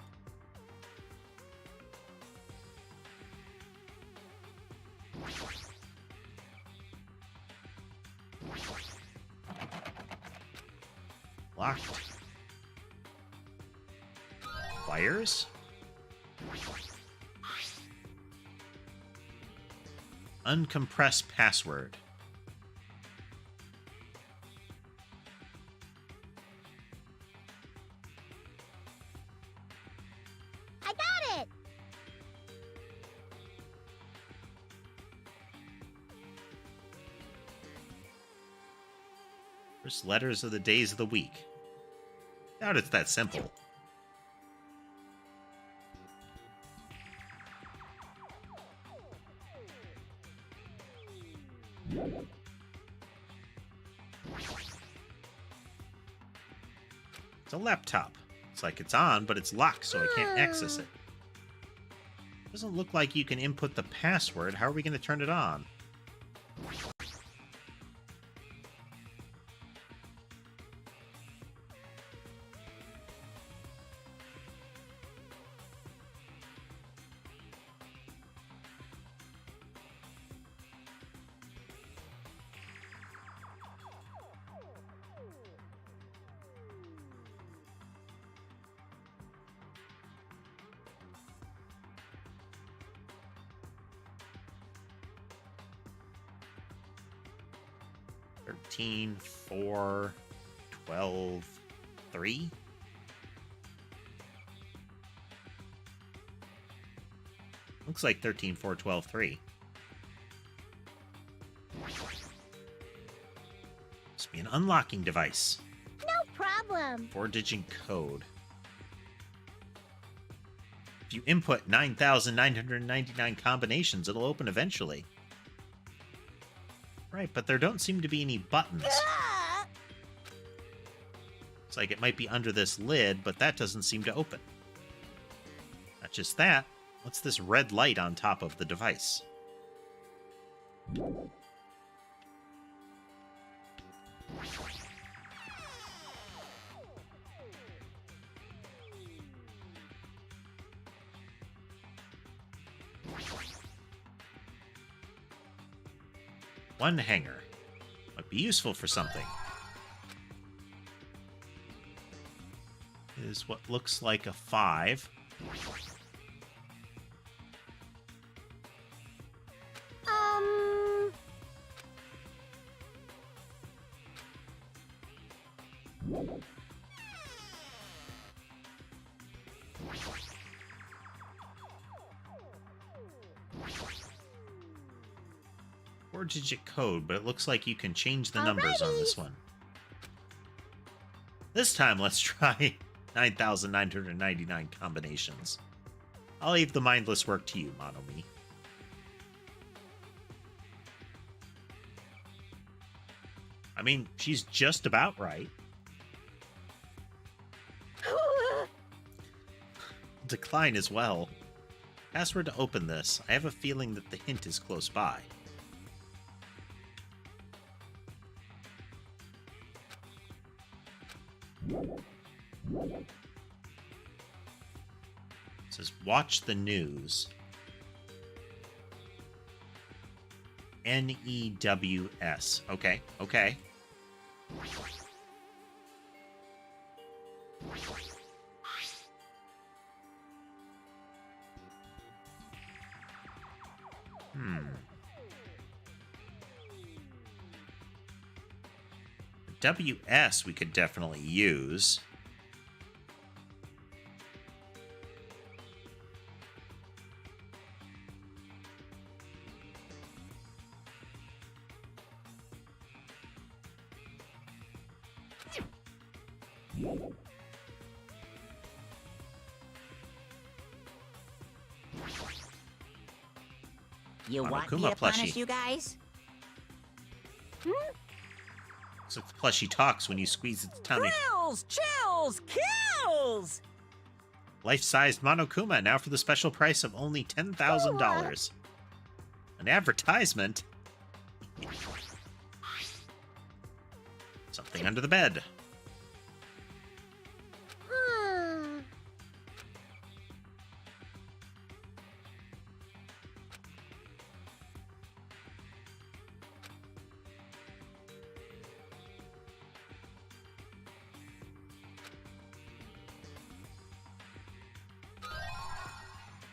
Speaker 1: Locked. Wires? Uncompressed password.
Speaker 9: I got it!
Speaker 1: First letters of the days of the week. Doubt it's that simple. It's a laptop. It's like it's on, but it's locked, so I can't access it. Doesn't look like you can input the password. How are we going to turn it on? Thirteen, 4, 12, 3. Looks like 13, 4, 12, 3. Must be an unlocking device.
Speaker 9: No problem.
Speaker 1: 4-digit code. If you input 9,999 combinations, it'll open eventually. Right, but there don't seem to be any buttons. It's like it might be under this lid, but that doesn't seem to open. Not just that, what's this red light on top of the device? One hanger. Might be useful for something. Is what looks like a 5. Four-digit code, but it looks like you can change the numbers on this one. This time, let's try 9,999 combinations. I'll leave the mindless work to you, Monomi. I mean, she's just about right. Decline as well. Password to open this. I have a feeling that the hint is close by. It says, watch the news. NEWS. Okay, okay. WS we could definitely use.
Speaker 3: You want
Speaker 1: Monokuma
Speaker 3: me to punish
Speaker 1: plushie.
Speaker 3: you guys?
Speaker 1: So the plushie talks when you squeeze its tummy.
Speaker 3: Thrills, chills, kills!
Speaker 1: Life-sized Monokuma now for the special price of only $10,000. An advertisement? Something under the bed.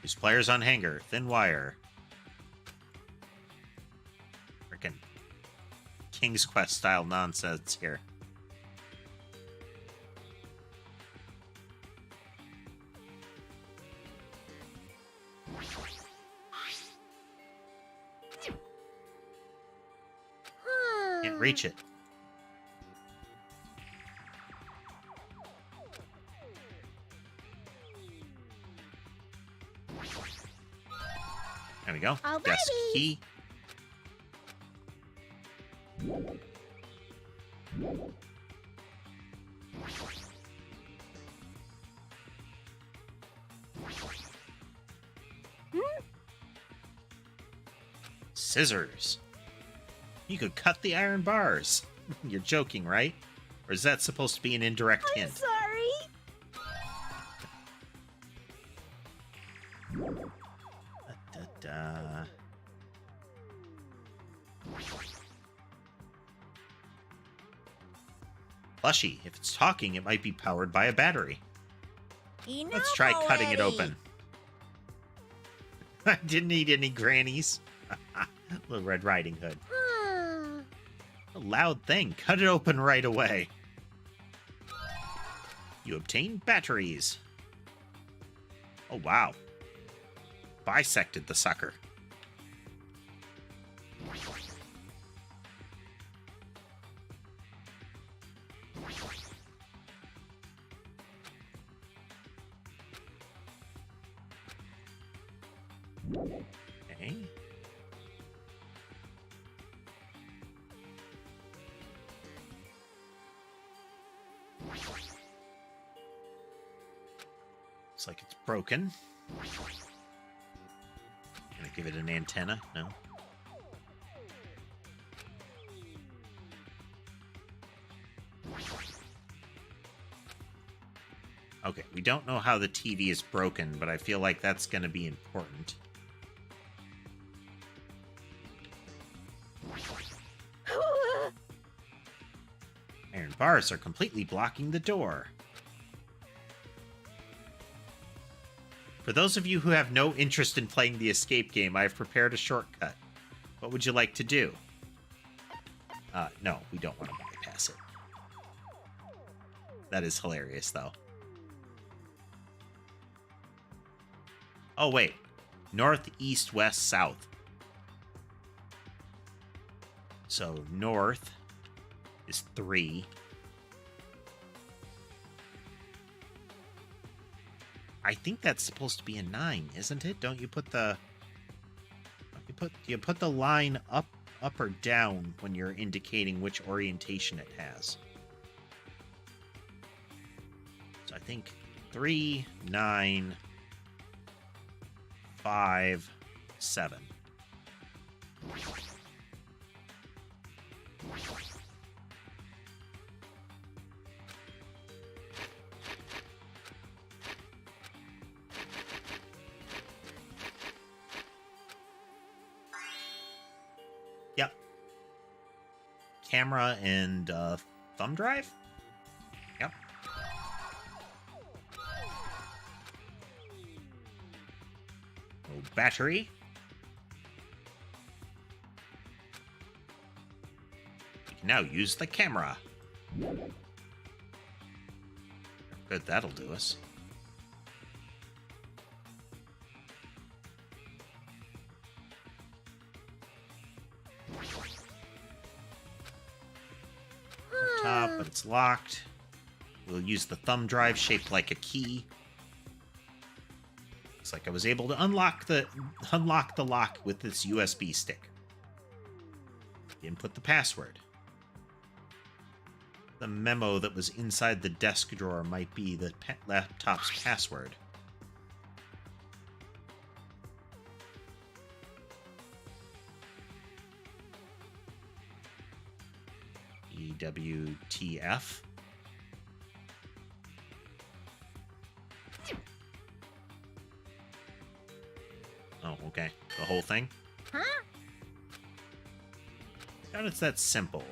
Speaker 1: Use pliers on hanger. Thin wire. Frickin' King's Quest style nonsense here. Can't reach it. There we go.
Speaker 9: Alrighty.
Speaker 1: Desk key. Scissors. You could cut the iron bars. You're joking, right? Or is that supposed to be an indirect hint?
Speaker 9: Sorry.
Speaker 1: Da-da-da. Plushie, if it's talking, it might be powered by a battery.
Speaker 3: Enough
Speaker 1: Let's try cutting it
Speaker 3: already.
Speaker 1: open. I didn't need any grannies. Little Red Riding Hood. A loud thing. Cut it open right away. You obtain batteries. Oh, wow. Bisected the sucker. Okay. Looks like it's broken. Gonna give it an antenna? No. Okay, we don't know how the TV is broken, but I feel like that's gonna be important. Iron bars are completely blocking the door. For those of you who have no interest in playing the escape game, I have prepared a shortcut. What would you like to do? No, we don't want to bypass it. That is hilarious, though. Oh, wait. North, east, west, south. So, north is 3. I think that's supposed to be a 9, isn't it? Don't you put the... You put the line up or down when you're indicating which orientation it has. So I think 3, 9, 5, 7. Yep. Camera and thumb drive? Yep. Oh, battery. We can now use the camera. Good, that'll do us. Top, but it's locked. We'll use the thumb drive shaped like a key. Looks like I was able to unlock the lock with this USB stick. Input the password. The memo that was inside the desk drawer might be the laptop's password. EWTF. Oh, okay. The whole thing?
Speaker 9: Huh?
Speaker 1: God, it's that simple.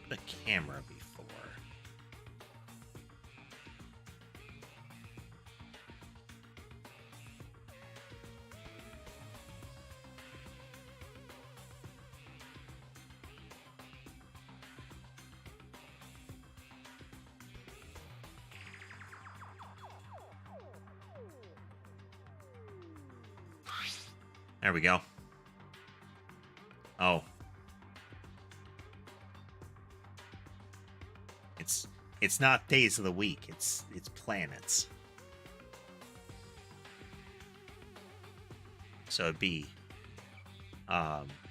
Speaker 1: The camera before. There we go. Oh. It's not days of the week, it's planets. So it'd be SMVEMJS.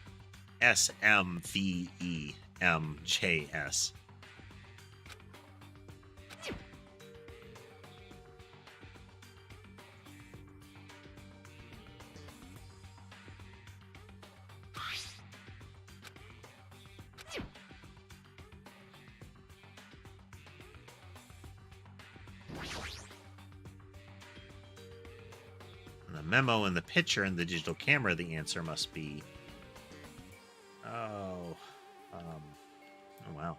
Speaker 1: Memo in the picture and the digital camera, the answer must be... Oh, wow.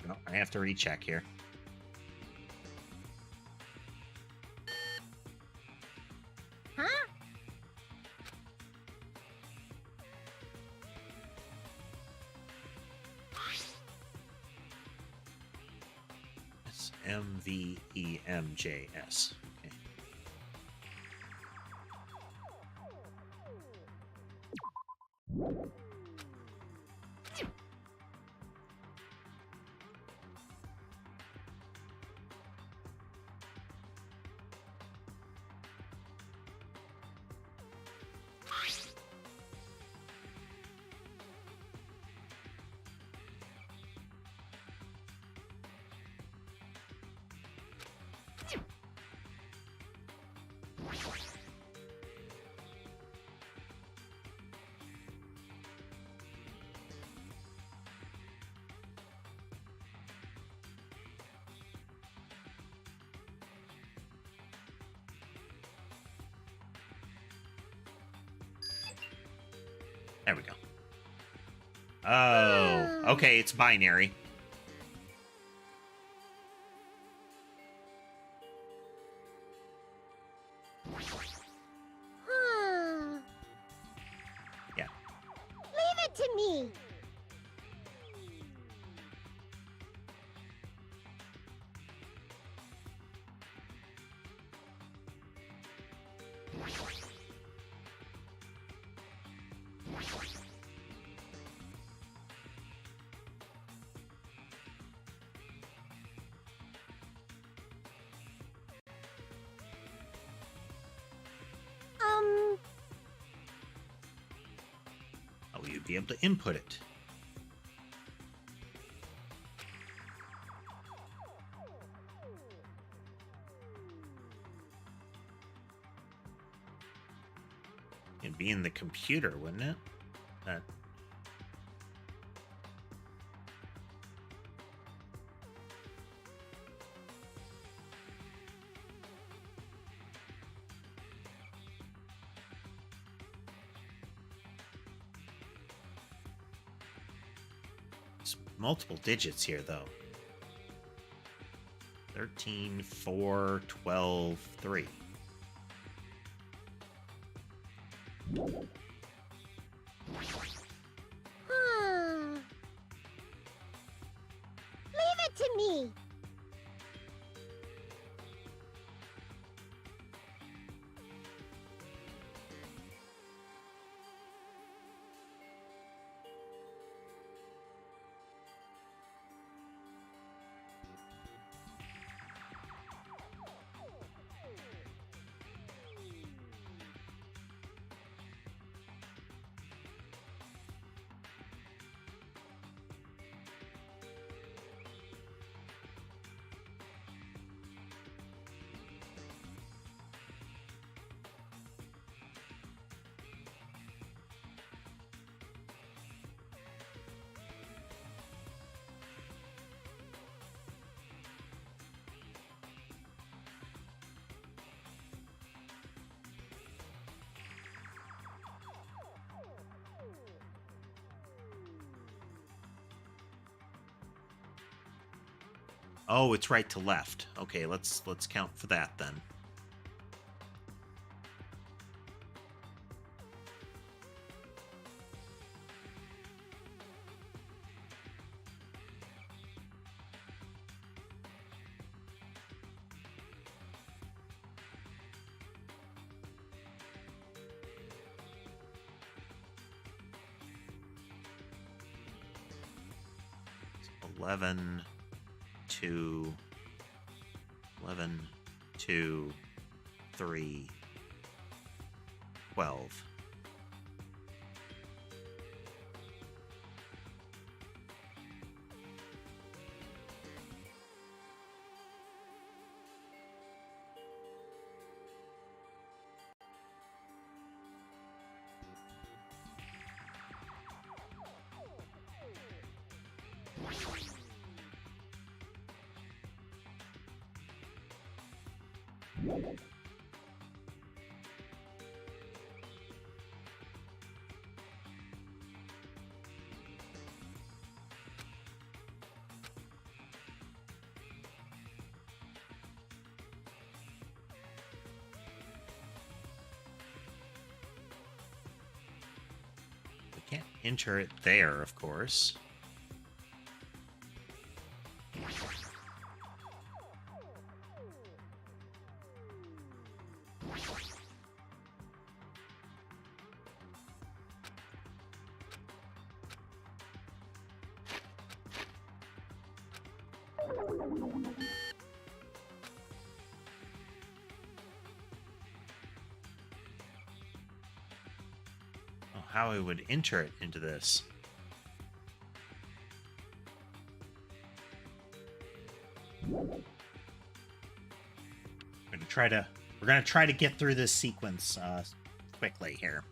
Speaker 1: No, I have to recheck here. MVEMJS. Okay. There we go. Oh, okay, it's binary.
Speaker 9: Huh.
Speaker 1: Yeah.
Speaker 9: Leave it to me.
Speaker 1: Oh, you'd be able to input it. be in the computer, wouldn't it? That. There's multiple digits here, though. 13, 4, 12, 3.
Speaker 9: Leave it to me.
Speaker 1: Oh, it's right to left. Okay, let's count for that then. It's 11, 2, 11, 2, 3, 12. We can't enter it there, of course. How I would enter it into this. We're gonna try to get through this sequence quickly here.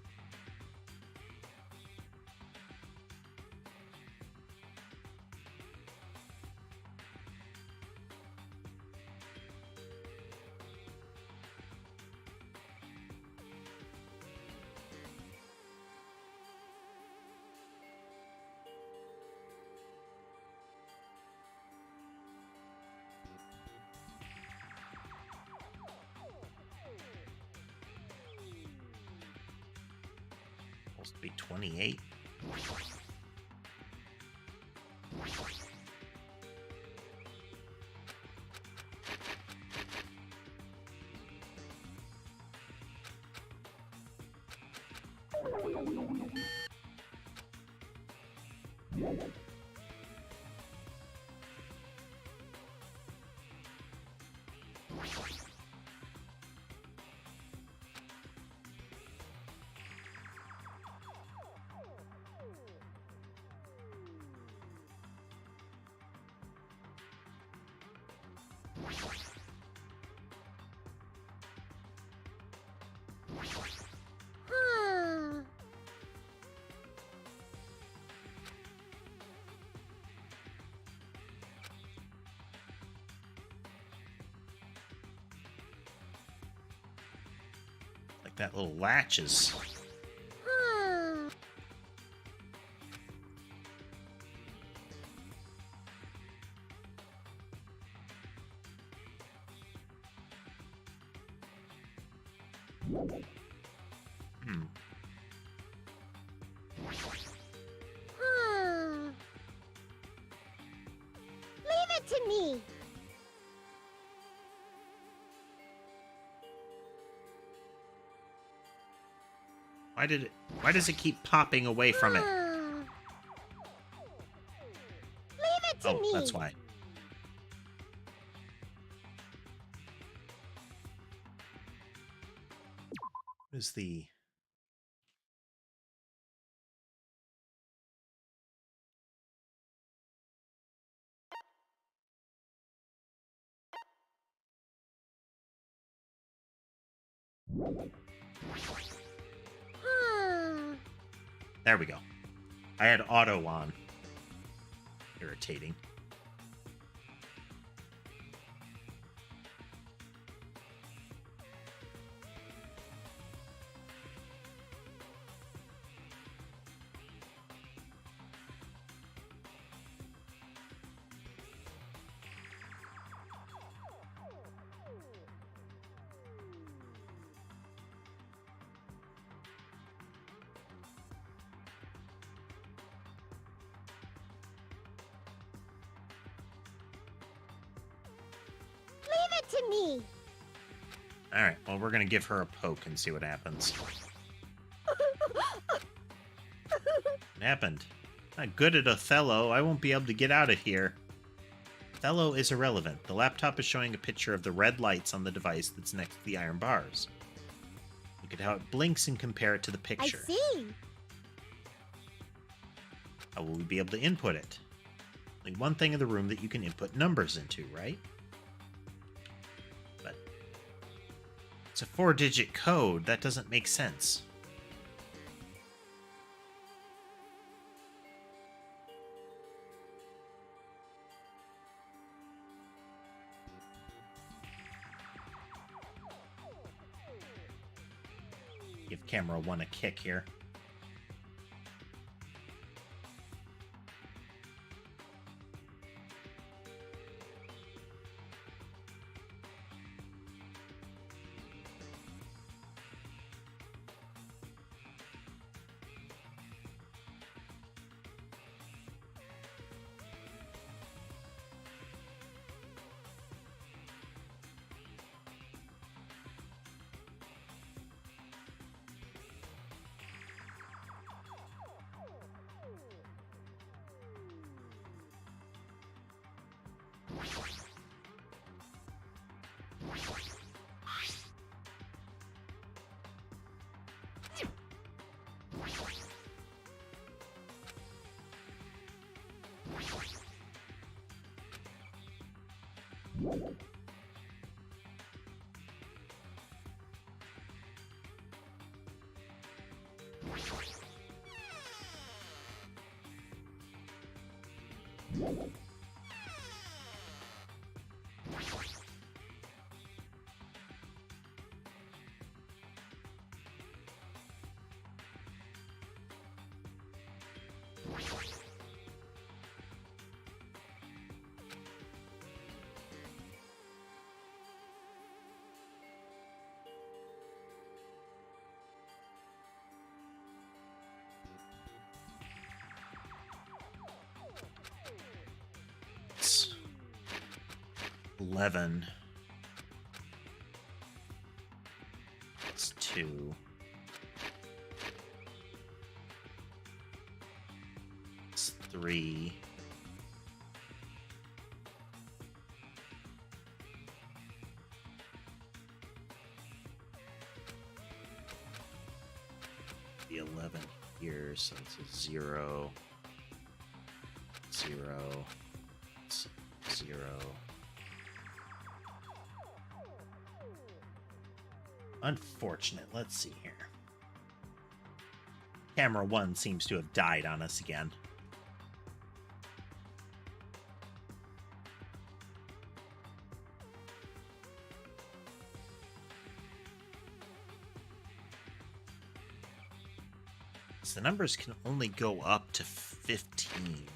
Speaker 1: Supposed to be 28.
Speaker 9: Huh.
Speaker 1: Like that little latch is...
Speaker 9: Huh.
Speaker 1: Hmm.
Speaker 9: Huh. Leave it to me.
Speaker 1: Why does it keep popping away from it?
Speaker 9: Huh. Leave it to me.
Speaker 1: Oh, that's why. What is the...
Speaker 9: Huh.
Speaker 1: There we go. I had auto on. Irritating.
Speaker 9: Leave it to me.
Speaker 1: Alright, well, we're gonna give her a poke and see what happens. What happened? Not good at Othello. I won't be able to get out of here. Othello is irrelevant. The laptop is showing a picture of the red lights on the device that's next to the iron bars. Look at how it blinks and compare it to the picture.
Speaker 9: I see.
Speaker 1: How will we be able to input it? Only one thing in the room that you can input numbers into, right? But it's a 4-digit code. That doesn't make sense. Give camera 1 a kick here. It's 11. It's 2. It's 3. The 11 here, so it's a 0. 0. It's 0. Unfortunate. Let's see here. Camera 1 seems to have died on us again. Because the numbers can only go up to 15.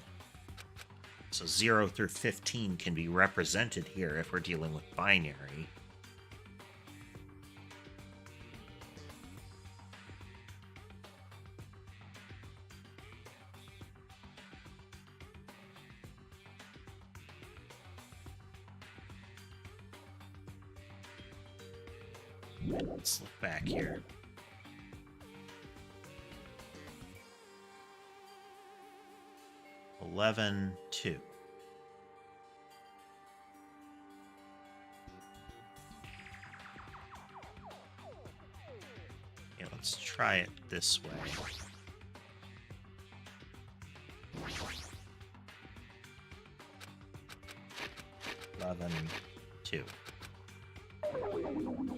Speaker 1: So 0 through 15 can be represented here if we're dealing with binary. Let's look back here. Eleven, 2. Yeah, let's try it this way. 11, 2.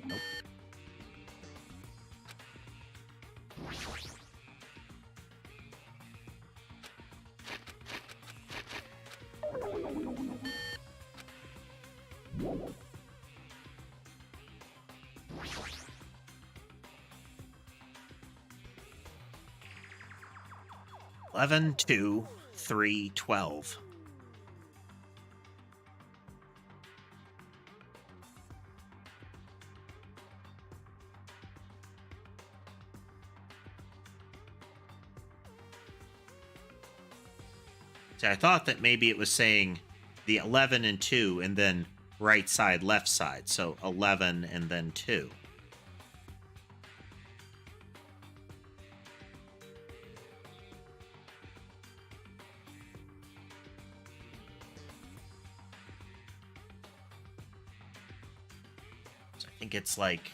Speaker 1: Nope. 11, 2, 3, 12. See, I thought that maybe it was saying the 11 and 2 and then right side, left side. So 11 and then 2. So I think it's like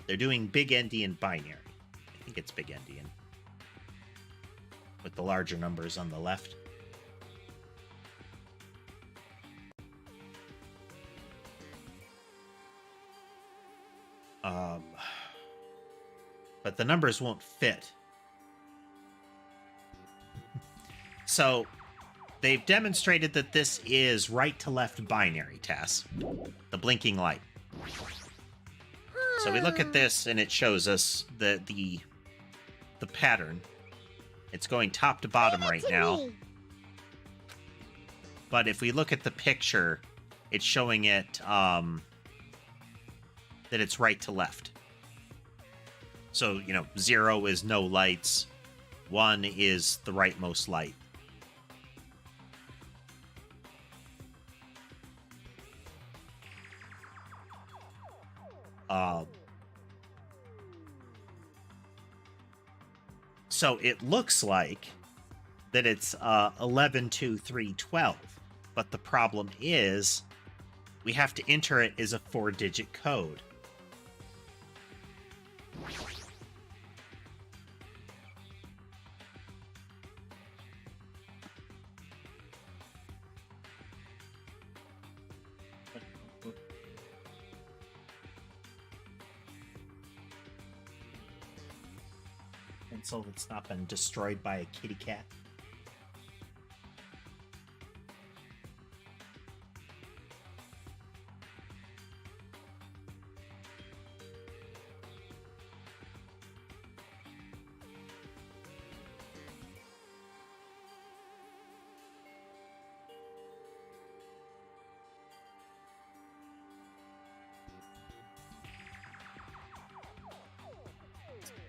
Speaker 1: they're doing big endian binary. I think it's big endian with the larger numbers on the left. But the numbers won't fit. So they've demonstrated that this is right to left binary, Tess. The blinking light. So we look at this and it shows us the pattern. It's going top to bottom right now. But if we look at the picture, it's showing it that it's right to left. So, 0 is no lights. 1 is the rightmost light. So it looks like that it's 11, 2, 3, 12. But the problem is we have to enter it as a 4-digit code. Pencil that's not been destroyed by a kitty cat.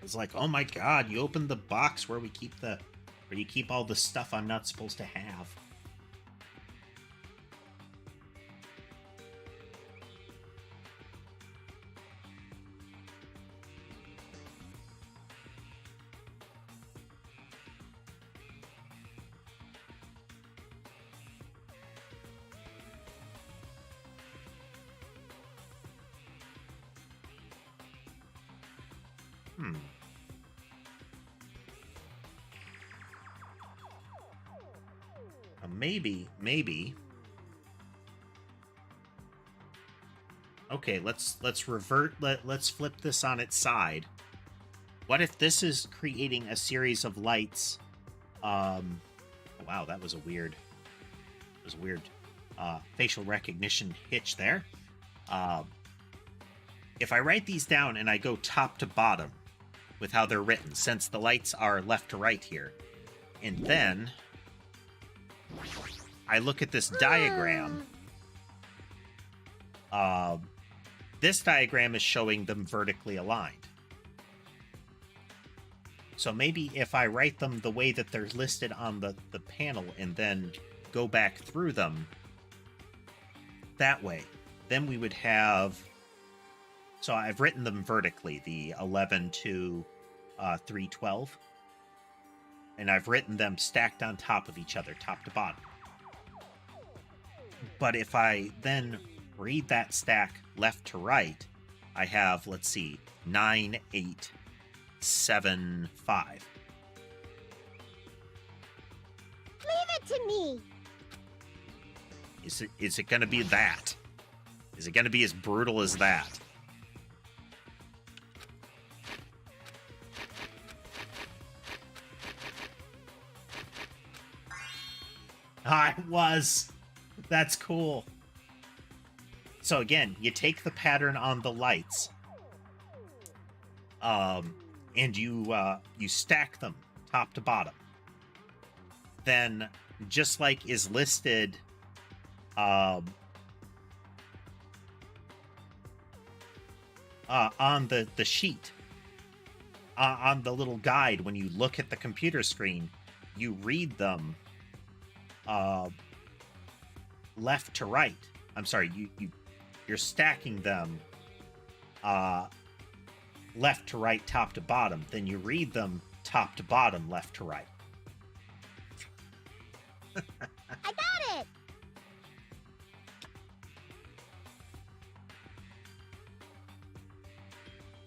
Speaker 1: It's like, oh my god, you opened the box where you keep all the stuff I'm not supposed to have. Maybe. Okay, let's revert. Let's flip this on its side. What if this is creating a series of lights? Wow, that was a weird. Facial recognition hitch there. If I write these down and I go top to bottom, with how they're written, since the lights are left to right here. And then I look at this diagram. This diagram is showing them vertically aligned. So maybe if I write them the way that they're listed on the panel and then go back through them that way, then we would have... So I've written them vertically, the 11 to 312. And I've written them stacked on top of each other, top to bottom. But if I then read that stack left to right, I have, let's see, 9, 8, 7, 5.
Speaker 9: Leave it to me.
Speaker 1: Is it going to be that? Is it going to be as brutal as that? Ah, it was. That's cool. So again, you take the pattern on the lights, and you stack them top to bottom. Then, just like is listed, on the sheet, on the little guide, when you look at the computer screen, you read them left to right. I'm sorry, you're stacking them left to right, top to bottom. Then you read them top to bottom, left to right.
Speaker 9: I got it.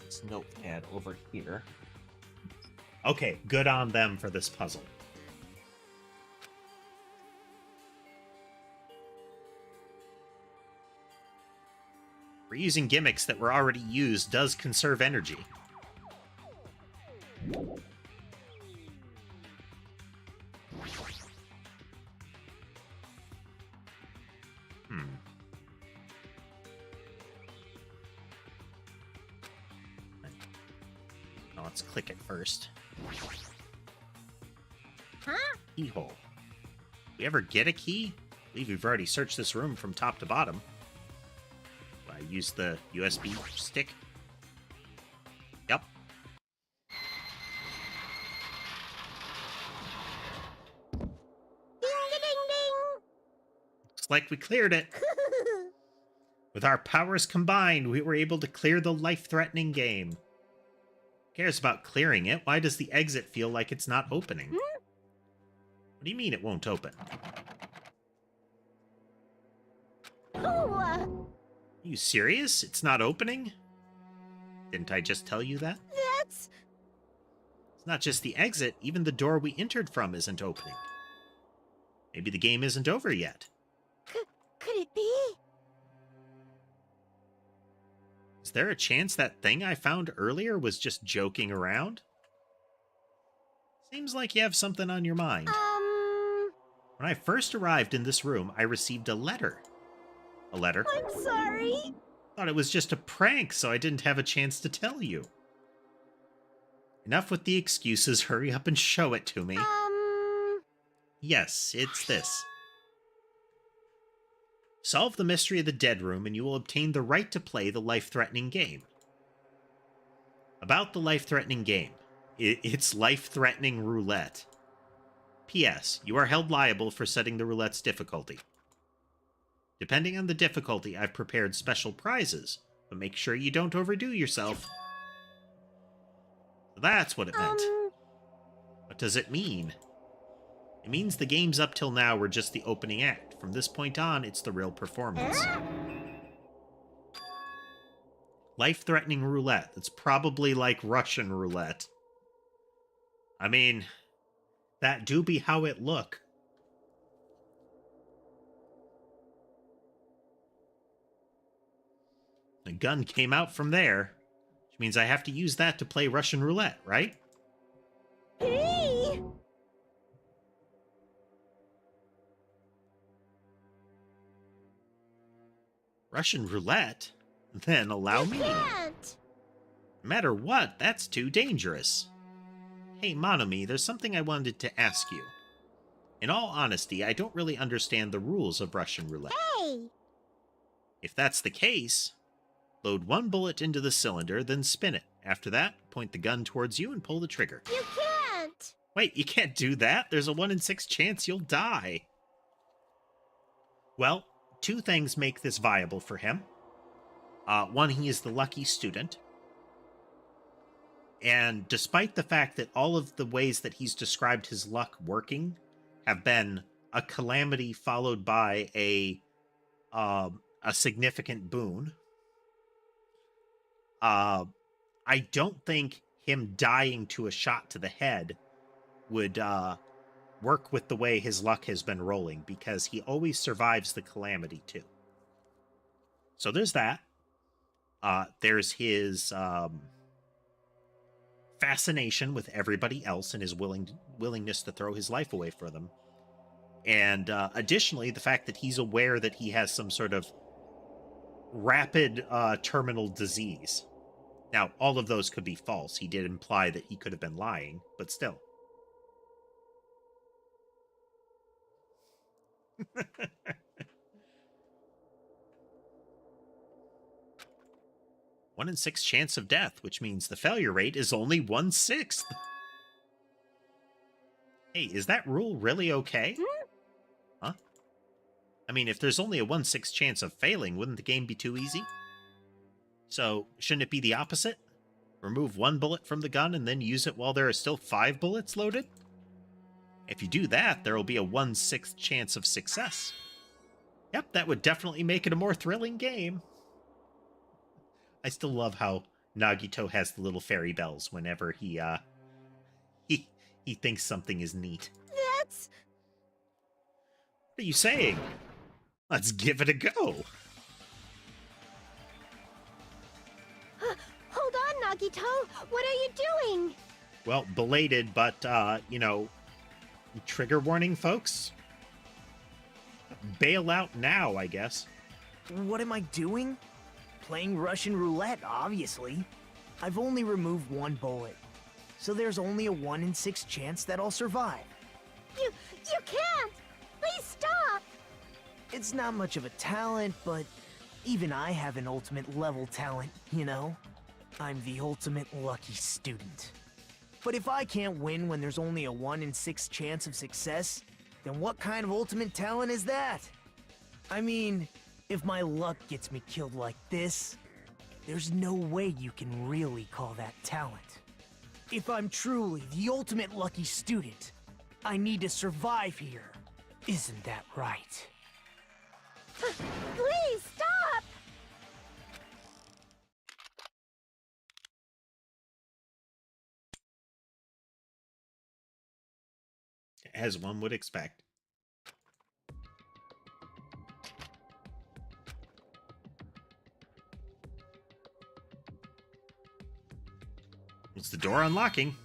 Speaker 1: This notepad over here. Okay, good on them for this puzzle. Reusing gimmicks that were already used does conserve energy. Now let's click it first.
Speaker 9: Huh?
Speaker 1: Keyhole. We ever get a key? I believe we've already searched this room from top to bottom. I use the USB stick. Yep.
Speaker 9: Ding, ding, ding.
Speaker 1: Looks like we cleared it. With our powers combined, we were able to clear the life-threatening game. Who cares about clearing it? Why does the exit feel like it's not opening? What do you mean it won't open?
Speaker 9: Oh,
Speaker 1: Are you serious? It's not opening? Didn't I just tell you that?
Speaker 9: that's...
Speaker 1: It's not just the exit, even the door we entered from isn't opening. Maybe the game isn't over yet.
Speaker 9: Could it be?
Speaker 1: Is there a chance that thing I found earlier was just joking around? Seems like you have something on your mind. When I first arrived in this room, I received a letter. A letter?
Speaker 9: I'm sorry.
Speaker 1: Thought it was just a prank, so I didn't have a chance to tell you. Enough with the excuses. Hurry up and show it to me. Yes, it's this. Solve the mystery of the dead room, and you will obtain the right to play the life-threatening game. About the life-threatening game. It's life-threatening roulette. P.S. You are held liable for setting the roulette's difficulty. Depending on the difficulty, I've prepared special prizes, but make sure you don't overdo yourself. That's what it meant. What does it mean? It means the games up till now were just the opening act. From this point on, it's the real performance. Life-threatening roulette. That's probably like Russian roulette. I mean, that do be how it look. A gun came out from there, which means I have to use that to play Russian roulette, right?
Speaker 9: Hey!
Speaker 1: Russian roulette? Then allow me.
Speaker 9: Can't.
Speaker 1: No matter what, that's too dangerous. Hey, Monomi, there's something I wanted to ask you. In all honesty, I don't really understand the rules of Russian roulette.
Speaker 9: Hey!
Speaker 1: If that's the case, load one bullet into the cylinder, then spin it. After that, point the gun towards you and pull the trigger.
Speaker 9: You can't!
Speaker 1: Wait, you can't do that? There's a 1 in 6 chance you'll die. Well, two things make this viable for him. One, he is the lucky student. And despite the fact that all of the ways that he's described his luck working have been a calamity followed by a significant boon, I don't think him dying to a shot to the head would work with the way his luck has been rolling, because he always survives the calamity too. So there's that. There's his fascination with everybody else and his willingness to throw his life away for them. And additionally, the fact that he's aware that he has some sort of rapid terminal disease. Now, all of those could be false. He did imply that he could have been lying, but still. 1 in 6 chance of death, which means the failure rate is only 1/6. Hey, is that rule really okay? Huh? I mean, if there's only a 1/6 chance of failing, wouldn't the game be too easy? So, shouldn't it be the opposite? Remove 1 bullet from the gun and then use it while there are still 5 bullets loaded? If you do that, there will be a 1/6 chance of success. Yep, that would definitely make it a more thrilling game. I still love how Nagito has the little fairy bells whenever he thinks something is neat.
Speaker 9: That's...
Speaker 1: What are you saying? Let's give it a go.
Speaker 9: Hold on, Nagito! What are you doing?
Speaker 1: Well, belated, but, trigger warning, folks. Bail out now, I guess.
Speaker 7: What am I doing? Playing Russian roulette, obviously. I've only removed 1 bullet, so there's only a 1 in 6 chance that I'll survive.
Speaker 9: You can't! Please stop!
Speaker 7: It's not much of a talent, but even I have an ultimate level talent, you know? I'm the ultimate lucky student. But if I can't win when there's only a 1 in 6 chance of success, then what kind of ultimate talent is that? I mean, if my luck gets me killed like this, there's no way you can really call that talent. If I'm truly the ultimate lucky student, I need to survive here. Isn't that right?
Speaker 9: Please stop!
Speaker 1: As one would expect. It's the door unlocking.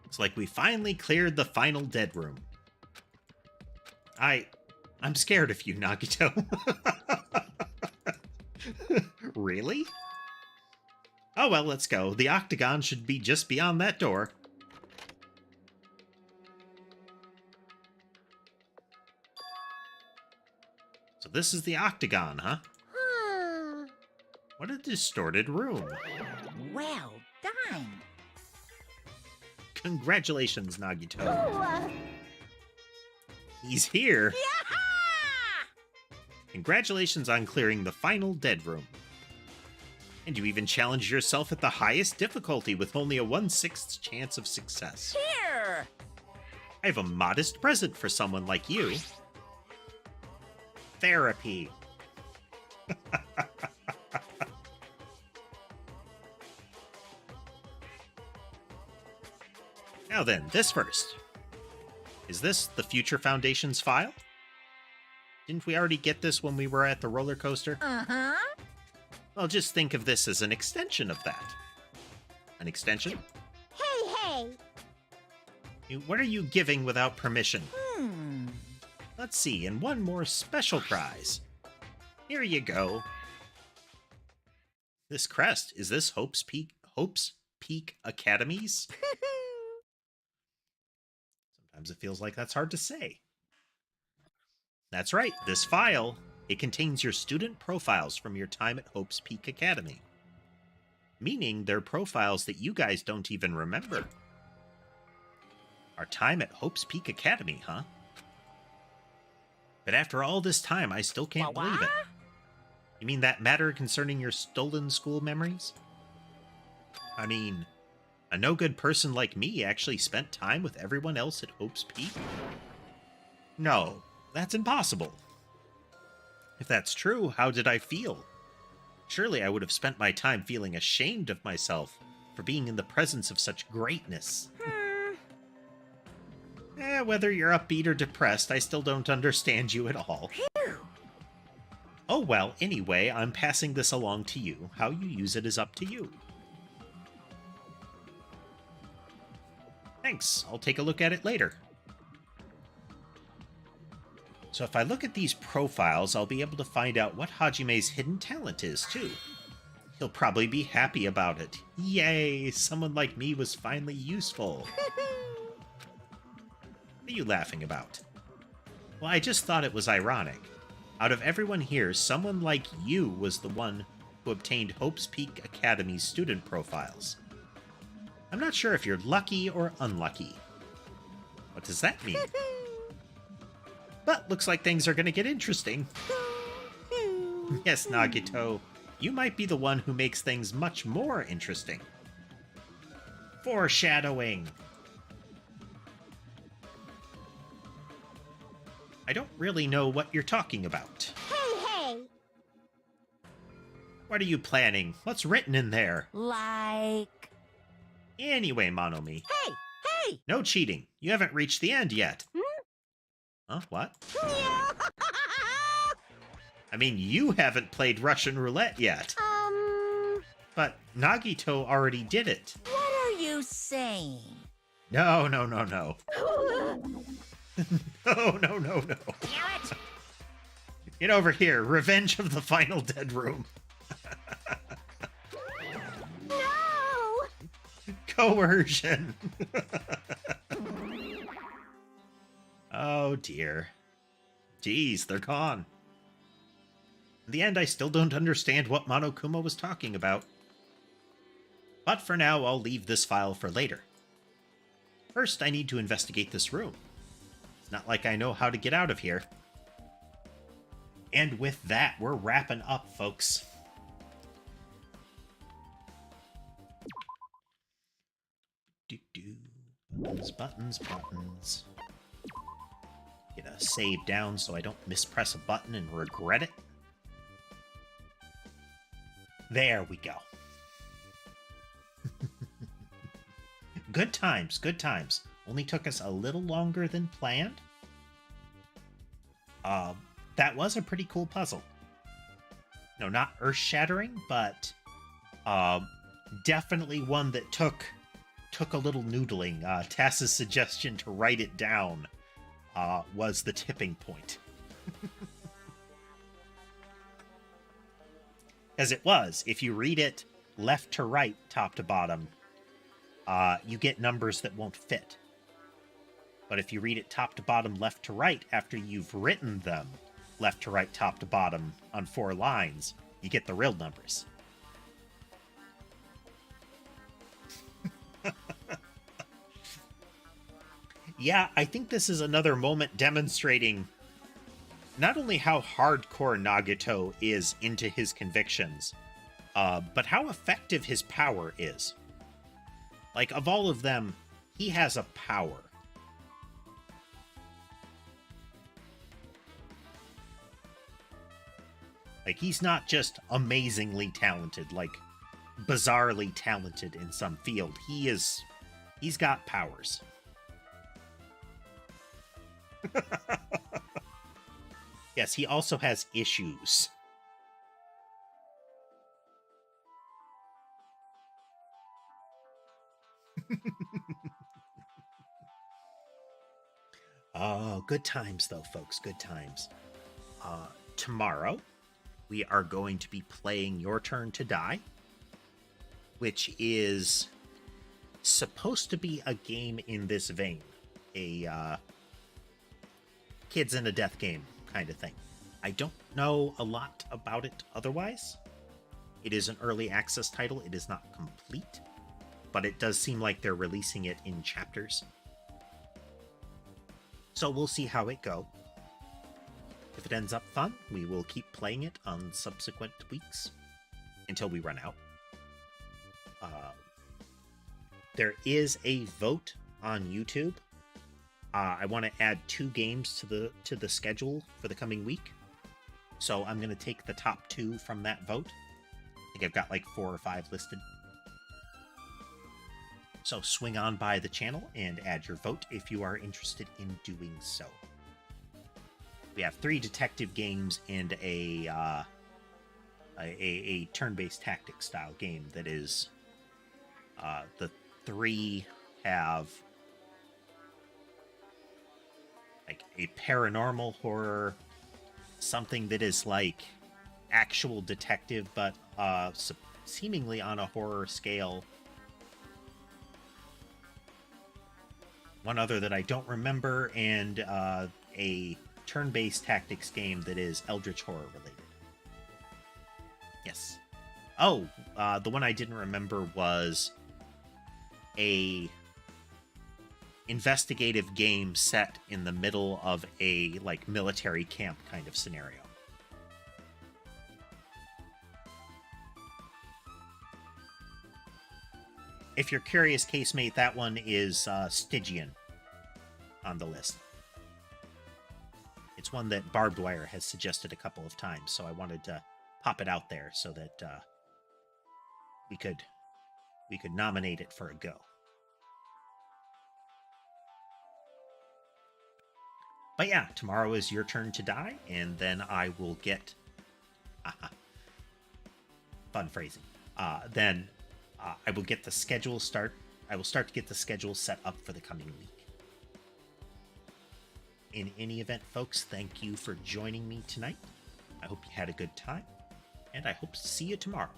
Speaker 1: Looks like we finally cleared the final dead room. I'm scared of you, Nagito. Really? Oh well, let's go. The octagon should be just beyond that door. So this is the octagon, huh? What a distorted room.
Speaker 3: Well done.
Speaker 1: Congratulations, Nagito.
Speaker 9: Ooh,
Speaker 1: He's here. Congratulations on clearing the final dead room. And you even challenged yourself at the highest difficulty with only a 1/6 chance of success.
Speaker 3: Here!
Speaker 1: I have a modest present for someone like you. Therapy. Now then, this first. Is this the Future Foundation's file? Didn't we already get this when we were at the roller coaster?
Speaker 3: Uh-huh.
Speaker 1: Well, just think of this as an extension of that. An extension?
Speaker 9: hey!
Speaker 1: What are you giving without permission?
Speaker 3: Hmm.
Speaker 1: Let's see, and one more special prize. Here you go. This crest, is this Hope's Peak Academies? Sometimes it feels like that's hard to say. That's right, this file, it contains your student profiles from your time at Hope's Peak Academy. Meaning they're profiles that you guys don't even remember. Our time at Hope's Peak Academy, huh? But after all this time, I still can't believe it. You mean that matter concerning your stolen school memories? I mean, a no-good person like me actually spent time with everyone else at Hope's Peak? No, that's impossible. If that's true, how did I feel? Surely I would have spent my time feeling ashamed of myself for being in the presence of such greatness. Whether you're upbeat or depressed, I still don't understand you at all. Oh well, anyway, I'm passing this along to you. How you use it is up to you. Thanks, I'll take a look at it later. So if I look at these profiles, I'll be able to find out what Hajime's hidden talent is, too. He'll probably be happy about it. Yay, someone like me was finally useful. What are you laughing about? Well, I just thought it was ironic. Out of everyone here, someone like you was the one who obtained Hope's Peak Academy's student profiles. I'm not sure if you're lucky or unlucky. What does that mean? But looks like things are going to get interesting. Yes, Nagito, you might be the one who makes things much more interesting. Foreshadowing. I don't really know what you're talking about.
Speaker 9: Hey!
Speaker 1: What are you planning? What's written in there?
Speaker 3: Like...
Speaker 1: Anyway, Monomi.
Speaker 9: Hey!
Speaker 1: No cheating. You haven't reached the end yet. Huh? What? I mean, you haven't played Russian roulette yet. But Nagito already did it.
Speaker 3: What are you saying?
Speaker 1: No. No.
Speaker 9: Damn it!
Speaker 1: Get over here. Revenge of the Final Dead Room.
Speaker 9: No!
Speaker 1: Coercion. Oh dear. Jeez, they're gone. In the end, I still don't understand what Monokuma was talking about. But for now, I'll leave this file for later. First, I need to investigate this room. It's not like I know how to get out of here. And with that, we're wrapping up, folks. Buttons. Get a save down so I don't mispress a button and regret it. There we go. Good times. Only took us a little longer than planned. That was a pretty cool puzzle. No, not earth-shattering, but definitely one that took a little noodling. Tass's suggestion to write it down was the tipping point. As it was, if you read it left to right, top to bottom, you get numbers that won't fit. But if you read it top to bottom, left to right, after you've written them left to right, top to bottom on 4 lines, you get the real numbers. Yeah, I think this is another moment demonstrating not only how hardcore Nagito is into his convictions, but how effective his power is. Like, of all of them, he has a power. Like, he's not just amazingly talented, like, bizarrely talented in some field. He's got powers. Yes, he also has issues. Oh, good times though, folks. Good times. Tomorrow, we are going to be playing Your Turn to Die. which is supposed to be a game in this vein. A kids in a death game kind of thing. I don't know a lot about it otherwise. It is an early access title. It is not complete, but it does seem like they're releasing it in chapters. So we'll see how it goes. If it ends up fun, we will keep playing it on subsequent weeks until we run out. There is a vote on YouTube. I want to add 2 games to the schedule for the coming week. So I'm going to take the top 2 from that vote. I think I've got like 4 or 5 listed. So swing on by the channel and add your vote if you are interested in doing so. We have 3 detective games and a turn-based tactics style game that is the 3 have like a paranormal horror, something that is like actual detective but seemingly on a horror scale. One other that I don't remember, and a turn-based tactics game that is Eldritch Horror related. Yes. Oh, the one I didn't remember was a investigative game set in the middle of a like military camp kind of scenario. If you're curious, casemate, that one is Stygian on the list. It's one that Barbed Wire has suggested a couple of times, so I wanted to pop it out there so that we could nominate it for a go. But yeah, tomorrow is your turn to die, and then I will get fun phrasing. Then I will get the schedule I will start to get the schedule set up for the coming week. In any event, folks, thank you for joining me tonight. I hope you had a good time, and I hope to see you tomorrow.